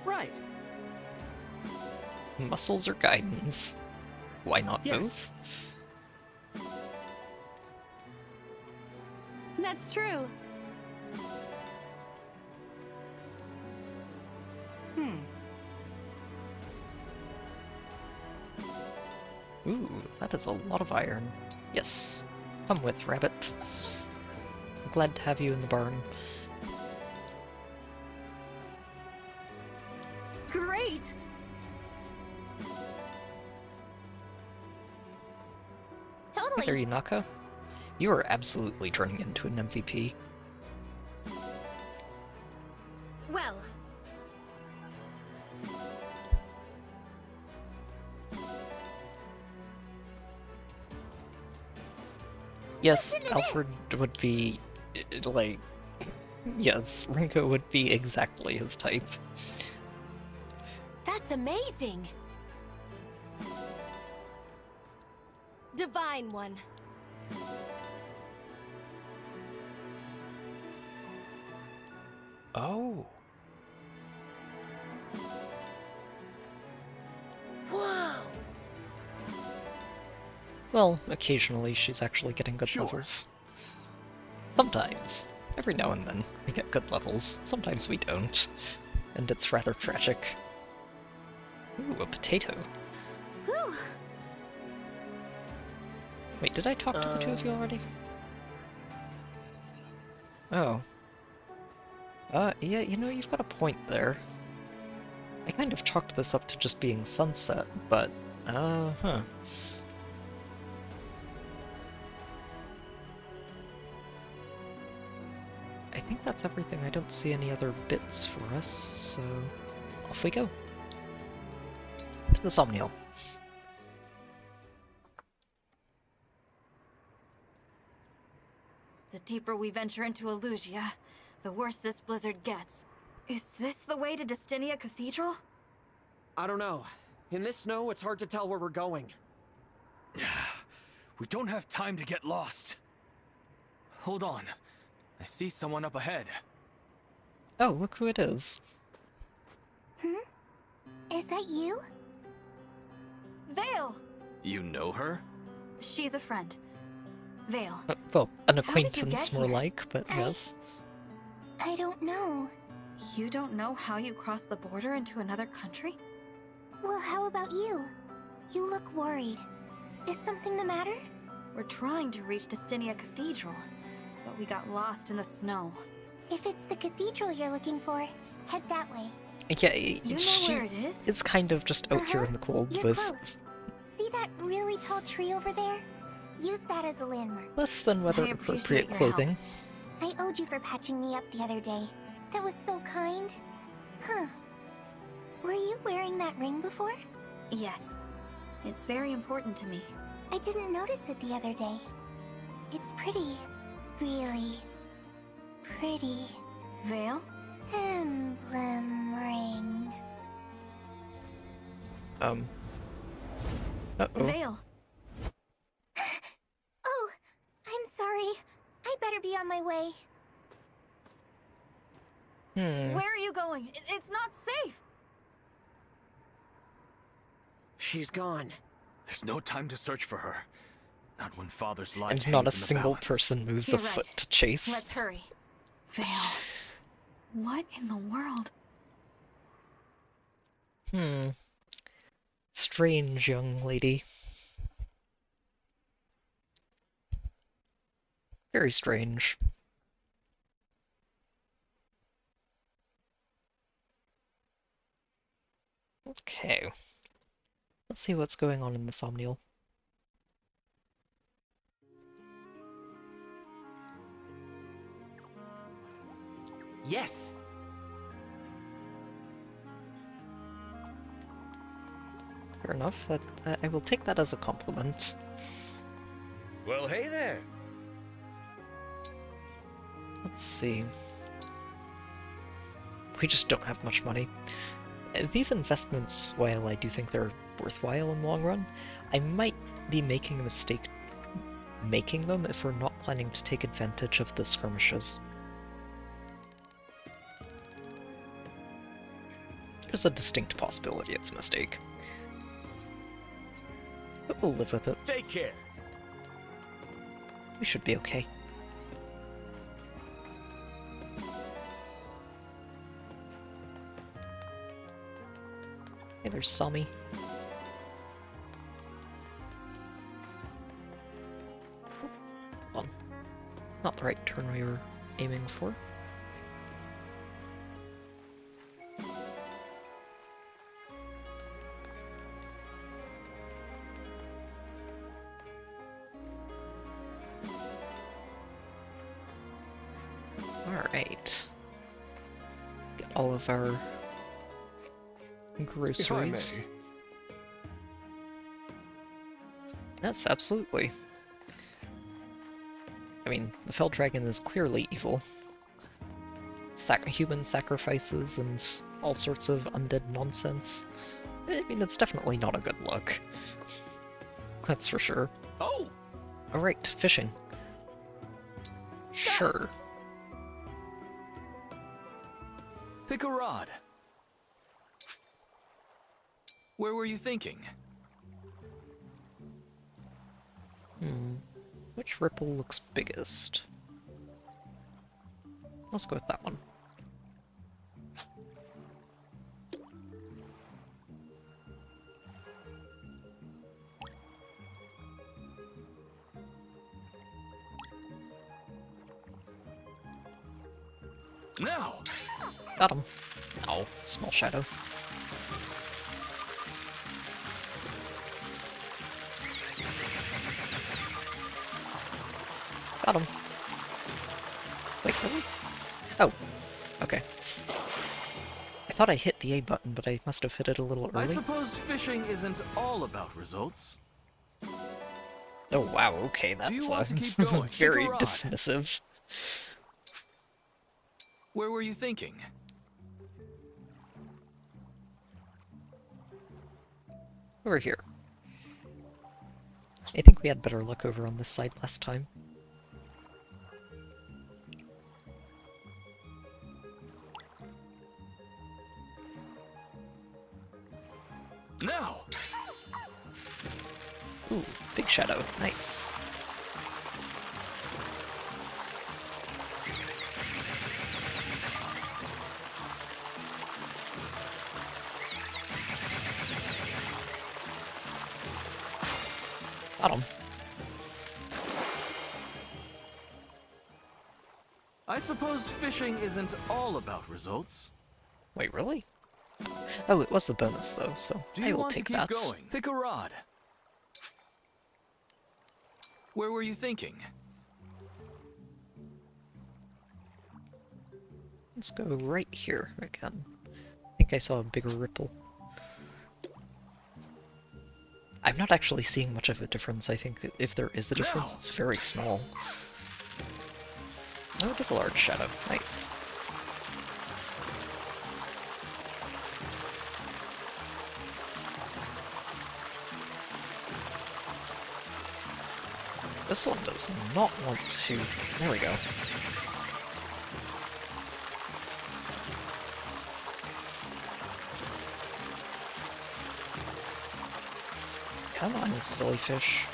Speaker 10: Right.
Speaker 1: Muscles or guidance? Why not
Speaker 10: Yes.
Speaker 1: both?
Speaker 11: That's true.
Speaker 1: Ooh, that is a lot of iron. Yes. Come with, rabbit. I'm glad to have you in the barn.
Speaker 15: Great!
Speaker 17: Totally.
Speaker 1: Hey there, Yunaka. You are absolutely turning into an MVP.
Speaker 11: Well,
Speaker 1: Yes, Alfred would be, like... Yes, Rinko would be exactly his type.
Speaker 18: That's amazing! Divine one.
Speaker 16: Oh.
Speaker 18: Whoa!
Speaker 1: Well, occasionally she's actually getting good
Speaker 20: Sure.
Speaker 1: levels. Sometimes. Every now and then, we get good levels. Sometimes we don't. And it's rather tragic. Ooh, a potato.
Speaker 18: Whew.
Speaker 1: Wait, did I talk to the two of you already? Oh. Yeah, you know, you've got a point there. I kind of chalked this up to just being sunset, but, huh. I think that's everything. I don't see any other bits for us, so off we go. To the Somniel.
Speaker 15: The deeper we venture into Elusia, the worse this blizzard gets. Is this the way to Destinia Cathedral?
Speaker 6: I don't know. In this snow, it's hard to tell where we're going.
Speaker 5: We don't have time to get lost. Hold on. I see someone up ahead.
Speaker 1: Oh, look who it is.
Speaker 17: Is that you?
Speaker 15: Vale!
Speaker 5: You know her?
Speaker 15: She's a friend. Vale.
Speaker 1: Well, an
Speaker 15: How did you
Speaker 1: acquaintance
Speaker 15: get
Speaker 1: more
Speaker 15: here?
Speaker 1: like, but yes.
Speaker 17: I don't know.
Speaker 15: You don't know how you crossed the border into another country?
Speaker 17: Well, how about you? You look worried. Is something the matter?
Speaker 15: We're trying to reach Destinia Cathedral, but we got lost in the snow.
Speaker 17: If it's the cathedral you're looking for, head that way.
Speaker 1: Yeah,
Speaker 15: You know
Speaker 1: she
Speaker 15: where it is?
Speaker 1: is kind of just out here in the cold
Speaker 17: You're
Speaker 1: with
Speaker 17: close. See that really tall tree over there? Use that as a landmark.
Speaker 1: less than weather
Speaker 15: I appreciate
Speaker 1: appropriate
Speaker 15: your help.
Speaker 1: clothing.
Speaker 17: I owed you for patching me up the other day. That was so kind. Huh. Were you wearing that ring before?
Speaker 15: Yes. It's very important to me.
Speaker 17: I didn't notice it the other day. It's pretty. Really pretty.
Speaker 15: Vale?
Speaker 17: Emblem ring.
Speaker 1: Uh-oh.
Speaker 15: Vale!
Speaker 17: Oh, I'm sorry. I better be on my way.
Speaker 15: Where are you going? It's not safe!
Speaker 6: She's gone.
Speaker 5: There's no time to search for her. Not when Father's life
Speaker 1: And not a
Speaker 5: hangs in the
Speaker 1: single
Speaker 5: balance.
Speaker 1: person moves
Speaker 15: You're
Speaker 1: a foot
Speaker 15: right.
Speaker 1: to chase.
Speaker 15: Let's hurry. Vale. What in the world?
Speaker 1: Strange young lady. Very strange. Okay. Let's see what's going on in the Somniel.
Speaker 6: Yes!
Speaker 1: Fair enough. I will take that as a compliment.
Speaker 10: Well, hey there.
Speaker 1: Let's see. We just don't have much money. These investments, while I do think they're worthwhile in the long run, I might be making a mistake making them if we're not planning to take advantage of the skirmishes. There's a distinct possibility it's a mistake. But we'll live with it.
Speaker 10: Take care.
Speaker 1: We should be okay. Hey, there's Sami. right turn we were aiming for. Alright. Get all of our groceries.
Speaker 16: If I may.
Speaker 1: Yes, absolutely. I mean, the Fell Dragon is clearly evil. Human sacrifices and all sorts of undead nonsense. I mean, it's definitely not a good look. That's for sure.
Speaker 5: Oh!
Speaker 1: Alright, fishing. Sure.
Speaker 5: Pick a rod. Where were you thinking?
Speaker 1: Which ripple looks biggest? Let's go with that one.
Speaker 5: Now!
Speaker 1: Got him. Oh, small shadow. Got him. Wait, really? Oh, okay. I thought I hit the A button, but I must have hit it a little early.
Speaker 5: I suppose fishing isn't all about results.
Speaker 1: Oh wow, okay, that's
Speaker 5: Do you want to keep going?
Speaker 1: very
Speaker 5: Pick a rod.
Speaker 1: dismissive.
Speaker 5: Where were you thinking?
Speaker 1: Over here. I think we had better luck over on this side last time.
Speaker 5: Now!
Speaker 1: Ooh, big shadow. Nice. Got him.
Speaker 5: I suppose fishing isn't all about results.
Speaker 1: Wait, really? Oh, it was the bonus though, so
Speaker 5: Do
Speaker 1: I
Speaker 5: you
Speaker 1: will
Speaker 5: want to
Speaker 1: take
Speaker 5: keep
Speaker 1: that.
Speaker 5: going? Pick a rod. Where were you thinking?
Speaker 1: Let's go right here again. I think I saw a bigger ripple. I'm not actually seeing much of a difference. I think that if there is a difference, it's very small. Oh, it is a large shadow. Nice. This one does not want to... There we go. Come on, silly fish.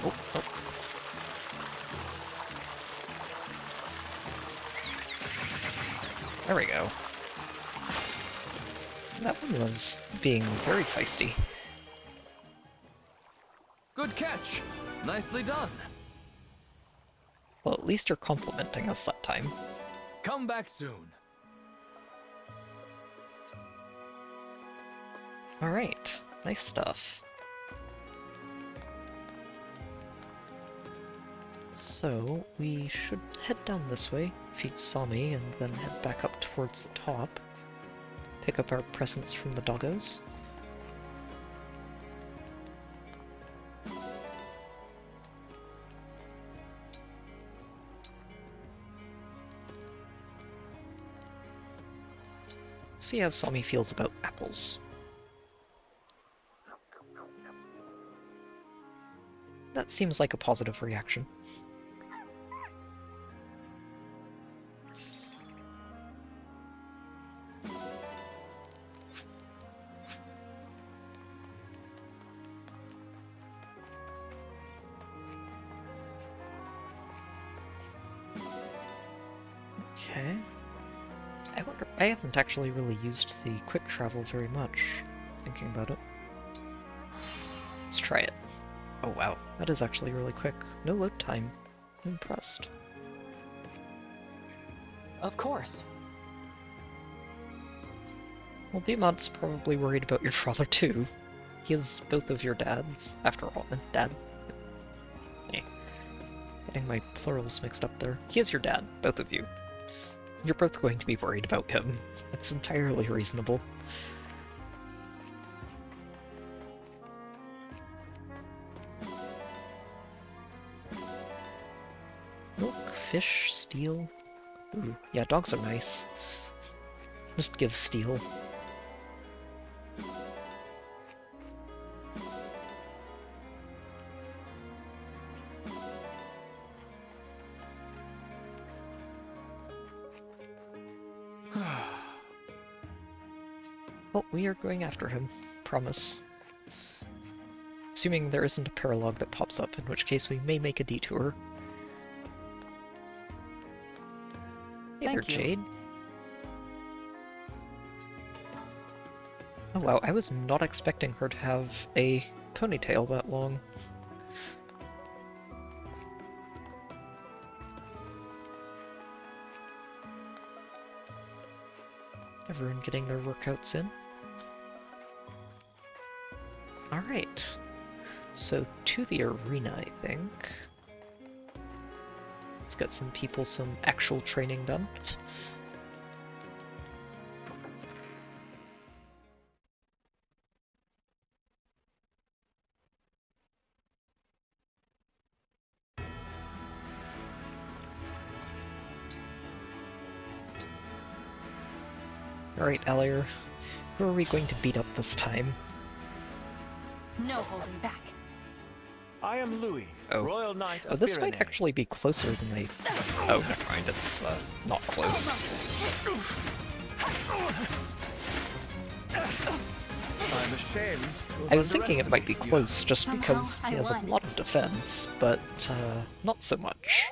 Speaker 1: Oh, oh. There we go. That one was being very feisty.
Speaker 5: Good catch! Nicely done!
Speaker 1: Well, at least you're complimenting us that time.
Speaker 5: Come back soon.
Speaker 1: Alright, nice stuff. So, we should head down this way, feed Sami, and then head back up towards the top. Pick up our presents from the doggos. See how Sami feels about apples. That seems like a positive reaction. Okay. I wonder, I haven't actually really used the quick travel very much, thinking about it. Let's try it. Oh wow, that is actually really quick. No load time. I'm impressed.
Speaker 3: Of course.
Speaker 1: Well, Diamant's probably worried about your father too. He is both of your dads, after all. Dad. Eh. Getting my plurals mixed up there. He is your dad, both of you. You're both going to be worried about him. It's entirely reasonable. Milk, fish, steel. Ooh, yeah, dogs are nice. Just give steel. Well, we are going after him. Promise. Assuming there isn't a paralogue that pops up, in which case we may make a detour. Hey there, Jade. Oh wow, I was not expecting her to have a ponytail that long. Everyone getting their workouts in. Alright. So to the arena, I think. Let's get some people some actual training done. Alright, Alier. Who are we going to beat up this time?
Speaker 15: No holding back.
Speaker 16: I am Louis, Royal Knight of
Speaker 1: This might actually be closer than I... Oh, never mind, it's not close.
Speaker 16: I'm ashamed to
Speaker 1: I was thinking it might be close just because he has a lot of defense, but not so much.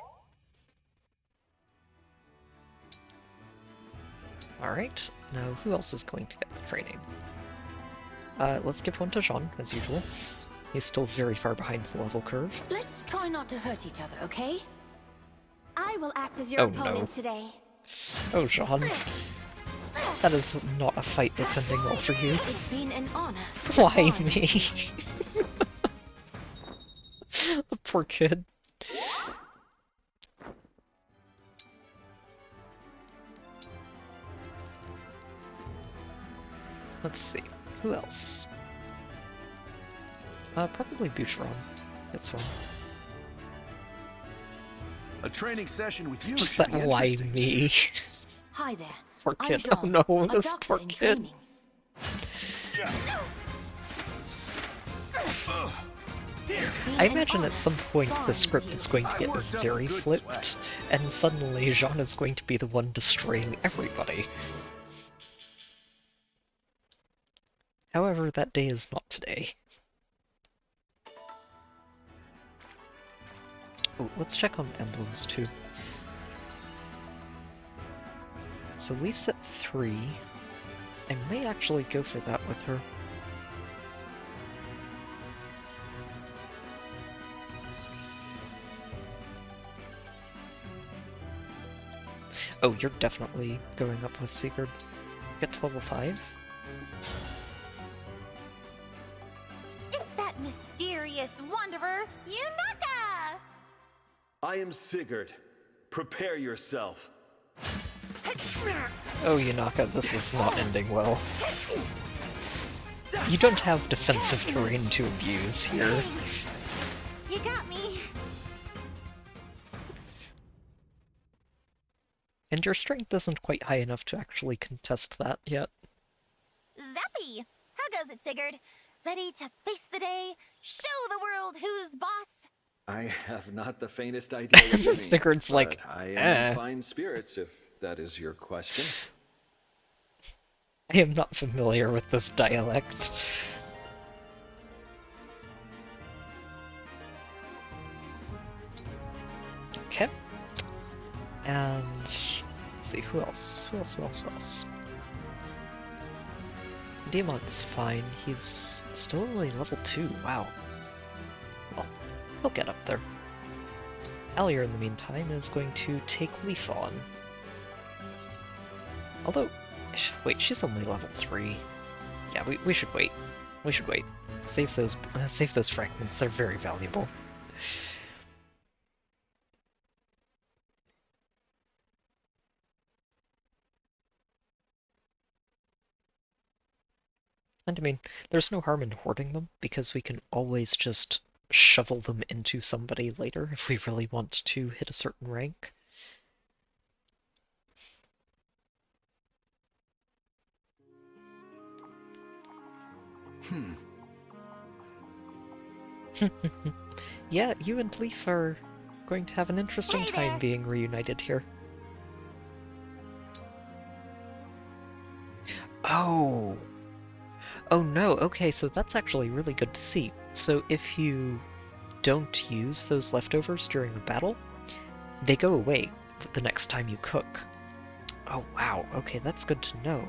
Speaker 1: Alright, now who else is going to get the training? Let's give one to Jean, as usual. He's still very far behind the level curve.
Speaker 18: Let's try not to hurt each other, okay? I will act as your opponent today.
Speaker 1: Oh, Jean. That is not a fight that's ending well for you.
Speaker 18: It's been an honor.
Speaker 1: Why me? The poor kid. Let's see. Who else? Probably Boucheron. That's one.
Speaker 20: A training session with you
Speaker 1: Just
Speaker 20: should
Speaker 1: that
Speaker 20: be
Speaker 1: why
Speaker 20: interesting.
Speaker 1: me?
Speaker 18: Hi there.
Speaker 1: Poor
Speaker 18: I'm
Speaker 1: kid.
Speaker 18: Jean,
Speaker 1: Oh no,
Speaker 18: a
Speaker 1: this
Speaker 18: doctor
Speaker 1: poor
Speaker 18: in
Speaker 1: kid.
Speaker 18: training.
Speaker 1: I imagine at some point the script is going to get very flipped, and suddenly Jean is going to be the one destroying everybody. However, that day is not today. Oh, let's check on emblems too. So Leaf's at 3. I may actually go for that with her. Oh, you're definitely going up with Sigurd. Get to level 5?
Speaker 17: It's that mysterious wanderer, Yunaka!
Speaker 8: I am Sigurd. Prepare yourself.
Speaker 1: Oh, Yunaka, this is not ending well. You don't have defensive terrain to abuse here.
Speaker 17: You got me.
Speaker 1: And your strength isn't quite high enough to actually contest that yet.
Speaker 17: Zappy! How goes it, Sigurd? Ready to face the day? Show the world who's boss?
Speaker 8: I have not the faintest idea what you mean.
Speaker 1: Sigurd's like,
Speaker 8: but I am in fine spirits, if that is your question.
Speaker 1: I am not familiar with this dialect. Okay. And let's see, who else? Who else? Diamant's fine. He's still only level 2. Wow. Well, He'll get up there. Alier, in the meantime, is going to take Leaf on. Although, wait, she's only level 3. Yeah, we should wait. We should wait. Save those fragments, they're very valuable. And I mean, there's no harm in hoarding them, because we can always just shovel them into somebody later if we really want to hit a certain rank. Yeah, you and Leaf are going to have an interesting time being reunited here. Oh! Oh no, okay, so that's actually really good to see. So if you don't use those leftovers during a battle, they go away the next time you cook. Oh wow, okay, that's good to know.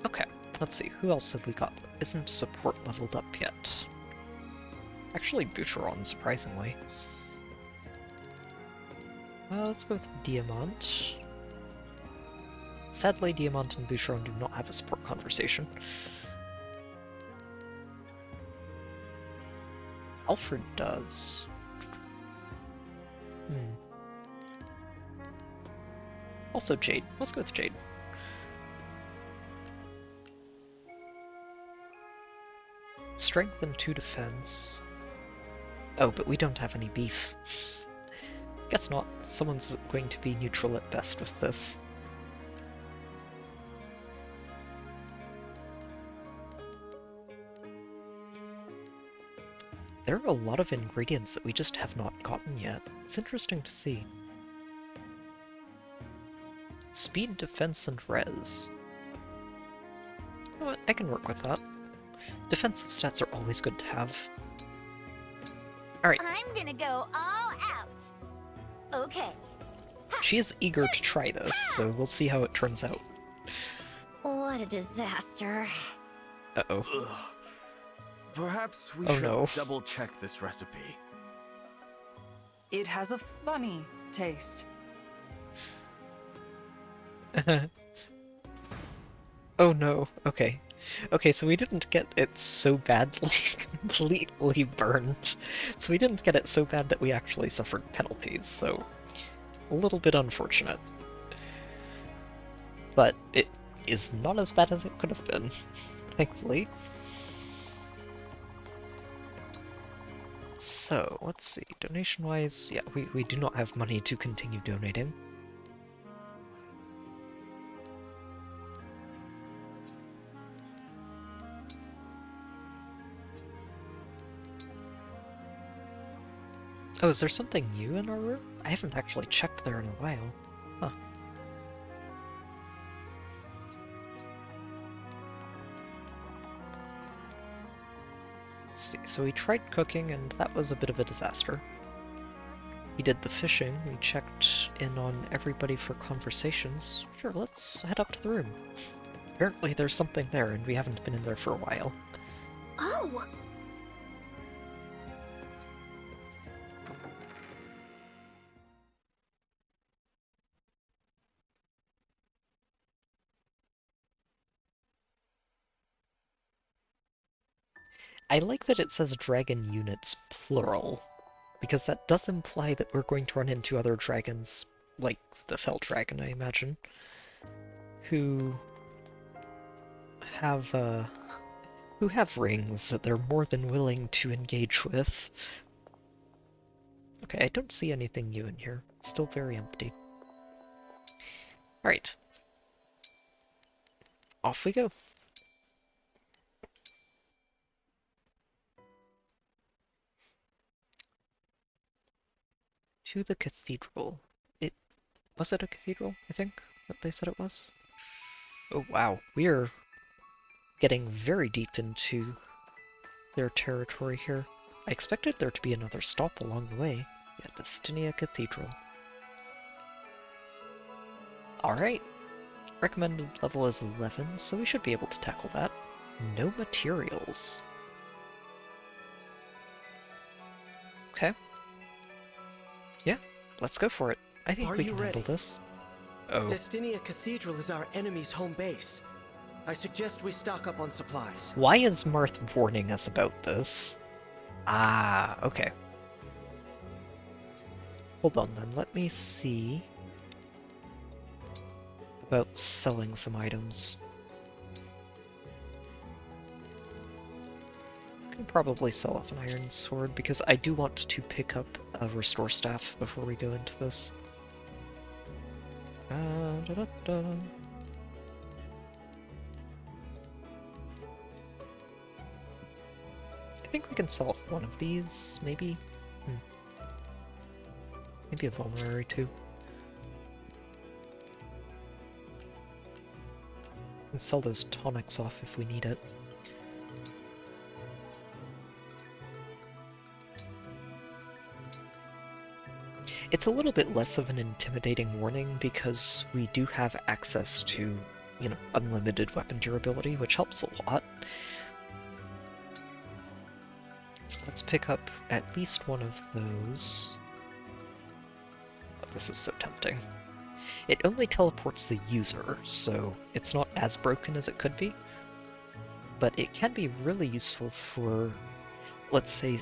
Speaker 1: Okay, let's see, who else have we got that isn't support leveled up yet? Actually, Boucheron, surprisingly. Let's go with Diamant. Sadly, Diamant and Boucheron do not have a support conversation. Alfred does. Also Jade. Let's go with Jade. Strength and 2 defense. Oh, but we don't have any beef. Guess not. Someone's going to be neutral at best with this. There are a lot of ingredients that we just have not gotten yet. It's interesting to see. Speed, defense, and res. You know what? I can work with that. Defensive stats are always good to have. Alright.
Speaker 17: I'm gonna go all out. Okay.
Speaker 1: She is eager to try this, so we'll see how it turns out.
Speaker 17: What a disaster.
Speaker 1: Uh-oh.
Speaker 5: Perhaps we
Speaker 1: Oh,
Speaker 5: should
Speaker 1: no.
Speaker 5: double-check this recipe.
Speaker 9: It has a funny taste.
Speaker 1: Oh no, okay. Okay, so we didn't get it so badly completely burned. So we didn't get it so bad that we actually suffered penalties, so a little bit unfortunate. But it is not as bad as it could have been, thankfully. So, let's see, donation-wise, yeah, we do not have money to continue donating. Oh, is there something new in our room? I haven't actually checked there in a while. Huh. Let's see, so we tried cooking and that was a bit of a disaster. We did the fishing, we checked in on everybody for conversations. Sure, let's head up to the room. Apparently there's something there and we haven't been in there for a while.
Speaker 17: Oh!
Speaker 1: I like that it says dragon units plural, because that does imply that we're going to run into other dragons, like the Fell Dragon, I imagine, who have rings that they're more than willing to engage with. Okay, I don't see anything new in here. It's still very empty. Alright. Off we go. To the cathedral. Was it a cathedral, I think, that they said it was? Oh wow, we are getting very deep into their territory here. I expected there to be another stop along the way. Yeah, Destinia Cathedral. Alright. Recommended level is 11, so we should be able to tackle that. No materials. Okay. Yeah, let's go for it. I think we can handle this. Oh.
Speaker 6: Destinia Cathedral is our enemy's home base. I suggest we stock up on supplies.
Speaker 1: Why is Marth warning us about this? Ah, okay. Hold on then, let me see about selling some items. I can probably sell off an iron sword because I do want to pick up a restore staff before we go into this. I think we can sell off one of these, maybe? Maybe a vulnerary too. And sell those tonics off if we need it. It's a little bit less of an intimidating warning because we do have access to, you know, unlimited weapon durability, which helps a lot. Let's pick up at least one of those. Oh, this is so tempting. It only teleports the user, so it's not as broken as it could be. But it can be really useful for, let's say,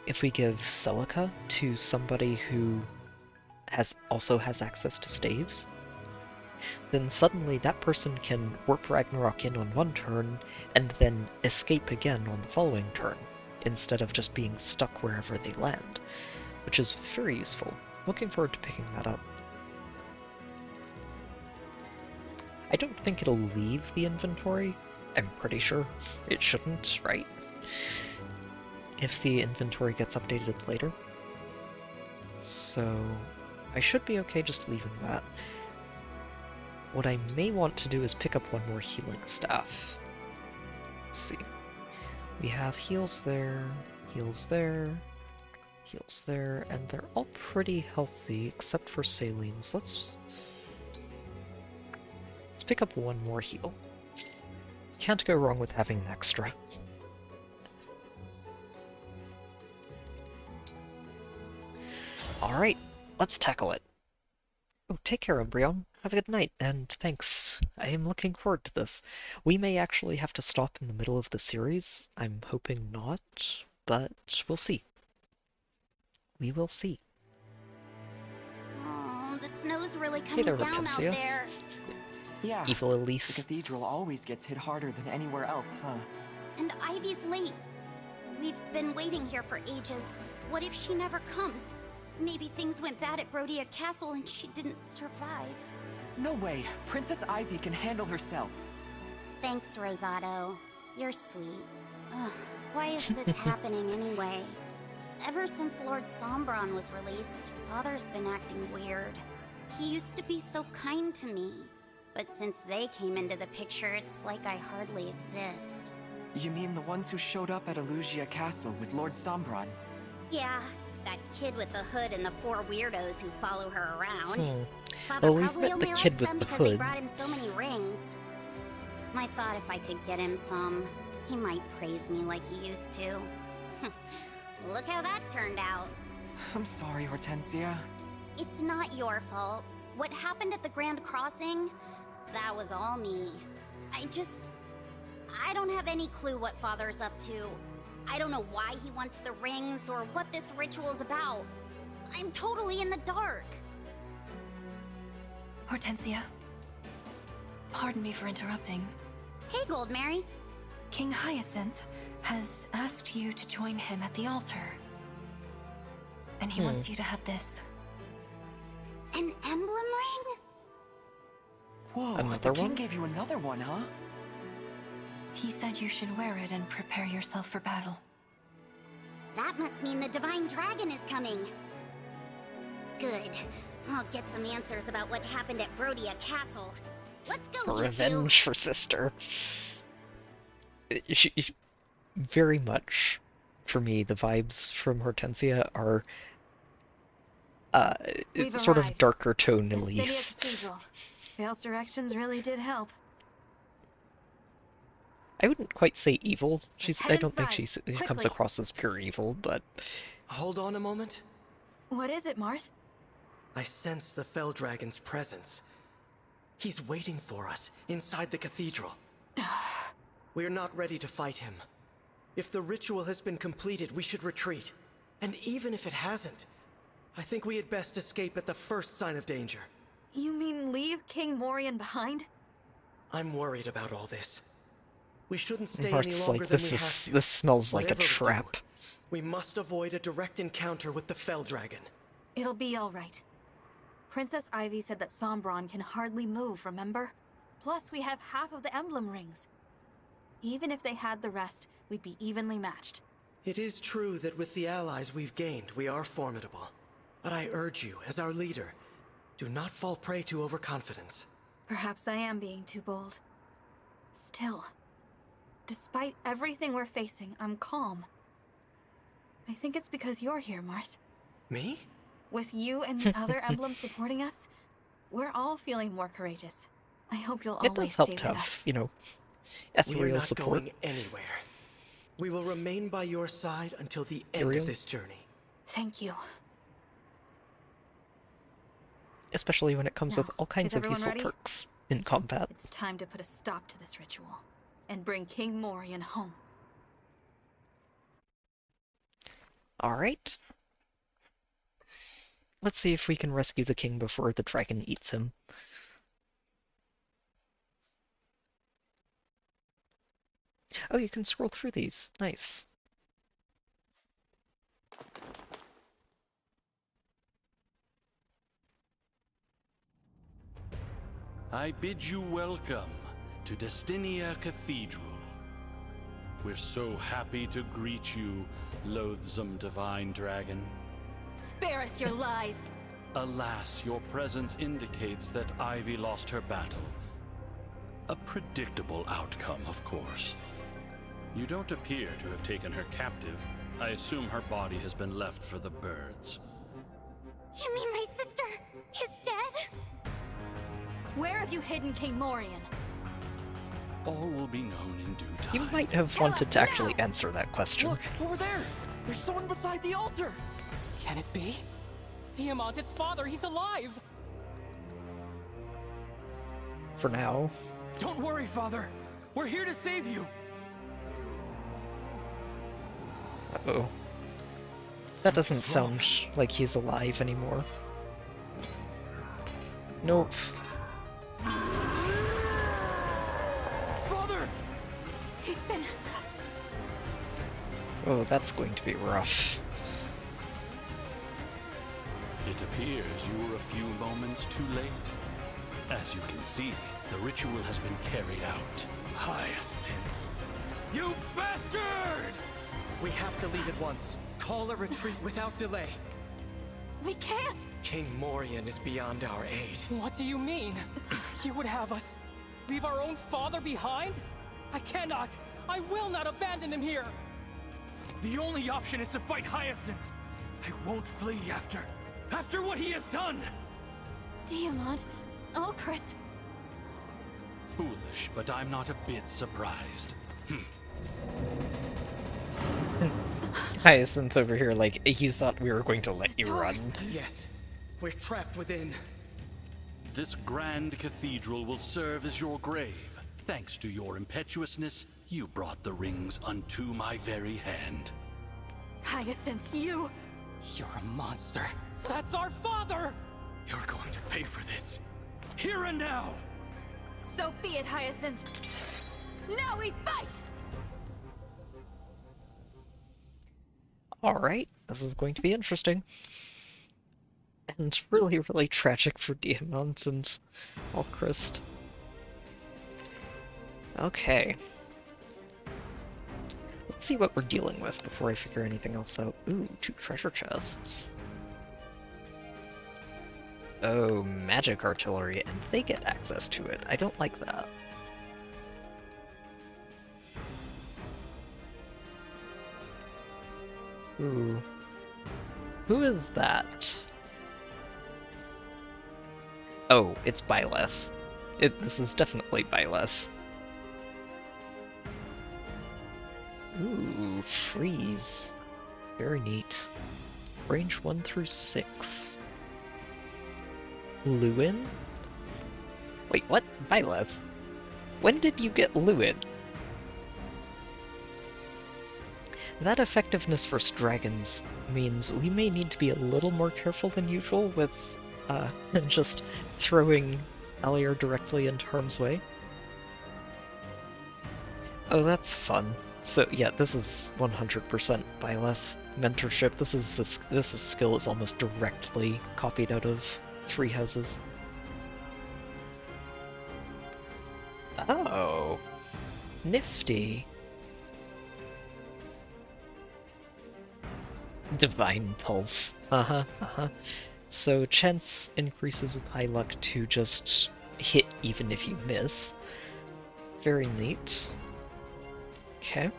Speaker 1: if we give Celica to somebody who also has access to staves, then suddenly that person can warp Ragnarok in on one turn and then escape again on the following turn, instead of just being stuck wherever they land, which is very useful. Looking forward to picking that up. I don't think it'll leave the inventory. I'm pretty sure it shouldn't, right? If the inventory gets updated later. So I should be okay just leaving that. What I may want to do is pick up one more healing staff. Let's see. We have heals there, heals there, heals there, and they're all pretty healthy except for Salines. Let's pick up one more heal. Can't go wrong with having an extra. Alright, let's tackle it. Oh, take care, Umbreon. Have a good night, and thanks. I am looking forward to this. We may actually have to stop in the middle of the series. I'm hoping not, but we'll see. We will see.
Speaker 17: Oh, the snow's really coming down
Speaker 1: Hortensia.
Speaker 17: out there.
Speaker 14: Yeah,
Speaker 1: Evil Elise.
Speaker 14: The cathedral always gets hit harder than anywhere else, huh?
Speaker 17: And Ivy's late. We've been waiting here for ages. What if she never comes? Maybe things went bad at Brodia Castle and she didn't survive.
Speaker 14: No way! Princess Ivy can handle herself.
Speaker 17: Thanks, Rosado. You're sweet. Ugh, why is this happening anyway? Ever since Lord Sombron was released, Father's been acting weird. He used to be so kind to me. But since they came into the picture, it's like I hardly exist.
Speaker 14: You mean the ones who showed up at Elugia Castle with Lord Sombron?
Speaker 17: Yeah, that kid with the hood and the 4 weirdos who follow her around.
Speaker 1: Well, we've met the kid with the
Speaker 17: because
Speaker 1: hood.
Speaker 17: they brought him so many rings. I thought if I could get him some, he might praise me like he used to. Look how that turned out.
Speaker 14: I'm sorry, Hortensia.
Speaker 17: It's not your fault. What happened at the Grand Crossing? That was all me. I don't have any clue what Father's up to. I don't know why he wants the rings or what this ritual's about. I'm totally in the dark.
Speaker 9: Hortensia. Pardon me for interrupting.
Speaker 17: Hey, Goldmary.
Speaker 9: King Hyacinth has asked you to join him at the altar. And he wants you to have this.
Speaker 17: An emblem ring?
Speaker 14: Whoa,
Speaker 1: Another
Speaker 14: the king
Speaker 1: one?
Speaker 14: gave you another one, huh?
Speaker 9: He said you should wear it and prepare yourself for battle.
Speaker 17: That must mean the Divine Dragon is coming. Good. I'll get some answers about what happened at Brodia Castle. Let's go, you two.
Speaker 1: Revenge for sister. Very much, for me, the vibes from Hortensia are
Speaker 4: We've
Speaker 1: sort of
Speaker 4: arrived.
Speaker 1: darker tone
Speaker 4: Destinia
Speaker 1: Elise.
Speaker 4: Cathedral.
Speaker 15: Vale's directions really did help.
Speaker 1: I wouldn't quite say evil.
Speaker 15: head
Speaker 1: I don't think
Speaker 15: inside,
Speaker 1: she comes
Speaker 15: quickly.
Speaker 1: across as pure evil, but...
Speaker 2: Hold on a moment.
Speaker 15: What is it, Marth?
Speaker 2: I sense the Fell Dragon's presence. He's waiting for us inside the cathedral. We're not ready to fight him. If the ritual has been completed, we should retreat. And even if it hasn't, I think we had best escape at the first sign of danger.
Speaker 15: You mean leave King Morian behind?
Speaker 2: I'm worried about all this. We shouldn't stay any
Speaker 1: Marth's
Speaker 2: longer
Speaker 1: like,
Speaker 2: than we have to.
Speaker 1: this smells like a
Speaker 2: Whatever we do,
Speaker 1: trap.
Speaker 2: We must avoid a direct encounter with the Fell Dragon.
Speaker 15: It'll be all right. Princess Ivy said that Sombron can hardly move, remember? Plus, we have half of the emblem rings. Even if they had the rest, we'd be evenly matched.
Speaker 2: It is true that with the allies we've gained, we are formidable. But I urge you, as our leader, do not fall prey to overconfidence.
Speaker 15: Perhaps I am being too bold. Still, despite everything we're facing, I'm calm. I think it's because you're here, Marth.
Speaker 2: Me?
Speaker 15: With you and the other emblems supporting us, we're all feeling more courageous. I hope you'll always stay with us.
Speaker 1: You know,
Speaker 2: We are
Speaker 1: ethereal
Speaker 2: not
Speaker 1: support.
Speaker 2: going anywhere. We will remain by your side until the end
Speaker 1: Ethereal?
Speaker 2: of this journey.
Speaker 15: Thank you.
Speaker 1: Especially when it comes with
Speaker 15: Now,
Speaker 1: all kinds
Speaker 15: is
Speaker 1: of
Speaker 15: everyone
Speaker 1: useful
Speaker 15: ready?
Speaker 1: perks in combat.
Speaker 15: It's time to put a stop to this ritual and bring King Morian home.
Speaker 1: Alright. Let's see if we can rescue the king before the dragon eats him. Oh, you can scroll through these. Nice.
Speaker 21: I bid you welcome to Destinia Cathedral. We're so happy to greet you, loathsome divine dragon.
Speaker 15: Spare us your lies!
Speaker 21: Alas, your presence indicates that Ivy lost her battle. A predictable outcome, of course. You don't appear to have taken her captive. I assume her body has been left for the birds.
Speaker 17: You mean my sister is dead?
Speaker 15: Where have you hidden King Morian?
Speaker 21: All will be known in due time.
Speaker 1: You might have wanted to actually answer that question.
Speaker 3: Look, over there! There's someone beside the altar! Can it be? Tiamat, its father, he's alive!
Speaker 1: For now.
Speaker 3: Don't worry, father. We're here to save you.
Speaker 1: Uh-oh. That doesn't sound like he's alive anymore. Nope.
Speaker 3: Father!
Speaker 15: He's been...
Speaker 1: Oh, that's going to be rough.
Speaker 21: It appears you were a few moments too late. As you can see, the ritual has been carried out.
Speaker 2: Hyacinth! You bastard! We have to leave at once. Call a retreat without delay.
Speaker 15: We can't!
Speaker 2: King Morian is beyond our aid.
Speaker 3: What do you mean? You would have us leave our own father behind? I cannot! I will not abandon him here!
Speaker 19: The only option is to fight Hyacinth. I won't flee after what he has done!
Speaker 15: Diamond, Ulchrist.
Speaker 21: Foolish, but I'm not a bit surprised.
Speaker 1: Hyacinth over here, like, he thought we were going to let you run.
Speaker 2: Yes, we're trapped within.
Speaker 21: This grand cathedral will serve as your grave. Thanks to your impetuousness, you brought the rings unto my very hand.
Speaker 15: Hyacinth, you...
Speaker 3: You're a monster. That's our father!
Speaker 19: You're going to pay for this. Here and now!
Speaker 15: So be it, Hyacinth. Now we fight!
Speaker 1: Alright, this is going to be interesting. And really, really tragic for Diamant and Ulchrist. Okay. Let's see what we're dealing with before I figure anything else out. Ooh, 2 treasure chests. Oh, magic artillery, and they get access to it. I don't like that. Ooh. Who is that? Oh, it's Byleth. This is definitely Byleth. Ooh, freeze. Very neat. Range 1 through 6. Lewin? Wait, what? Byleth? When did you get Lewin? That effectiveness versus dragons means we may need to be a little more careful than usual with just throwing Alier directly into harm's way. Oh, that's fun. So yeah, this is 100% Byleth mentorship. This skill is almost directly copied out of Three Houses. Oh, nifty. Divine Pulse. So chance increases with high luck to just hit even if you miss. Very neat. Okay.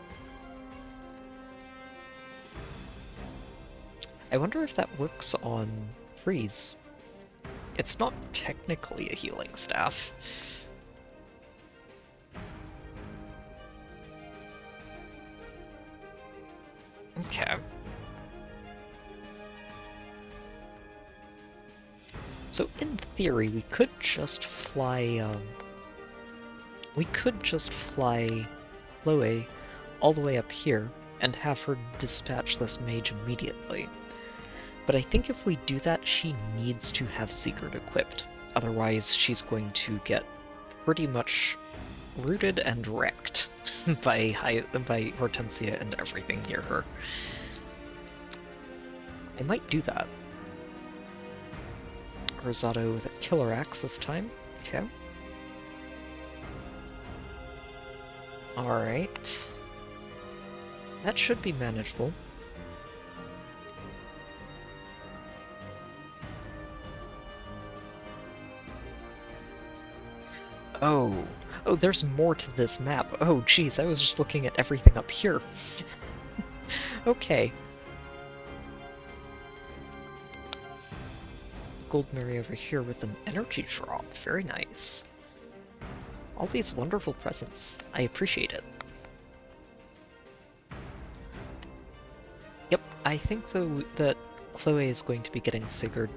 Speaker 1: I wonder if that works on freeze. It's not technically a healing staff. Okay. So in theory, we could just fly, Chloe all the way up here and have her dispatch this mage immediately. But I think if we do that, she needs to have Secret equipped. Otherwise, she's going to get pretty much rooted and wrecked by Hortensia and everything near her. I might do that. Rosado with a killer axe this time. Okay. Alright. That should be manageable. Oh. Oh, there's more to this map. Oh, geez, I was just looking at everything up here. Okay. Goldberry over here with an energy drop. Very nice. All these wonderful presents. I appreciate it. Yep, I think though that Chloe is going to be getting Sigurd.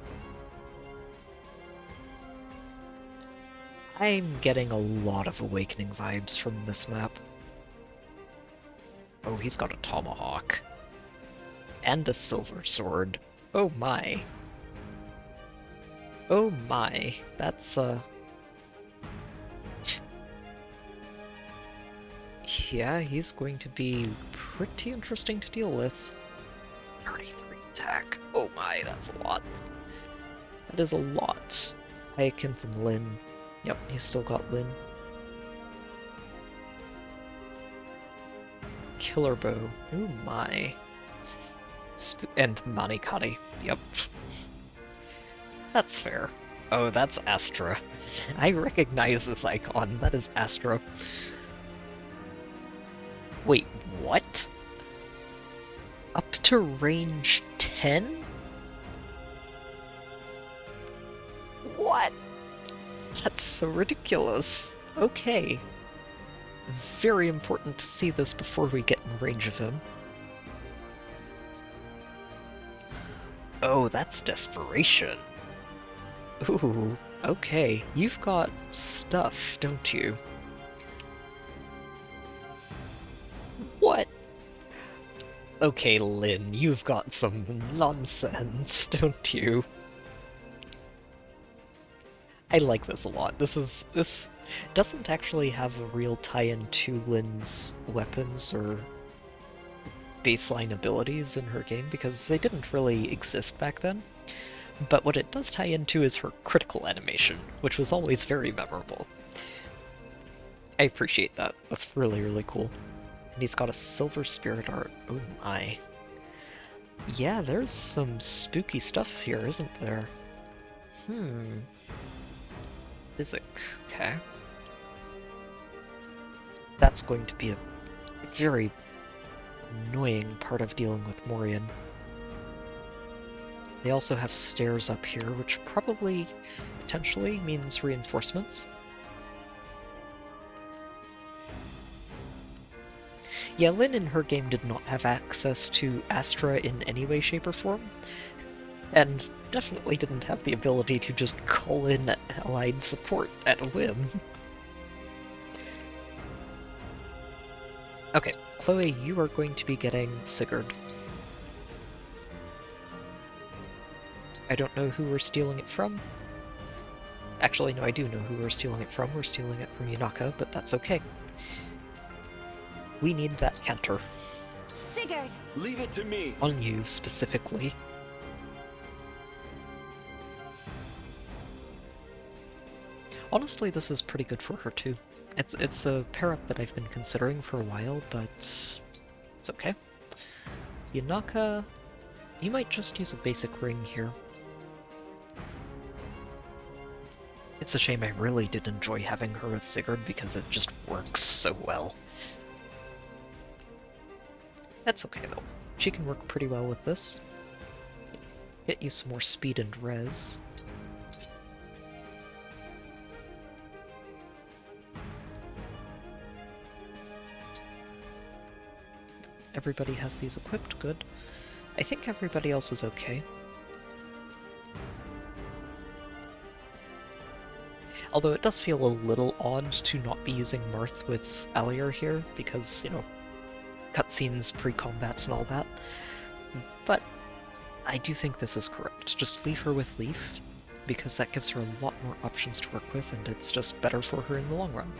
Speaker 1: I'm getting a lot of Awakening vibes from this map. Oh, he's got a tomahawk. And a silver sword. Oh my. Oh my, that's yeah, he's going to be pretty interesting to deal with. 33 attack. Oh my, that's a lot. That is a lot. Hyacinth and Lyn. Yep, he's still got Lyn. Killer Bow. Oh my. And Manikati. Yep. That's fair. Oh, that's Astra. I recognize this icon. That is Astra. Wait, what? Up to range 10? What? That's so ridiculous. Okay. Very important to see this before we get in range of him. Oh, that's desperation. Ooh, okay. You've got stuff, don't you? What? Okay, Lyn, you've got some nonsense, don't you? I like this a lot. This doesn't actually have a real tie-in to Lyn's weapons or baseline abilities in her game because they didn't really exist back then. But what it does tie into is her critical animation, which was always very memorable. I appreciate that. That's really, really cool. And he's got a silver spirit art. Oh my. Yeah, there's some spooky stuff here, isn't there? Physic. Okay. That's going to be a very annoying part of dealing with Morian. They also have stairs up here, which probably, potentially, means reinforcements. Yeah, Lynn in her game did not have access to Astra in any way, shape, or form, and definitely didn't have the ability to just call in allied support at a whim. Okay, Chloe, you are going to be getting Sigurd. I don't know who we're stealing it from. Actually, no, I do know who we're stealing it from. We're stealing it from Yunaka, but that's okay. We need that canter.
Speaker 18: Sigurd!
Speaker 21: Leave it to me!
Speaker 1: On you, specifically. Honestly, this is pretty good for her, too. It's a pair-up that I've been considering for a while, but it's okay. Yunaka, you might just use a basic ring here. It's a shame I really did enjoy having her with Sigurd because it just works so well. That's okay though. She can work pretty well with this. Get you some more speed and res. Everybody has these equipped, good. I think everybody else is okay. Although it does feel a little odd to not be using Mirth with Alier here, because, you know, cutscenes, pre-combat and all that. But I do think this is correct. Just leave her with Leaf, because that gives her a lot more options to work with, and it's just better for her in the long run.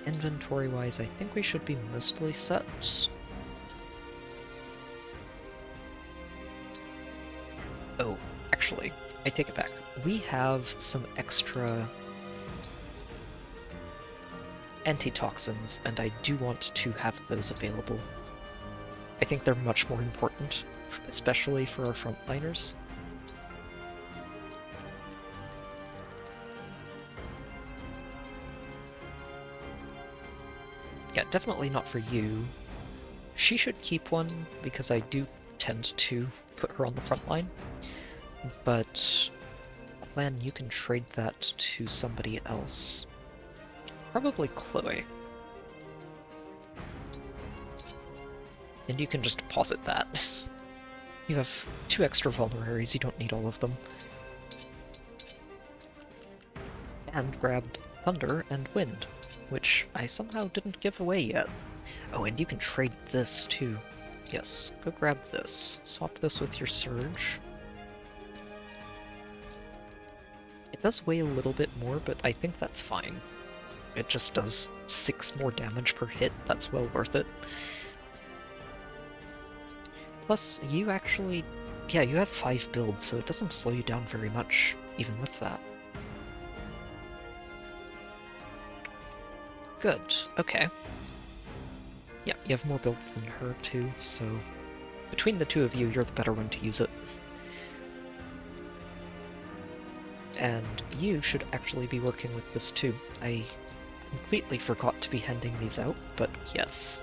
Speaker 1: Inventory-wise, I think we should be mostly set. Oh, actually, I take it back. We have some extra antitoxins, and I do want to have those available. I think they're much more important, especially for our frontliners. Yeah, definitely not for you. She should keep one, because I do tend to put her on the front line. But, Glenn, you can trade that to somebody else. Probably Chloe. And you can just deposit that. You have 2 extra vulneraries, you don't need all of them. And grab Thunder and Wind, which I somehow didn't give away yet. Oh, and you can trade this too. Yes, go grab this. Swap this with your Surge. It does weigh a little bit more, but I think that's fine. It just does 6 more damage per hit, that's well worth it. Plus, you actually... yeah, you have 5 builds, so it doesn't slow you down very much, even with that. Good, okay. Yeah, you have more build than her too, so... between the two of you, you're the better one to use it. And you should actually be working with this too. I completely forgot to be handing these out, but yes.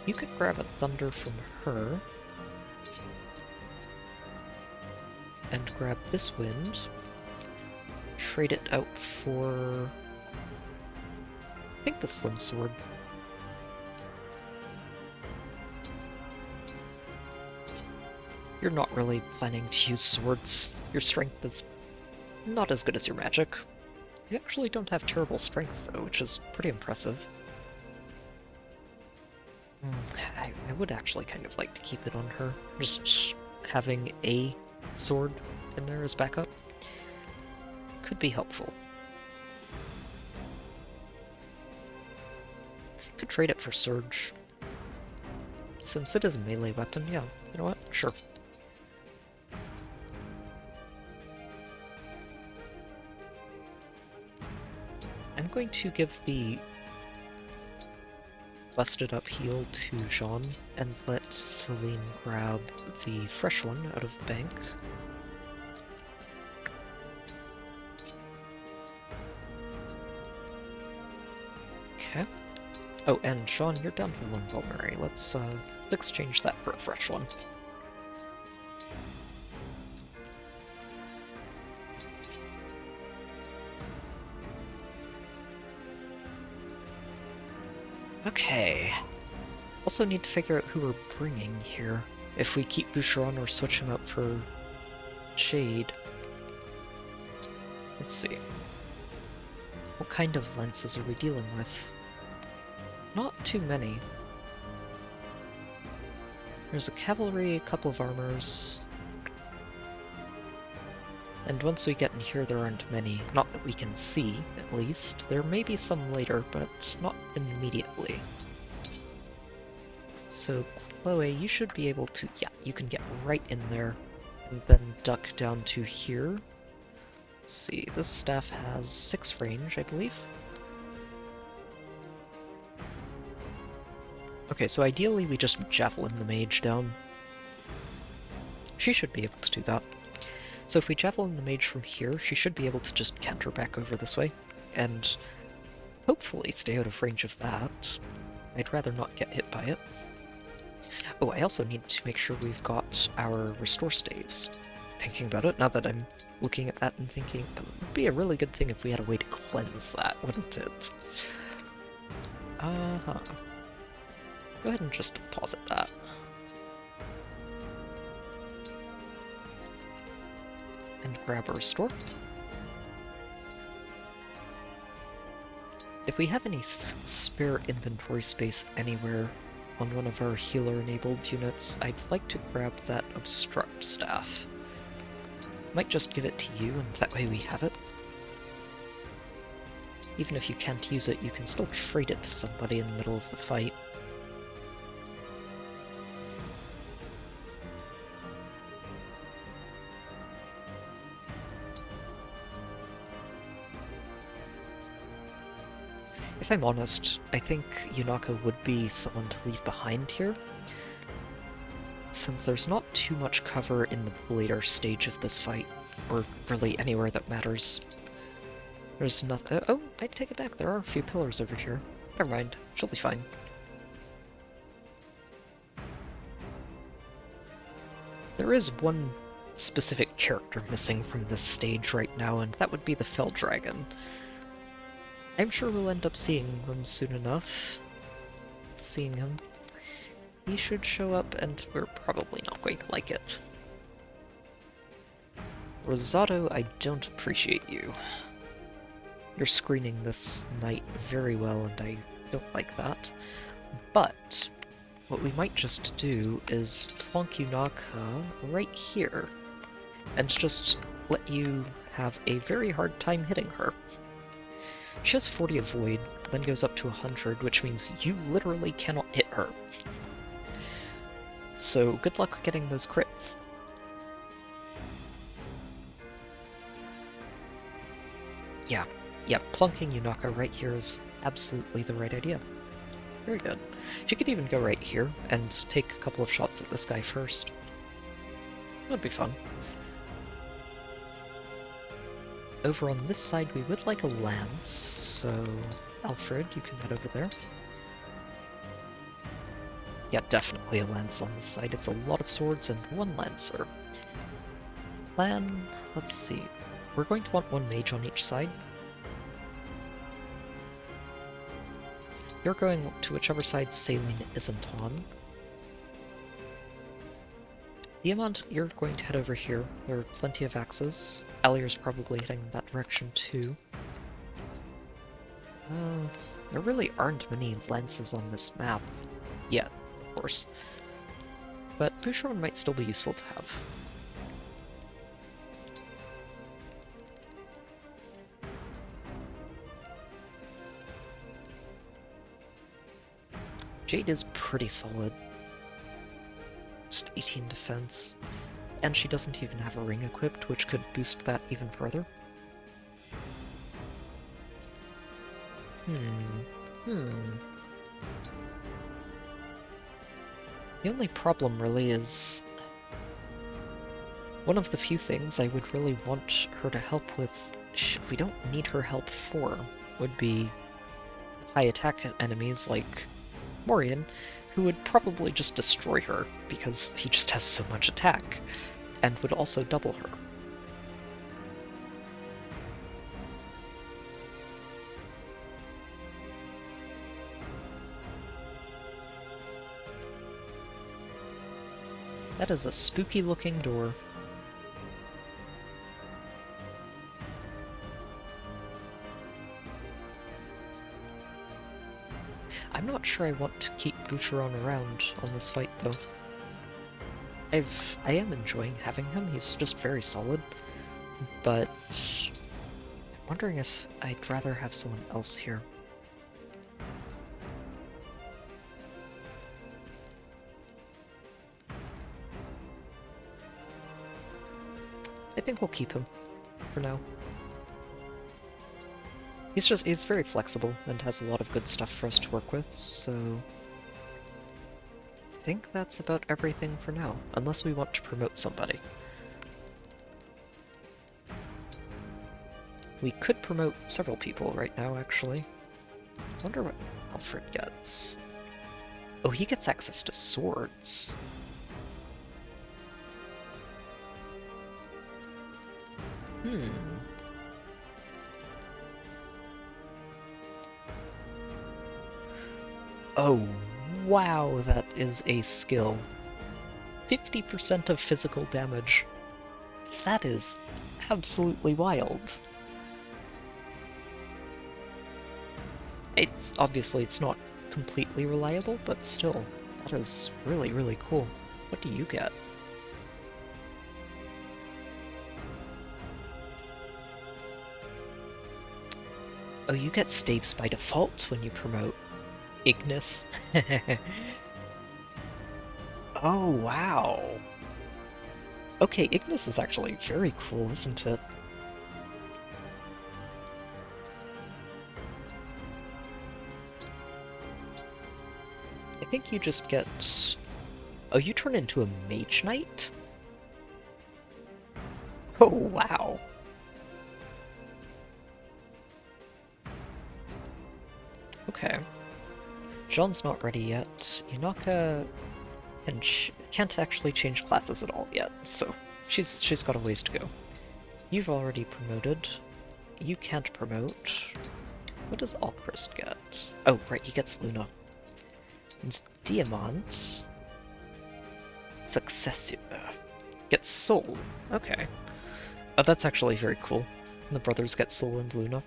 Speaker 1: You could grab a Thunder from her. And grab this Wind. Trade it out for... I think the Slim Sword. You're not really planning to use swords. Your strength is not as good as your magic. You actually don't have terrible strength though, which is pretty impressive. I would actually kind of like to keep it on her. Just having a sword in there as backup could be helpful. Could trade it for Surge. Since it is a melee weapon, yeah, you know what? Sure. I'm going to give the busted up heal to Jean and let Celine grab the fresh one out of the bank. Okay. Oh, and Jean, you're down to 1 vulnerary. Let's exchange that for a fresh one. Okay. Also need to figure out who we're bringing here. If we keep Boucheron or switch him out for Jade. Let's see. What kind of lenses are we dealing with? Not too many. There's a cavalry, a couple of armors. And once we get in here, there aren't many. Not that we can see, at least. There may be some later, but not immediately. So, Chloe, you should be able to... Yeah, you can get right in there. And then duck down to here. Let's see, this staff has 6 range, I believe. Okay, so ideally we just javelin the mage down. She should be able to do that. So if we javelin the mage from here, she should be able to just canter back over this way, and hopefully stay out of range of that. I'd rather not get hit by it. Oh, I also need to make sure we've got our restore staves. Thinking about it, now that I'm looking at that and thinking, it would be a really good thing if we had a way to cleanse that, wouldn't it? Uh-huh. Go ahead and just deposit that. And grab a restore. If we have any spare inventory space anywhere on one of our healer-enabled units, I'd like to grab that obstruct staff. Might just give it to you, and that way we have it. Even if you can't use it, you can still trade it to somebody in the middle of the fight. If I'm honest, I think Yunaka would be someone to leave behind here, since there's not too much cover in the later stage of this fight, or really anywhere that matters. There's nothing. Oh, I take it back, there are a few pillars over here. Never mind, she'll be fine. There is one specific character missing from this stage right now, and that would be the Fell Dragon. I'm sure we'll end up seeing him soon enough. Seeing him. He should show up, and we're probably not going to like it. Rosado, I don't appreciate you. You're screening this knight very well, and I don't like that. But what we might just do is plonk Yunaka right here, and just let you have a very hard time hitting her. She has 40 avoid, then goes up to 100, which means you literally cannot hit her. So good luck getting those crits. Yeah, plunking Yunaka right here is absolutely the right idea. Very good. She could even go right here and take a couple of shots at this guy first. That'd be fun. Over on this side, we would like a lance, so Alfred, you can head over there. Yeah, definitely a lance on this side. It's a lot of swords and one lancer. Plan, let's see. We're going to want one mage on each side. You're going to whichever side Saline isn't on. Diamond, you're going to head over here. There are plenty of axes. Alier's probably heading in that direction too. There really aren't many lances on this map. Yet, of course. But Boucheron might still be useful to have. Jade is pretty solid. Just 18 defense. And she doesn't even have a ring equipped, which could boost that even further. The only problem really is... one of the few things I would really want her to help with, we don't need her help for, would be high attack enemies like Morian, who would probably just destroy her, because he just has so much attack, and would also double her. That is a spooky looking door. I'm not sure I want to keep Boucheron around on this fight, though. I am enjoying having him, he's just very solid, but I'm wondering if I'd rather have someone else here. I think we'll keep him for now. He's very flexible and has a lot of good stuff for us to work with, so I think that's about everything for now, unless we want to promote somebody. We could promote several people right now, actually. Wonder what Alfred gets. Oh, he gets access to swords. Oh, wow, that is a skill. 50% of physical damage. That is absolutely wild. Obviously it's not completely reliable, but still, that is really, really cool. What do you get? Oh, you get staves by default when you promote Ignis. Oh, wow. Okay, Ignis is actually very cool, isn't it? I think you just get... Oh, you turn into a Mage Knight? Oh, wow. Okay. Jean's not ready yet. Yunaka can't actually change classes at all yet, so she's got a ways to go. You've already promoted. You can't promote. What does Alchrist get? Oh, right, he gets Luna. And Diamant... Successor. Gets Soul. Okay. Oh, that's actually very cool. The brothers get Soul and Luna.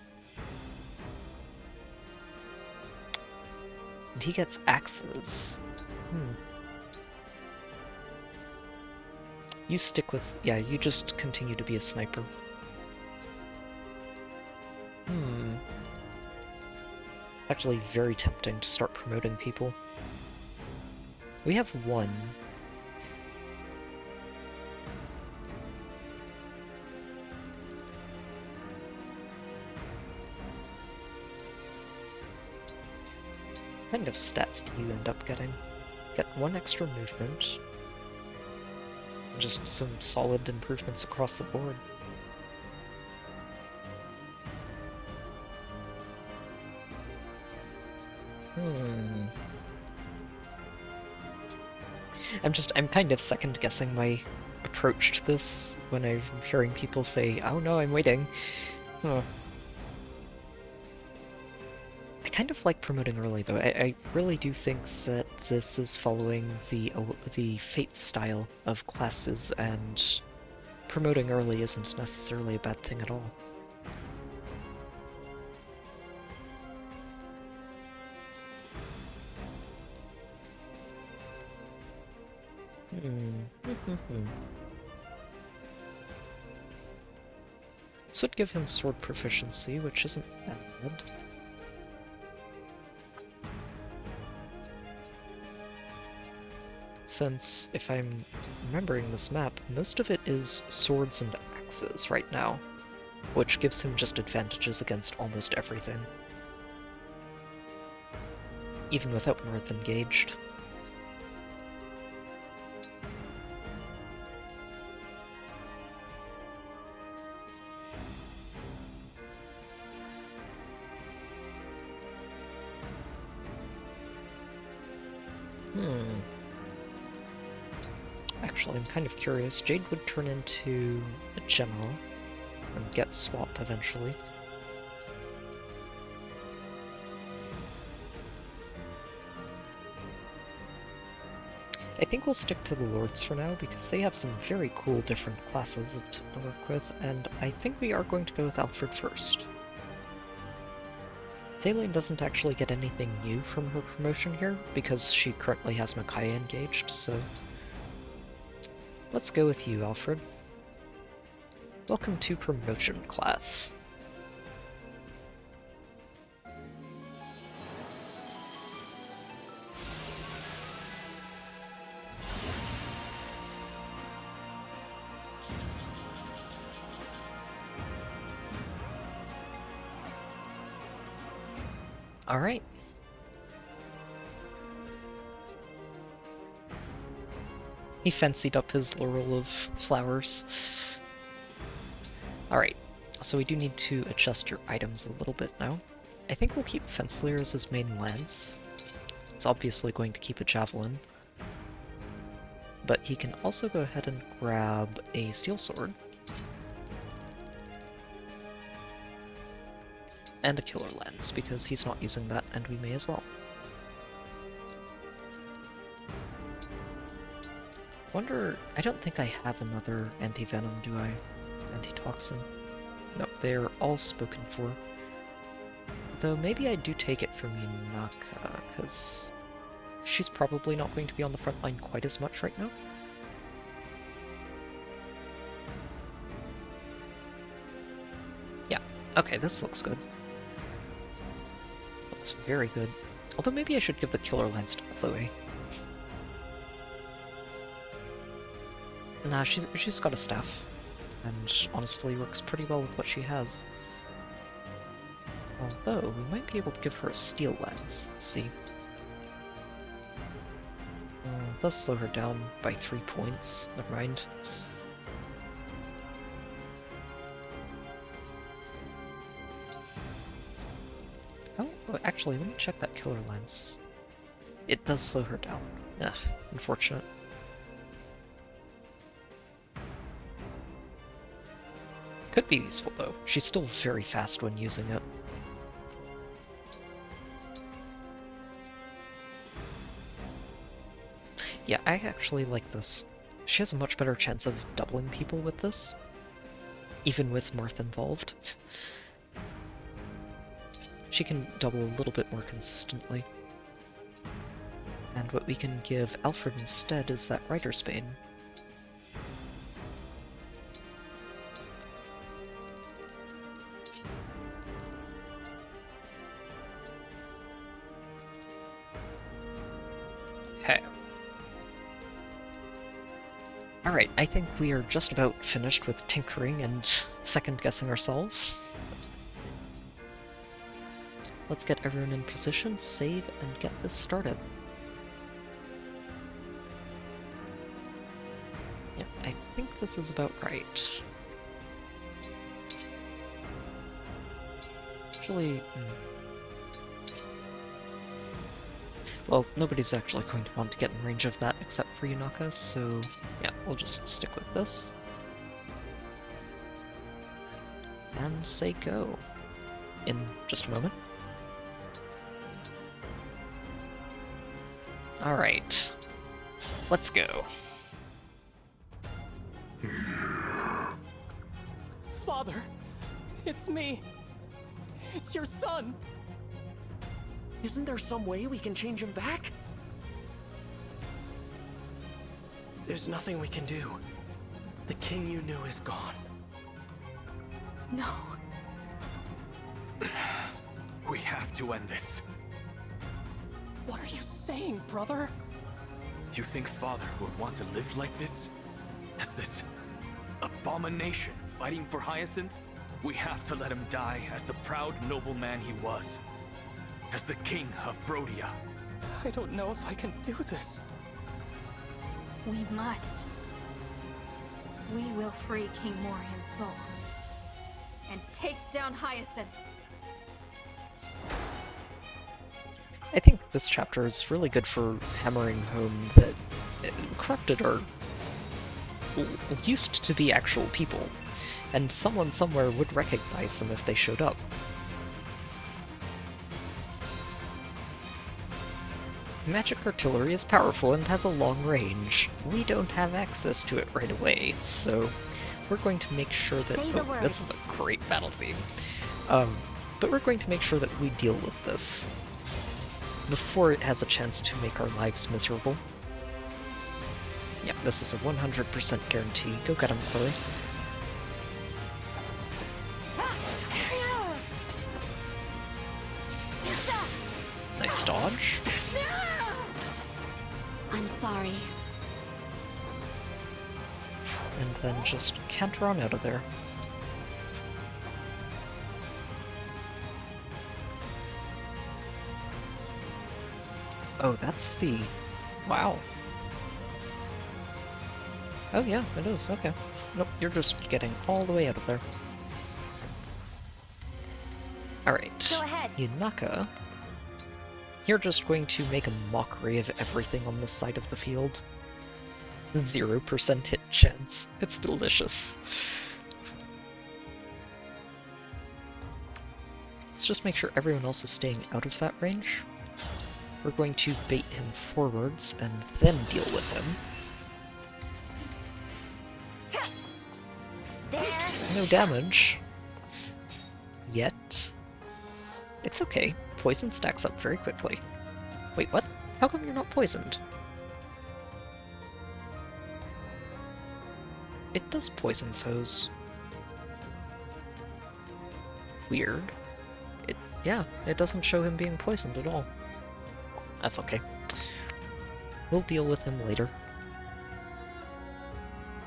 Speaker 1: And he gets axes. You stick with... Yeah, you just continue to be a sniper. Actually very tempting to start promoting people. We have one. What kind of stats do you end up getting? Get 1 extra movement. Just some solid improvements across the board. I'm kind of second guessing my approach to this when I'm hearing people say, oh no, I'm waiting. I kind of like promoting early though. I really do think that this is following the Fate style of classes, and promoting early isn't necessarily a bad thing at all. This would give him sword proficiency, which isn't bad. Since, if I'm remembering this map, most of it is swords and axes right now, which gives him just advantages against almost everything. Even without North engaged. Actually, I'm kind of curious. Jade would turn into a general and get swap eventually. I think we'll stick to the Lords for now, because they have some very cool different classes to work with, and I think we are going to go with Alfred first. Zaylene doesn't actually get anything new from her promotion here, because she currently has Micaiah engaged, so... let's go with you, Alfred. Welcome to promotion class. Alright. He fancied up his laurel of flowers. Alright, so we do need to adjust your items a little bit now. I think we'll keep Fenslayer as his main lance. It's obviously going to keep a javelin. But he can also go ahead and grab a steel sword. And a killer lens, because he's not using that, and we may as well. Wonder, I don't think I have another anti-venom, do I? Antitoxin? No, they're all spoken for. Though maybe I do take it from Yunaka, because she's probably not going to be on the front line quite as much right now. Yeah, okay, this looks good. Looks very good. Although maybe I should give the killer lens to Chloe. Nah, she's got a staff, and honestly works pretty well with what she has. Although, we might be able to give her a steel lens. Let's see. It does slow her down by 3 points. Never mind. Oh, actually, let me check that killer lens. It does slow her down. Ugh, unfortunate. Could be useful though. She's still very fast when using it. Yeah, I actually like this. She has a much better chance of doubling people with this, even with Marth involved. She can double a little bit more consistently. And what we can give Alfred instead is that Rider's Bane. Alright, I think we are just about finished with tinkering and second-guessing ourselves. Let's get everyone in position, save, and get this started. Yeah, I think this is about right. Actually... well, nobody's actually going to want to get in range of that except for Yunaka, so yeah, we'll just stick with this. And say go. In just a moment. Alright. Let's go.
Speaker 3: Father, it's me. It's your son.
Speaker 6: Isn't there some way we can change him back?
Speaker 2: There's nothing we can do. The king you knew is gone.
Speaker 4: No.
Speaker 5: We have to end this.
Speaker 3: What are you saying, brother?
Speaker 5: Do you think Father would want to live like this? As this abomination fighting for Hyacinth? We have to let him die as the proud nobleman he was. As the king of Brodia.
Speaker 3: I don't know if I can do this.
Speaker 4: We must. We will free King Morian's soul. And take down Hyacinth.
Speaker 1: I think this chapter is really good for hammering home that corrupted are used to be actual people, and someone somewhere would recognize them if they showed up. Magic artillery is powerful and has a long range. We don't have access to it right away, so we're going to make sure that... Oh, this is a great battle theme. But we're going to make sure that we deal with this before it has a chance to make our lives miserable. Yeah, this is a 100% guarantee. Go get him, Chloe. Nice dodge.
Speaker 18: I'm sorry.
Speaker 1: And then just canter on out of there. Oh, that's the... Wow. Oh yeah, it is, okay. Nope, you're just getting all the way out of there. Alright.
Speaker 17: Go ahead.
Speaker 1: Yunaka. You're just going to make a mockery of everything on this side of the field. 0% hit chance. It's delicious. Let's just make sure everyone else is staying out of that range. We're going to bait him forwards and then deal with him. No damage. Yet. It's okay. Poison stacks up very quickly. Wait, what? How come you're not poisoned? It does poison foes. Weird. Yeah, it doesn't show him being poisoned at all. That's okay. We'll deal with him later.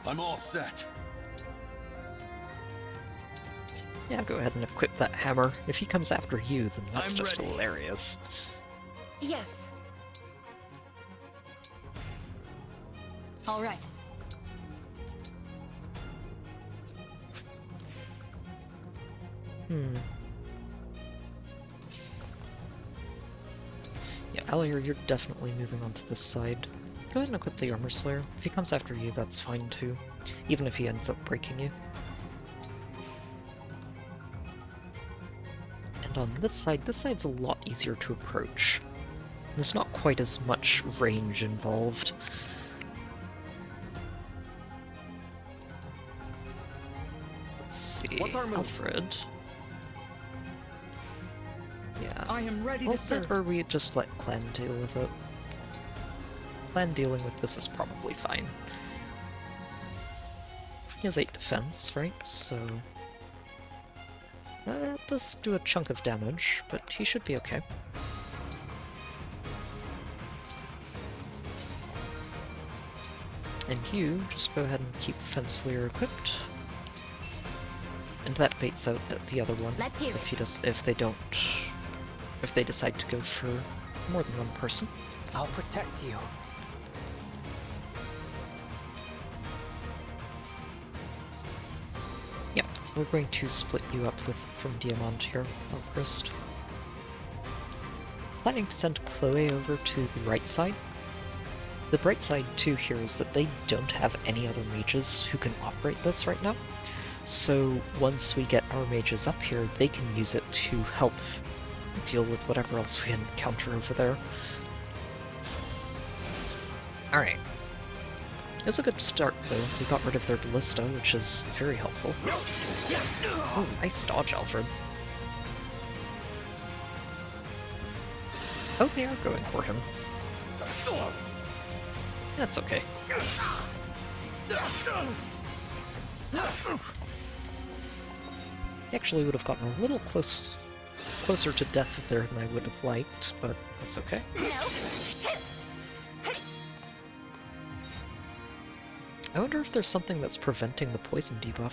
Speaker 20: I'm all set.
Speaker 1: Yeah, go ahead and equip that hammer. If he comes after you, then that's just hilarious.
Speaker 15: Yes. All right.
Speaker 1: Yeah, Alier, you're definitely moving on to this side. Go ahead and equip the Armor Slayer. If he comes after you, that's fine too. Even if he ends up breaking you. And on this side's a lot easier to approach. There's not quite as much range involved. Let's see,
Speaker 10: What's our move?
Speaker 1: Alfred. Yeah.
Speaker 10: I am ready to serve.
Speaker 1: Or we just let Clan deal with it. Clan dealing with this is probably fine. He has 8 defense, right? So... it does do a chunk of damage, but he should be okay. And you, just go ahead and keep Fenslayer equipped. And that baits out the other one.
Speaker 17: Let's hear
Speaker 1: If they decide to go for more than one person.
Speaker 3: I'll protect you.
Speaker 1: Yeah, we're going to split you up from Diamant here, first. Planning to send Chloe over to the right side. The bright side too here is that they don't have any other mages who can operate this right now. So once we get our mages up here, they can use it to help deal with whatever else we encounter over there. Alright. It was a good start though. We got rid of their ballista, which is very helpful. Oh, nice dodge, Alfred. Oh, they are going for him. That's okay. He actually would have gotten a little closer to death there than I would have liked, but that's okay. I wonder if there's something that's preventing the poison debuff.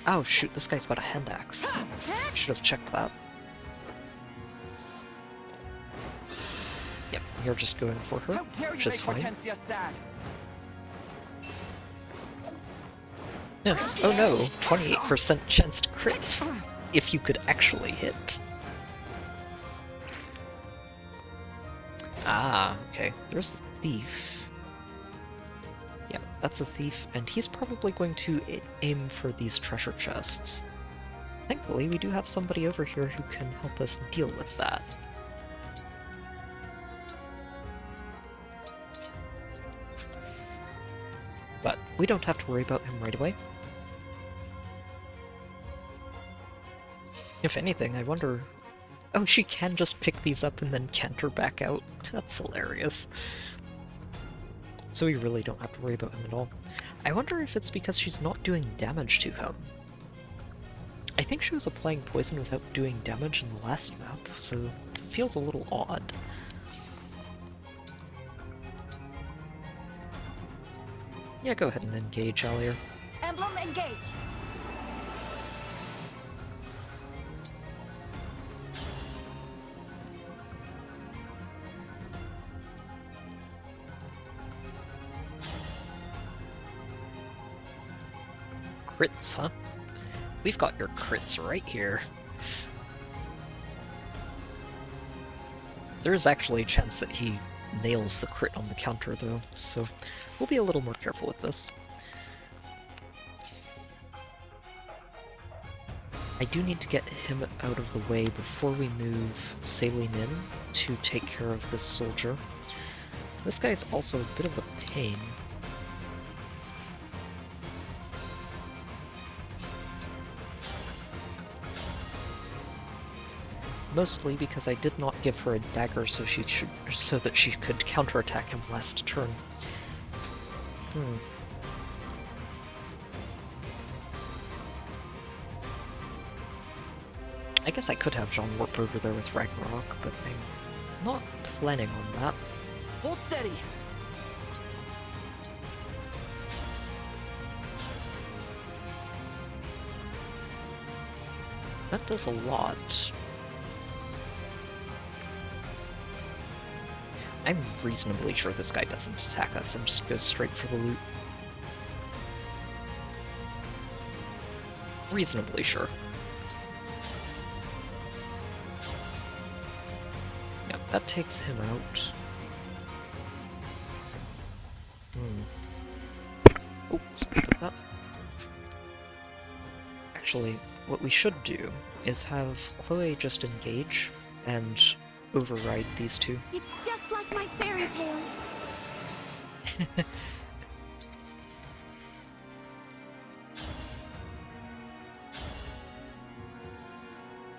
Speaker 1: Oh shoot, this guy's got a hand axe. Should have checked that. Yep, you're just going for her, which is fine. No. Oh no, 28% chance to crit, if you could actually hit. Ah, okay, there's a thief. Yeah, that's a thief, and he's probably going to aim for these treasure chests. Thankfully, we do have somebody over here who can help us deal with that. But we don't have to worry about him right away. If anything, I wonder... Oh, she can just pick these up and then canter back out. That's hilarious. So we really don't have to worry about him at all. I wonder if it's because she's not doing damage to him. I think she was applying poison without doing damage in the last map, so it feels a little odd. Yeah, go ahead and engage, Allier.
Speaker 15: Emblem, engage!
Speaker 1: Crits, huh? We've got your crits right here. There is actually a chance that he nails the crit on the counter though, so we'll be a little more careful with this. I do need to get him out of the way before we move Saline in to take care of this soldier. This guy's also a bit of a pain. Mostly because I did not give her a dagger so that she could counterattack him last turn. I guess I could have Jean warp over there with Ragnarok, but I'm not planning on that.
Speaker 3: Hold steady!
Speaker 1: That does a lot. I'm reasonably sure this guy doesn't attack us and just goes straight for the loot. Reasonably sure. Yep, that takes him out. Oh, sorry about that. Actually, what we should do is have Chloe just engage and override these two.
Speaker 18: It's just like my fairy tales.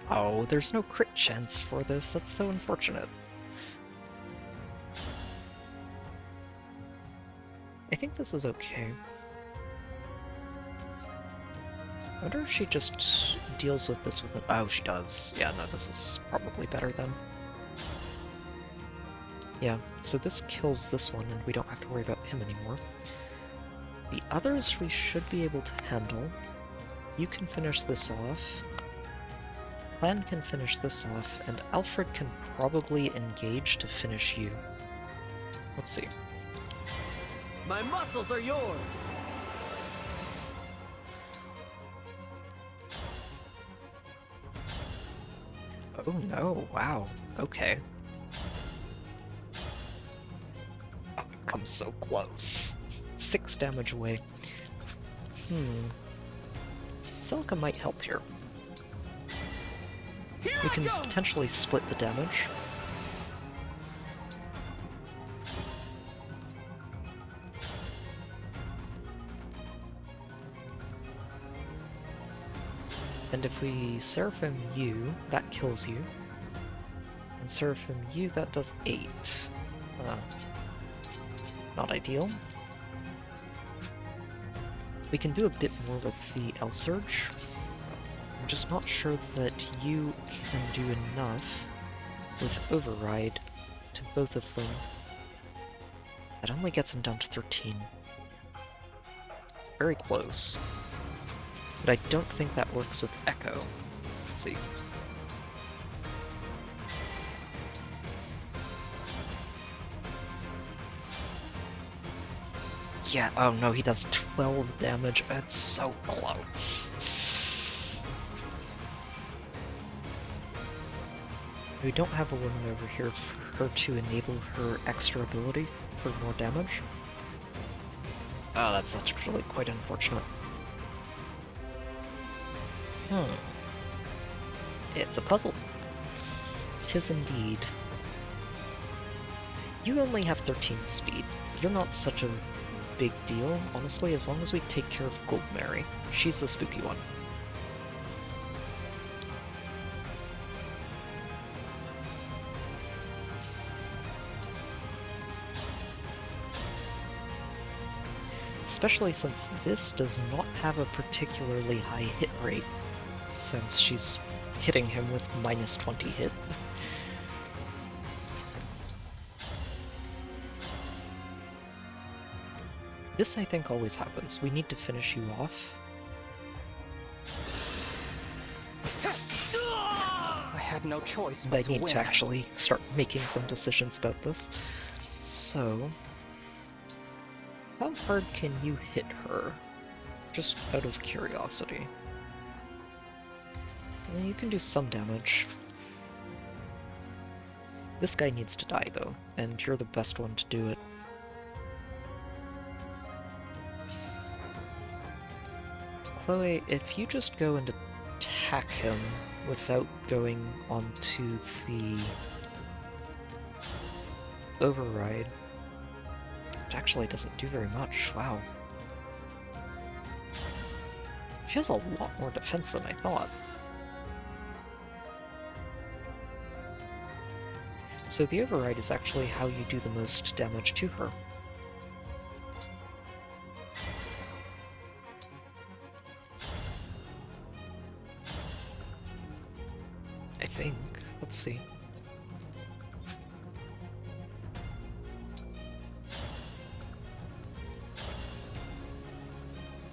Speaker 1: Oh, there's no crit chance for this. That's so unfortunate. I think this is okay. I wonder if she just deals with this with an... Oh, she does. Yeah, no, this is probably better then. Yeah, so this kills this one and we don't have to worry about him anymore. The others we should be able to handle. You can finish this off. Plan can finish this off, and Alfred can probably engage to finish you. Let's see.
Speaker 10: My muscles are yours!
Speaker 1: Oh no, wow, okay. Oh, it comes so close. 6 damage away. Celica might help here. We can potentially split the damage. And if we Seraphim you, that kills you. And Seraphim you, that does 8. Not ideal. We can do a bit more with the L-Surge. I'm just not sure that you can do enough with Override to both of them. That only gets them down to 13. It's very close. But I don't think that works with Echo. Let's see. Yeah, oh no, he does 12 damage. It's so close. We don't have a woman over here for her to enable her extra ability for more damage. Oh, that's actually quite unfortunate. It's a puzzle. 'Tis indeed. You only have 13 speed. You're not such a big deal, honestly, as long as we take care of Gold Mary. She's the spooky one. Especially since this does not have a particularly high hit rate, since she's hitting him with minus 20 hit. This, I think, always happens. We need to finish you off.
Speaker 3: I had no choice
Speaker 1: I
Speaker 3: but to
Speaker 1: need
Speaker 3: win.
Speaker 1: to actually start making some decisions about this. So, how hard can you hit her? Just out of curiosity. Well, you can do some damage. This guy needs to die, though, and you're the best one to do it. Chloe, if you just go and attack him without going onto the override, which actually doesn't do very much, wow. She has a lot more defense than I thought. So the override is actually how you do the most damage to her. I think. Let's see.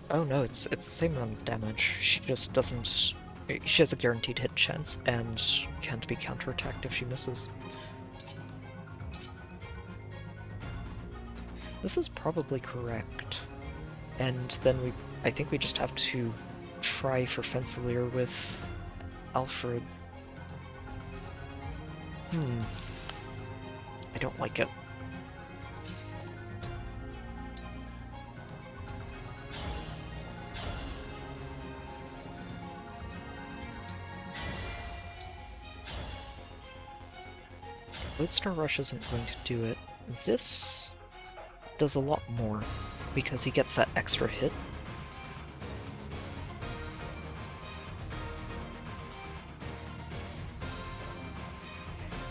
Speaker 1: Oh no, it's the same amount of damage. She just doesn't... She has a guaranteed hit chance and can't be counterattacked if she misses. This is probably correct. And then I think we just have to try for Fensalir with Alfred. I don't like it. Lodestar Rush isn't going to do it. This does a lot more, because he gets that extra hit.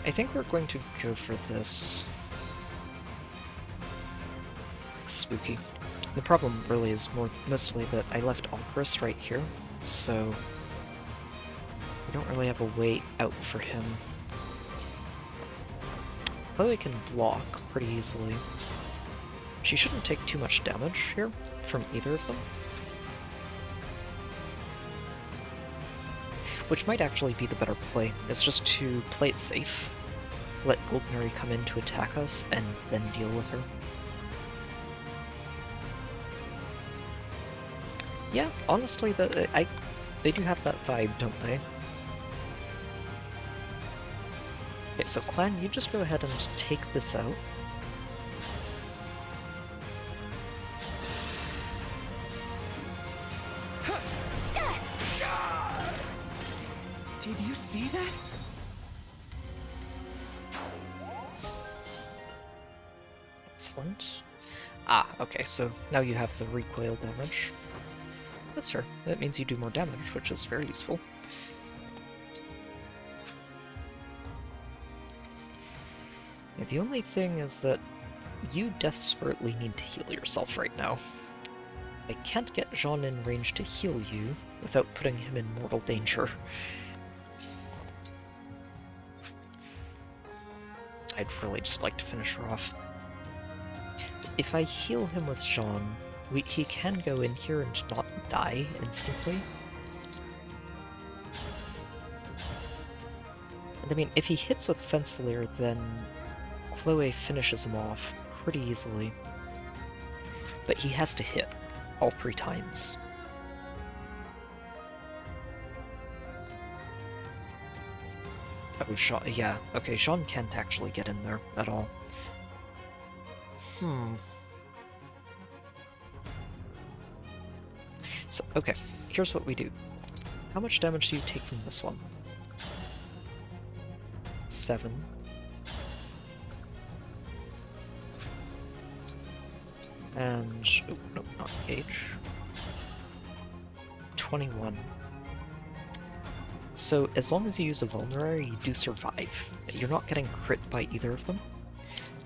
Speaker 1: I think we're going to go for this. It's spooky. The problem really is mostly that I left Alchrist right here, so we don't really have a way out for him. Chloe can block pretty easily. She shouldn't take too much damage here from either of them. Which might actually be the better play, is just to play it safe. Let Gold Mary come in to attack us, and then deal with her. Yeah, honestly, they do have that vibe, don't they? Okay, so Clan, you just go ahead and take this out.
Speaker 13: Did you see that?
Speaker 1: Excellent. Ah, okay, so now you have the recoil damage. That's fair. That means you do more damage, which is very useful. Yeah, the only thing is that you desperately need to heal yourself right now. I can't get Jean in range to heal you without putting him in mortal danger. I'd really just like to finish her off. If I heal him with Jean, he can go in here and not die instantly. And I mean, if he hits with Fensalir, then Chloe finishes him off pretty easily. But he has to hit all 3 times. Oh, Jean, yeah, okay, Jean can't actually get in there at all. So, okay, here's what we do. How much damage do you take from this one? 7. And... oh, no, not engage. 21. So, as long as you use a vulnerary, you do survive. You're not getting crit by either of them.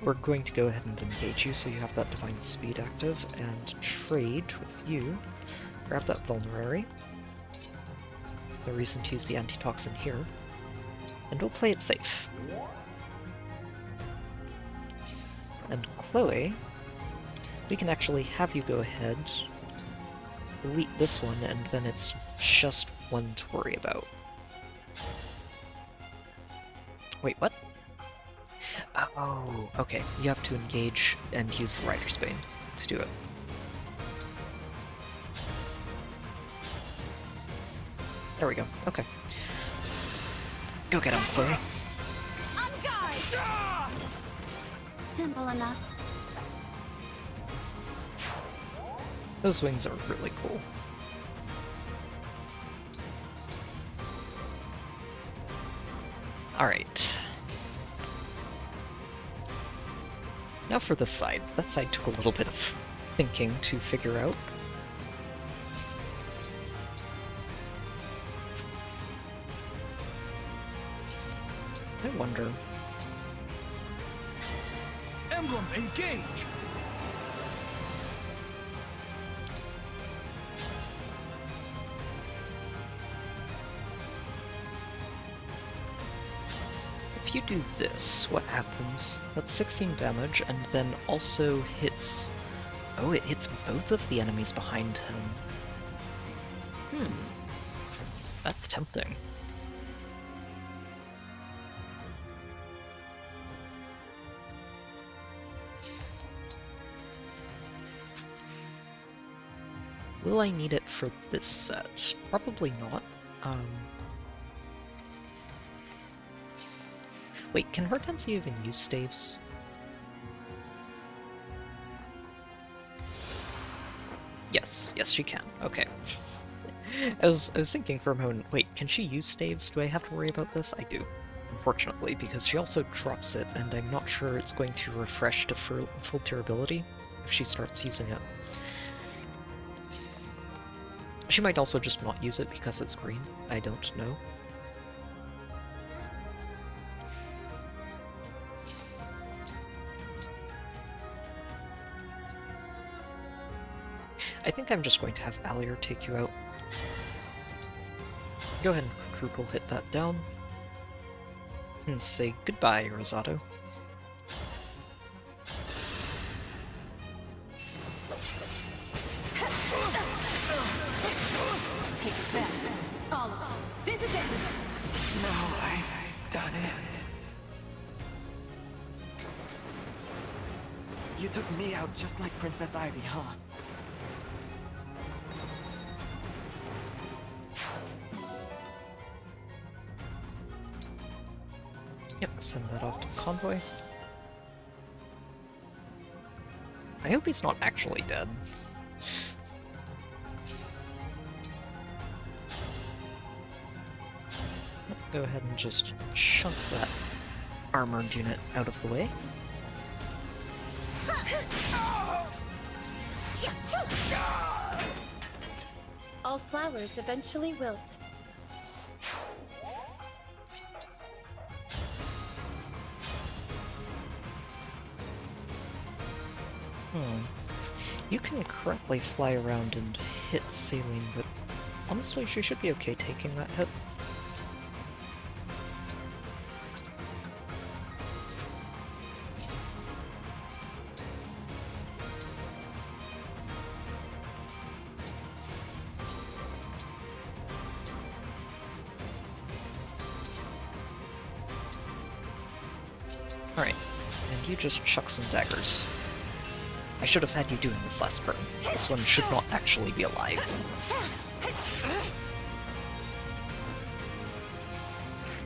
Speaker 1: We're going to go ahead and engage you, so you have that Divine Speed active, and trade with you. Grab that vulnerary. No reason to use the antitoxin here. And we'll play it safe. And Chloe, we can actually have you go ahead, delete this one, and then it's just one to worry about. Wait, what? Oh, okay. You have to engage and use the Rider's Bane to do it. There we go. Okay. Go get him, Chloe.
Speaker 18: On guard! Simple enough.
Speaker 1: Those wings are really cool. Alright. Now for this side. That side took a little bit of thinking to figure out. I wonder.
Speaker 19: Emblem, engage!
Speaker 1: If you do this, what happens? That's 16 damage, and then also hits... oh, it hits both of the enemies behind him. That's tempting. Will I need it for this set? Probably not. Wait, can Hortensia even use staves? Yes, she can. Okay. I was thinking for a moment, wait, can she use staves? Do I have to worry about this? I do, unfortunately, because she also drops it, and I'm not sure it's going to refresh to full durability if she starts using it. She might also just not use it because it's green. I don't know. I think I'm just going to have Alier take you out. Go ahead and quadruple hit that down. And say goodbye, Rosato.
Speaker 18: Take it back. All of it. This is it!
Speaker 14: No, I've done it. You took me out just like Princess Ivy, huh?
Speaker 1: Yep, send that off to the convoy. I hope he's not actually dead. Go ahead and just chunk that armored unit out of the way.
Speaker 11: All flowers eventually wilt.
Speaker 1: You can currently fly around and hit Saline, but honestly, she should be okay taking that hit. Alright, and you just chuck some daggers. I should have had you doing this last turn. This one should not actually be alive.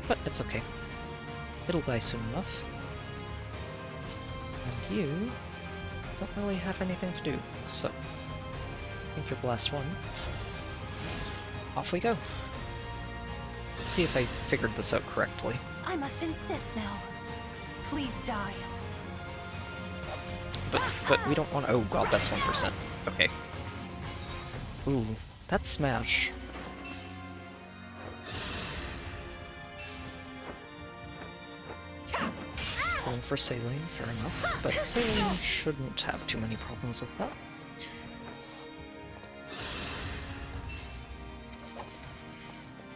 Speaker 1: But it's okay. It'll die soon enough. And you don't really have anything to do, so I think you're the last one. Off we go. Let's see if I figured this out correctly.
Speaker 18: I must insist now. Please die.
Speaker 1: but we don't want. Oh god, that's 1%. Okay. Ooh, that's smash. Going for Saline, fair enough, but Saline shouldn't have too many problems with that.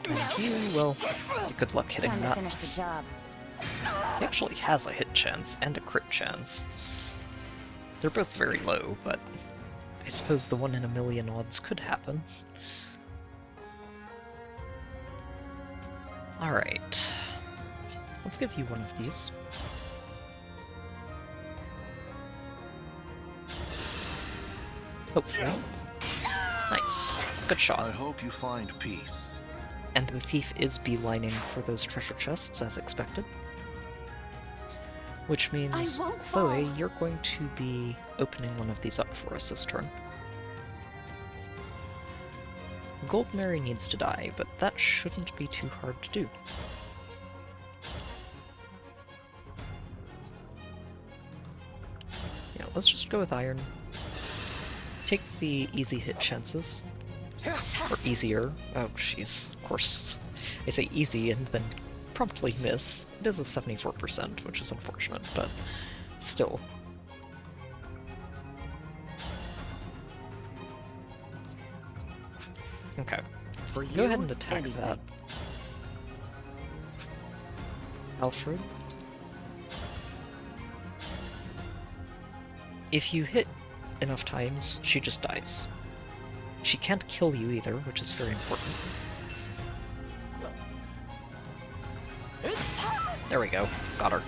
Speaker 1: And you, well, good luck hitting
Speaker 17: Time to
Speaker 1: that.
Speaker 17: finish the job.
Speaker 1: He actually has a hit chance and a crit chance. They're both very low, but I suppose the 1 in a million odds could happen. Alright. Let's give you one of these. Hopefully. Nice. Good shot.
Speaker 20: I hope you find peace.
Speaker 1: And the thief is beelining for those treasure chests, as expected. Which means, Chloe, you're going to be opening one of these up for us this turn. Gold Mary needs to die, but that shouldn't be too hard to do. Yeah, let's just go with Iron. Take the easy hit chances. Or easier. Oh, jeez. Of course. I say easy and then promptly miss. It is a 74%, which is unfortunate, but still. Okay. Go ahead and attack that. Alfred. If you hit enough times, she just dies. She can't kill you either, which is very important. There we go. Got her.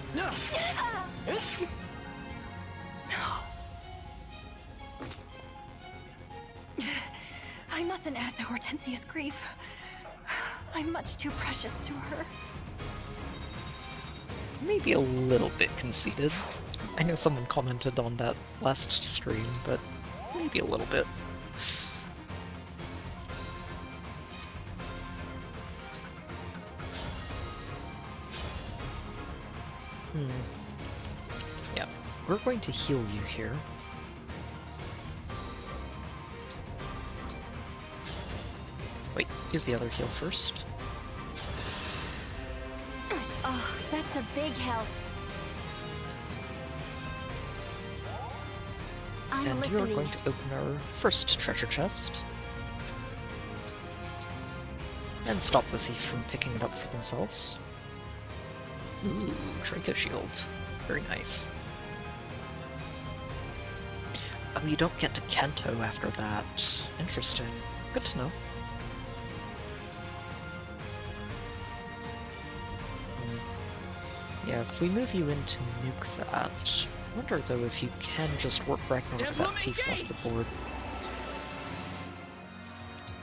Speaker 15: I mustn't add to Hortensia's grief. I'm much too precious to her.
Speaker 1: Maybe a little bit conceited. I know someone commented on that last stream, but maybe a little bit. Yeah, we're going to heal you here. Wait, use the other heal first.
Speaker 17: Oh, that's a big help.
Speaker 1: And you're going to open our first treasure chest. And stop the thief from picking it up for themselves. Ooh, Draco Shield. Very nice. Oh, you don't get to Kanto after that. Interesting. Good to know. Yeah, if we move you in to nuke that... I wonder though if you can just warp Ragnarok that thief off the board.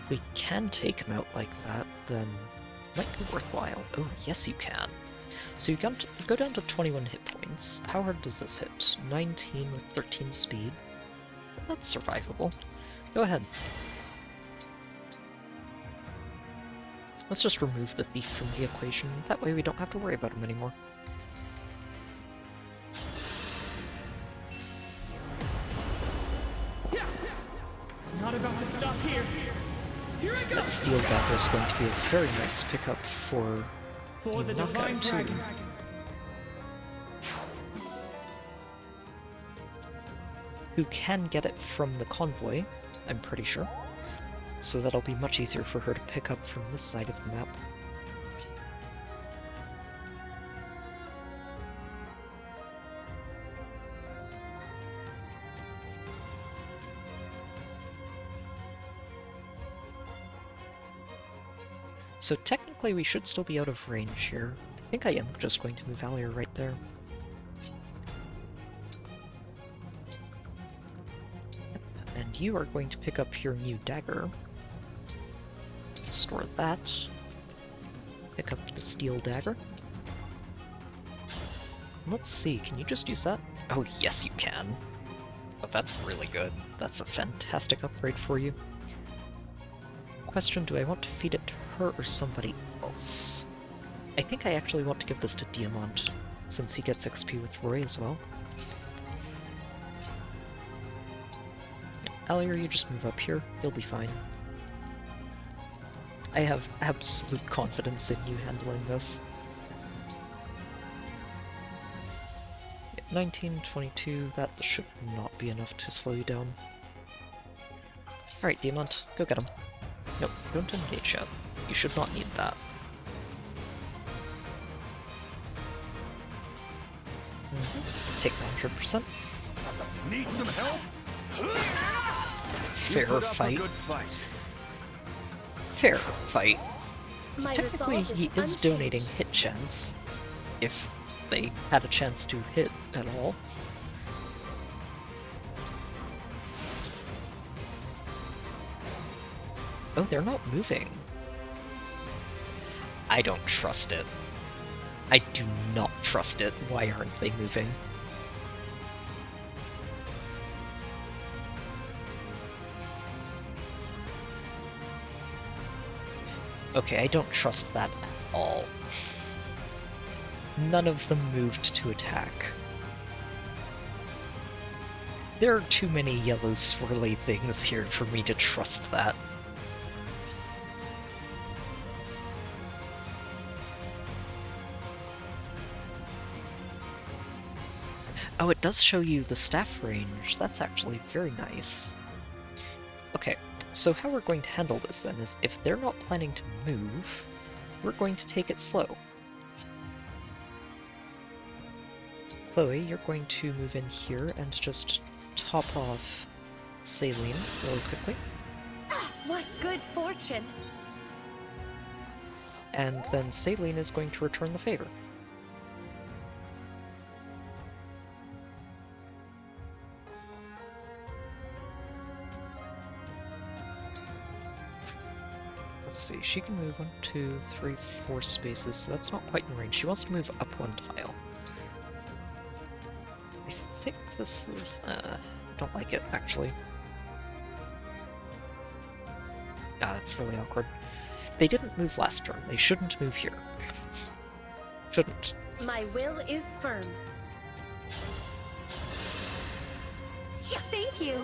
Speaker 1: If we can take him out like that, then it might be worthwhile. Oh, yes you can. So you go down to 21 hit points. How hard does this hit? 19 with 13 speed. That's survivable. Go ahead. Let's just remove the thief from the equation. That way we don't have to worry about him anymore.
Speaker 19: Not about to stop here. Here I go.
Speaker 1: That steel dagger is going to be a very nice pickup for
Speaker 19: the divine dragon.
Speaker 1: Who can get it from the convoy, I'm pretty sure. So that'll be much easier for her to pick up from this side of the map. So technically we should still be out of range here. I think I am just going to move Valier right there. And you are going to pick up your new dagger. Store that. Pick up the steel dagger. Let's see, can you just use that? Oh yes you can. Oh, that's really good. That's a fantastic upgrade for you. Question, do I want to feed it to her or somebody else? I think I actually want to give this to Diamant, since he gets XP with Roy as well. Alier, you just move up here. You'll be fine. I have absolute confidence in you handling this. 19, 22, that should not be enough to slow you down. Alright, Diamant, go get him. Nope, don't engage yet. You should not need that. Take 100%.
Speaker 20: Need some help?
Speaker 1: Fair fight. Fair fight.
Speaker 11: My
Speaker 1: Technically,
Speaker 11: resolve
Speaker 1: he is donating hit chance, if they had a chance to hit at all. Oh, they're not moving. I don't trust it. I do not trust it. Why aren't they moving? Okay, I don't trust that at all. None of them moved to attack. There are too many yellow swirly things here for me to trust that. Oh, it does show you the staff range. That's actually very nice. Okay, so how we're going to handle this then is if they're not planning to move, we're going to take it slow. Chloe, you're going to move in here and just top off Saline really quickly.
Speaker 11: What good fortune!
Speaker 1: And then Saline is going to return the favor. Let's see, she can move 1, 2, 3, 4 spaces, so that's not quite in range. She wants to move up 1 tile. I think this is... don't like it, actually. Ah, that's really awkward. They didn't move last turn. They shouldn't move here. Shouldn't.
Speaker 11: My will is firm. Thank you.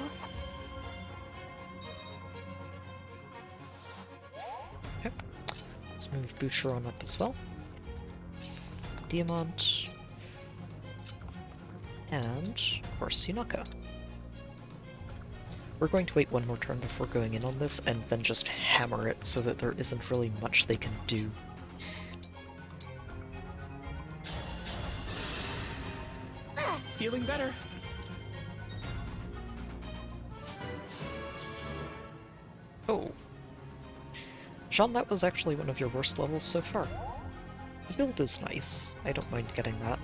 Speaker 1: Okay. Let's move Boucheron up as well. Diamant. And, of course, Yunoka. We're going to wait one more turn before going in on this, and then just hammer it so that there isn't really much they can do.
Speaker 13: Feeling better.
Speaker 1: Oh. Jean, that was actually one of your worst levels so far. The build is nice. I don't mind getting that.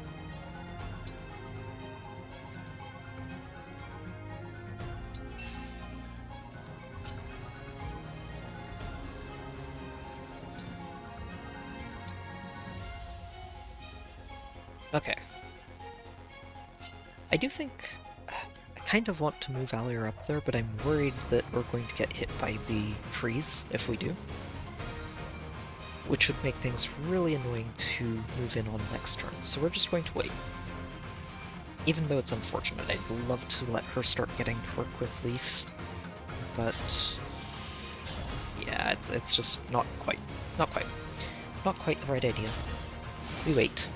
Speaker 1: Okay. I do think... I kind of want to move Alier up there, but I'm worried that we're going to get hit by the freeze if we do. Which would make things really annoying to move in on next turn, so we're just going to wait. Even though it's unfortunate, I'd love to let her start getting to work with Leaf, but... yeah, it's just not quite the right idea. We wait.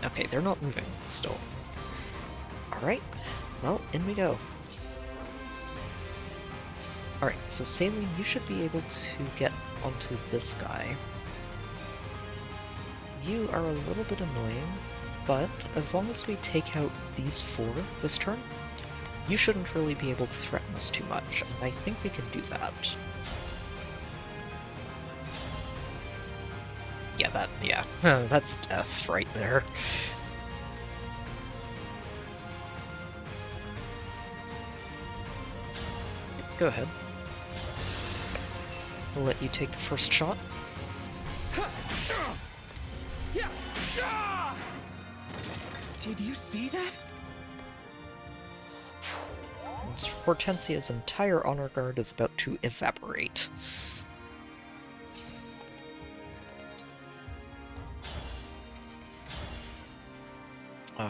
Speaker 1: Okay, they're not moving, still. Alright, well, in we go. Alright, so Saline, you should be able to get onto this guy. You are a little bit annoying, but as long as we take out these 4 this turn, you shouldn't really be able to threaten us too much, and I think we can do that. Yeah, that's death right there. Go ahead. I'll let you take the first shot.
Speaker 13: Did you see that?
Speaker 1: Hortensia's entire honor guard is about to evaporate.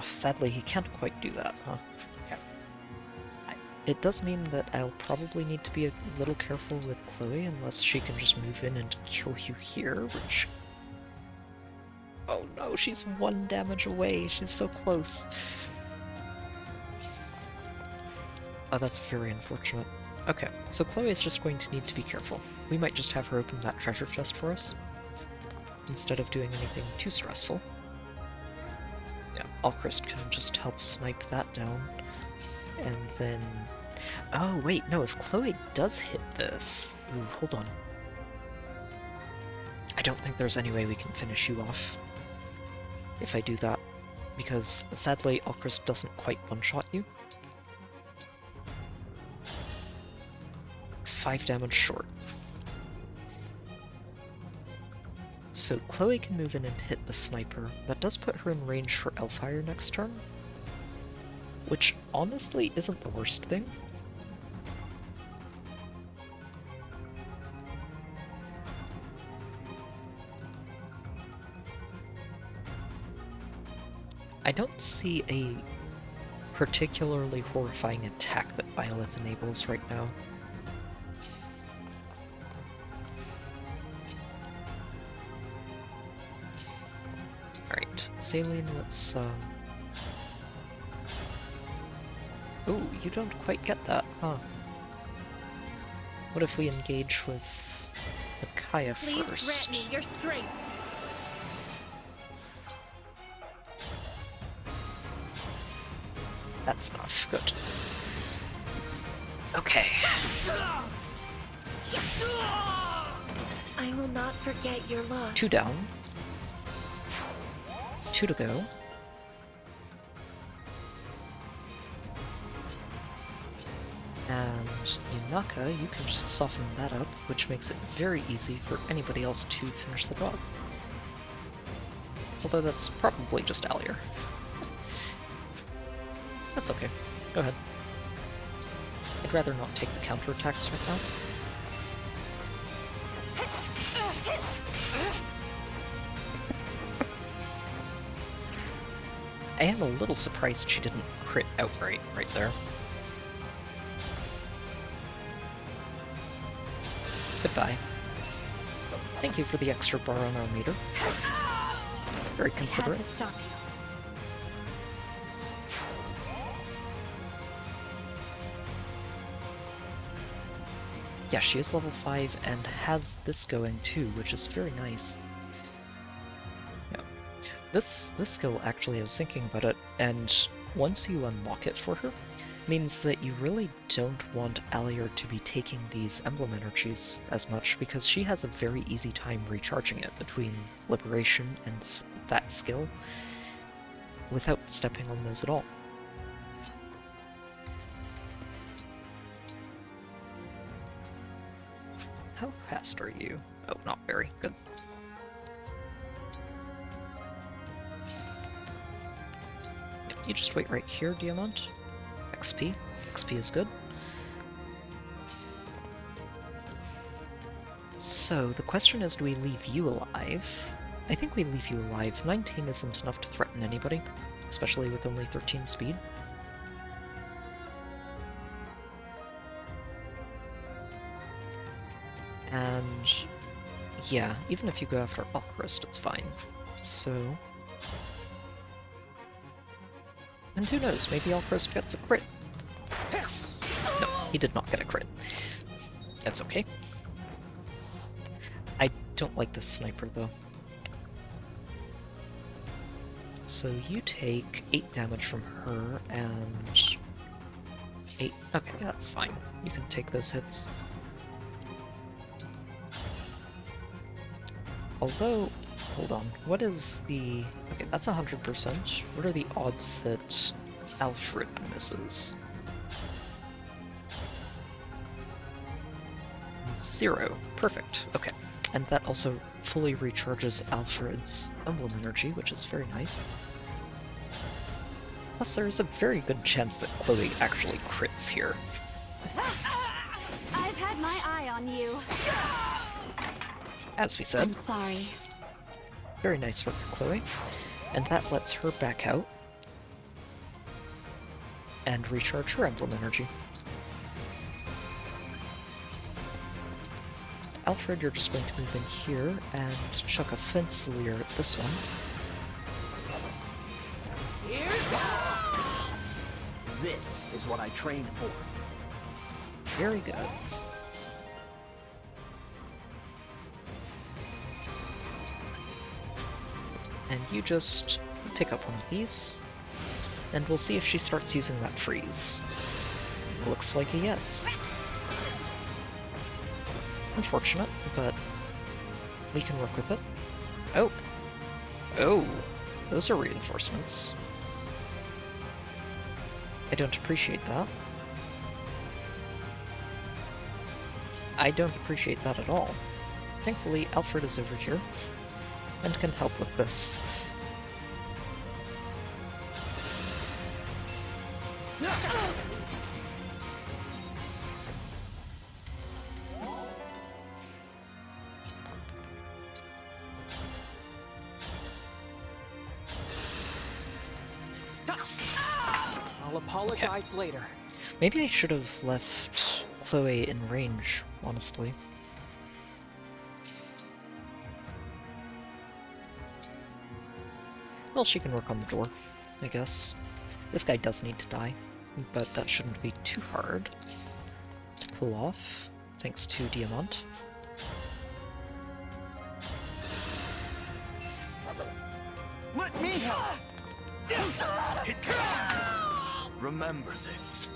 Speaker 1: Sadly, he can't quite do that, huh? Okay. it does mean that I'll probably need to be a little careful with Chloe unless she can just move in and kill you here, which... Oh no, she's 1 damage away. She's so close. Oh, that's very unfortunate. Okay, so Chloe is just going to need to be careful. We might just have her open that treasure chest for us, instead of doing anything too stressful. Yeah, Alchrist can just help snipe that down. And then... Oh, wait, no, if Chloe does hit this... Ooh, hold on. I don't think there's any way we can finish you off if I do that, because sadly Alchrist doesn't quite one-shot you. It's 5 damage short. So Chloe can move in and hit the sniper. That does put her in range for Elfire next turn, which honestly isn't the worst thing. I don't see a particularly horrifying attack that Byleth enables right now. Alright, Saline, let's Ooh, you don't quite get that, huh? What if we engage with Micaiah first?
Speaker 11: Please grant me your strength.
Speaker 1: That's enough. Good. Okay.
Speaker 11: I will not forget your loss.
Speaker 1: 2 down. 2 to go. And Yunaka, you can just soften that up, which makes it very easy for anybody else to finish the job. Although that's probably just Alier. That's okay. Go ahead. I'd rather not take the counterattacks right now. I am a little surprised she didn't crit outright right there. Goodbye. Thank you for the extra bar on our meter. Very considerate.
Speaker 18: Had to stop you.
Speaker 1: Yeah, she is level 5 and has this going too, which is very nice. Yeah. This skill, actually, I was thinking about it, and once you unlock it for her, means that you really don't want Alier to be taking these emblem energies as much, because she has a very easy time recharging it between Liberation and that skill without stepping on those at all. How fast are you? Oh, not very. Good. You just wait right here, Diamant. XP. XP is good. So, the question is, do we leave you alive? I think we leave you alive. 19 isn't enough to threaten anybody, especially with only 13 speed. And yeah, even if you go after Alchrist, it's fine. So, and who knows, maybe Alchrist gets a crit. No, he did not get a crit. That's okay. I don't like this sniper though. So you take 8 damage from her and 8. Okay, that's fine. You can take those hits. Although, hold on, what is the... Okay, that's 100%. What are the odds that Alfred misses? 0. Perfect. Okay. And that also fully recharges Alfred's emblem energy, which is very nice. Plus, there's a very good chance that Chloe actually crits here.
Speaker 18: I've had my eye on you.
Speaker 1: As we said.
Speaker 18: I'm sorry.
Speaker 1: Very nice work, Chloe. And that lets her back out and recharge her emblem energy. Alfred, you're just going to move in here and chuck a fence leer at this one.
Speaker 6: This is what I trained for.
Speaker 1: Very good. And you just pick up one of these, and we'll see if she starts using that freeze. Looks like a yes. Unfortunate, but we can work with it. Oh! Oh! Those are reinforcements. I don't appreciate that. I don't appreciate that at all. Thankfully, Alfred is over here, and can help with this.
Speaker 3: I'll apologize later.
Speaker 1: Maybe I should have left Chloe in range, honestly. Well, she can work on the door, I guess. This guy does need to die, but that shouldn't be too hard to pull off, thanks to Diamant.
Speaker 10: Let me help!
Speaker 5: Remember this.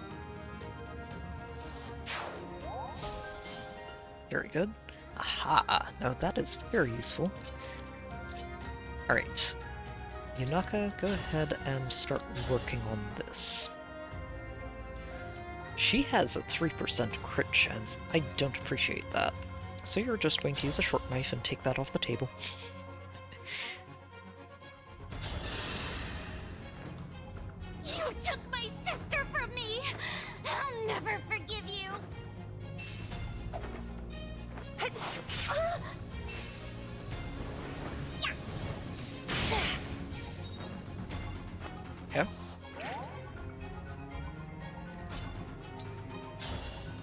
Speaker 1: Very good. Aha! Now that is very useful. Alright. Yunaka, go ahead and start working on this. She has a 3% crit chance. I don't appreciate that. So you're just going to use a short knife and take that off the table.
Speaker 17: You took my sister from me! I'll never forgive you!
Speaker 1: Yeah.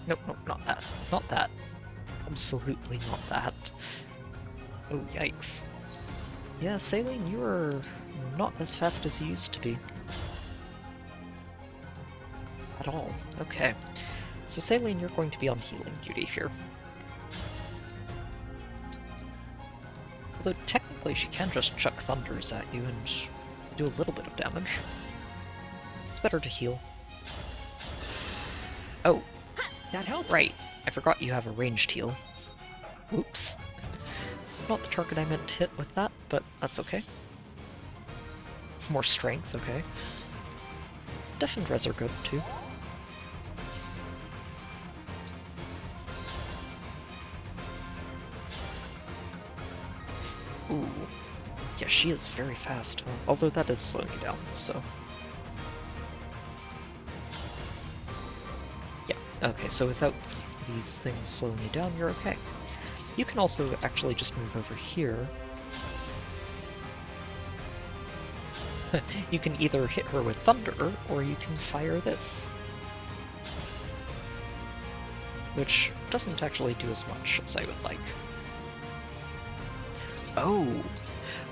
Speaker 1: Nope, nope, not that. Not that. Absolutely not that. Oh, yikes. Yeah, Saline, you are not as fast as you used to be. At all. Okay. So Saline, you're going to be on healing duty here. Although technically she can just chuck thunders at you and do a little bit of damage. It's better to heal. Oh.
Speaker 3: That helps.
Speaker 1: Right. I forgot you have a ranged heal. Oops. Not the target I meant to hit with that, but that's okay. More strength, okay. Def and Res are good, too. Ooh. Yeah, she is very fast, although that is slowing you down, so... Yeah, okay, so without these things slowing you down, you're okay. You can also actually just move over here. You can either hit her with thunder, or you can fire this. Which doesn't actually do as much as I would like. Oh!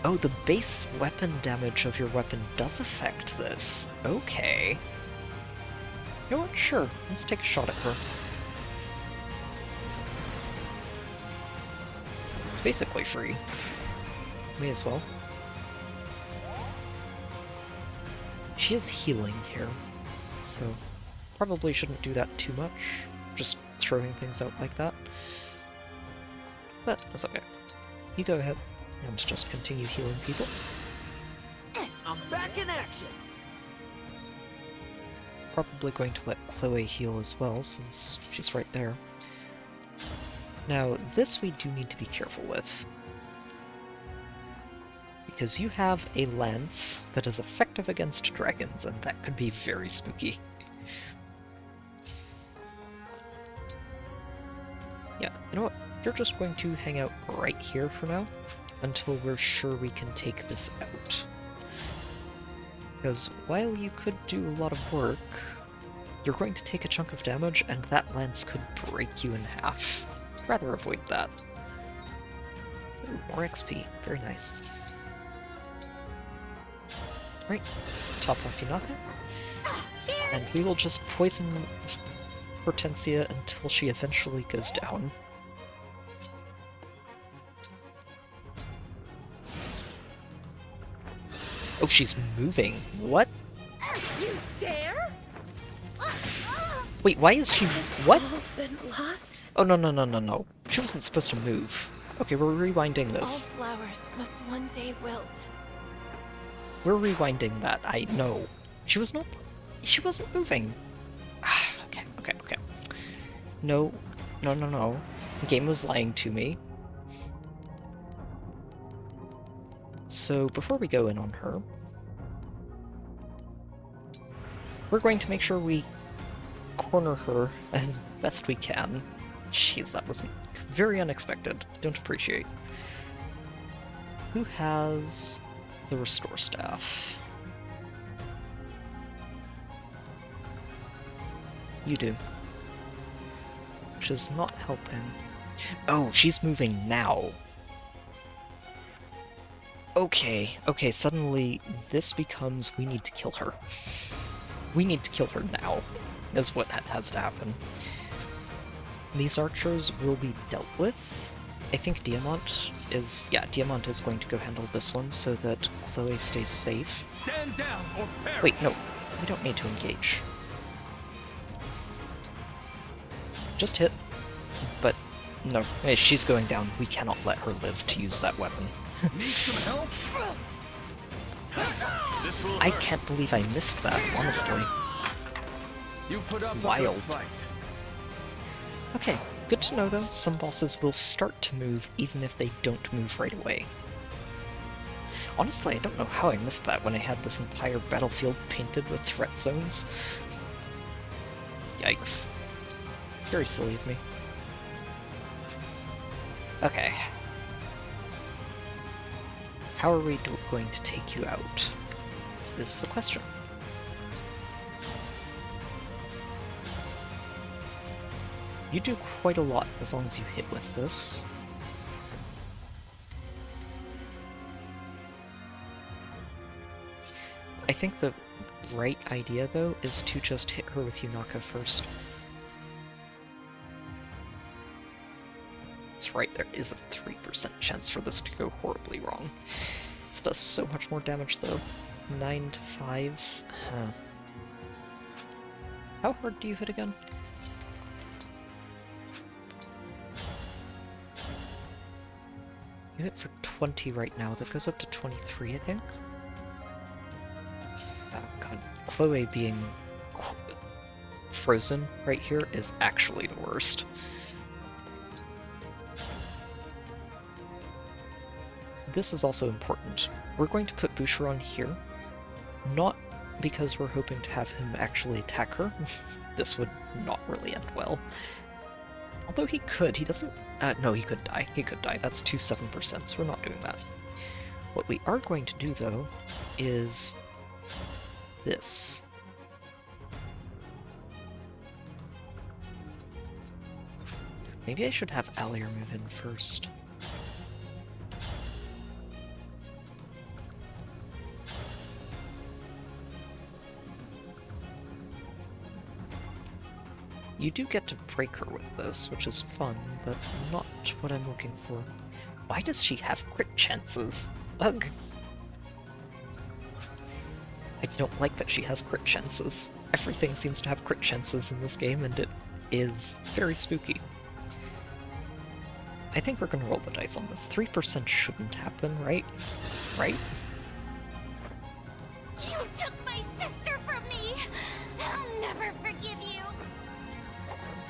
Speaker 1: Oh, the base weapon damage of your weapon does affect this. Okay. You know what? Sure. Let's take a shot at her. It's basically free. May as well. She is healing here, so probably shouldn't do that too much. Just throwing things out like that. But that's okay. You go ahead and just continue healing people.
Speaker 10: I'm back in action!
Speaker 1: Probably going to let Chloe heal as well, since she's right there. Now, this we do need to be careful with. Because you have a lance that is effective against dragons, and that could be very spooky. Yeah, you know what? You're just going to hang out right here for now, until we're sure we can take this out. Because while you could do a lot of work, you're going to take a chunk of damage, and that lance could break you in half. Rather avoid that. Ooh, more XP. Very nice. Right. Top off Yunaka. And we will just poison Hortensia until she eventually goes down. Oh, she's moving. What?
Speaker 7: You dare?
Speaker 1: Wait, why is she... What?
Speaker 7: Been lost?
Speaker 1: Oh, no, no, no, no, no. She wasn't supposed to move. Okay, we're rewinding this.
Speaker 7: All flowers must one day wilt.
Speaker 1: We're rewinding that. I know. She was not... She wasn't moving. Okay, okay, okay. No. No, no, no. The game was lying to me. So, before we go in on her, we're going to make sure we corner her as best we can. Jeez, that was very unexpected. Don't appreciate. Who has the Restore Staff? You do. Which is not helping. Oh, she's moving now. Okay, okay, suddenly this becomes we need to kill her. We need to kill her now, is what has to happen. These archers will be dealt with. I think Diamant is... Yeah, Diamant is going to go handle this one so that Chloe stays safe.
Speaker 19: Stand down or perish.
Speaker 1: Wait, no, we don't need to engage. Just hit. But no, she's going down. We cannot let her live to use that weapon.
Speaker 19: Need some help?
Speaker 1: I can't believe I missed that, honestly.
Speaker 19: You put up
Speaker 1: Wild.
Speaker 19: A good fight.
Speaker 1: Okay, good to know though, some bosses will start to move even if they don't move right away. Honestly, I don't know how I missed that when I had this entire battlefield painted with threat zones. Yikes. Very silly of me. Okay. How are we going to take you out? Is the question. You do quite a lot as long as you hit with this. I think the right idea, though, is to just hit her with Yunaka first. That's right, there is a 3% chance for this to go horribly wrong. This does so much more damage, though. 9 to 5. Huh. How hard do you hit again? You hit for 20 right now. That goes up to 23, I think. Oh god. Chloe being frozen right here is actually the worst. This is also important. We're going to put Boucheron here, not because we're hoping to have him actually attack her. This would not really end well. Although he could, he doesn't... no, he could die. He could die. That's 2 7%, so we're not doing that. What we are going to do, though, is this. Maybe I should have Alier move in first. You do get to break her with this, which is fun, but not what I'm looking for. Why does she have crit chances? Ugh! I don't like that she has crit chances. Everything seems to have crit chances in this game, and it is very spooky. I think we're gonna roll the dice on this. 3% shouldn't happen, right? Right?
Speaker 17: You took my sister from me! I'll never forgive you!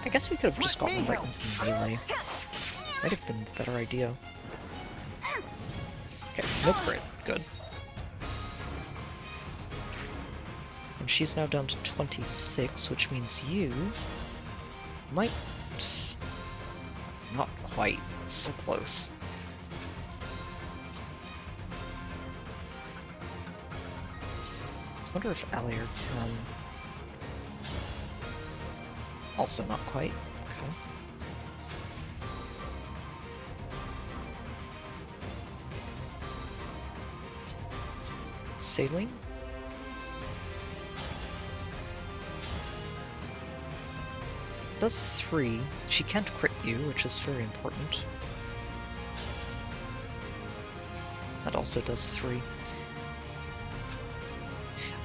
Speaker 1: I guess we could have just gotten right into melee. Might have been the better idea. Okay, no crit. Good. And she's now down to 26, which means you might... Not quite. So close. I wonder if Alier can... Also not quite. Okay. Saline? Does 3. She can't crit you, which is very important. That also does 3.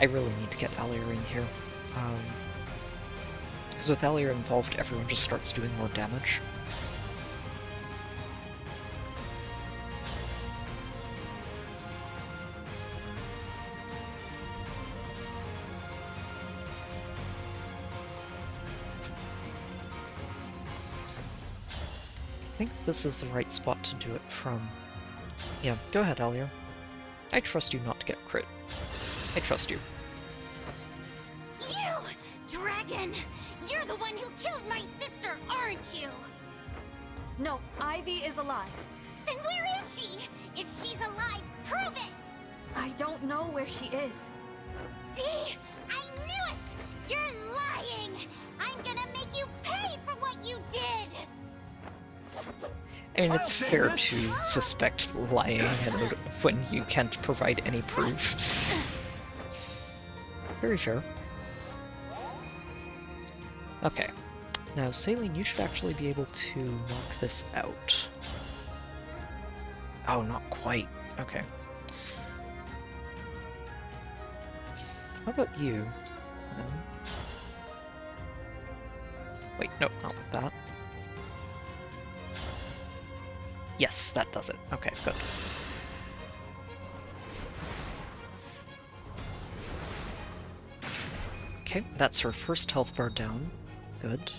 Speaker 1: I really need to get Alia in here. Because with Alia involved, everyone just starts doing more damage. I think this is the right spot to do it from. Yeah, go ahead, Alia. I trust you not to get crit. I trust you.
Speaker 17: You! Dragon! You're the one who killed my sister, aren't you?
Speaker 15: No, Ivy is alive.
Speaker 17: Then where is she? If she's alive, prove it!
Speaker 15: I don't know where she is.
Speaker 17: See? I knew it! You're lying! I'm gonna make you pay for what you did!
Speaker 1: I mean, it's fair to suspect lying and when you can't provide any proof. Very fair. Okay. Now, Saline, you should actually be able to knock this out. Oh, not quite. Okay. How about you? Wait, no, not with that. Yes, that does it. Okay, good. Okay, that's her first health bar down. Good.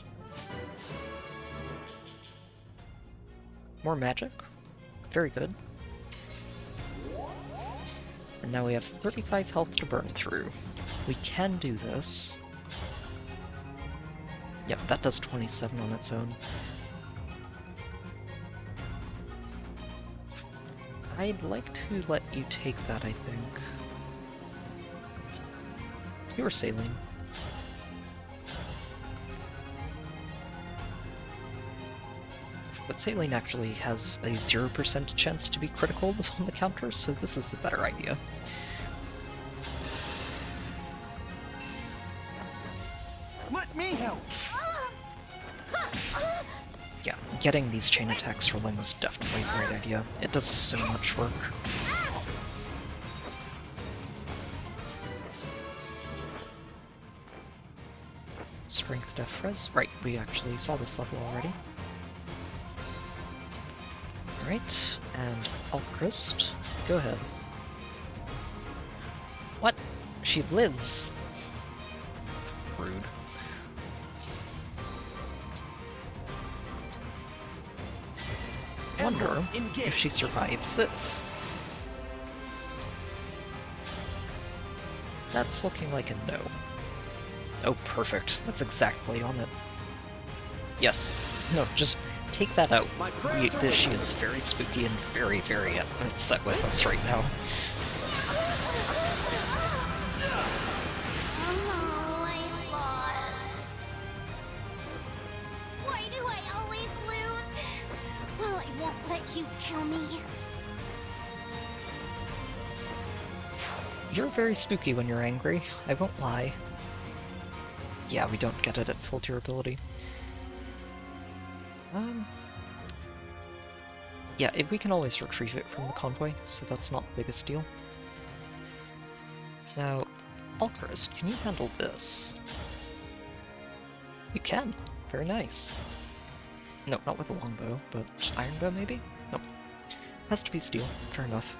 Speaker 1: More magic. Very good. And now we have 35 health to burn through. We can do this. Yep, that does 27 on its own. I'd like to let you take that, I think. You were Saline. But Saline actually has a 0% chance to be critical on the counter, so this is the better idea.
Speaker 10: Let me help!
Speaker 1: Yeah, getting these chain attacks rolling was definitely a great idea. It does so much work. Strength def res. Right, we actually saw this level already. Alright, and Alchrist, go ahead. What? She lives! Rude. Wonder if she survives this. That's looking like a no. Oh, perfect. That's exactly on it. Yes. No, just take that out. She is very spooky and very, very upset with us right now.
Speaker 17: Oh, I lost. Why do I always lose? Well, I won't let you kill me.
Speaker 1: You're very spooky when you're angry, I won't lie. Yeah, we don't get it at full durability. Yeah, we can always retrieve it from the convoy, so that's not the biggest deal. Now, Alchrist, can you handle this? You can. Very nice. No, not with a longbow, but iron bow maybe? Nope. Has to be steel. Fair enough.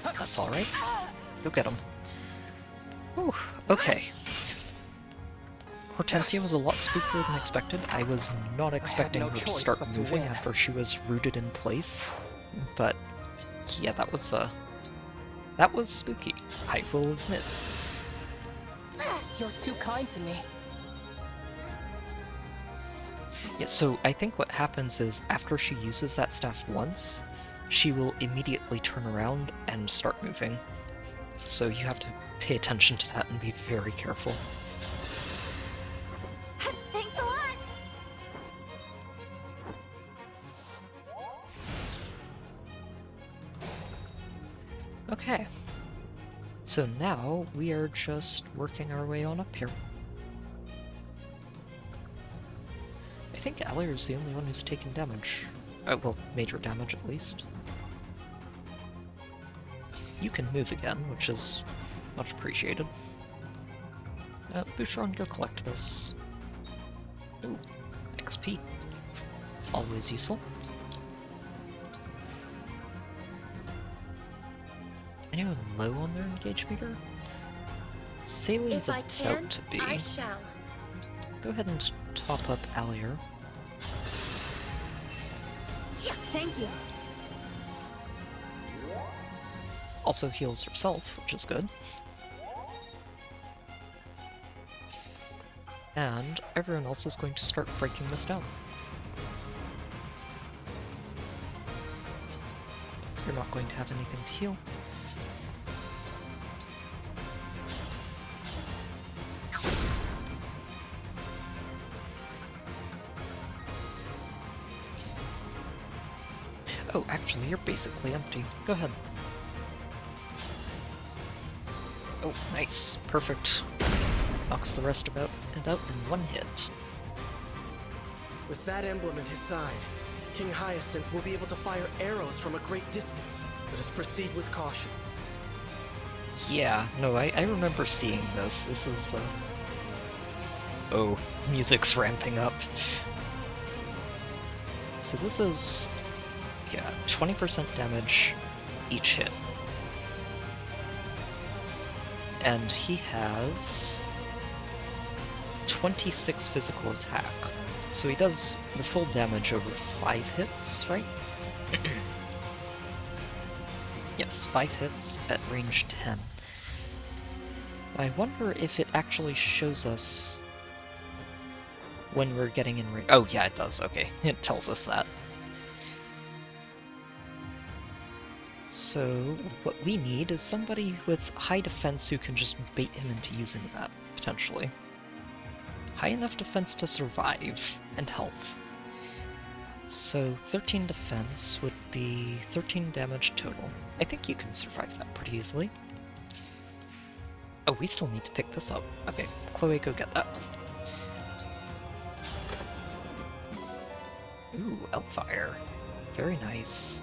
Speaker 1: That's alright. Go get him. Whew, okay. Hortensia was a lot spookier than expected. I was not expecting her to start moving after she was rooted in place. But yeah, that was spooky, I will admit.
Speaker 3: You're too kind to me.
Speaker 1: Yeah, so I think what happens is after she uses that staff once, she will immediately turn around and start moving. So you have to pay attention to that and be very careful.
Speaker 17: Thanks a lot.
Speaker 1: Okay. So now we are just working our way on up here. I think Allier is the only one who's taken damage. Well, major damage at least. You can move again, which is much appreciated. Boucheron, go collect this. Ooh, XP. Always useful. Anyone low on their engage meter? Salien's
Speaker 7: If I can,
Speaker 1: about to be.
Speaker 7: I shall.
Speaker 1: Go ahead and top up Allier.
Speaker 15: Thank you.
Speaker 1: Also heals herself, which is good. And everyone else is going to start breaking this down. You're not going to have anything to heal. Oh, actually, you're basically empty. Go ahead. Oh, nice. Perfect. Knocks the rest about and out in one hit.
Speaker 2: With that emblem at his side, King Hyacinth will be able to fire arrows from a great distance. Let us proceed with caution.
Speaker 1: Yeah, no, I remember seeing this. This is, Oh, music's ramping up. So this is, yeah, 20% damage each hit. And he has 26 physical attack. So he does the full damage over 5 hits, right? Yes, 5 hits at range 10. I wonder if it actually shows us when we're getting in range. Oh yeah, it does, okay. It tells us that. So what we need is somebody with high defense who can just bait him into using that, potentially. High enough defense to survive, and health. So 13 defense would be 13 damage total. I think you can survive that pretty easily. Oh, we still need to pick this up. Okay, Chloe, go get that. Ooh, Elfire. Very nice.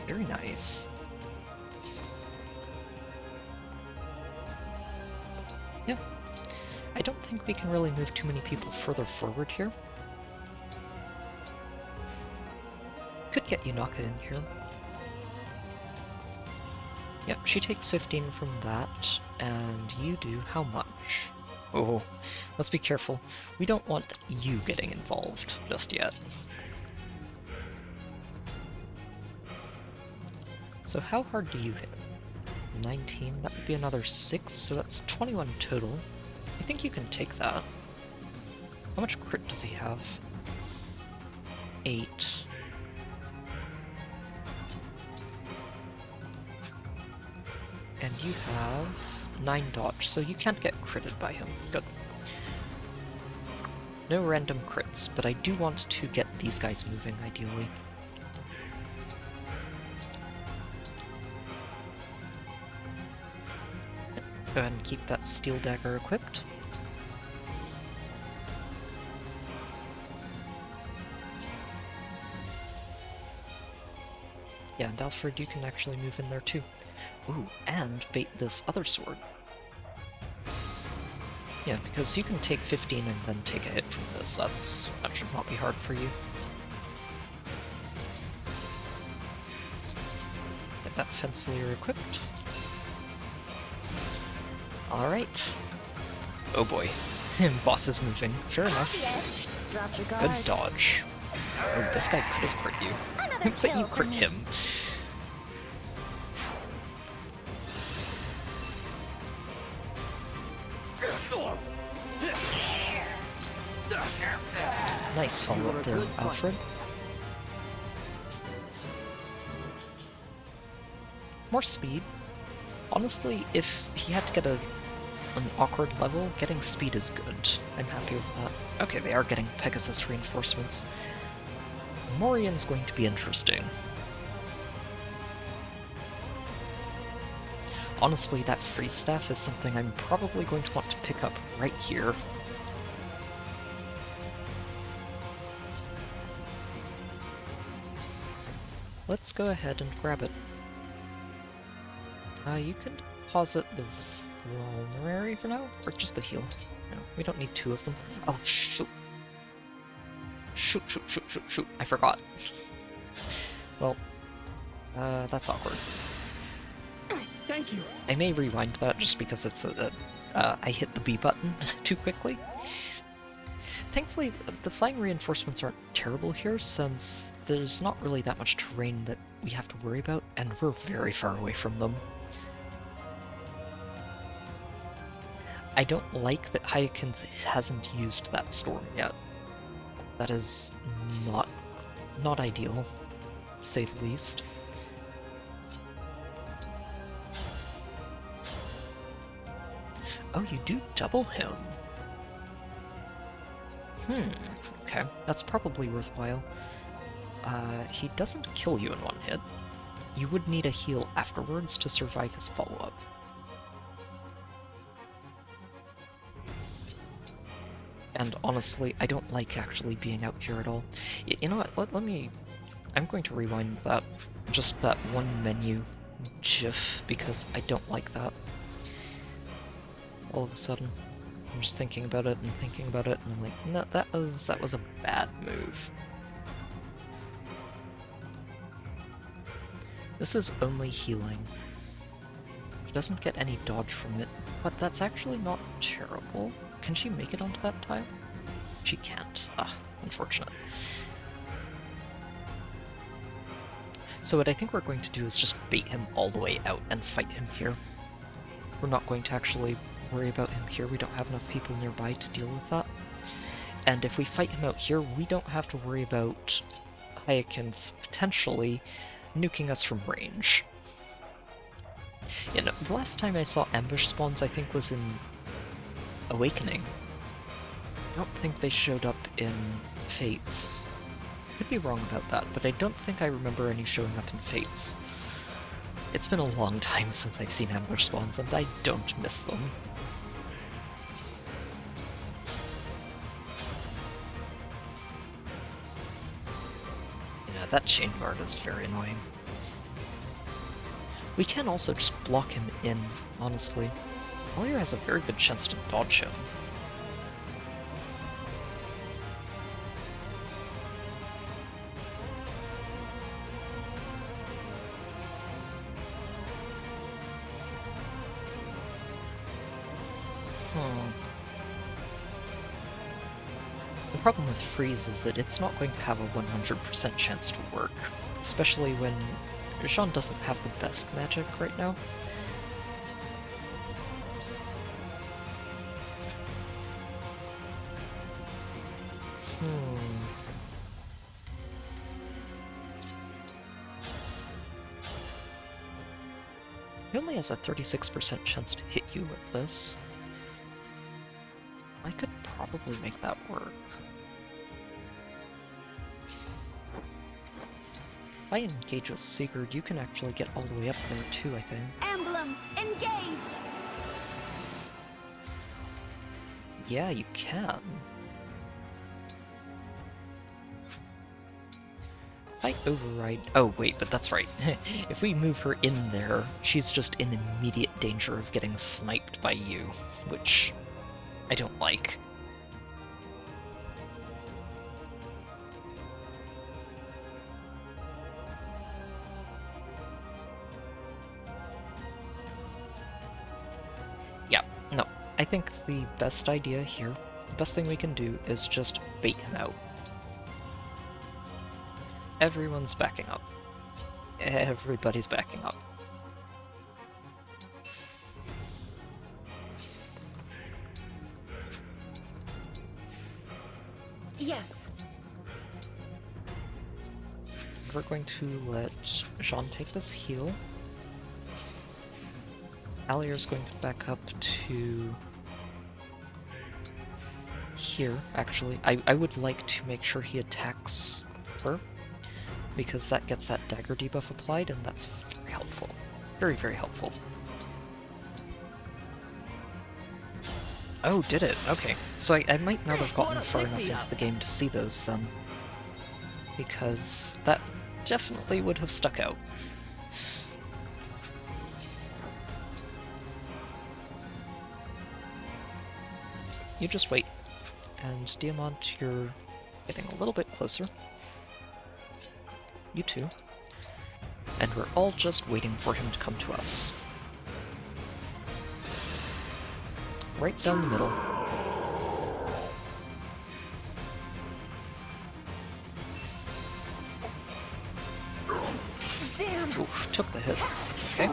Speaker 1: Very nice. Yeah. I don't think we can really move too many people further forward here. Could get Yunaka in here. Yep, she takes 15 from that, and you do how much? Oh, let's be careful. We don't want you getting involved just yet. So how hard do you hit? 19, that would be another 6, so that's 21 total. I think you can take that. How much crit does he have? 8. And you have 9 dodge, so you can't get critted by him. Good. No random crits, but I do want to get these guys moving, ideally. Go ahead and keep that steel dagger equipped. Yeah, and Alfred, you can actually move in there too. Ooh, and bait this other sword. Yeah, because you can take 15 and then take a hit from this. That should not be hard for you. Get that Fenslier equipped. Alright. Oh boy. Boss is moving. Fair enough. Good dodge. Oh, this guy could have crit you. But you crit him. Nice follow-up there, Alfred. More speed. Honestly, if he had to get an awkward level, getting speed is good. I'm happy with that. Okay, they are getting Pegasus reinforcements. Morian's going to be interesting. honestly, that freeze staff is something I'm probably going to want to pick up right here. Let's go ahead and grab it. You can deposit the vulnerary for now, or just the heal. No, we don't need 2 of them. Oh, shoot! Shoot, I forgot. Well, that's awkward.
Speaker 13: Thank you.
Speaker 1: I may rewind that just because it's I hit the B button too quickly. Thankfully, the flying reinforcements aren't terrible here, since there's not really that much terrain that we have to worry about, and we're very far away from them. I don't like that Hyacinth hasn't used that storm yet. That is not ideal, to say the least. Oh, you do double him. Okay, that's probably worthwhile. He doesn't kill you in 1 hit. You would need a heal afterwards to survive his follow-up. And honestly, I don't like actually being out here at all. You know what, let me... I'm going to rewind that. Just that one menu GIF, because I don't like that. All of a sudden, I'm just thinking about it, and I'm like, no, that was a bad move. This is only healing. She doesn't get any dodge from it, but that's actually not terrible. Can she make it onto that tile? She can't. Ah, unfortunate. So what I think we're going to do is just bait him all the way out and fight him here. We're not going to actually worry about him here. We don't have enough people nearby to deal with that. And if we fight him out here, we don't have to worry about Hyacinth potentially nuking us from range. You know, the last time I saw ambush spawns, I think, was in Awakening. I don't think they showed up in Fates. Could be wrong about that, but I don't think I remember any showing up in Fates. It's been a long time since I've seen ambush spawns, and I don't miss them. Yeah, that chain guard is very annoying. We can also just block him in, honestly. Collier has a very good chance to dodge him. The problem with freeze is that it's not going to have a 100% chance to work, especially when Jean doesn't have the best magic right now. He only has a 36% chance to hit you with this. I could probably make that work. If I engage with Sigurd, you can actually get all the way up there too, I think.
Speaker 4: Emblem, engage!
Speaker 1: Yeah, you can. If I override... Oh, wait, but that's right. If we move her in there, she's just in immediate danger of getting sniped by you, which I don't like. Yeah, no. I think the best idea here, the best thing we can do is just bait him out. Everyone's backing up. Everybody's backing up.
Speaker 7: Yes.
Speaker 1: We're going to let Jean take this heal. Alier's going to back up to here, actually. I would like to make sure he attacks her, because that gets that dagger debuff applied, and that's very helpful. Very, very helpful. Oh, did it? Okay. So I might not have gotten far enough into the game to see those then. Because that definitely would have stuck out. You just wait. And Diamant, you're getting a little bit closer. You too. And we're all just waiting for him to come to us. Right down the middle.
Speaker 7: Damn.
Speaker 1: Oof, took the hit. It's okay.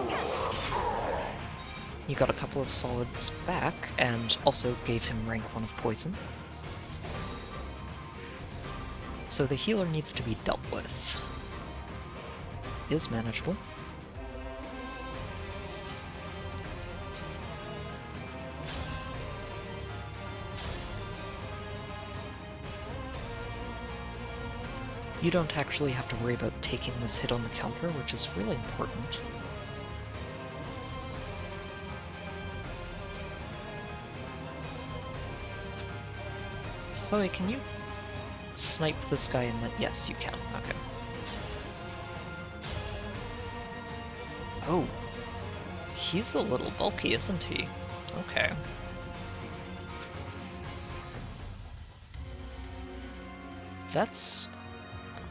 Speaker 1: You got a couple of solids back, and also gave him rank 1 of poison. So the healer needs to be dealt with. Is manageable. You don't actually have to worry about taking this hit on the counter, which is really important. Oh wait, can you snipe this guy and then... Yes, you can. Okay. Oh. He's a little bulky, isn't he? Okay. That's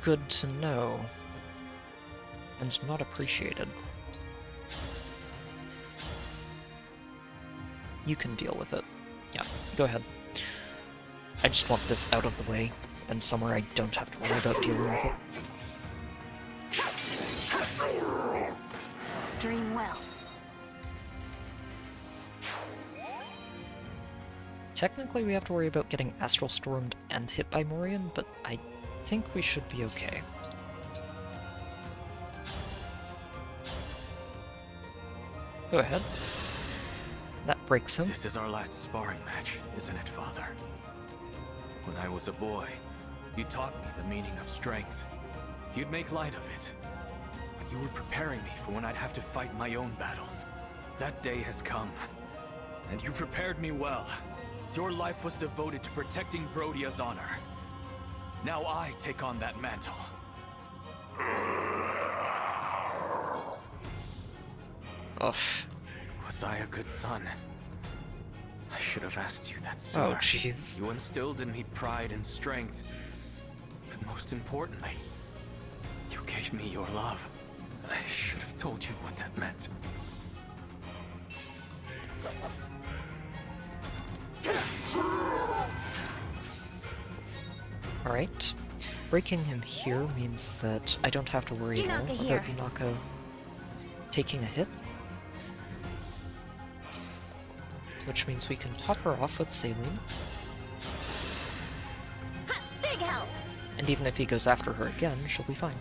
Speaker 1: good to know. And not appreciated. You can deal with it. Yeah, go ahead. I just want this out of the way, and somewhere I don't have to worry about dealing with it.
Speaker 15: Dream well.
Speaker 1: Technically we have to worry about getting Astral Stormed and hit by Morian, but I think we should be okay. Go ahead. That breaks him.
Speaker 5: This is our last sparring match, isn't it, Father? When I was a boy, you taught me the meaning of strength. You'd make light of it. But you were preparing me for when I'd have to fight my own battles. That day has come. And you prepared me well. Your life was devoted to protecting Brodia's honor. Now I take on that mantle.
Speaker 1: Ugh.
Speaker 5: Was I a good son? I should have asked you that sooner.
Speaker 1: Oh, jeez.
Speaker 5: You instilled in me pride and strength. But most importantly, you gave me your love. I should have told you what that meant.
Speaker 1: Alright. Breaking him here means that I don't have to worry at all about Yunaka taking a hit. Which means we can top her off with Saline.
Speaker 17: Big help!
Speaker 1: And even if he goes after her again, she'll be fine.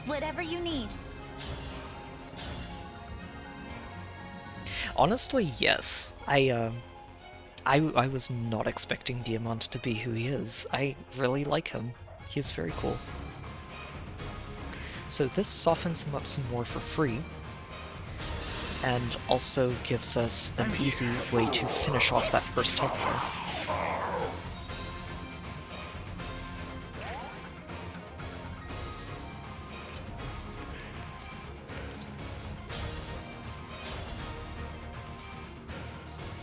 Speaker 17: Whatever you need.
Speaker 1: Honestly, yes. I was not expecting Diamant to be who he is. I really like him. He's very cool. So this softens him up some more for free, and also gives us an easy way to finish off that first health bar.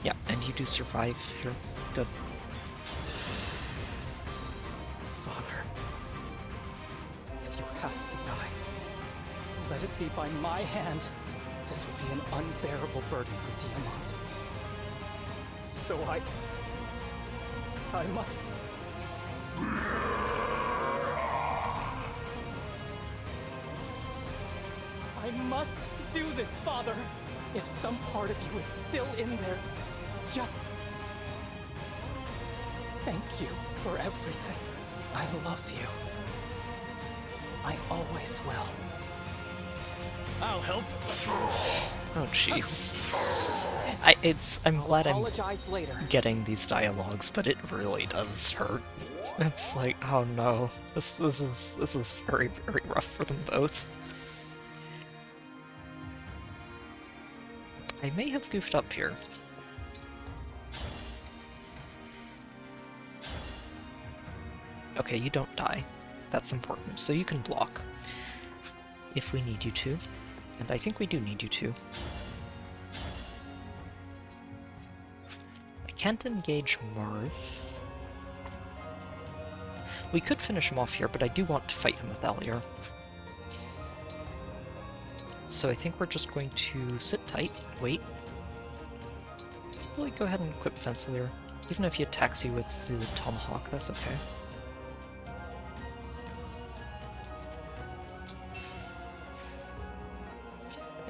Speaker 1: Yeah, and you do survive here. Good.
Speaker 3: Father, if you have to die, let it be by my hand. This would be an unbearable burden for Tiamat. So I must... I must do this, Father! If some part of you is still in there, just... thank you for everything. I love you. I always will.
Speaker 10: I'll help.
Speaker 1: Oh jeez. I'm glad I'm getting these dialogues, but it really does hurt. It's like, oh no, this is very, very rough for them both. I may have goofed up here. Okay, you don't die. That's important. So you can block if we need you to. And I think we do need you to. I can't engage Marth. We could finish him off here, but I do want to fight him with Alier. So I think we're just going to sit tight, wait. Really go ahead and equip Fencer. Even if he attacks you with the Tomahawk, that's okay.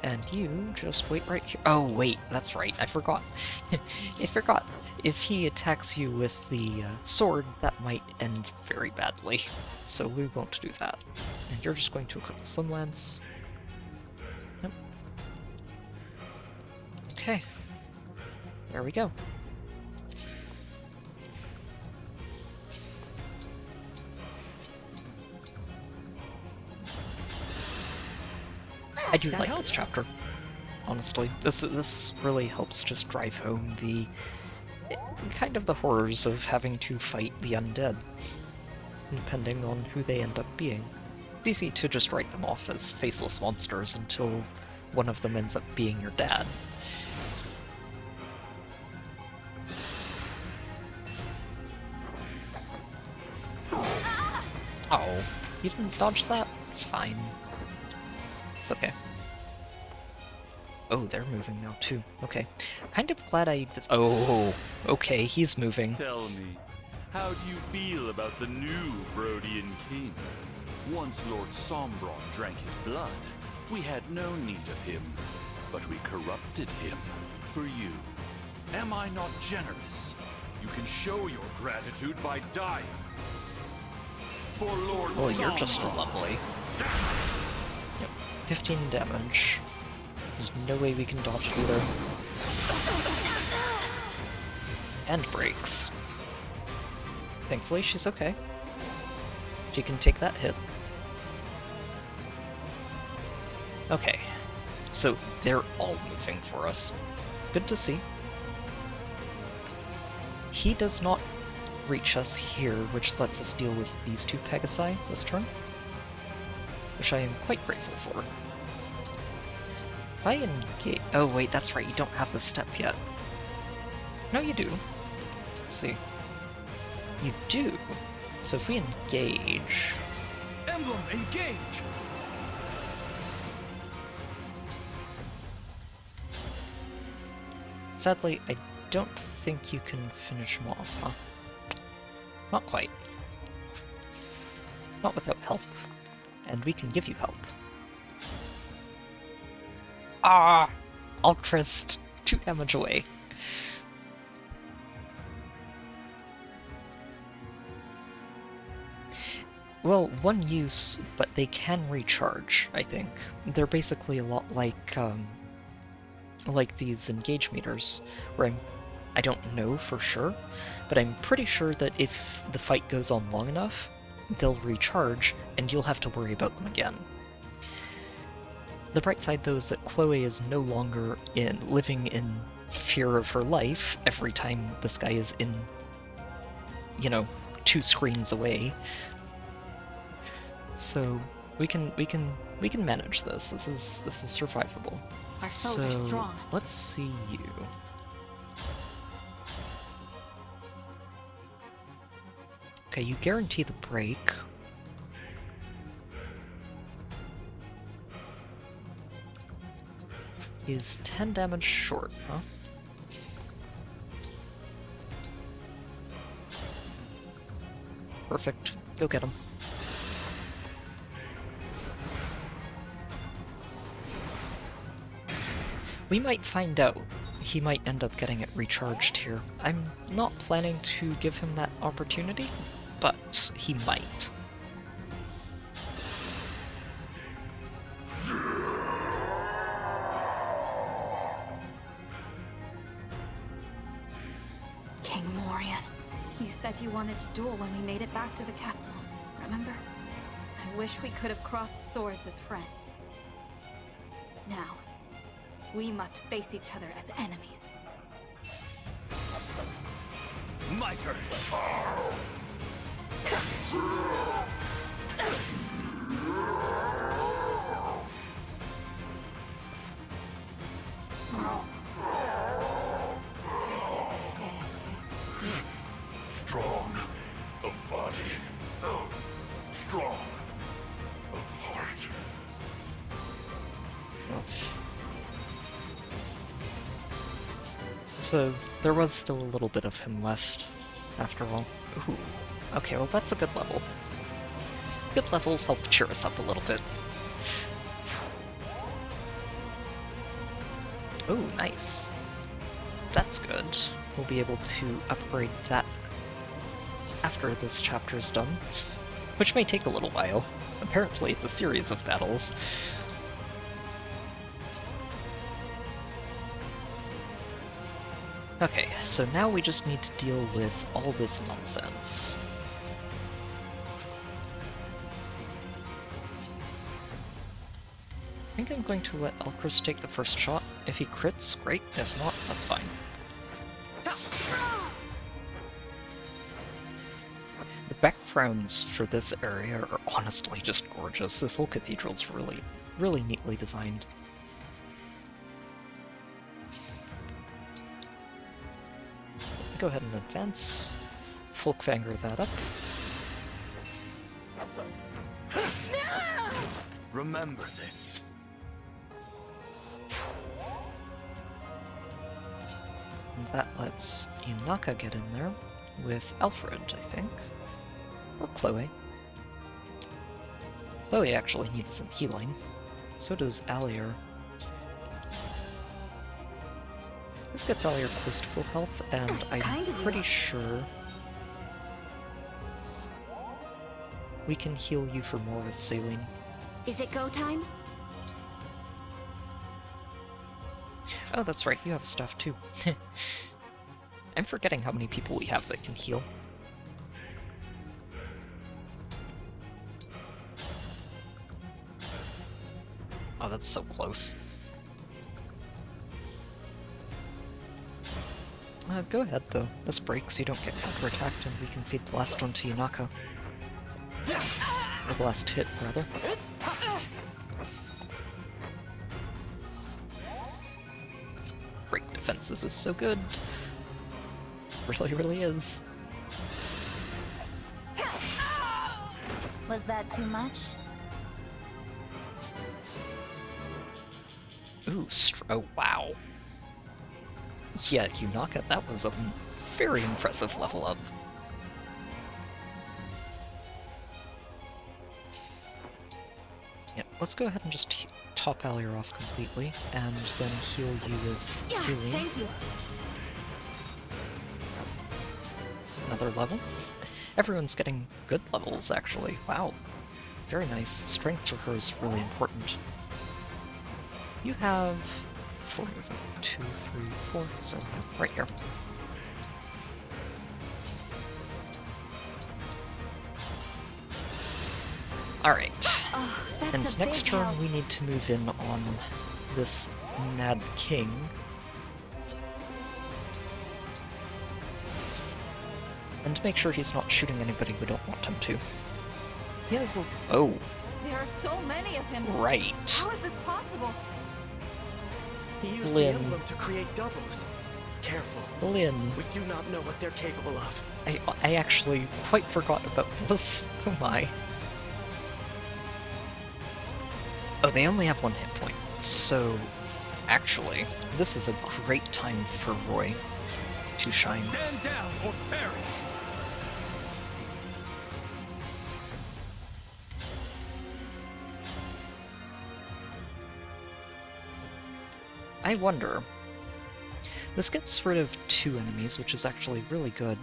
Speaker 1: And you just wait right here. Oh wait, that's right, I forgot. I forgot. If he attacks you with the sword, that might end very badly. So we won't do that. And you're just going to equip the Slim Lance. Yep. Okay. There we go. I do like this chapter, honestly. This really helps just drive home the kind of the horrors of having to fight the undead, depending on who they end up being. It's easy to just write them off as faceless monsters until one of them ends up being your dad. Oh, you didn't dodge that? Fine. It's okay. Oh, they're moving now too. Okay. Kind of glad I... Oh, okay, he's moving.
Speaker 21: Tell me, how do you feel about the new Brodian king? Once Lord Sombron drank his blood, we had no need of him, but we corrupted him for you. Am I not generous? You can show your gratitude by dying. For Lord
Speaker 1: Oh, you're
Speaker 21: Sombron.
Speaker 1: just lovely. Yep, 15 damage. There's no way we can dodge either. And breaks. Thankfully, she's okay. She can take that hit. Okay, so they're all moving for us. Good to see. He does not reach us here, which lets us deal with these two Pegasi this turn, which I am quite grateful for. If I engage... Oh wait, that's right, you don't have the step yet. No, you do. Let's see. You do. So if we engage...
Speaker 19: Emblem, engage!
Speaker 1: Sadly, I don't think you can finish him off, huh? Not quite. Not without help. And we can give you help. Ah! Alchrist, 2 damage away. Well, 1 use, but they can recharge, I think. They're basically a lot like these engage meters, where I don't know for sure, but I'm pretty sure that if the fight goes on long enough, they'll recharge, and you'll have to worry about them again. The bright side, though, is that Chloe is no longer living in fear of her life every time this guy is in, 2 screens away. So we can manage this. This is survivable.
Speaker 15: Our foes are strong.
Speaker 1: Let's see you. Okay, you guarantee the break. Is 10 damage short, huh? Perfect. Go get him. We might find out. He might end up getting it recharged here. I'm not planning to give him that opportunity, but he might.
Speaker 15: King Morian, you said you wanted to duel when we made it back to the castle, remember? I wish we could have crossed swords as friends. Now, we must face each other as enemies.
Speaker 19: My turn.
Speaker 20: Strong of body, strong of heart.
Speaker 1: So, there was still a little bit of him left, after all. Ooh. Okay, well that's a good level. Good levels help cheer us up a little bit. Oh, nice. That's good. We'll be able to upgrade that after this chapter is done, which may take a little while. Apparently it's a series of battles. Okay, so now we just need to deal with all this nonsense. I think I'm going to let Elchris take the first shot. If he crits, great. If not, that's fine. The backgrounds for this area are honestly just gorgeous. This whole cathedral's really neatly designed. Go ahead and advance. Folkvanger that up.
Speaker 5: Remember this.
Speaker 1: And that lets Inaka get in there with Alfred, I think. Or Chloe. Chloe actually needs some healing. So does Alier. This gets Alier close to full health, and I'm pretty sure we can heal you for more with Saline.
Speaker 18: Is it go time?
Speaker 1: Oh, that's right, you have stuff too. I'm forgetting how many people we have that can heal. Oh, that's so close. Go ahead though. This breaks, you don't get counterattacked, and we can feed the last one to Yunaka. Or the last hit, rather. Break defenses is so good. Really is.
Speaker 17: Was that too much?
Speaker 1: Ooh, oh wow. Yeah, Yunaka, that was a very impressive level up. Yeah, let's go ahead and just top Alier off completely, and then heal you with Celine.
Speaker 18: Thank you.
Speaker 1: Another level. Everyone's getting good levels, actually. Wow. Very nice. Strength for her is really important. You have 4, 2, 3, 4, so right here. Alright.
Speaker 18: Oh,
Speaker 1: and next turn
Speaker 18: help.
Speaker 1: we need to move in on this Mad King. And make sure he's not shooting anybody we don't want him to. He has a... Oh.
Speaker 15: There are so many of him.
Speaker 1: Right.
Speaker 15: How is this possible?
Speaker 2: He used
Speaker 1: Lynn.
Speaker 2: the emblem to create doubles. Careful.
Speaker 1: Lynn.
Speaker 2: We do not know what they're capable of.
Speaker 1: I actually quite forgot about this. Oh my. Oh, they only have 1 hit point. So, actually, this is a great time for Roy to shine.
Speaker 19: Stand down or perish!
Speaker 1: I wonder. This gets rid of 2 enemies, which is actually really good.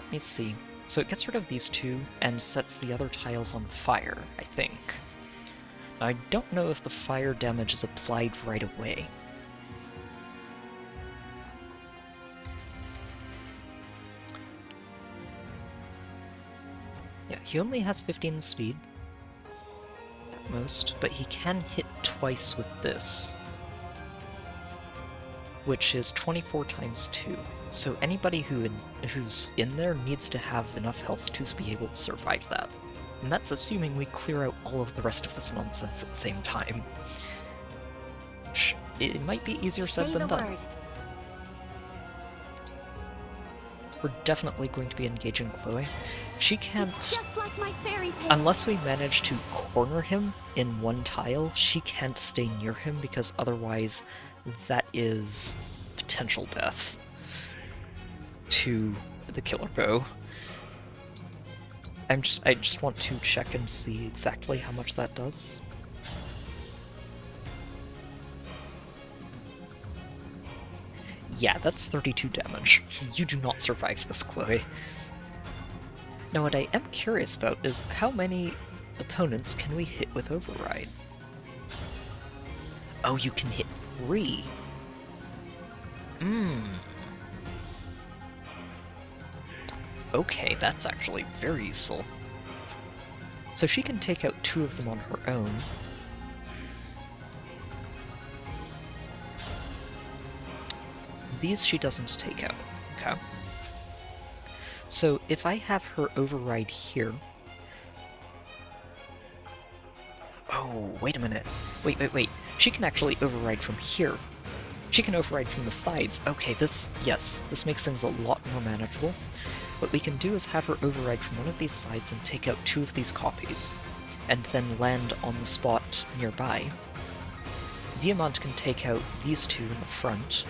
Speaker 1: Let me see. So it gets rid of these 2 and sets the other tiles on fire, I think. Now, I don't know if the fire damage is applied right away. Yeah, he only has 15 speed, at most, but he can hit twice with this. which is 24 times 2. So anybody who's in there needs to have enough health to be able to survive that. And that's assuming we clear out all of the rest of this nonsense at the same time. It might be easier said than done. We're definitely going to be engaging Chloe. She can't...
Speaker 18: Just like my fairy tale.
Speaker 1: Unless we manage to corner him in one tile, she can't stay near him because otherwise that is potential death to the killer bow. I just want to check and see exactly how much that does. Yeah, that's 32 damage. You do not survive this, Chloe. Now what I am curious about is how many opponents can we hit with Override? Oh, you can hit 3. Okay, that's actually very useful. So she can take out 2 of them on her own. These she doesn't take out. Okay. So if I have her override here... Oh, wait a minute. Wait. She can actually override from here. She can override from the sides. Okay, this makes things a lot more manageable. What we can do is have her override from one of these sides and take out 2 of these copies, and then land on the spot nearby. Diamant can take out these 2 in the front,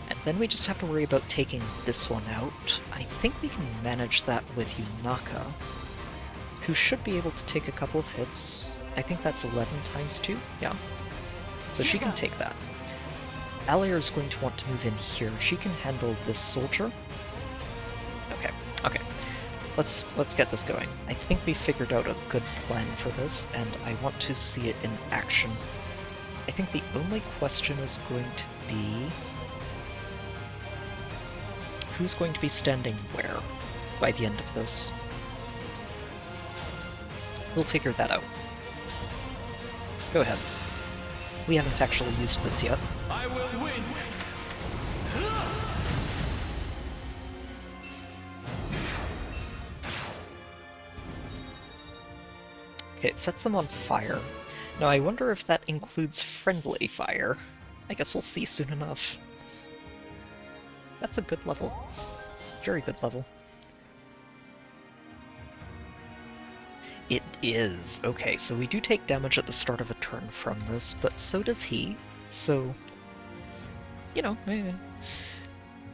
Speaker 1: and then we just have to worry about taking this one out. I think we can manage that with Yunaka, who should be able to take a couple of hits. I think that's 11 times 2, yeah. So she can take that. Alier is going to want to move in here. She can handle this soldier. Okay. Let's get this going. I think we figured out a good plan for this, and I want to see it in action. I think the only question is going to be... who's going to be standing where by the end of this? We'll figure that out. Go ahead. We haven't actually used this yet.
Speaker 19: I will win.
Speaker 1: Okay, it sets them on fire. Now I wonder if that includes friendly fire. I guess we'll see soon enough. That's a good level. Very good level. It is. Okay, so we do take damage at the start of a turn from this, but so does he. So, you know,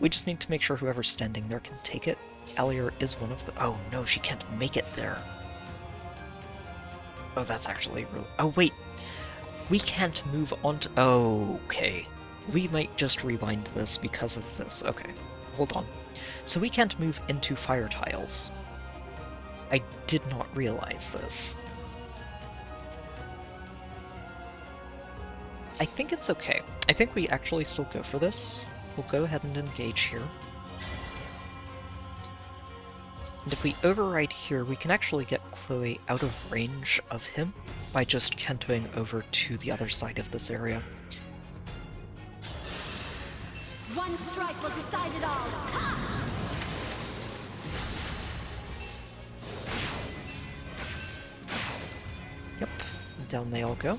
Speaker 1: we just need to make sure whoever's standing there can take it. Alier is one of the... Oh no, she can't make it there. Oh, that's actually real... Oh wait, we can't move on to... Oh, okay. We might just rewind this because of this. Okay, hold on. So we can't move into fire tiles. I did not realize this. I think it's okay. I think we actually still go for this. We'll go ahead and engage here. And if we override here, we can actually get Chloe out of range of him by just cantoing over to the other side of this area.
Speaker 18: One strike will decide it all. Ha!
Speaker 1: Yep, down they all go.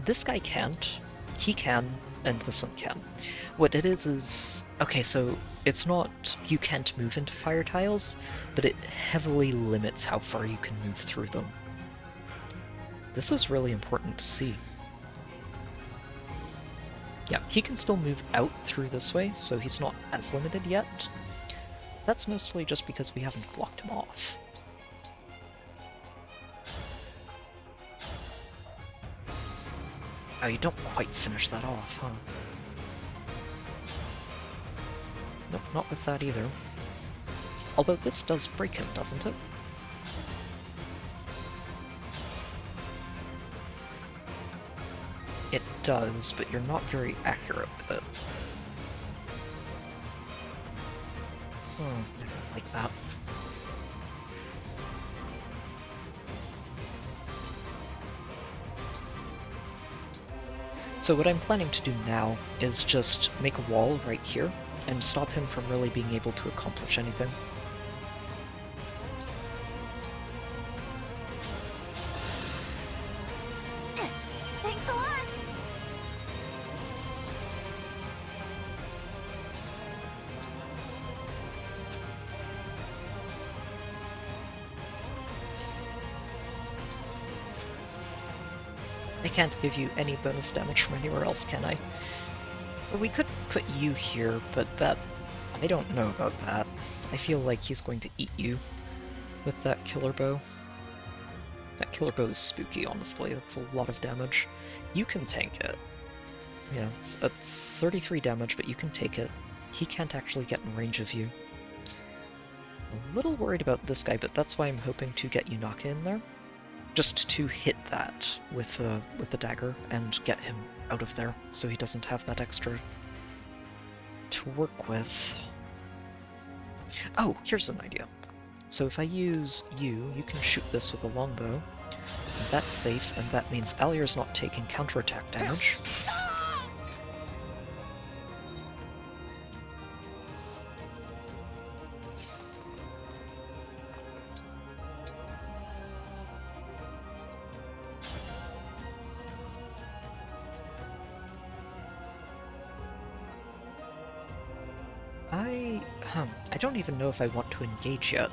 Speaker 1: This guy can't. He can, and this one can. What it is... Okay, so it's not you can't move into fire tiles, but it heavily limits how far you can move through them. This is really important to see. Yeah, he can still move out through this way, so he's not as limited yet. That's mostly just because we haven't blocked him off. Oh, you don't quite finish that off, huh? Nope, not with that either. Although this does break him, doesn't it? It does, but you're not very accurate with it. I don't like that. So what I'm planning to do now is just make a wall right here and stop him from really being able to accomplish anything.
Speaker 17: Thanks a lot.
Speaker 1: I can't give you any bonus damage from anywhere else, can I? Well, we could put you here, but that... I don't know about that. I feel like he's going to eat you with that killer bow. That killer bow is spooky, honestly. That's a lot of damage. You can tank it. Yeah, it's 33 damage, but you can take it. He can't actually get in range of you. A little worried about this guy, but that's why I'm hoping to get Yunaka in there. Just to hit that with the dagger and get him out of there, so he doesn't have that extra to work with. Oh, here's an idea. So if I use you, you can shoot this with a longbow. That's safe, and that means Alier's not taking counterattack damage. I don't even know if I want to engage yet.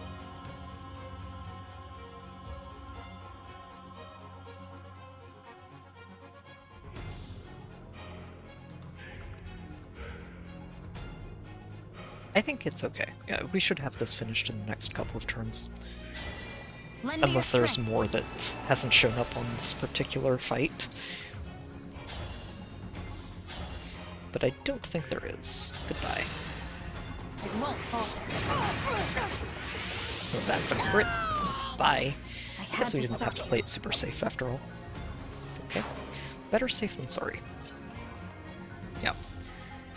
Speaker 1: I think it's okay. Yeah, we should have this finished in the next couple of turns. Unless there's more that hasn't shown up on this particular fight. But I don't think there is. Goodbye.
Speaker 15: It won't falter.
Speaker 1: Well, that's a crit. Bye.
Speaker 15: I
Speaker 1: Guess we didn't have to play it super safe after all. It's okay. Better safe than sorry. Yeah.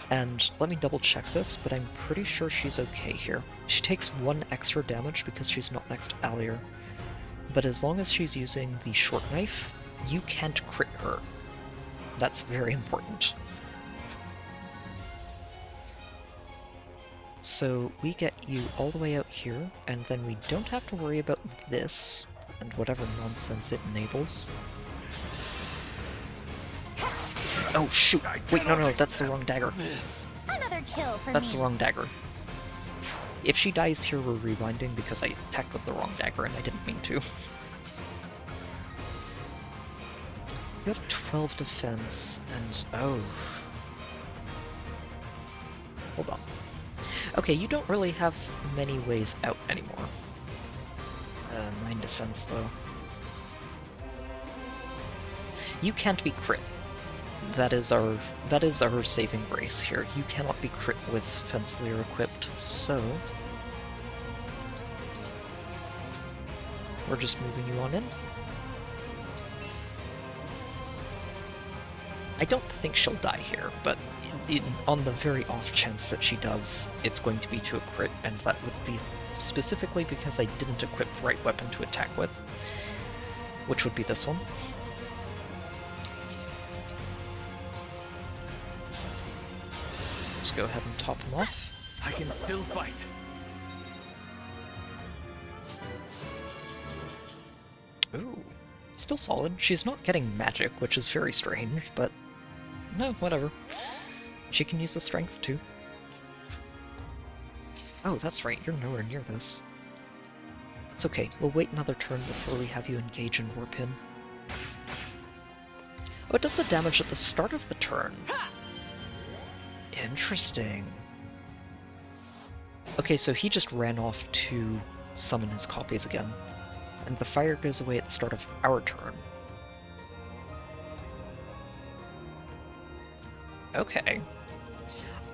Speaker 1: And let me double check this, but I'm pretty sure she's okay here. She takes 1 extra damage because she's not next to Alier. But as long as she's using the short knife, you can't crit her. That's very important. So we get you all the way out here, and then we don't have to worry about this, and whatever nonsense it enables. Oh shoot! Wait, no, that's the wrong dagger.
Speaker 17: Another kill for
Speaker 1: That's
Speaker 17: me.
Speaker 1: the wrong dagger. If she dies here, we're rewinding because I attacked with the wrong dagger and I didn't mean to. You have 12 defense, and oh. Hold on. Okay, you don't really have many ways out anymore. 9 defense, though. You can't be crit. That is our saving grace here. You cannot be crit with Fenslier equipped, so we're just moving you on in. I don't think she'll die here, but on the very off chance that she does, it's going to be to a crit, and that would be specifically because I didn't equip the right weapon to attack with, which would be this one. Just go ahead and top him off.
Speaker 5: I can still fight.
Speaker 1: Ooh, still solid. She's not getting magic, which is very strange, but no, whatever. She can use the strength too. Oh, that's right, you're nowhere near this. It's okay, we'll wait another turn before we have you engage and warp him. Oh, it does the damage at the start of the turn. Interesting. Okay, so he just ran off to summon his copies again. And the fire goes away at the start of our turn. Okay.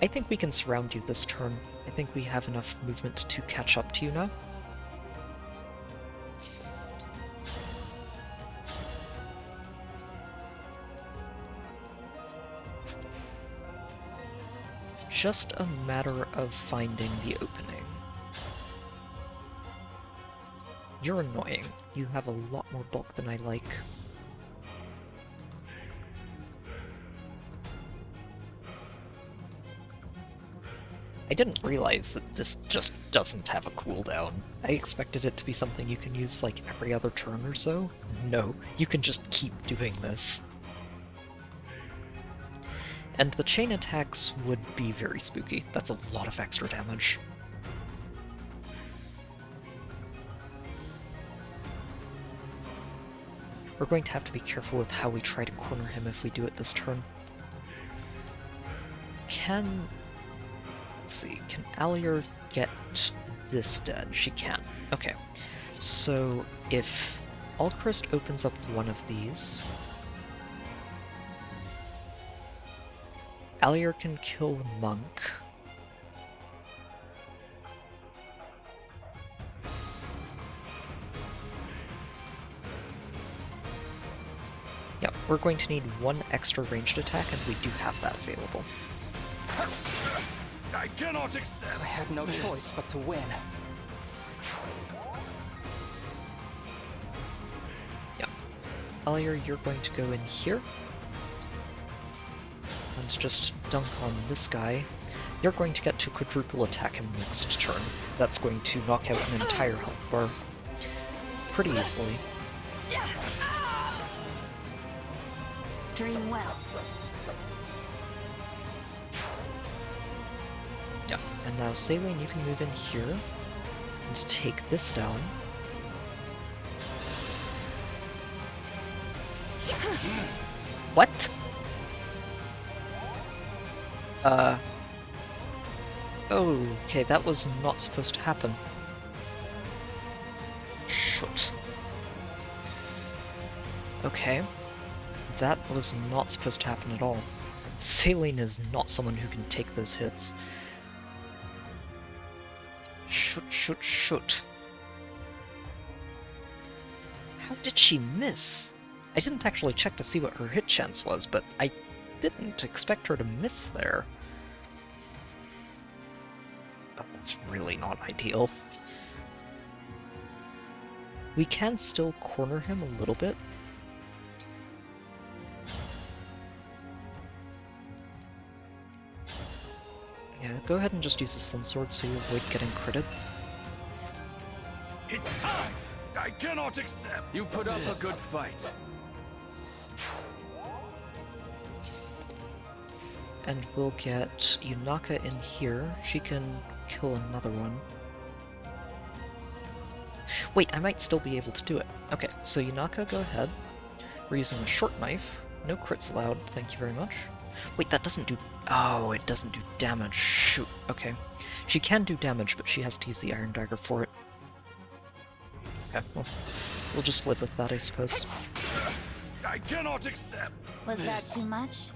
Speaker 1: I think we can surround you this turn. I think we have enough movement to catch up to you now. Just a matter of finding the opening. You're annoying. You have a lot more bulk than I like. I didn't realize that this just doesn't have a cooldown. I expected it to be something you can use like every other turn or so. No, you can just keep doing this. And the chain attacks would be very spooky. That's a lot of extra damage. We're going to have to be careful with how we try to corner him if we do it this turn. Let's see, can Alier get this dead? She can. Okay, so if Alchrist opens up one of these, Alier can kill the monk. Yep, we're going to need one extra ranged attack, and we do have that available.
Speaker 19: I cannot accept.
Speaker 3: I had no choice but to win.
Speaker 1: Yep. Alier, you're going to go in here. And just dunk on this guy. You're going to get to quadruple attack him next turn. That's going to knock out an entire health bar pretty easily.
Speaker 15: Dream well.
Speaker 1: Yeah, and now Saline, you can move in here and take this down. What? Okay, that was not supposed to happen. Shoot. Okay. That was not supposed to happen at all. Saline is not someone who can take those hits. Shoot. How did she miss? I didn't actually check to see what her hit chance was, but I didn't expect her to miss there. Oh, that's really not ideal. We can still corner him a little bit. Yeah, go ahead and just use the Slim Sword so you avoid getting critted.
Speaker 19: It's time! I cannot accept.
Speaker 5: You put up a good fight.
Speaker 1: And we'll get Yunaka in here. She can kill another one. Wait, I might still be able to do it. Okay, so Yunaka, go ahead. We're using a short knife. No crits allowed, thank you very much. Wait, that doesn't do... Oh, it doesn't do damage. Shoot, okay. She can do damage, but she has to use the Iron Dagger for it. Okay, well, we'll just live with that, I suppose.
Speaker 19: I cannot accept.
Speaker 17: Was that too much?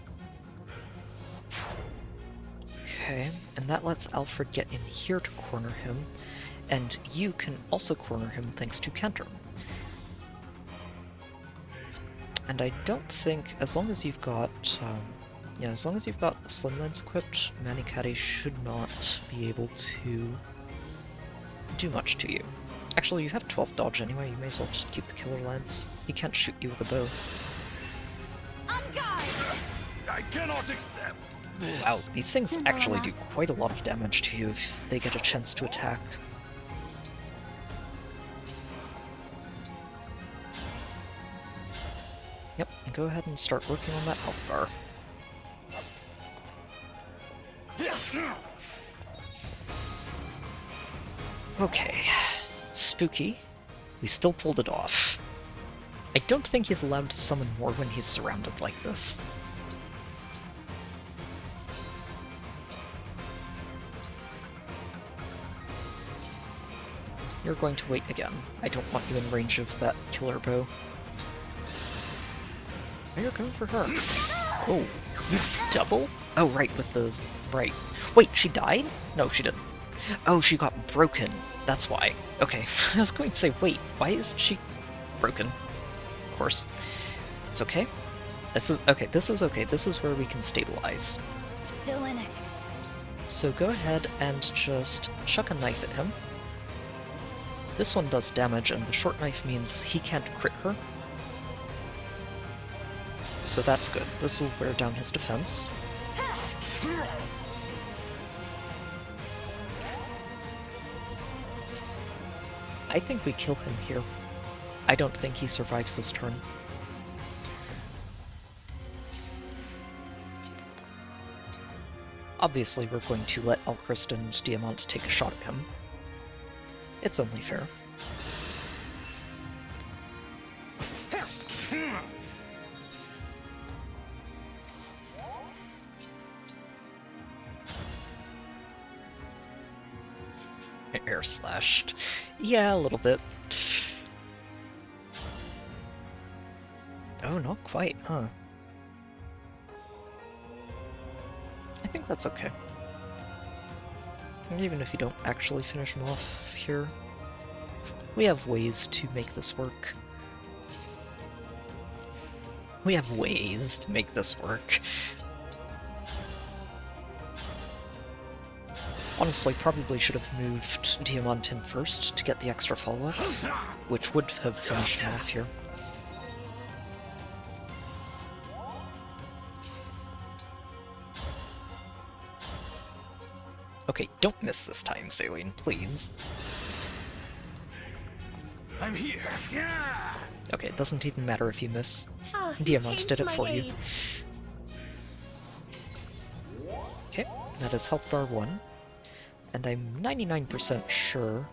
Speaker 1: Okay, and that lets Alfred get in here to corner him, and you can also corner him thanks to Cantor. And I don't think, as long as you've got, as long as you've got the Slim Lens equipped, Manikade should not be able to do much to you. Actually, you have 12 dodge anyway, you may as well just keep the Killer Lens. He can't shoot you with a bow.
Speaker 19: I cannot accept.
Speaker 1: Wow, these things actually do quite a lot of damage to you if they get a chance to attack. Yep, and go ahead and start working on that health bar. Okay, spooky. We still pulled it off. I don't think he's allowed to summon more when he's surrounded like this. You're going to wait again. I don't want you in range of that killer bow. Oh, you're going for her. Oh, you double? Oh, right, with the... right. Wait, she died? No, she didn't. Oh, she got broken. That's why. Okay, I was going to say, wait, why isn't she broken? Of course. It's okay. This is okay. This is okay. This is where we can stabilize.
Speaker 15: Still in it.
Speaker 1: So go ahead and just chuck a knife at him. This one does damage, and the short knife means he can't crit her. So that's good. This will wear down his defense. I think we kill him here. I don't think he survives this turn. Obviously, we're going to let Alchrist and Diamant take a shot at him. It's only fair. Air slashed. Yeah, a little bit. Oh, not quite, huh? I think that's okay. Even if you don't actually finish him off here, we have ways to make this work. We have ways to make this work. Honestly, probably should have moved Diamant in first to get the extra follow-ups, which would have finished him off here. Okay, don't miss this time, Saline, please.
Speaker 19: I'm here.
Speaker 1: Okay, it doesn't even matter if you miss.
Speaker 7: Oh,
Speaker 1: Diamant did it for you. Okay, that is health bar 1. And I'm 99% sure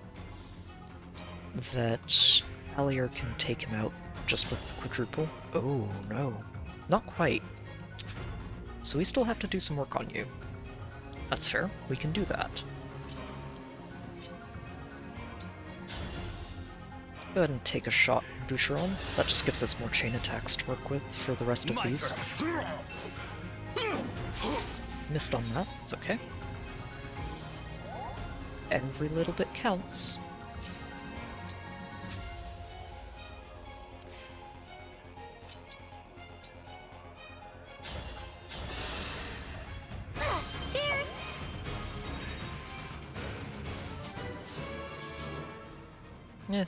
Speaker 1: that Allier can take him out just with the quadruple. Oh no, not quite. So we still have to do some work on you. That's fair, we can do that. Go ahead and take a shot, Boucheron. That just gives us more chain attacks to work with for the rest of these. Missed on that, it's okay. Every little bit counts.
Speaker 7: Cheers!
Speaker 1: Yeah,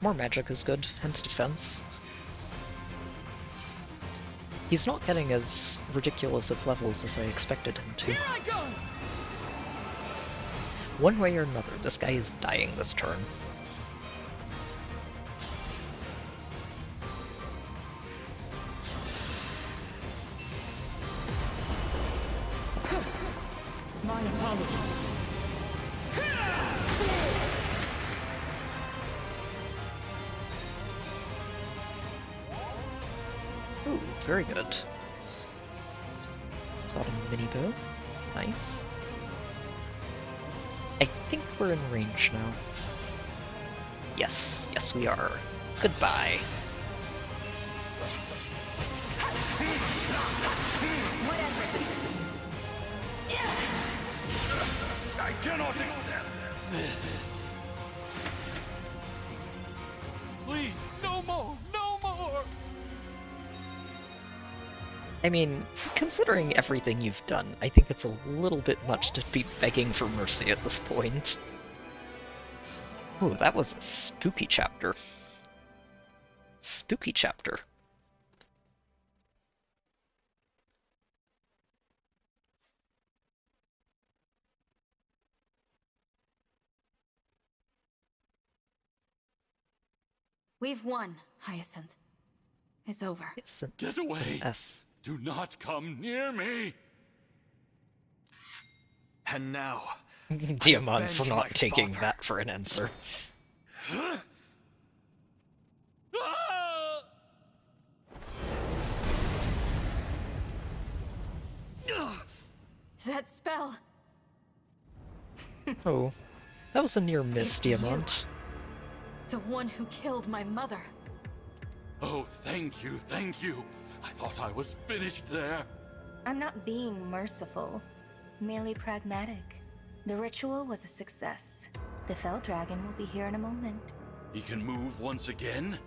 Speaker 1: more magic is good, hence defense. He's not getting as ridiculous of levels as I expected him to.
Speaker 19: Here I go!
Speaker 1: One way or another, this guy is dying this turn.
Speaker 13: My apologies.
Speaker 1: Ooh, very good. Got a mini bow. Nice. I think we're in range now. Yes, yes we are. Goodbye.
Speaker 19: I cannot accept this. Please, no more, no more.
Speaker 1: I mean, considering everything you've done, I think it's a little bit much to be begging for mercy at this point. Ooh, that was a spooky chapter. Spooky chapter.
Speaker 15: We've won, Hyacinth. It's over.
Speaker 19: Get away.
Speaker 1: S.
Speaker 19: Do not come near me.
Speaker 5: And now,
Speaker 1: Diamant's
Speaker 5: avenge
Speaker 1: not
Speaker 5: my
Speaker 1: taking
Speaker 5: father.
Speaker 1: that for an answer.
Speaker 15: That spell!
Speaker 1: Oh, that was a near miss,
Speaker 15: It's
Speaker 1: Diamant.
Speaker 15: The one who killed my mother.
Speaker 19: Oh, thank you, thank you. I thought I was finished there.
Speaker 12: I'm not being merciful, merely pragmatic. The ritual was a success. The Fell Dragon will be here in a moment.
Speaker 19: He can move once again?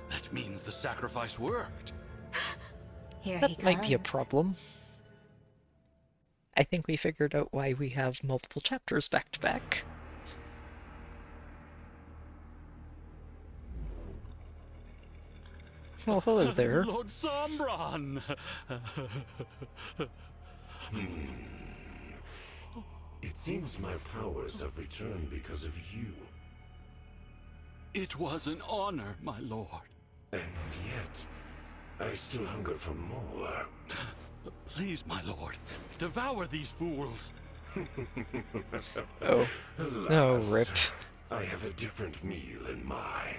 Speaker 19: That means the sacrifice worked.
Speaker 12: Here he
Speaker 1: That
Speaker 12: comes.
Speaker 1: might be a problem. I think we figured out why we have multiple chapters back to back. Well, hello there.
Speaker 21: Lord Sombron!
Speaker 16: It seems my powers have returned because of you.
Speaker 21: It was an honor, my lord.
Speaker 16: And yet, I still hunger for more.
Speaker 21: Please, my lord, devour these fools.
Speaker 1: Oh. No, rip.
Speaker 16: I have a different meal in mind.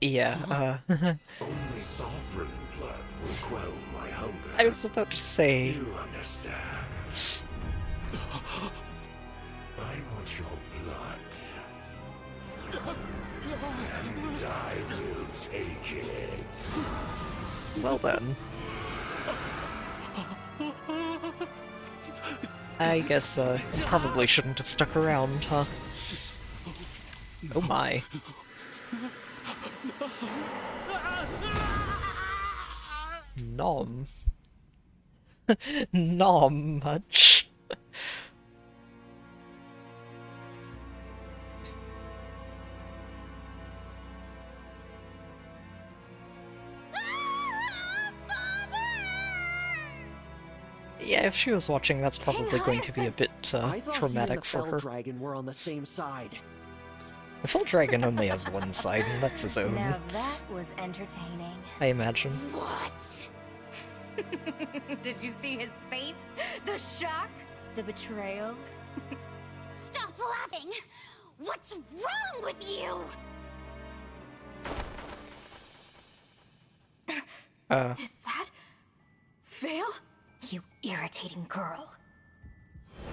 Speaker 1: Yeah,
Speaker 16: Only sovereign blood will quell my hunger.
Speaker 1: I was about to say...
Speaker 16: You understand. I want your blood. And I will take it.
Speaker 1: Well then. I guess, probably shouldn't have stuck around, huh? Oh my. Nom. Nom much. Yeah, if she was watching, that's probably going to be a bit traumatic for her.
Speaker 6: The Dragon were on the same side.
Speaker 1: The Fell Dragon only has one side, and that's his own.
Speaker 12: Now that was entertaining.
Speaker 1: I imagine.
Speaker 12: What? Did you see his face? The shock? The betrayal?
Speaker 17: Stop laughing! What's wrong with you?
Speaker 15: Is that... Vale?
Speaker 12: You irritating girl.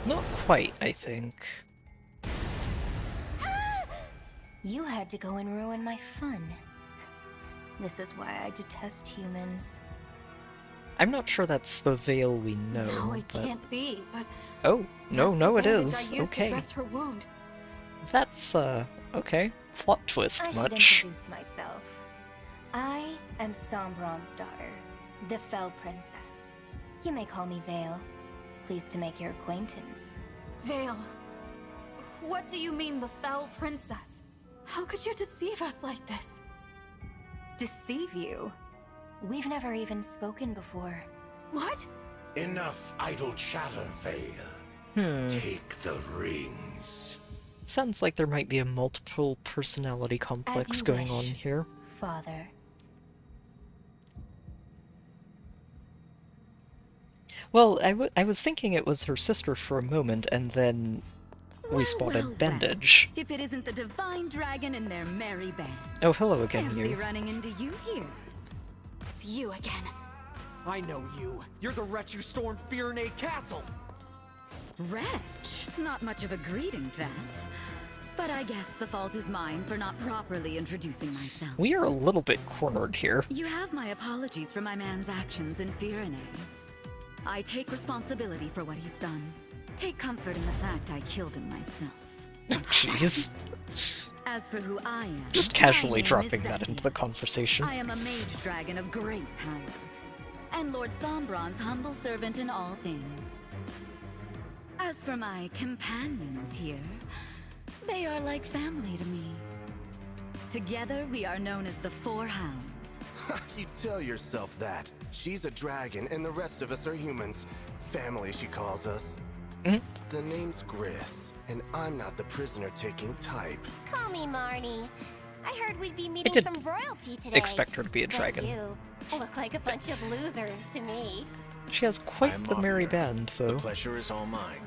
Speaker 1: Not quite, I think.
Speaker 12: You had to go and ruin my fun. This is why I detest humans.
Speaker 1: I'm not sure that's the Vale we know,
Speaker 15: No, it
Speaker 1: but...
Speaker 15: can't be, but...
Speaker 1: Oh, no, no it is.
Speaker 15: I used
Speaker 1: Okay.
Speaker 15: to dress her wound.
Speaker 1: That's, okay. Plot twist
Speaker 12: I should
Speaker 1: much.
Speaker 12: introduce myself. I am Sombron's daughter, the Fell Princess. You may call me Vale. Pleased to make your acquaintance.
Speaker 15: Vale. What do you mean, the Fell Princess? How could you deceive us like this?
Speaker 12: Deceive you? We've never even spoken before.
Speaker 15: What?
Speaker 16: Enough idle chatter, Vale. Take the rings.
Speaker 1: Sounds like there might be a multiple personality complex going on here.
Speaker 12: Father.
Speaker 1: Well, I was thinking it was her sister for a moment, and then we spotted Bandage.
Speaker 22: If it isn't the Divine Dragon and their merry band.
Speaker 1: Oh, hello again,
Speaker 22: Fancy
Speaker 1: you.
Speaker 22: running into you here.
Speaker 15: It's you again.
Speaker 6: I know you. You're the wretch who stormed Firenze Castle.
Speaker 22: Wretch? Not much of a greeting, that. But I guess the fault is mine for not properly introducing myself.
Speaker 1: We are a little bit cornered here.
Speaker 22: You have my apologies for my man's actions in Firenze. I take responsibility for what he's done. Take comfort in the fact I killed him myself.
Speaker 1: Jeez.
Speaker 22: As for who I am,
Speaker 1: Just casually dropping that into the conversation.
Speaker 22: I am a mage dragon of great power, and Lord Sombron's humble servant in all things. As for my companions here, they are like family to me. Together we are known as the Four Hounds.
Speaker 23: You tell yourself that. She's a dragon and the rest of us are humans. Family, she calls us. The name's Gris, and I'm not the prisoner-taking type.
Speaker 17: Call me Marnie. I heard we'd be meeting
Speaker 1: did
Speaker 17: some royalty today.
Speaker 1: expect her to be a
Speaker 17: But
Speaker 1: dragon.
Speaker 17: you look like a bunch of losers to me.
Speaker 1: She has quite
Speaker 5: I'm
Speaker 1: the merry
Speaker 5: Mothra.
Speaker 1: band,
Speaker 5: The
Speaker 1: though.
Speaker 5: pleasure is all mine.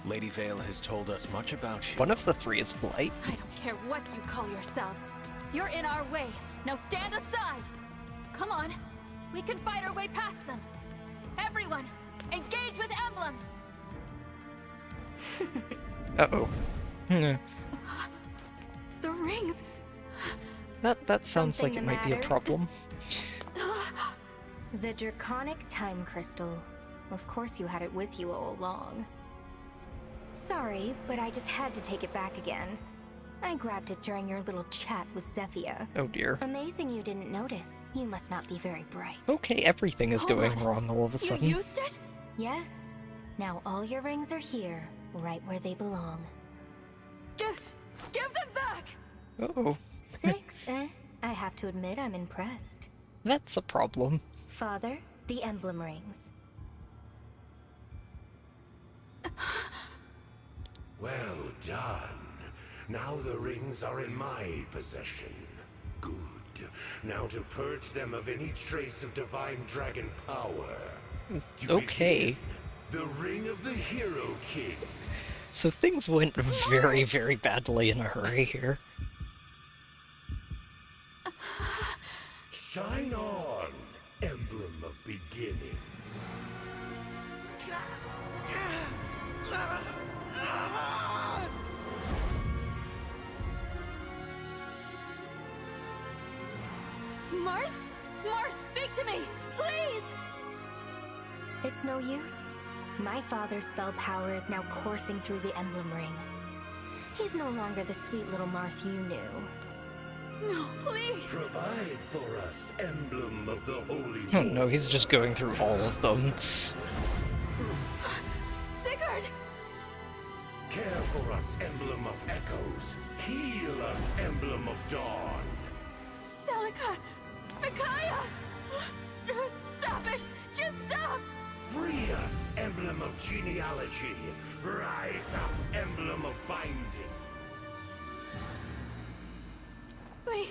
Speaker 5: Lady Vale has told us much about you.
Speaker 1: One of the three is polite.
Speaker 15: I don't care what you call yourselves. You're in our way. Now stand aside. Come on. We can fight our way past them. Everyone, engage with emblems.
Speaker 1: Uh-oh.
Speaker 15: The rings.
Speaker 1: That sounds like
Speaker 12: Something
Speaker 1: it
Speaker 12: the
Speaker 1: might be a
Speaker 12: matter?
Speaker 1: problem.
Speaker 12: The Draconic Time Crystal. Of course you had it with you all along. Sorry, but I just had to take it back again. I grabbed it during your little chat with Zephia.
Speaker 1: Oh dear.
Speaker 12: Amazing you didn't notice. You must not be very bright.
Speaker 1: Okay, everything is
Speaker 12: Hold
Speaker 1: going
Speaker 12: on.
Speaker 1: wrong all of a sudden.
Speaker 15: used it?
Speaker 12: Yes. Now all your rings are here, right where they belong.
Speaker 15: Give them back.
Speaker 1: Uh-oh.
Speaker 12: 6, eh? I have to admit I'm impressed.
Speaker 1: That's a problem.
Speaker 12: Father, the emblem rings.
Speaker 16: Well done. Now the rings are in my possession. Good. Now to purge them of any trace of divine dragon power.
Speaker 1: Okay.
Speaker 16: The Ring of the Hero King.
Speaker 1: So things went very, very badly in a hurry here.
Speaker 16: Shine on, Emblem of Beginnings.
Speaker 4: Marth? Marth, speak to me! Please!
Speaker 12: It's no use. My father's spell power is now coursing through the emblem ring. He's no longer the sweet little Marth you knew.
Speaker 4: No, please!
Speaker 16: Provide for us, Emblem of the Holy
Speaker 1: Oh
Speaker 16: War.
Speaker 1: no, he's just going through all of them.
Speaker 4: Sigurd!
Speaker 16: Care for us, Emblem of Echoes. Heal us, Emblem of Dawn.
Speaker 4: Celica! Micaiah! Stop it! Just stop!
Speaker 16: Free us, Emblem of Genealogy. Rise up, Emblem of Binding.
Speaker 4: Lee!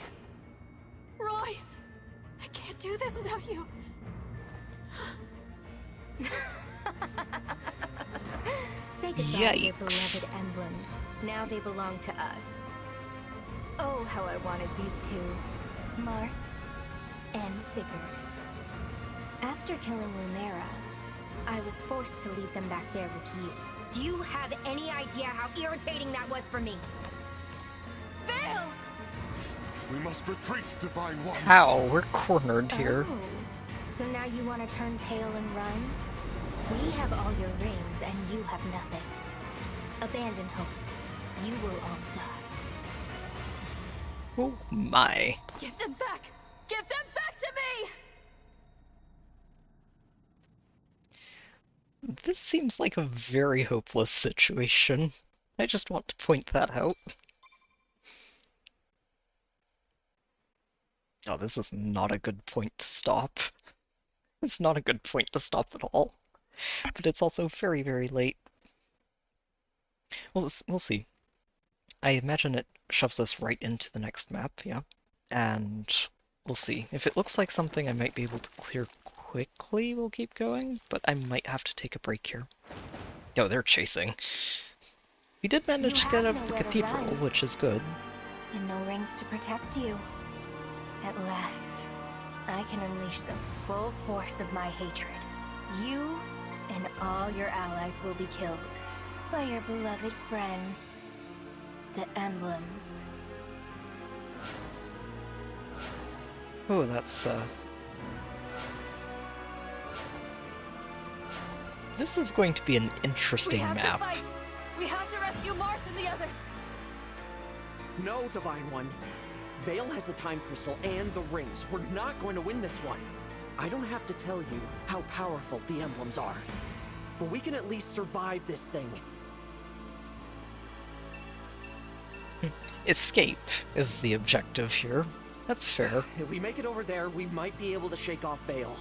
Speaker 4: Roy! I can't do this without you!
Speaker 12: Say goodbye to your beloved emblems. Now they belong to us. Oh, how I wanted these two. Marth and Sigurd. After killing Lumera, I was forced to leave them back there with you.
Speaker 8: Do you have any idea how irritating that was for me?
Speaker 4: Vale!
Speaker 9: We must retreat, Divine One.
Speaker 1: How? We're cornered here.
Speaker 12: Oh, so now you want to turn tail and run? We have all your rings and you have nothing. Abandon hope. You will all die.
Speaker 1: Oh my.
Speaker 4: Give them back! Give them back to me!
Speaker 1: This seems like a very hopeless situation. I just want to point that out. Oh, this is not a good point to stop. It's not a good point to stop at all. But it's also very, very late. We'll see. I imagine it shoves us right into the next map, yeah. And we'll see. If it looks like something I might be able to clear quickly, we'll keep going, but I might have to take a break here. Oh, they're chasing. We did manage to get up the cathedral, which is good.
Speaker 12: And no rings to protect you. At last, I can unleash the full force of my hatred. You and all your allies will be killed by your beloved friends, the Emblems.
Speaker 1: Oh, that's, This is going to be an interesting map.
Speaker 4: To fight. We have to rescue Marth and the others!
Speaker 6: No, Divine One. Vale has the time crystal and the rings. We're not going to win this one. I don't have to tell you how powerful the emblems are. But we can at least survive this thing.
Speaker 1: Escape is the objective here. That's fair.
Speaker 6: If we make it over there, we might be able to shake off Vale.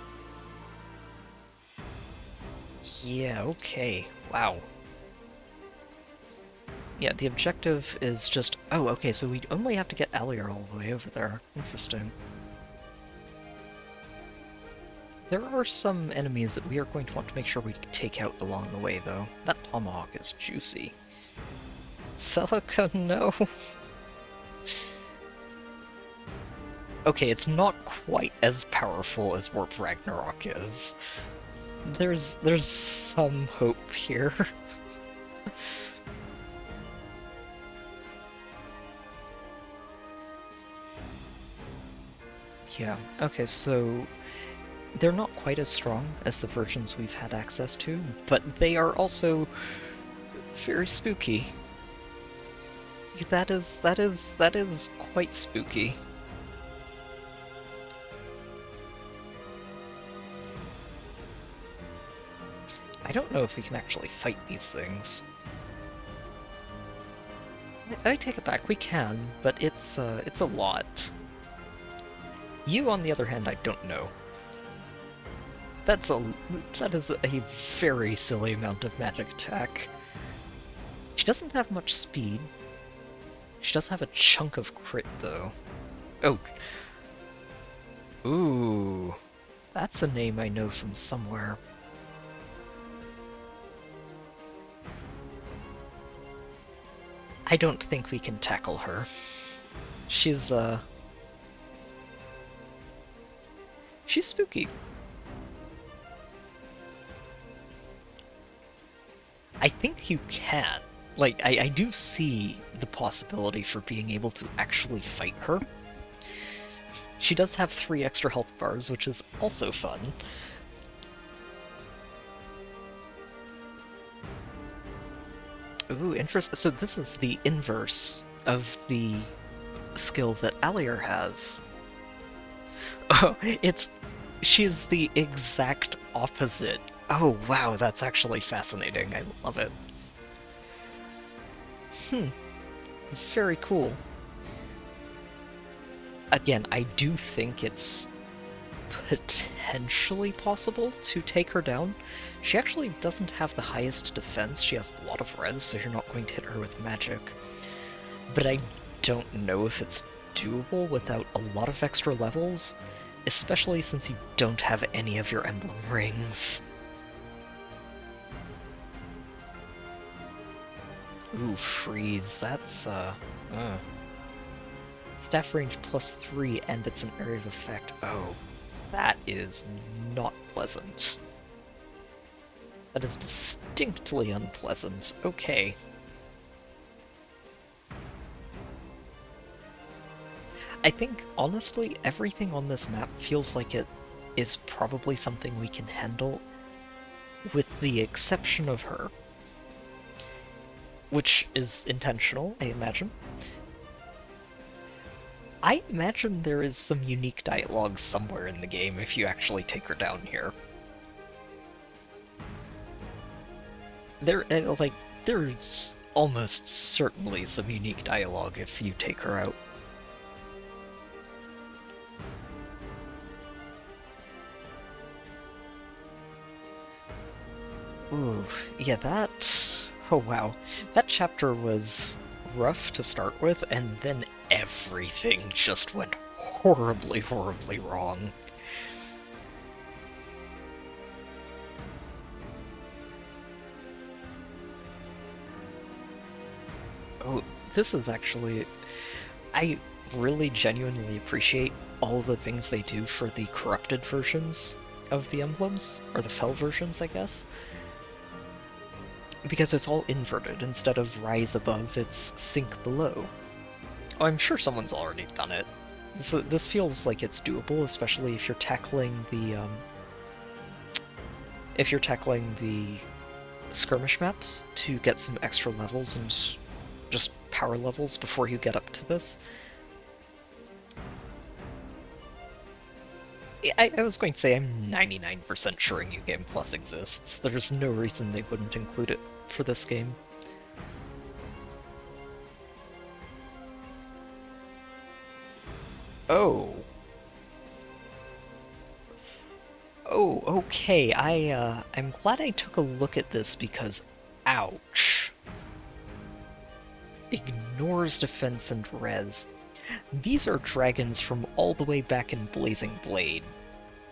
Speaker 1: Yeah, okay. Wow. Yeah, the objective is just... Oh, okay, so we only have to get Alier all the way over there. Interesting. There are some enemies that we are going to want to make sure we take out along the way, though. That tomahawk is juicy. Celica, no. Okay, it's not quite as powerful as Warp Ragnarok is. There's some hope here. Yeah, okay, so they're not quite as strong as the versions we've had access to, but they are also very spooky. That is quite spooky. I don't know if we can actually fight these things. I take it back, we can, but it's a lot. You, on the other hand, I don't know. That is a very silly amount of magic attack. She doesn't have much speed. She does have a chunk of crit, though. Oh. Ooh. That's a name I know from somewhere. I don't think we can tackle her. She's spooky. I think you can. Like, I do see the possibility for being able to actually fight her. She does have 3 extra health bars, which is also fun. Ooh, interesting. So this is the inverse of the skill that Alier has. Oh, she's the exact opposite. Oh, wow, that's actually fascinating. I love it. Very cool. Again, I do think it's potentially possible to take her down. She actually doesn't have the highest defense. She has a lot of res, so you're not going to hit her with magic. But I don't know if it's doable without a lot of extra levels, especially since you don't have any of your emblem rings. Ooh, freeze. That's, Staff range +3, and it's an area of effect. Oh, that is not pleasant. That is distinctly unpleasant. Okay. I think, honestly, everything on this map feels like it is probably something we can handle, with the exception of her. Which is intentional, I imagine. I imagine there is some unique dialogue somewhere in the game if you actually take her down here. There's almost certainly some unique dialogue if you take her out. Ooh, yeah, oh wow. That chapter was rough to start with, and then everything just went horribly, horribly wrong. Oh, this is actually... I really genuinely appreciate all the things they do for the corrupted versions of the emblems, or the Fel versions, I guess. Because it's all inverted. Instead of rise above, it's sink below. Oh, I'm sure someone's already done it. This feels like it's doable, especially if you're tackling the skirmish maps to get some extra levels and just power levels before you get up to this. I was going to say I'm 99% sure New Game Plus exists. There's no reason they wouldn't include it for this game. Oh. Oh, okay. I'm glad I took a look at this because, ouch. Ignores defense and res. These are dragons from all the way back in Blazing Blade,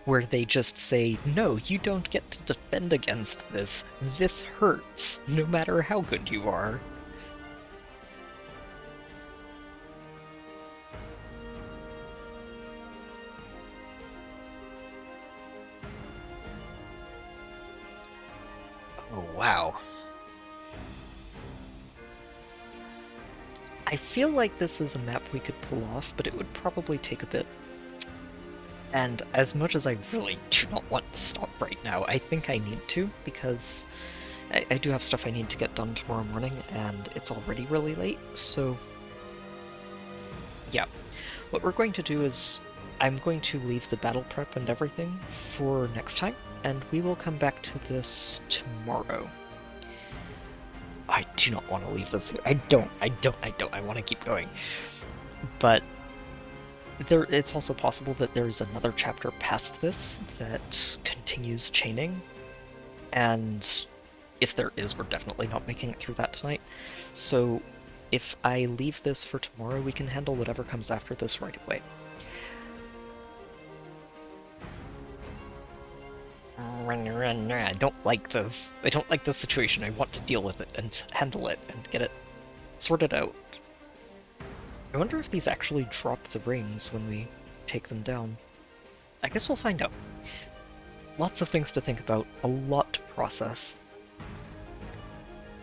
Speaker 1: where they just say, no, you don't get to defend against this. This hurts, no matter how good you are. Oh, wow. I feel like this is a map we could pull off, but it would probably take a bit. And as much as I really do not want to stop right now, I think I need to, because I do have stuff I need to get done tomorrow morning, and it's already really late, so... yeah. What we're going to do is, I'm going to leave the battle prep and everything for next time, and we will come back to this tomorrow. I do not want to leave this here. I don't. I want to keep going. But It's also possible that there's another chapter past this that continues chaining, and if there is, we're definitely not making it through that tonight. So if I leave this for tomorrow, we can handle whatever comes after this right away. I don't like this. I don't like this situation. I want to deal with it and handle it and get it sorted out. I wonder if these actually drop the rings when we take them down. I guess we'll find out. Lots of things to think about, a lot to process.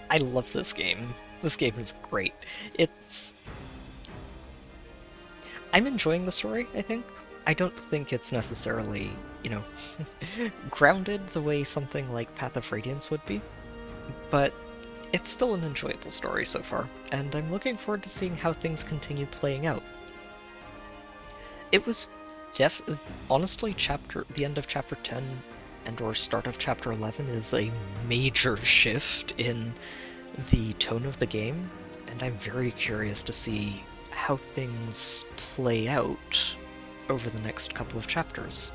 Speaker 1: I love this game. This game is great. I'm enjoying the story, I think. I don't think it's necessarily, you know, grounded the way something like Path of Radiance would be, but it's still an enjoyable story so far, and I'm looking forward to seeing how things continue playing out. It was honestly, the end of chapter 10 and or start of chapter 11 is a major shift in the tone of the game, and I'm very curious to see how things play out over the next couple of chapters.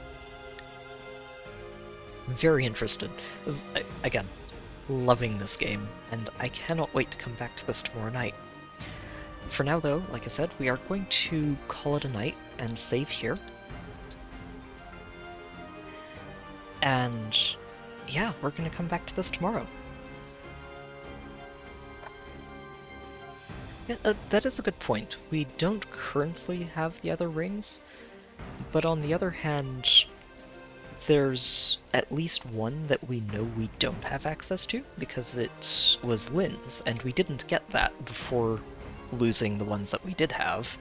Speaker 1: I'm very interested. Again, loving this game, and I cannot wait to come back to this tomorrow night. For now though, like I said, we are going to call it a night and save here. And yeah, we're going to come back to this tomorrow. Yeah, that is a good point. We don't currently have the other rings, but on the other hand, there's at least one that we know we don't have access to, because it was Lynn's, and we didn't get that before losing the ones that we did have.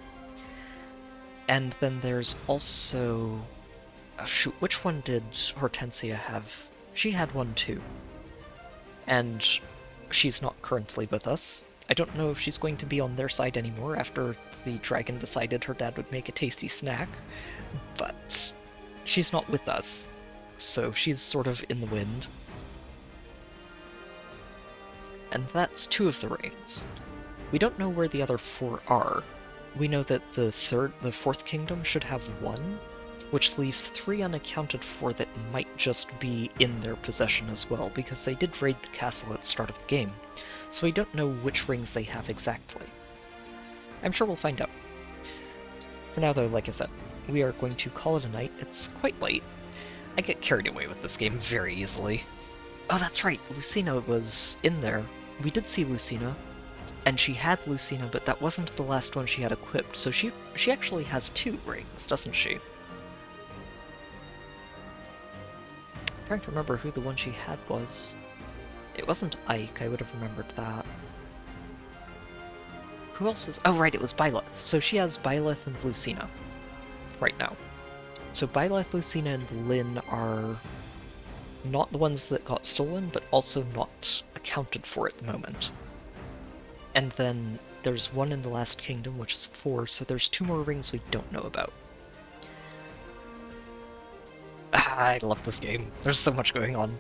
Speaker 1: And then there's also... shoot, which one did Hortensia have? She had one too. And she's not currently with us. I don't know if she's going to be on their side anymore after the dragon decided her dad would make a tasty snack, but she's not with us, so she's sort of in the wind. And that's 2 of the rings. We don't know where the other 4 are. We know that the 4th kingdom should have 1, which leaves 3 unaccounted for that might just be in their possession as well, because they did raid the castle at the start of the game, so we don't know which rings they have exactly. I'm sure we'll find out. For now though, like I said, we are going to call it a night. It's quite late. I get carried away with this game very easily. Oh, that's right, Lucina was in there. We did see Lucina, and she had Lucina, but that wasn't the last one she had equipped, so she actually has 2 rings, doesn't she? I'm trying to remember who the one she had was. It wasn't Ike, I would have remembered that. Who else is... oh right, it was Byleth. So she has Byleth and Lucina right now. So Byleth, Lucina, and Lynn are not the ones that got stolen, but also not accounted for at the moment. And then there's 1 in the Last Kingdom, which is 4, so there's 2 more rings we don't know about. I love this game. There's so much going on.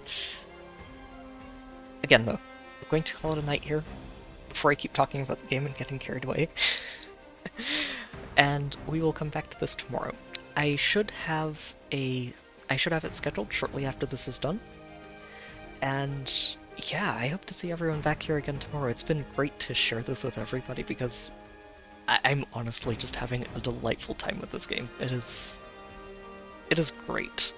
Speaker 1: Again though, we're going to call it a night here, before I keep talking about the game and getting carried away. And we will come back to this tomorrow. I should have it scheduled shortly after this is done. And yeah, I hope to see everyone back here again tomorrow. It's been great to share this with everybody, because I'm honestly just having a delightful time with this game. It is great.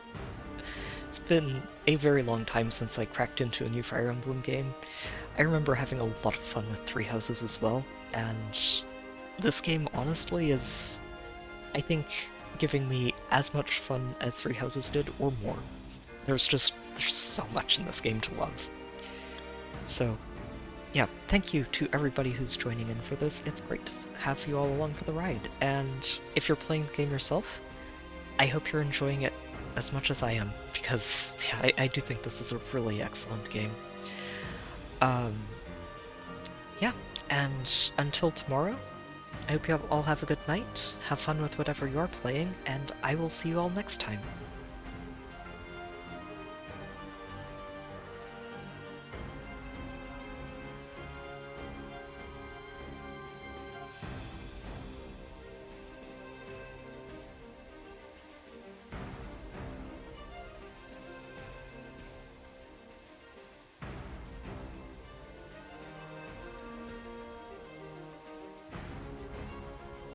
Speaker 1: It's been a very long time since I cracked into a new Fire Emblem game. I remember having a lot of fun with Three Houses as well, and this game honestly is, I think, giving me as much fun as Three Houses did, or more. There's so much in this game to love. So, yeah, thank you to everybody who's joining in for this. It's great to have you all along for the ride, and if you're playing the game yourself, I hope you're enjoying it as much as I am, because yeah, I do think this is a really excellent game. Yeah, and until tomorrow, I hope you all have a good night, have fun with whatever you're playing, and I will see you all next time.